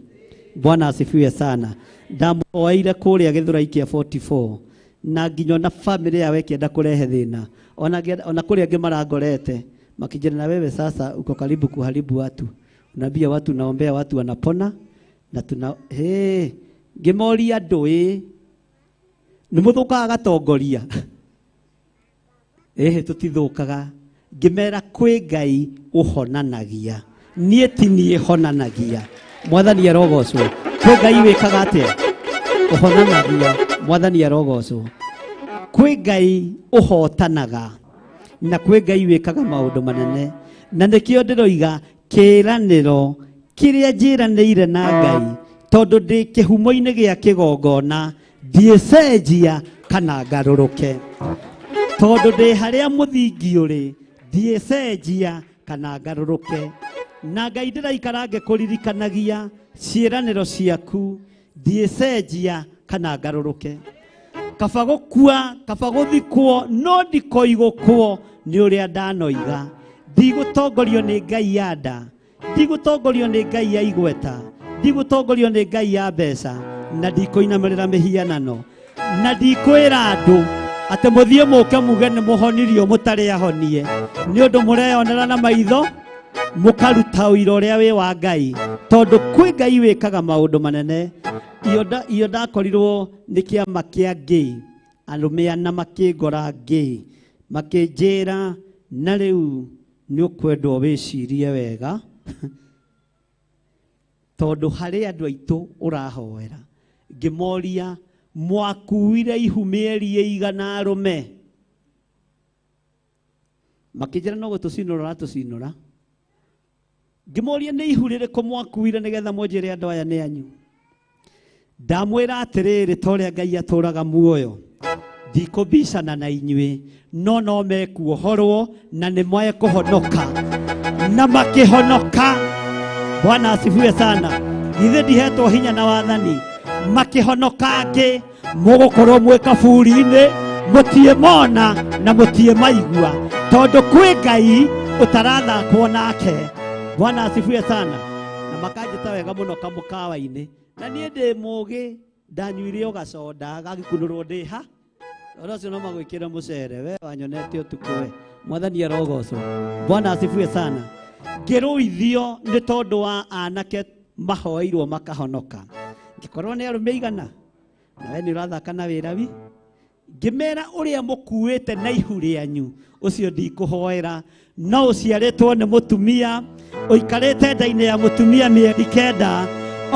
Bwana asifiwe sana. Ndamuoire kuria Githurai kia 44 na nginyo na family yawe kienda kurehe thina ona kuria angi marangorete makijana na wewe sasa uko karibu kuharibu watu, unaambia watu naombea watu wanapona na tuna ngimoria ndui ni muthukaga gatongoria tutithukaga ngimera kwi Ngai uhonanagia nie ti nie honanagia. Mwathani arogocwo kwi Ngai wikaga atia uhonanagia. Mwathani arogocwo kwi Ngai uhotanaga na kwi Ngai wikaga maundu manene na nikio ndiroiga kiraniro kiria njiraniire na Ngai tondu ndi kihumo-ini gia kigongona ndiecenjia kana ngaruruke tondu ndi haria muthingi uri ndiecenjia kana ngaruruke na Ngai ndiraikarange kuririkanagia ciiraniro ciaku ndiecenjia kana ngaruruke. Kaba gukua kaba guthikwo no ndikoigukwo ni uria ndanoiga ndigutongorio ni Ngai ya nda ndigutongorio ni Ngai ya igweta ndigutongorio ni Ngai ya mbeca na ndikoinamirira mihianano na ndikwira andu ati muthie muke muge ni muhonirio mutari ahonie ni undu mureyonera na maitho mukaruta uira uria wi wa Ngai tondu kwi Ngai wikaga maundu manene. Iyo ndakorirwo ni kiama kia ngii arume ana makingora ngii makinjira na riu ni ukwendwo wicirie wega tondu hari andu aitu urahoera ngimoria mwakuire ihu mieri igana arume makinjira no gutucinura ratucinura ngimoria ni ihu ririku mwakuire nigetha mwenjire andu aya ni anyu. Ndamwira atiriri toria Ngai aturaga muoyo ndikubicana na inyui no mekuohorwo na ni mwae kuhonoka na makihonoka. Bwana asifiwe sana. Ithe ndihetwo hinya na wathani makihonoka angi mugukorwo mwe kaburi-ini mutie mona na mutie maigua tondu kwi Ngai utarathakwo nake. Bwana asifiwe sana. Na makanjita wega muno kamukawa-ini na niĩ ndĩ mũgĩ ndanyuire o gacoda gagikunũrwo ndĩ ha oro cio no magwĩkĩra mũcere we wanyonete ũtukũ we. Mwathani arogocwo. Bwana asifiwe sana. Ngĩrũithio nĩ tondũ wa anake mahoeirwo makahonoka. Ngĩkorwo nĩ arũme igana na we nĩ ũrathaka na wĩra wi ngĩmera ũrĩa mũkuĩte na ihu rĩanyu ũcio ndikũhoera no ũciarĩtwo nĩ mũtumia ũikarĩte nda-inĩ ya mũtumia mĩeri 9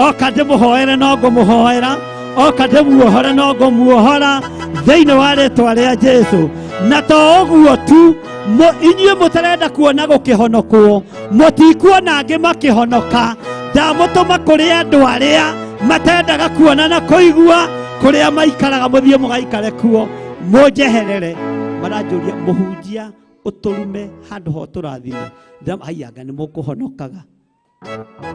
oka ndĩmũhoere no ngũmũhoera oka ndĩmuohore no ngũmuohora thĩinĩ wa rĩtwa rĩa Jesu. Na to ũguo tu inyuĩ mũtarenda kuona gũkĩhonokwo mũtikuona angĩ makĩhonoka ndamũtũma kũrĩ andũ arĩa matendaga kuona na kũigua kũrĩa maikaraga mũthiĩ mũgaikare kuo mũnjeherere. Maranjũria mũhunjia ũtũrume handũ ho tũrathime anga nĩ mũkũhonokaga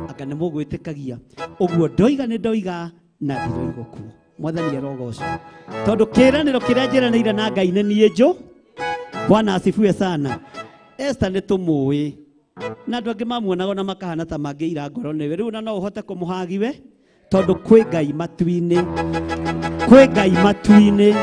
anga nĩ mũgwĩtĩkagia ũguo ndoiga nĩ ndoiga na ndiroiga kuo. Mwathani arogocwo tondu kĩranĩro kĩrĩa njĩranĩire na Ngai nĩ niĩ njũ. Bwana asifiwe sana. Esther nĩ tũmũĩ na andũ angĩ mamuonaga na makahana ta mangĩira ngoro nĩwe rĩu na no ũhote kũmũhagiwe tondu kwĩ Ngai matu-inĩ kwĩ Ngai matu-inĩ.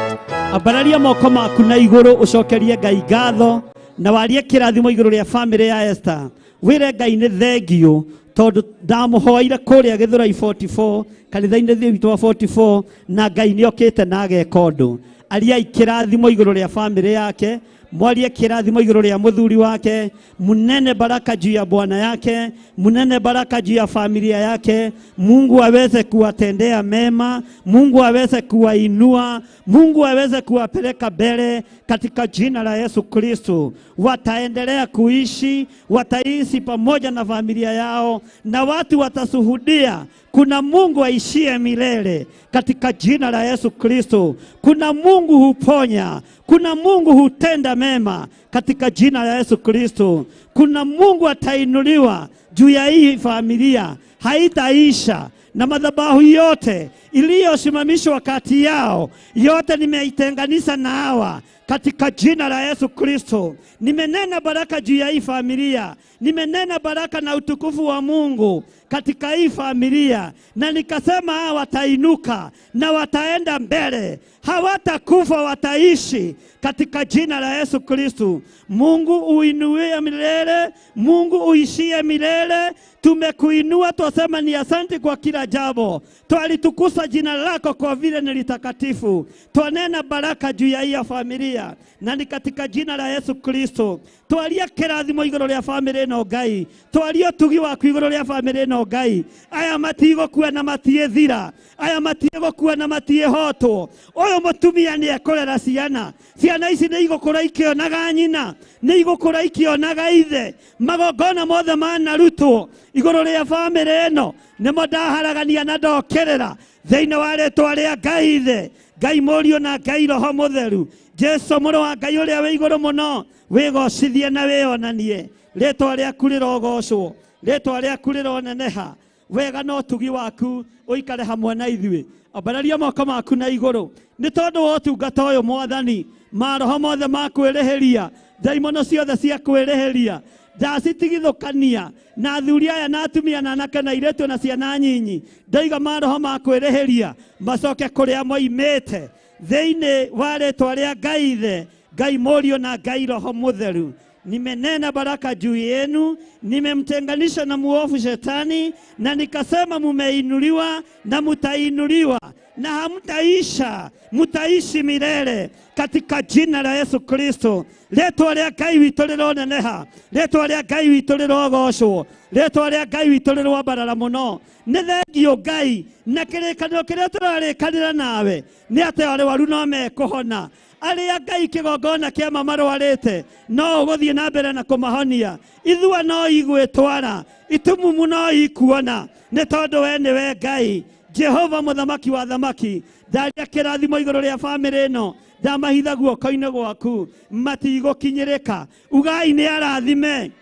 Ambararia moko maku na igũrũ ũcokerie Ngai ngatho na warie kĩrathimo igũrũ rĩa family ya Esther. Wĩre Ngai nĩ thengio tondu ndamũhoire kũrĩa Gĩthũrai 44 kanitha-inĩ witũ wa 44 na Ngai nĩokĩte na ageka ũndũ. Ariai kĩrathimo igũrũ rĩa family yake, mwarie kĩrathimo igũrũ rĩa mũthuri wake, munene baraka juu ya bwana yake, munene baraka juu ya familia yake. Mungu aweze kuwatendea mema, Mungu aweze kuwainua, Mungu aweze kuwapeleka mbele katika jina la Yesu Kristo. Wataendelea kuishi, wataishi pamoja na familia yao na watu watashuhudia kuna Mungu aishie milele katika jina la Yesu Kristo. Kuna Mungu huponya, kuna Mungu hutenda mema katika jina la Yesu Kristo. Kuna Mungu atainuliwa juu ya hii familia, haitaisha. Na madhabahu yote iliyosimamishwa kati yao yote nimeitenganisha na hawa katika jina la Yesu Kristo. Nimenena baraka juu ya hii familia, nimenena baraka na utukufu wa Mungu katika hii familia, na nikasema hawa watainuka na wataenda mbele, hawatakufa, wataishi katika jina la Yesu Kristo. Mungu uinuie milele, Mungu uishie milele. Tumekuinua, twasema ni asante kwa kila jambo. Twalitukuza jina lako kwa vile ni litakatifu. Twanena baraka juu ya hii familia na ni katika jina la Yesu Kristo. Twalia kĩrathimo igũrũ rĩa family ĩno Ngai, twalia ũtugi waku igũrũ rĩa family ĩno Ngai. Aya matigũkua na matiĩthira, aya matigũkua na matiĩhotwo. Ũyũ mũtumia nĩ ekũrera ciana, ciana ici nĩ igũkũra ikĩonaga nyina, nĩ igũkũra ikĩonaga ithe. Magongona mothe manarutwo igũrũ rĩa family ĩno nĩmo ndaharagania na ndokerera thĩinĩ wa rĩtwa rĩa Ngai ithe, Ngai mũriũ na Ngai roho mũtheru. Jesu mũrũ wa Ngai ũrĩa wĩ igũrũ mũno, wĩgocithie na wĩonanie. Rĩtwa rĩaku rĩrogocwo, rĩtwa rĩaku rĩroneneha. Wega na ũtugi waku ũikare hamwe na ithuĩ. Ambararia moko maku na igũrũ nĩ tondũ wa ũtungata ũyũ Mwathani. Maroho mothe makwĩrĩhĩria, ndaimono ciothe cia kwĩrĩhĩria ndacitigithũkania na athuri aya na atumia na anake na airĩtu na ciana nyinyi. Ndoiga maroho makwĩrĩhĩria macoke kũrĩa moimĩte thĩinĩ wa rĩtwa rĩa Ngai ithe, Ngai mũriũ na Ngai roho mũtheru. nimenena baraka juu yenu, nimemtenganisha na muovu shetani, na nikasema mumeinuliwa na mutainuliwa na hamtaisha, mutaishi milele katika jina la Yesu Kristo. Letwa rĩa Ngai witũ rĩroneneha, letwa rĩa Ngai witũ rĩrogocwo, letwa rĩa Ngai witũ rĩrwambarara mũno. Nĩ thengio Ngai na kĩrĩkanĩro kĩrĩa tũrarĩkanĩra nawe nĩ atĩ arwaru no mekũhona. Arĩa Ngai kĩgongona kĩama marwarĩte no ũgũthiĩ na mbere na kũmahonia. Ithua no igwĩtwara, itumumu no ikuona, nĩ tondũ we nĩwe Ngai Jehova mũthamaki wa thamaki. Ndaria kĩrathimo igũrũ rĩa bamĩrĩ ĩno, ndamahitha guoko-inĩ gwaku, matigũkinyĩrĩka. Ugai nĩ arathime,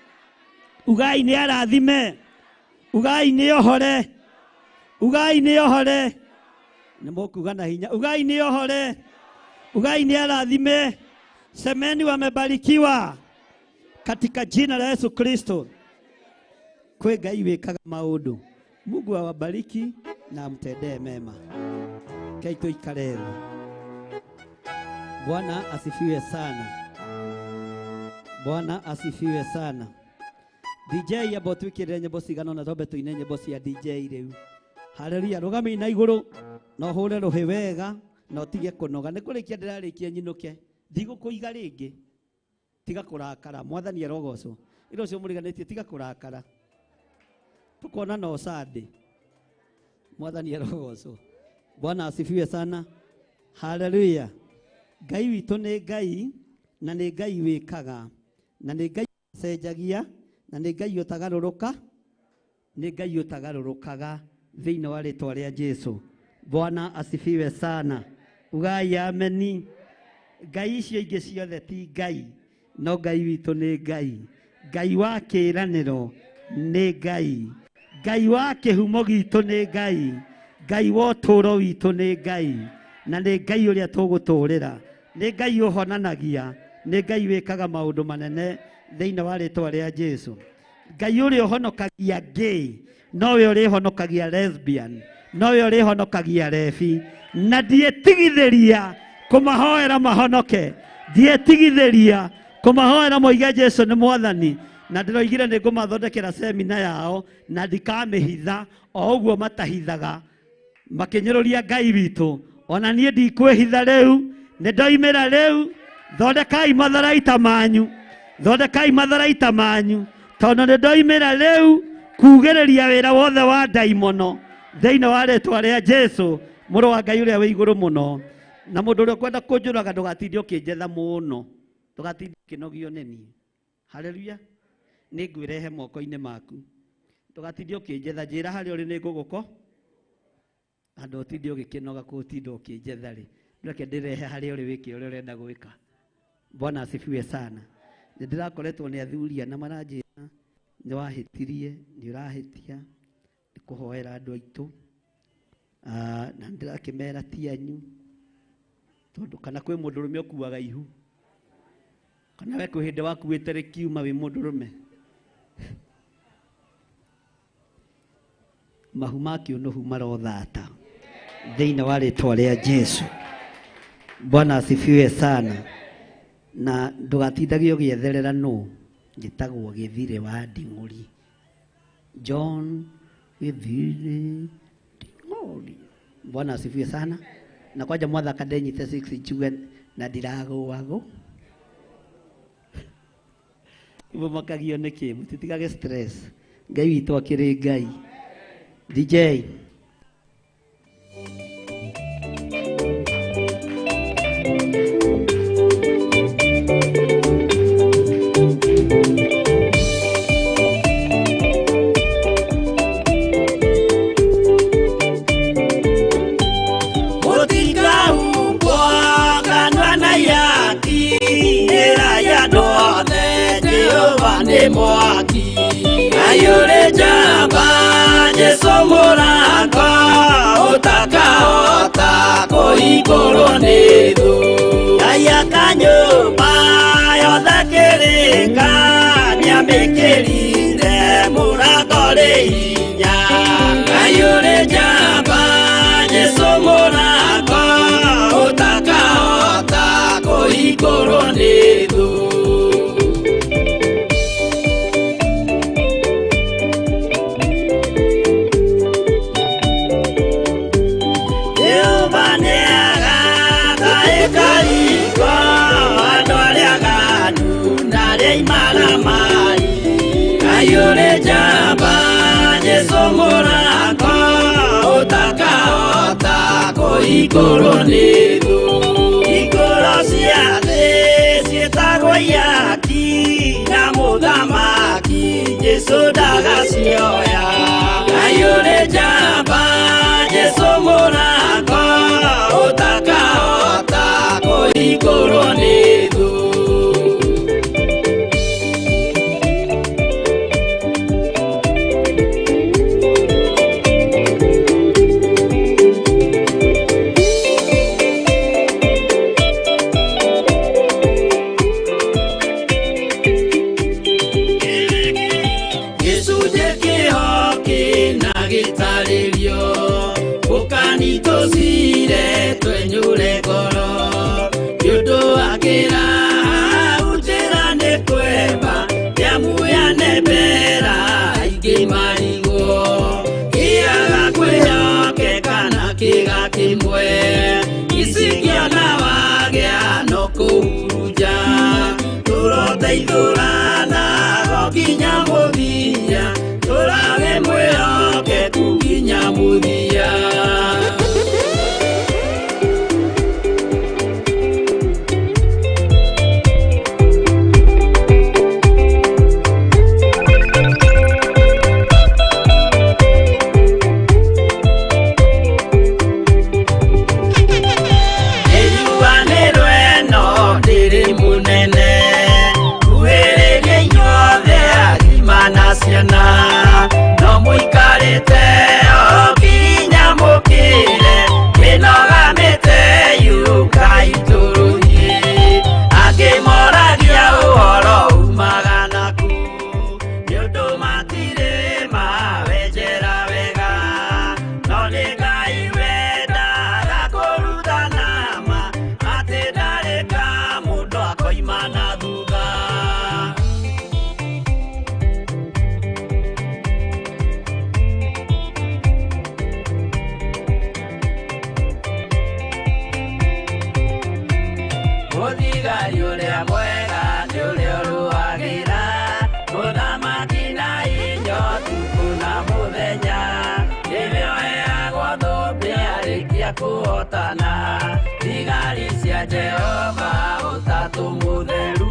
ugai nĩ arathime, ugai nĩ ohore, ugai nĩ ohore. Nĩ mũkuga na hinya, ugai nĩ ohore, ugai ni arathime. Semeni wamebarikiwa katika jina la Yesu Kristo. Kwe Ngai wekaga maundu, Mungu awabariki na amtendee mema. Kei tuikare. Bwana asifiwe sana, Bwana asifiwe sana. DJ abo twikire nyimbo cigana na tobe tuine nyimbo cia DJ riu. Haleluya. Rugami na iguru no hure ruhi wega no tige kunoga. Nĩ kũrĩkia ndĩrarĩkia nyinuke, ndigũkũiga rĩngĩ, tiga kũrakara. Mwathani arogocwo. Iro cio mũriganĩtie, tiga kũrakara, tukona no Sunday. Mwathani arogocwo. Bwana asifiwe sana. Haleluya. Ngai witũ nĩ Ngai, na nĩ Ngai wĩkaga, na nĩ Ngai cenjagia, na nĩ Ngai ũtagarũrũka, nĩ Ngai ũtagarũrũkaga thĩinĩ wa rĩĩtwa rĩa Jesũ. Bwana asifiwe sana. Ugai ameni. Ngai icio ingĩ ciothe ti Ngai, no Ngai witũ nĩ Ngai. Ngai wa kĩĩranĩro nĩ Ngai. Ngai wa kĩhumo gitũ nĩ Ngai. Ngai wa ũtũũro witũ nĩ Ngai, na nĩ Ngai ũrĩa tũgũtũũrĩra. Nĩ Ngai ũhonanagia, nĩ Ngai wĩkaga maũndũ manene thĩinĩ wa rĩĩtwa rĩa Jesũ. Ngai ũrĩa ũhonokagia gay, nowe ũrĩhonokagia lesbian, nowe ũrĩhonokagia rebi, na ndiĩtigithĩria kũmahoera mahonoke, ndiĩtigithĩria kũmahoera moige Jesũ nĩ Mwathani. Na ndĩroigire nĩ ngũmathondekera semina yao, na ndikamĩhitha o ũguo matahithaga makĩnyũrũria Ngai witũ. Ona niĩ ndikwĩhitha rĩu, nĩ ndoimĩra rĩu. Thondekai matharaita manyu, thondekai matharaita manyu, tondũ nĩ ndoimĩra rĩu kugĩrĩria wĩra wothe wa ndaimono thĩinĩ wa rĩĩtwa rĩa Jesũ, mũrũ wa Ngai ũrĩa wĩ igũrũ mũno. Na mũndũ ũrĩa ũkwenda kũnjũraga ndũgatinde ũkĩnjetha mũno, ndũgatinde ũkĩnogio nĩ niĩ. Haleluya. Nĩ ngwĩrehe moko-inĩ maku, ndũgatinde ũkĩnjetha. Njĩra harĩa ũrĩ nĩ ngũgũko, andũ ũtinde ũgĩkĩnoga kũũtinda ũkĩnjetha rĩ. Reke ndĩrehe harĩa ũrĩ wĩke ũrĩa ũrenda gwĩka. Bwana asifiwe sana. Nĩ ndĩrakoretwo nĩ athuria na maranjĩra nĩ wahĩtirie, nĩ ũrahĩtia, nĩ kũhoera andũ aitũ, na ndĩrakĩmera ti anyu, tondũ kana kwĩ mũndũrũme ũkuaga ihu, kana we kwĩ hĩndĩ wakuĩte rĩkiuma wĩ mũndũrũme. Mahu ma kĩũnũhu marothata thĩinĩ wa rĩĩtwa rĩa Jesũ. Bwana asifiwe sana. Na ndũgatindage ũgĩetherera nũ, njĩtagwo Gĩthire wa Nding'ũri, John Gĩthire Nding'ũri. Bwana asifiwe sana. Na kwanja mwathaka ndenyite 6 njuge na ndiragũagũ. Ibo makagio nĩkĩ, mũtitigage stress. Ngai witũ akĩrĩ Ngai. DJ mwaki ayure jamba Yesu mũrango ũtakahota kũhingũrwo nĩ thũ. Aya kanyũmba yothe kĩrĩka nĩamĩkĩrire mũrango rĩ hinya. Ayure jamba Yesu mũrango ũtakahota kũhingũrwo nĩ thũ. mai ayure jamba Yesu murako utakaota kuiguru nithu iguru cia thi cietagwo yaki na muthamaki Yesu ndagacioya ayure jamba Yesu murako utakaota kuiguru nithu twenyure ngoro yudo akira utera ne kweba yamuya nebera ingi marigo kiaga kweyoke kana kiga kimwe isikia na wagea no kuruja turote idurana gokinya muthia turage mweyoke kuginya muthia no muikarite okinya mukire kinogamite yukaituruhi akimoragia uhoro umaga naku niundu matire mawenjera wega no ni Ngai wendaga kurutana ma ati ndareka mundu akoima na thutha Muthigari uria mwega ni uria uruagira muthamaki na inyo tuku na muthenya nĩwe ũheagwo thũmbĩ arĩkia kũhotana thigari cia Jehova ũtatũ mũtheru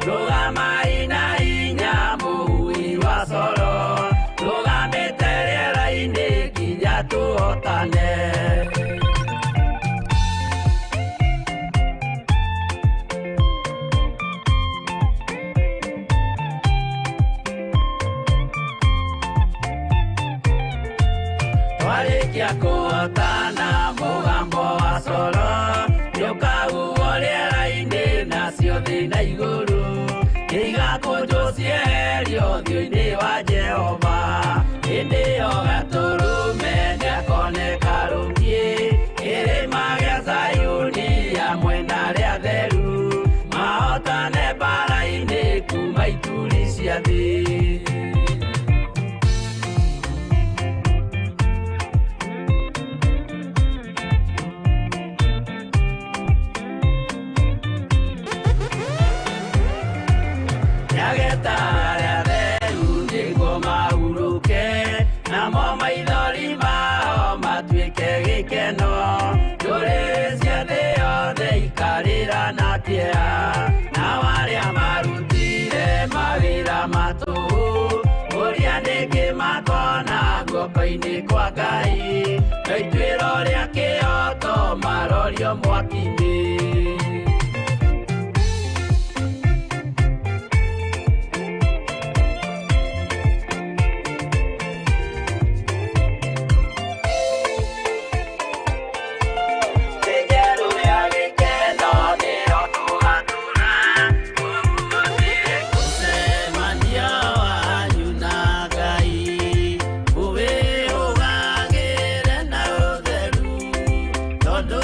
rũgamai na hinya mũhui wa coro rũgamĩte rĩera-inĩ nginya tũhotane. Warikia kuotana mugambo wa coro nĩũkahuhwo rĩera-inĩ nacio thĩ na igũrũ igakũnjwo cieherio ũthiũ-inĩ wa Jehova hĩndĩ ĩyo gatũrũme nĩakoneka rũngiĩ kĩrĩma gĩa Zayuni hamwe na arĩa theru mahotane mbara-inĩ kuma ituri cia thĩ. Na waria marutire mawira matu uria ndingi makona guoko-ini kwa Ngai na ituĩro ria kĩoto marorio mwaki-ini. Todo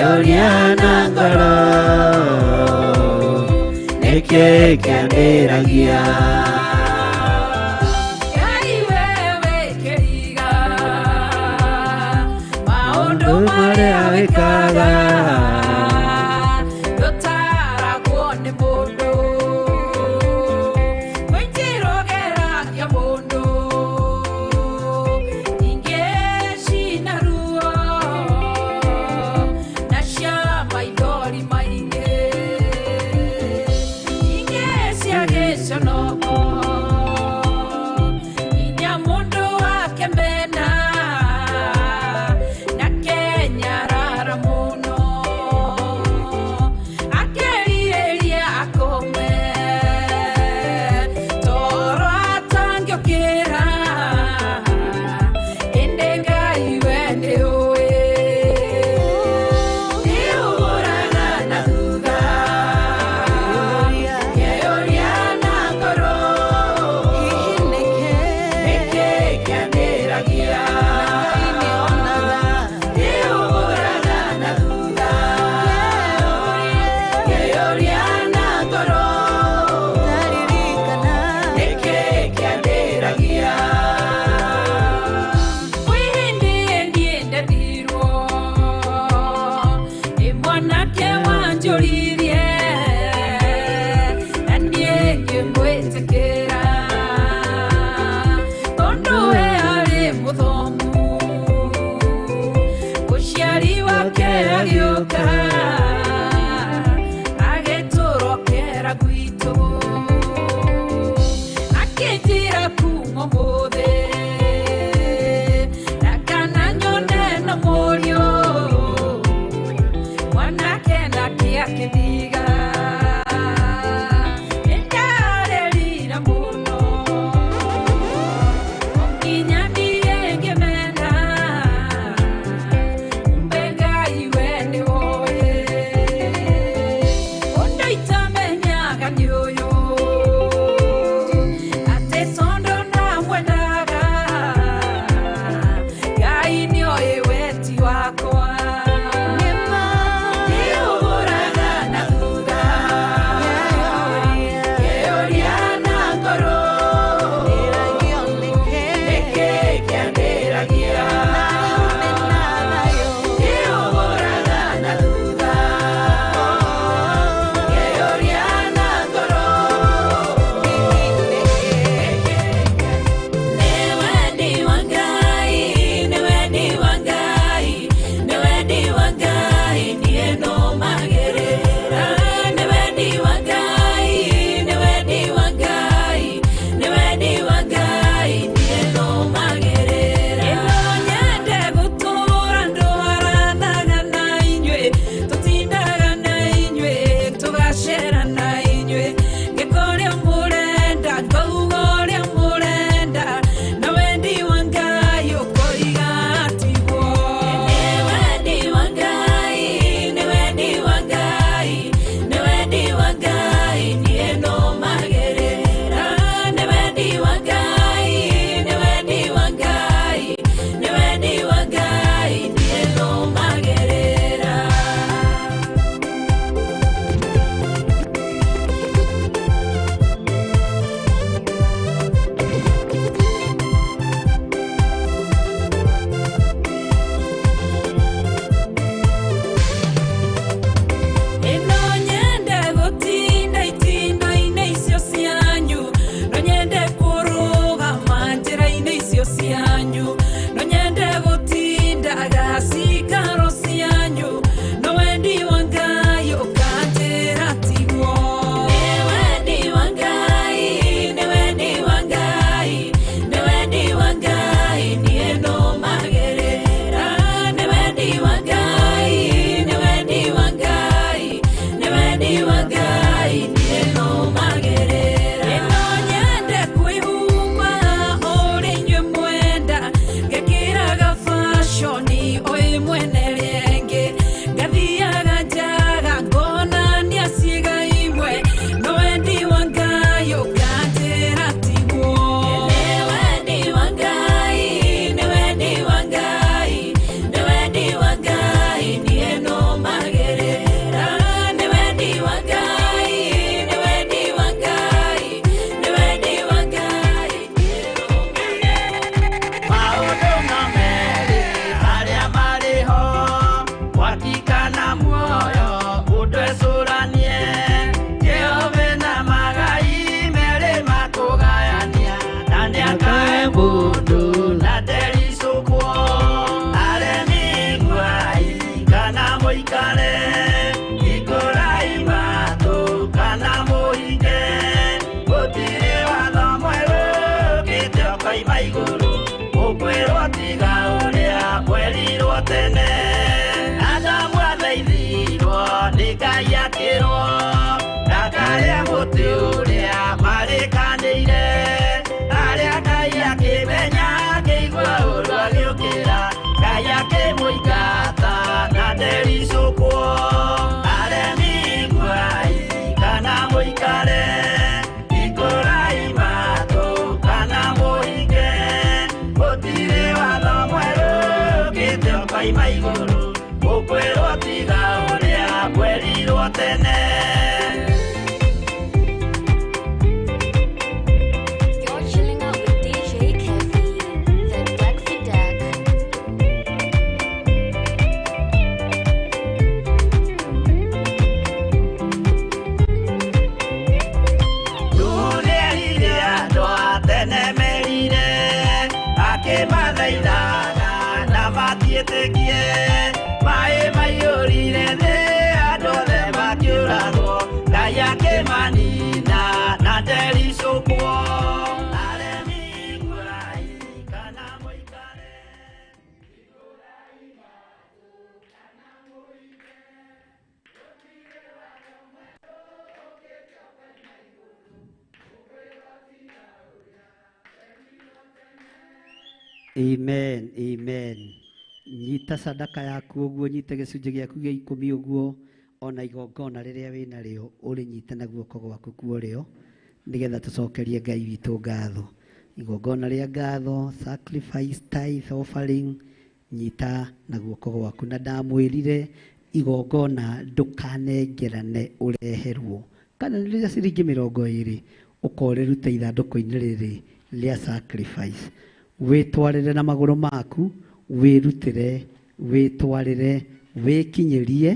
Keoria na ngoro Neke kiandiragia Maria wikaga Dotara kuone bondo Mwenjirogera ya bondo Ingeshi na ruo Na shamba idori mainge Ingeshi agesho noko Inya mundo wake mena Iwe ni oye mũikare ikũraima kana mũhinge gũtirĩ watho mwerũ ũkĩte ũkoima igũrũ ũkwĩrwo tiga ũrĩa kwerirwo tene Adamu athaithirwo nĩ Ngai akĩrwo ndakarĩa mũtĩ ũrĩa marĩkanĩire arĩa Ngai akĩmenya akĩigua ũru agĩũkĩra Ngai akĩmũingata na ndericũkwo aremi iguai kana mũikare ikũraima kana mũhinge gũtirĩ watho mwerũ ũkĩte ũkoima igũrũ ũkwĩrwo tiga ũrĩa kwerirwo tene You're chilling out with DJ Kevy, the Deck for Deck. Ndũrĩrire andũ a tene merire akĩmathaithaga na matiĩtĩkie maĩ maiyũrire thĩ andũ othe makĩũragwo Ngai akĩmanina na ndericũkwo aremi iguai kana mũikare Amen, amen. Nyita sadaka yaku ũguo, nyite gĩcunjĩ gĩaku gĩa 10 ũguo, ona igongona rĩrĩa wĩ narĩo ũrĩnyite na guoko gwaku kuorĩo, nĩgetha tũcokerie Ngai witũ ngatho. Igongona rĩa ngatho, sacrifice, tithe, offering, nyita na guoko gwaku. Na ndamwĩrire igongona ndũkanengerane ũreherwo. Kana rĩrĩa ciringi 20 ũkorĩrute ithandũkũ-inĩ rĩrĩ rĩa sacrifice. Wĩtwarĩre na magũrũ maku, wĩrutĩre, wĩtwarĩre, wĩkinyĩrie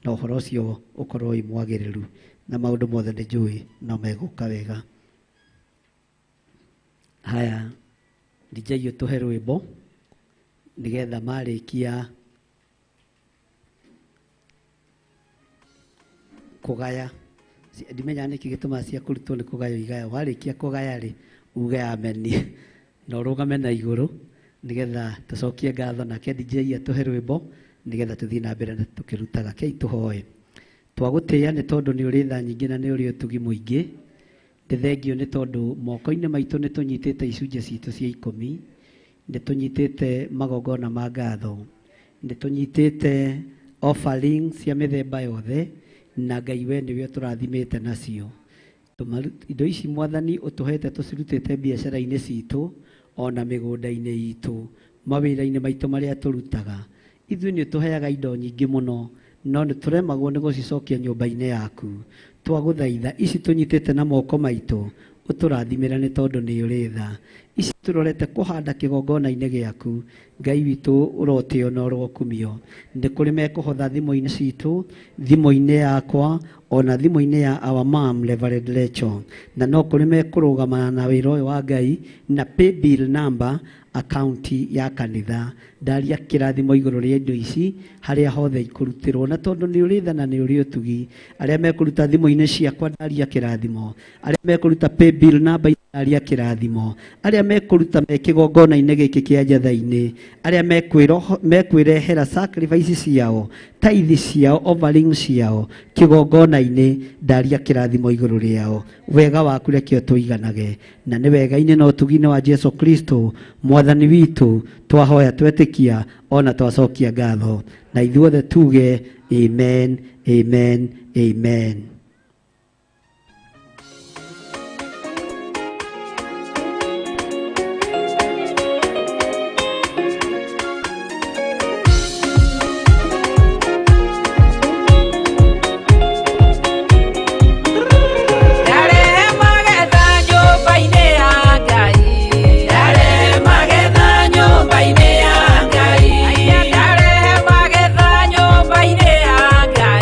na ũhoro ũcio ũkorwo wĩ mwagĩrĩru na maũndũ mothe nĩ njũĩ no megũka wega. Haya, DJ ũtũhe rwĩmbo nĩgetha marĩkia kũgaya. Ndimenya nĩkĩ gĩtũma cia kũrutwo nĩ kũgayo igaya. Warĩkia kũgaya rĩ uge ameni na ũrũgame na igũrũ nĩgetha tũcokie ngatho nake DJ atũhe rwĩmbo nĩgetha tũthiĩ na mbere tũkĩrutaga. Kei tũhoe. Twagũtĩĩa nĩ tondũ nĩ ũrĩ tha nyingĩ na nĩ ũrĩ ũtugi mũingĩ. Ndĩthengio nĩ tondũ moko-inĩ maitũ nĩ tũnyitĩte icunjĩ citũ cia 10, nĩ tũnyitĩte magongona ma ngatho, nĩ tũnyitĩte offering cia mĩthemba yothe, na Ngai we nĩwe tũrathimĩte nacio. Indo ici Mwathani ũtũhete tũcirutĩte biacara-inĩ citũ, ona mĩgũnda-inĩ itũ, mawĩra-inĩ maitũ marĩa tũrutaga. Ithuĩ nĩ ũtũheaga indo nyingĩ mũno, no nĩ tũremagwo nĩ gũcicokia nyũmba-inĩ yaku. Twagũthaitha ici tũnyitĩte na moko maitũ ũtũrathimĩra nĩ tondũ nĩ ũrĩ tha. Ici tũrorete kũhanda kĩgongona-inĩ gĩaku, Ngai witũ ũrotĩo na ũrokumio. Nĩ kũrĩ mekũhotha thimũ-inĩ citũ, thimũ-inĩ yakwa, ona thimũ-inĩ ya our mom Reverend Rachel. Na no kũrĩ mekũrũgama na wĩra ũyũ wa Ngai na pay bill number akaunti ya kanitha. Ndaria kĩrathimo igũrũ rĩa indo ici harĩa hothe ikũrutĩrwo, na tondũ nĩ ũrĩ tha na nĩ ũrĩ ũtugi. Arĩa mekũruta thimũ-inĩ ciakwa ndaria kĩrathimo, arĩa mekũruta pay bill number ndaria kĩrathimo, arĩa mekũruta kĩgongona-inĩ gĩkĩ kĩa njatha-inĩ, arĩa mekwĩrehera sacrifice ciao, tithe ciao, offering ciao kĩgongona-inĩ, ndaria kĩrathimo igũrũ rĩao. Wega waku reke tũiganage, na nĩ wega-inĩ na ũtugi-inĩ wa Jesu Kristo Mwathani witũ twahoya twetĩkia ona twacokia ngatho, na ithuothe tuge amen, amen, amen. Magetha nyũmba-inĩ ya Ngai.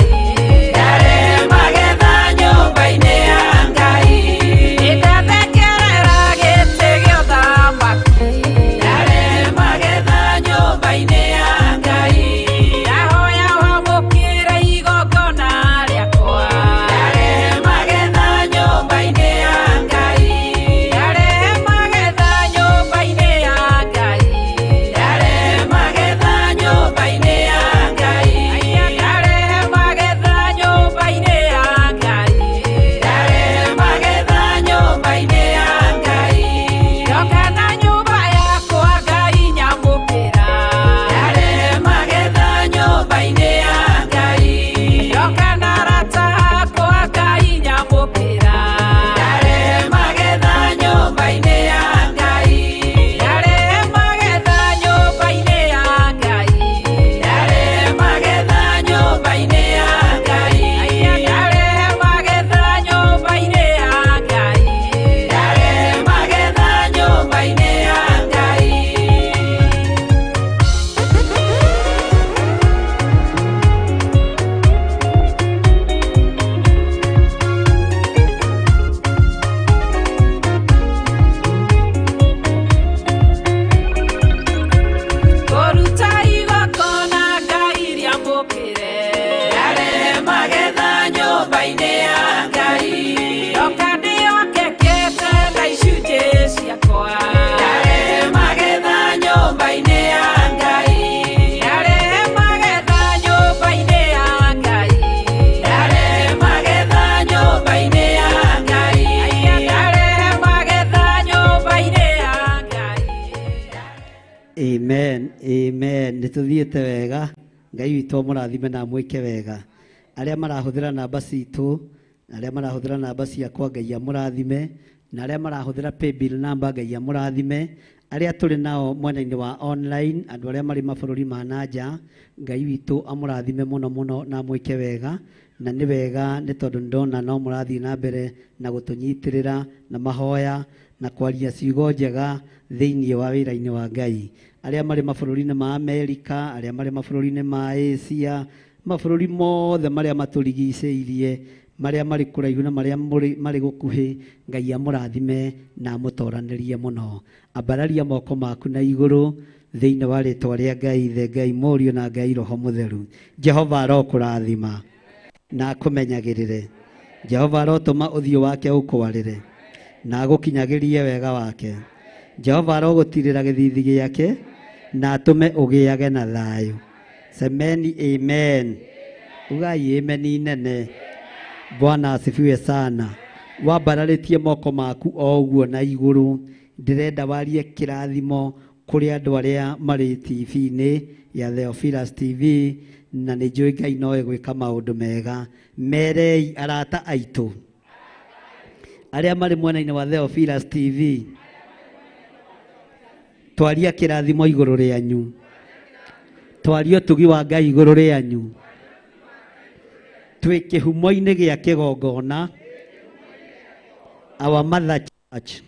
tuthiĩte wega Ngai witũ mũrathime na mwĩke wega arĩa marahũthĩra namba citũ arĩa marahũthĩra namba ciakwa Ngai amũrathime na arĩa marahũthĩra paybill number Ngai amũrathime arĩa tũrĩ nao mwena-inĩ wa online andũ arĩa marĩ mabũrũri ma nanja Ngai witũ amũrathime mũno mũno na mwĩke wega na nĩ wega nĩ tondũ ndona no mũrathiĩ na mbere na gũtũnyitĩrĩra na mahoya na kwaria ciugo njega thĩinĩ wa wĩra-inĩ wa Ngai arĩa marĩ mabũrũri-inĩ ma Amerika arĩa marĩ mabũrũri-inĩ ma Asia mabũrũri mothe marĩa matũrigicĩirie marĩa marĩ kũraihu na marĩa marĩ gũkuhĩ Ngai amũrathime na amũtoranĩrie mũno ambararia moko maku na igũrũ thĩinĩ wa rĩtwa rĩa Ngai Ithe Ngai Mũriũ na Ngai Roho Mũtheru Jehova arokũrathima na akũmenyagĩrĩre Jehova arotũma ũthiũ wake ũkwarĩre na agũkinyagĩrie wega wake Jehova arogũtirĩra gĩthithi gĩake na atũme ũgĩage na thayũ semeni amen ugai ameni nene Bwana asifiwe sana wambararĩtie moko maku o ũguo na igũrũ ndĩrenda warie kĩrathimo kũrĩ andũ arĩa marĩ TV-inĩ ya Theophilus TV na nĩ njũĩ Ngai nowe gwĩka maũndũ mega merei arata aitũ arĩa marĩ mwena-inĩ wa Theophilus TV twaria kĩrathimo igũrũ rĩanyu twaria ũtugi wa Ngai igũrũ rĩanyu twĩ kĩhumo-inĩ gĩa kĩgongona our mother church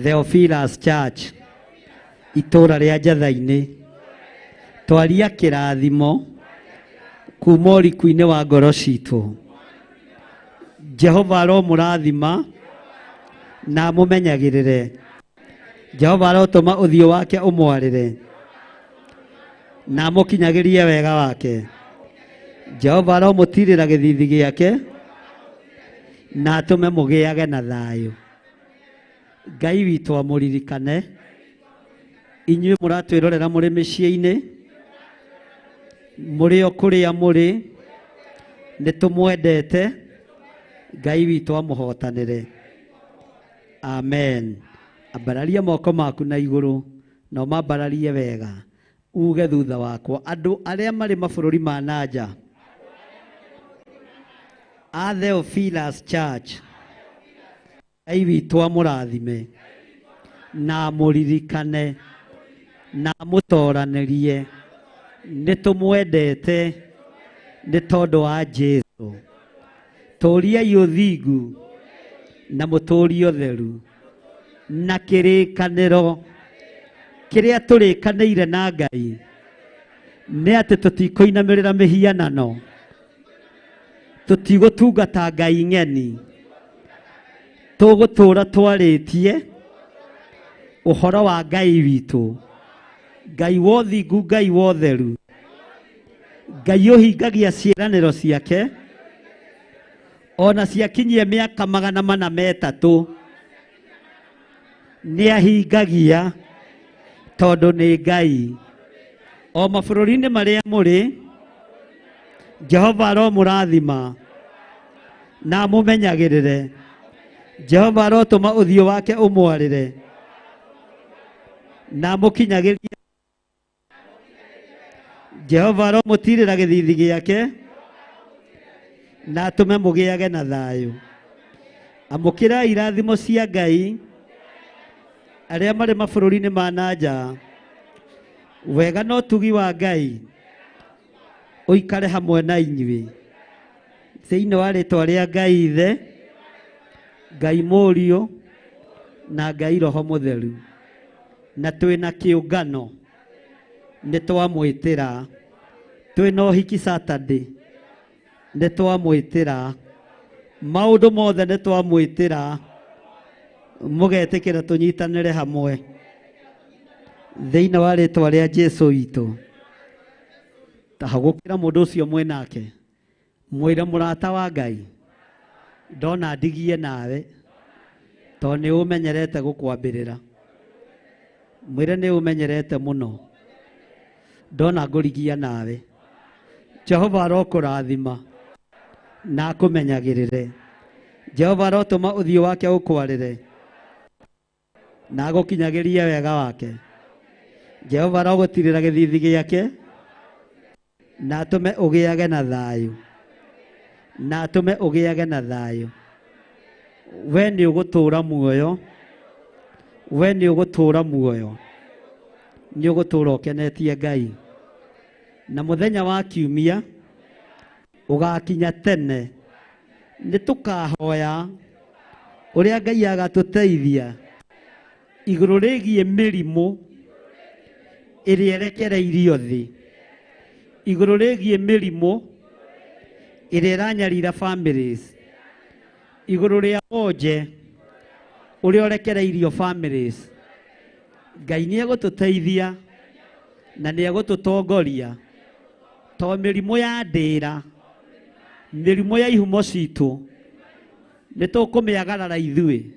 Theophilus Church itũra rĩa Njatha-inĩ twaria kĩrathimo kuma ũriku-inĩ wa ngoro citũ Jehova aromũrathima na amũmenyagĩrĩre Jehova arotũma ũthiũ wake ũmwarĩre na amũkinyagĩrie wega wake Jehova aromũtirĩra gĩthithi gĩake na atũme mũgĩage na thayũ Ngai witũ amũririkane inyuĩ mũratwĩrorera mũrĩ mĩciĩ-inĩ mũrĩ o kũrĩa mũrĩ nĩ tũmwendete Ngai witũ amũhotanĩre amen ambararia moko maku na igũrũ na mambararie wega uge thutha wakwa andũ arĩa marĩ mabũrũri ma nanja a Theophilus Church Ngai witũ amũrathime na amũririkane na amũtoranĩrie nĩ tũmwendete nĩ tondũ wa Jesũ tũriai ũthingu na mũtũũrie ũtheru na kĩrĩkanĩro kĩrĩa tũrĩkanĩire na Ngai nĩ atĩ tũtikũinamĩrĩra mĩhianano tũtigũtungata ngai ng'eni tũgũtũũra twarĩtie ũhoro wa Ngai witũ Ngai wa ũthingu Ngai wa ũtheru Ngai ũhingagia ciĩranĩro ciake ona ciakinyie mĩaka 403 nĩ ahingagia tondũ nĩ Ngai o mabũrũri-inĩ marĩa mũrĩ Jehova aromũrathima na amũmenyagĩrĩre Jehova arotũma ũthiũ wake ũmwarĩre na amũkinyagĩrie Jehova aromũtirĩra gĩthithi gĩake na atũme mũgĩage na thayũ amũkĩrai irathimo cia Ngai arĩa marĩ mabũrũri-inĩ ma nanja wega na ũtugi wa Ngai ũikare hamwe na inyuĩ thĩinĩ wa rĩtwa rĩa Ngai Ithe Ngai Mũriũ na Ngai Roho Mũtheru na twĩna kĩũngano nĩ twamwĩtĩra twĩna ũhiki Saturday nĩ twamwĩtĩra maũndũ mothe nĩ twamwĩtĩra mũgetĩkĩra tũnyitanĩre hamwe thĩinĩ wa rĩtwa rĩa Jesũ witũ tahagũkĩra mũndũ ũcio mwĩnake mwĩre mũrata wa Ngai ndona ndigie nawe tondũ nĩ ũmenyerete gũkwambĩrĩra mwĩre nĩ ũmenyerete mũno ndona ngũrigia nawe Jehova arokũrathima na akũmenyagĩrĩre Jehova arotũma ũthiũ wake ũkwarĩre na agũkinyagĩrie wega wake Jehova arogutirira githithi giake na atume ugiage na thayu, na atume ugiage na thayu. We ni ugutura muoyo, we ni ugutura muoyo, ni ugutura ukenetie Ngai. Na muthenya wa kiumia ugakinya tene, ni tukahoya uria Ngai agatuteithia iguru rigie mirimu iria erekereirio thi, iguru rigie mirimu iria iranyarira families, iguru ria wonje uria urekereirio families. Ngai ni egututeithia na ni egututongoria, to mirimu ya ndira, mirimu ya ihumo citu ni tukumiagarara ithui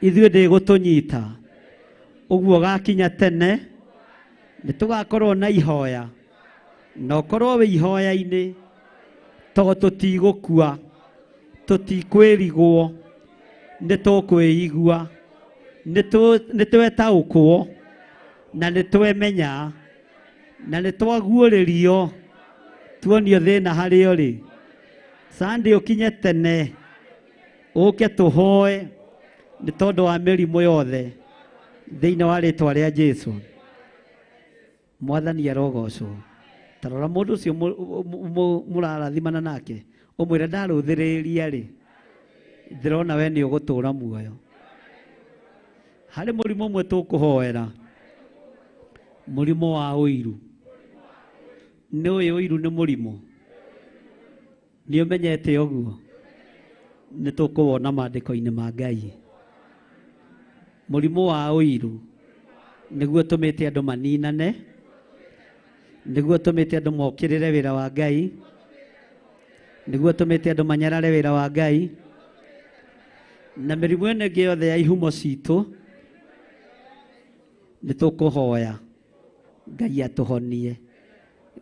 ndigutunyita. Uguo gakinya tene ni tugakorwo na ihoya, na ukorwo wi ihoya-ini, to tutigukua, tutikwirigwo, ni tukwigua, ni twetaukwo, na ni twemenya, na ni twaguũrĩrio, tuonio thĩna harĩa ũrĩ. Sunday ukinye tene uke tuhoe ni tondu wa mĩrimũ yothe thĩinĩ wa rĩtwa rĩa Jesu. Mwathani arogocwo. Tarora mũndũ ũcio mũrarathimana nake, ũmwĩre ndarũthĩrĩria rĩ, ndĩrona we nĩ ũgũtũra muoyo. Harĩ mũrimũ ũmwe tũkũhoera, mũrimũ wa ũiru. Nĩ ũyũ ũiru nĩ mũrimũ, nĩ ũmenyete ũguo, nĩ tũkũwona maandĩko-inĩ ma Ngai. Mũrimũ wa ũiru nĩguo tũmĩte andũ maninane, nĩguo tũmĩte andũ mokĩrĩre wĩra wa Ngai, nĩguo tũmĩte andũ manyarare wĩra wa Ngai. Na mĩrimũ ĩno ĩngĩ yothe ya ihumo citũ nĩ tũkũhoya Ngai atũhonie,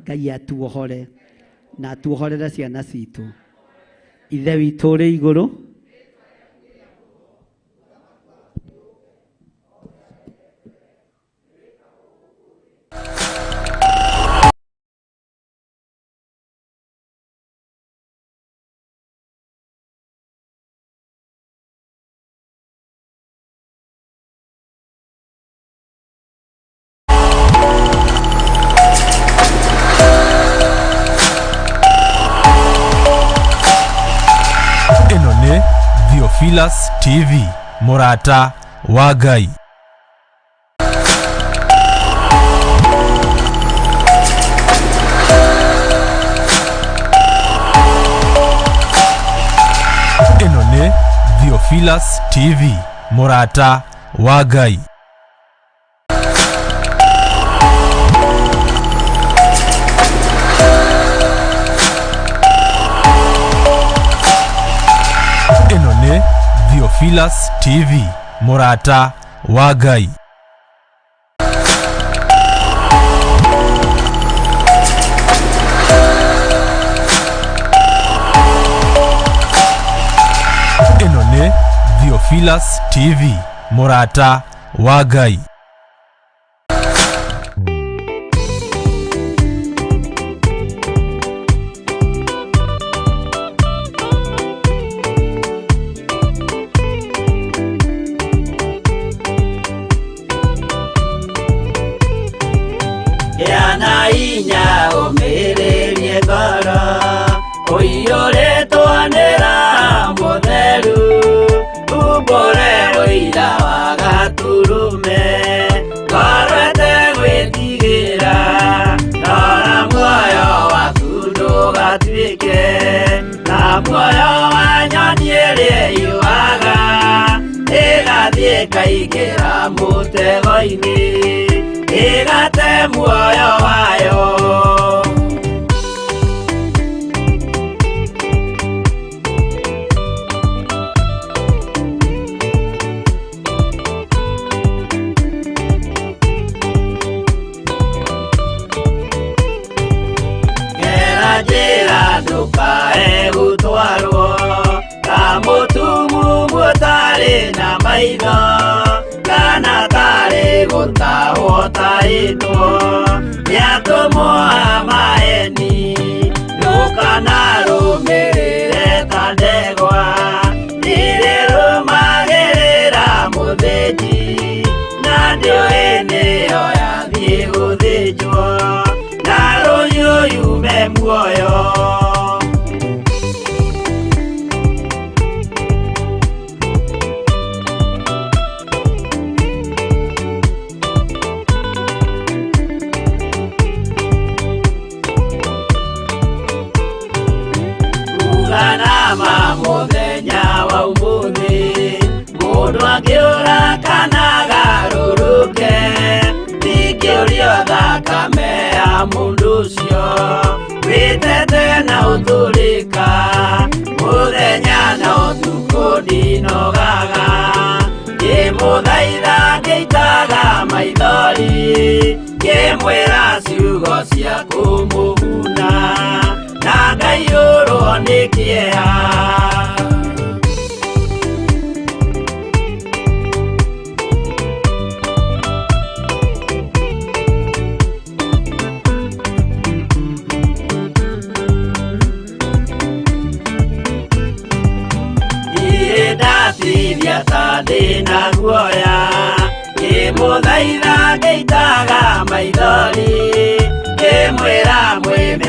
Ngai atuohore na atuohorere ciana citũ. Ithe witũ ũrĩ igũrũ, Theophilus TV, Murata wa Ngai. Ino ni Theophilus TV, Murata wa Ngai. Theophilus TV, Murata wa Ngai. Ino ni Theophilus TV, Murata wa Ngai. Kaikera mutego-ini igate muoyo wayo. Gera njĩra ndũkae gũtwarwo ta mũtumumu ũtarĩ na maitho kana tarĩ tarĩ gũtahwo tahĩtwo nĩatũmwo amaeni ndũkanarũmĩrĩre ta ndegwa nĩrĩ rũmagĩrĩra mũthĩnji na ndĩũĩ nĩyo yathiĩ gũthĩnjwo na rũhiũ yume muoyo. Uganama mũthenya wa ũmũthĩ mũndũ angĩũra kana garũrũke ndingĩũrio thakame ya mũndũ ũcio wĩtete na ũthũrĩka mũthenya na ũtukũ ndinogaga ngĩmũthaitha ngĩitaga maithori ngĩmwĩra ciugo cia kũmũguna na ngaiyũrwo nĩ kĩeha. Ndatithia ta ndĩna guoya ngĩmũthaitha ngĩitaga maithori ngĩmwĩra mwĩme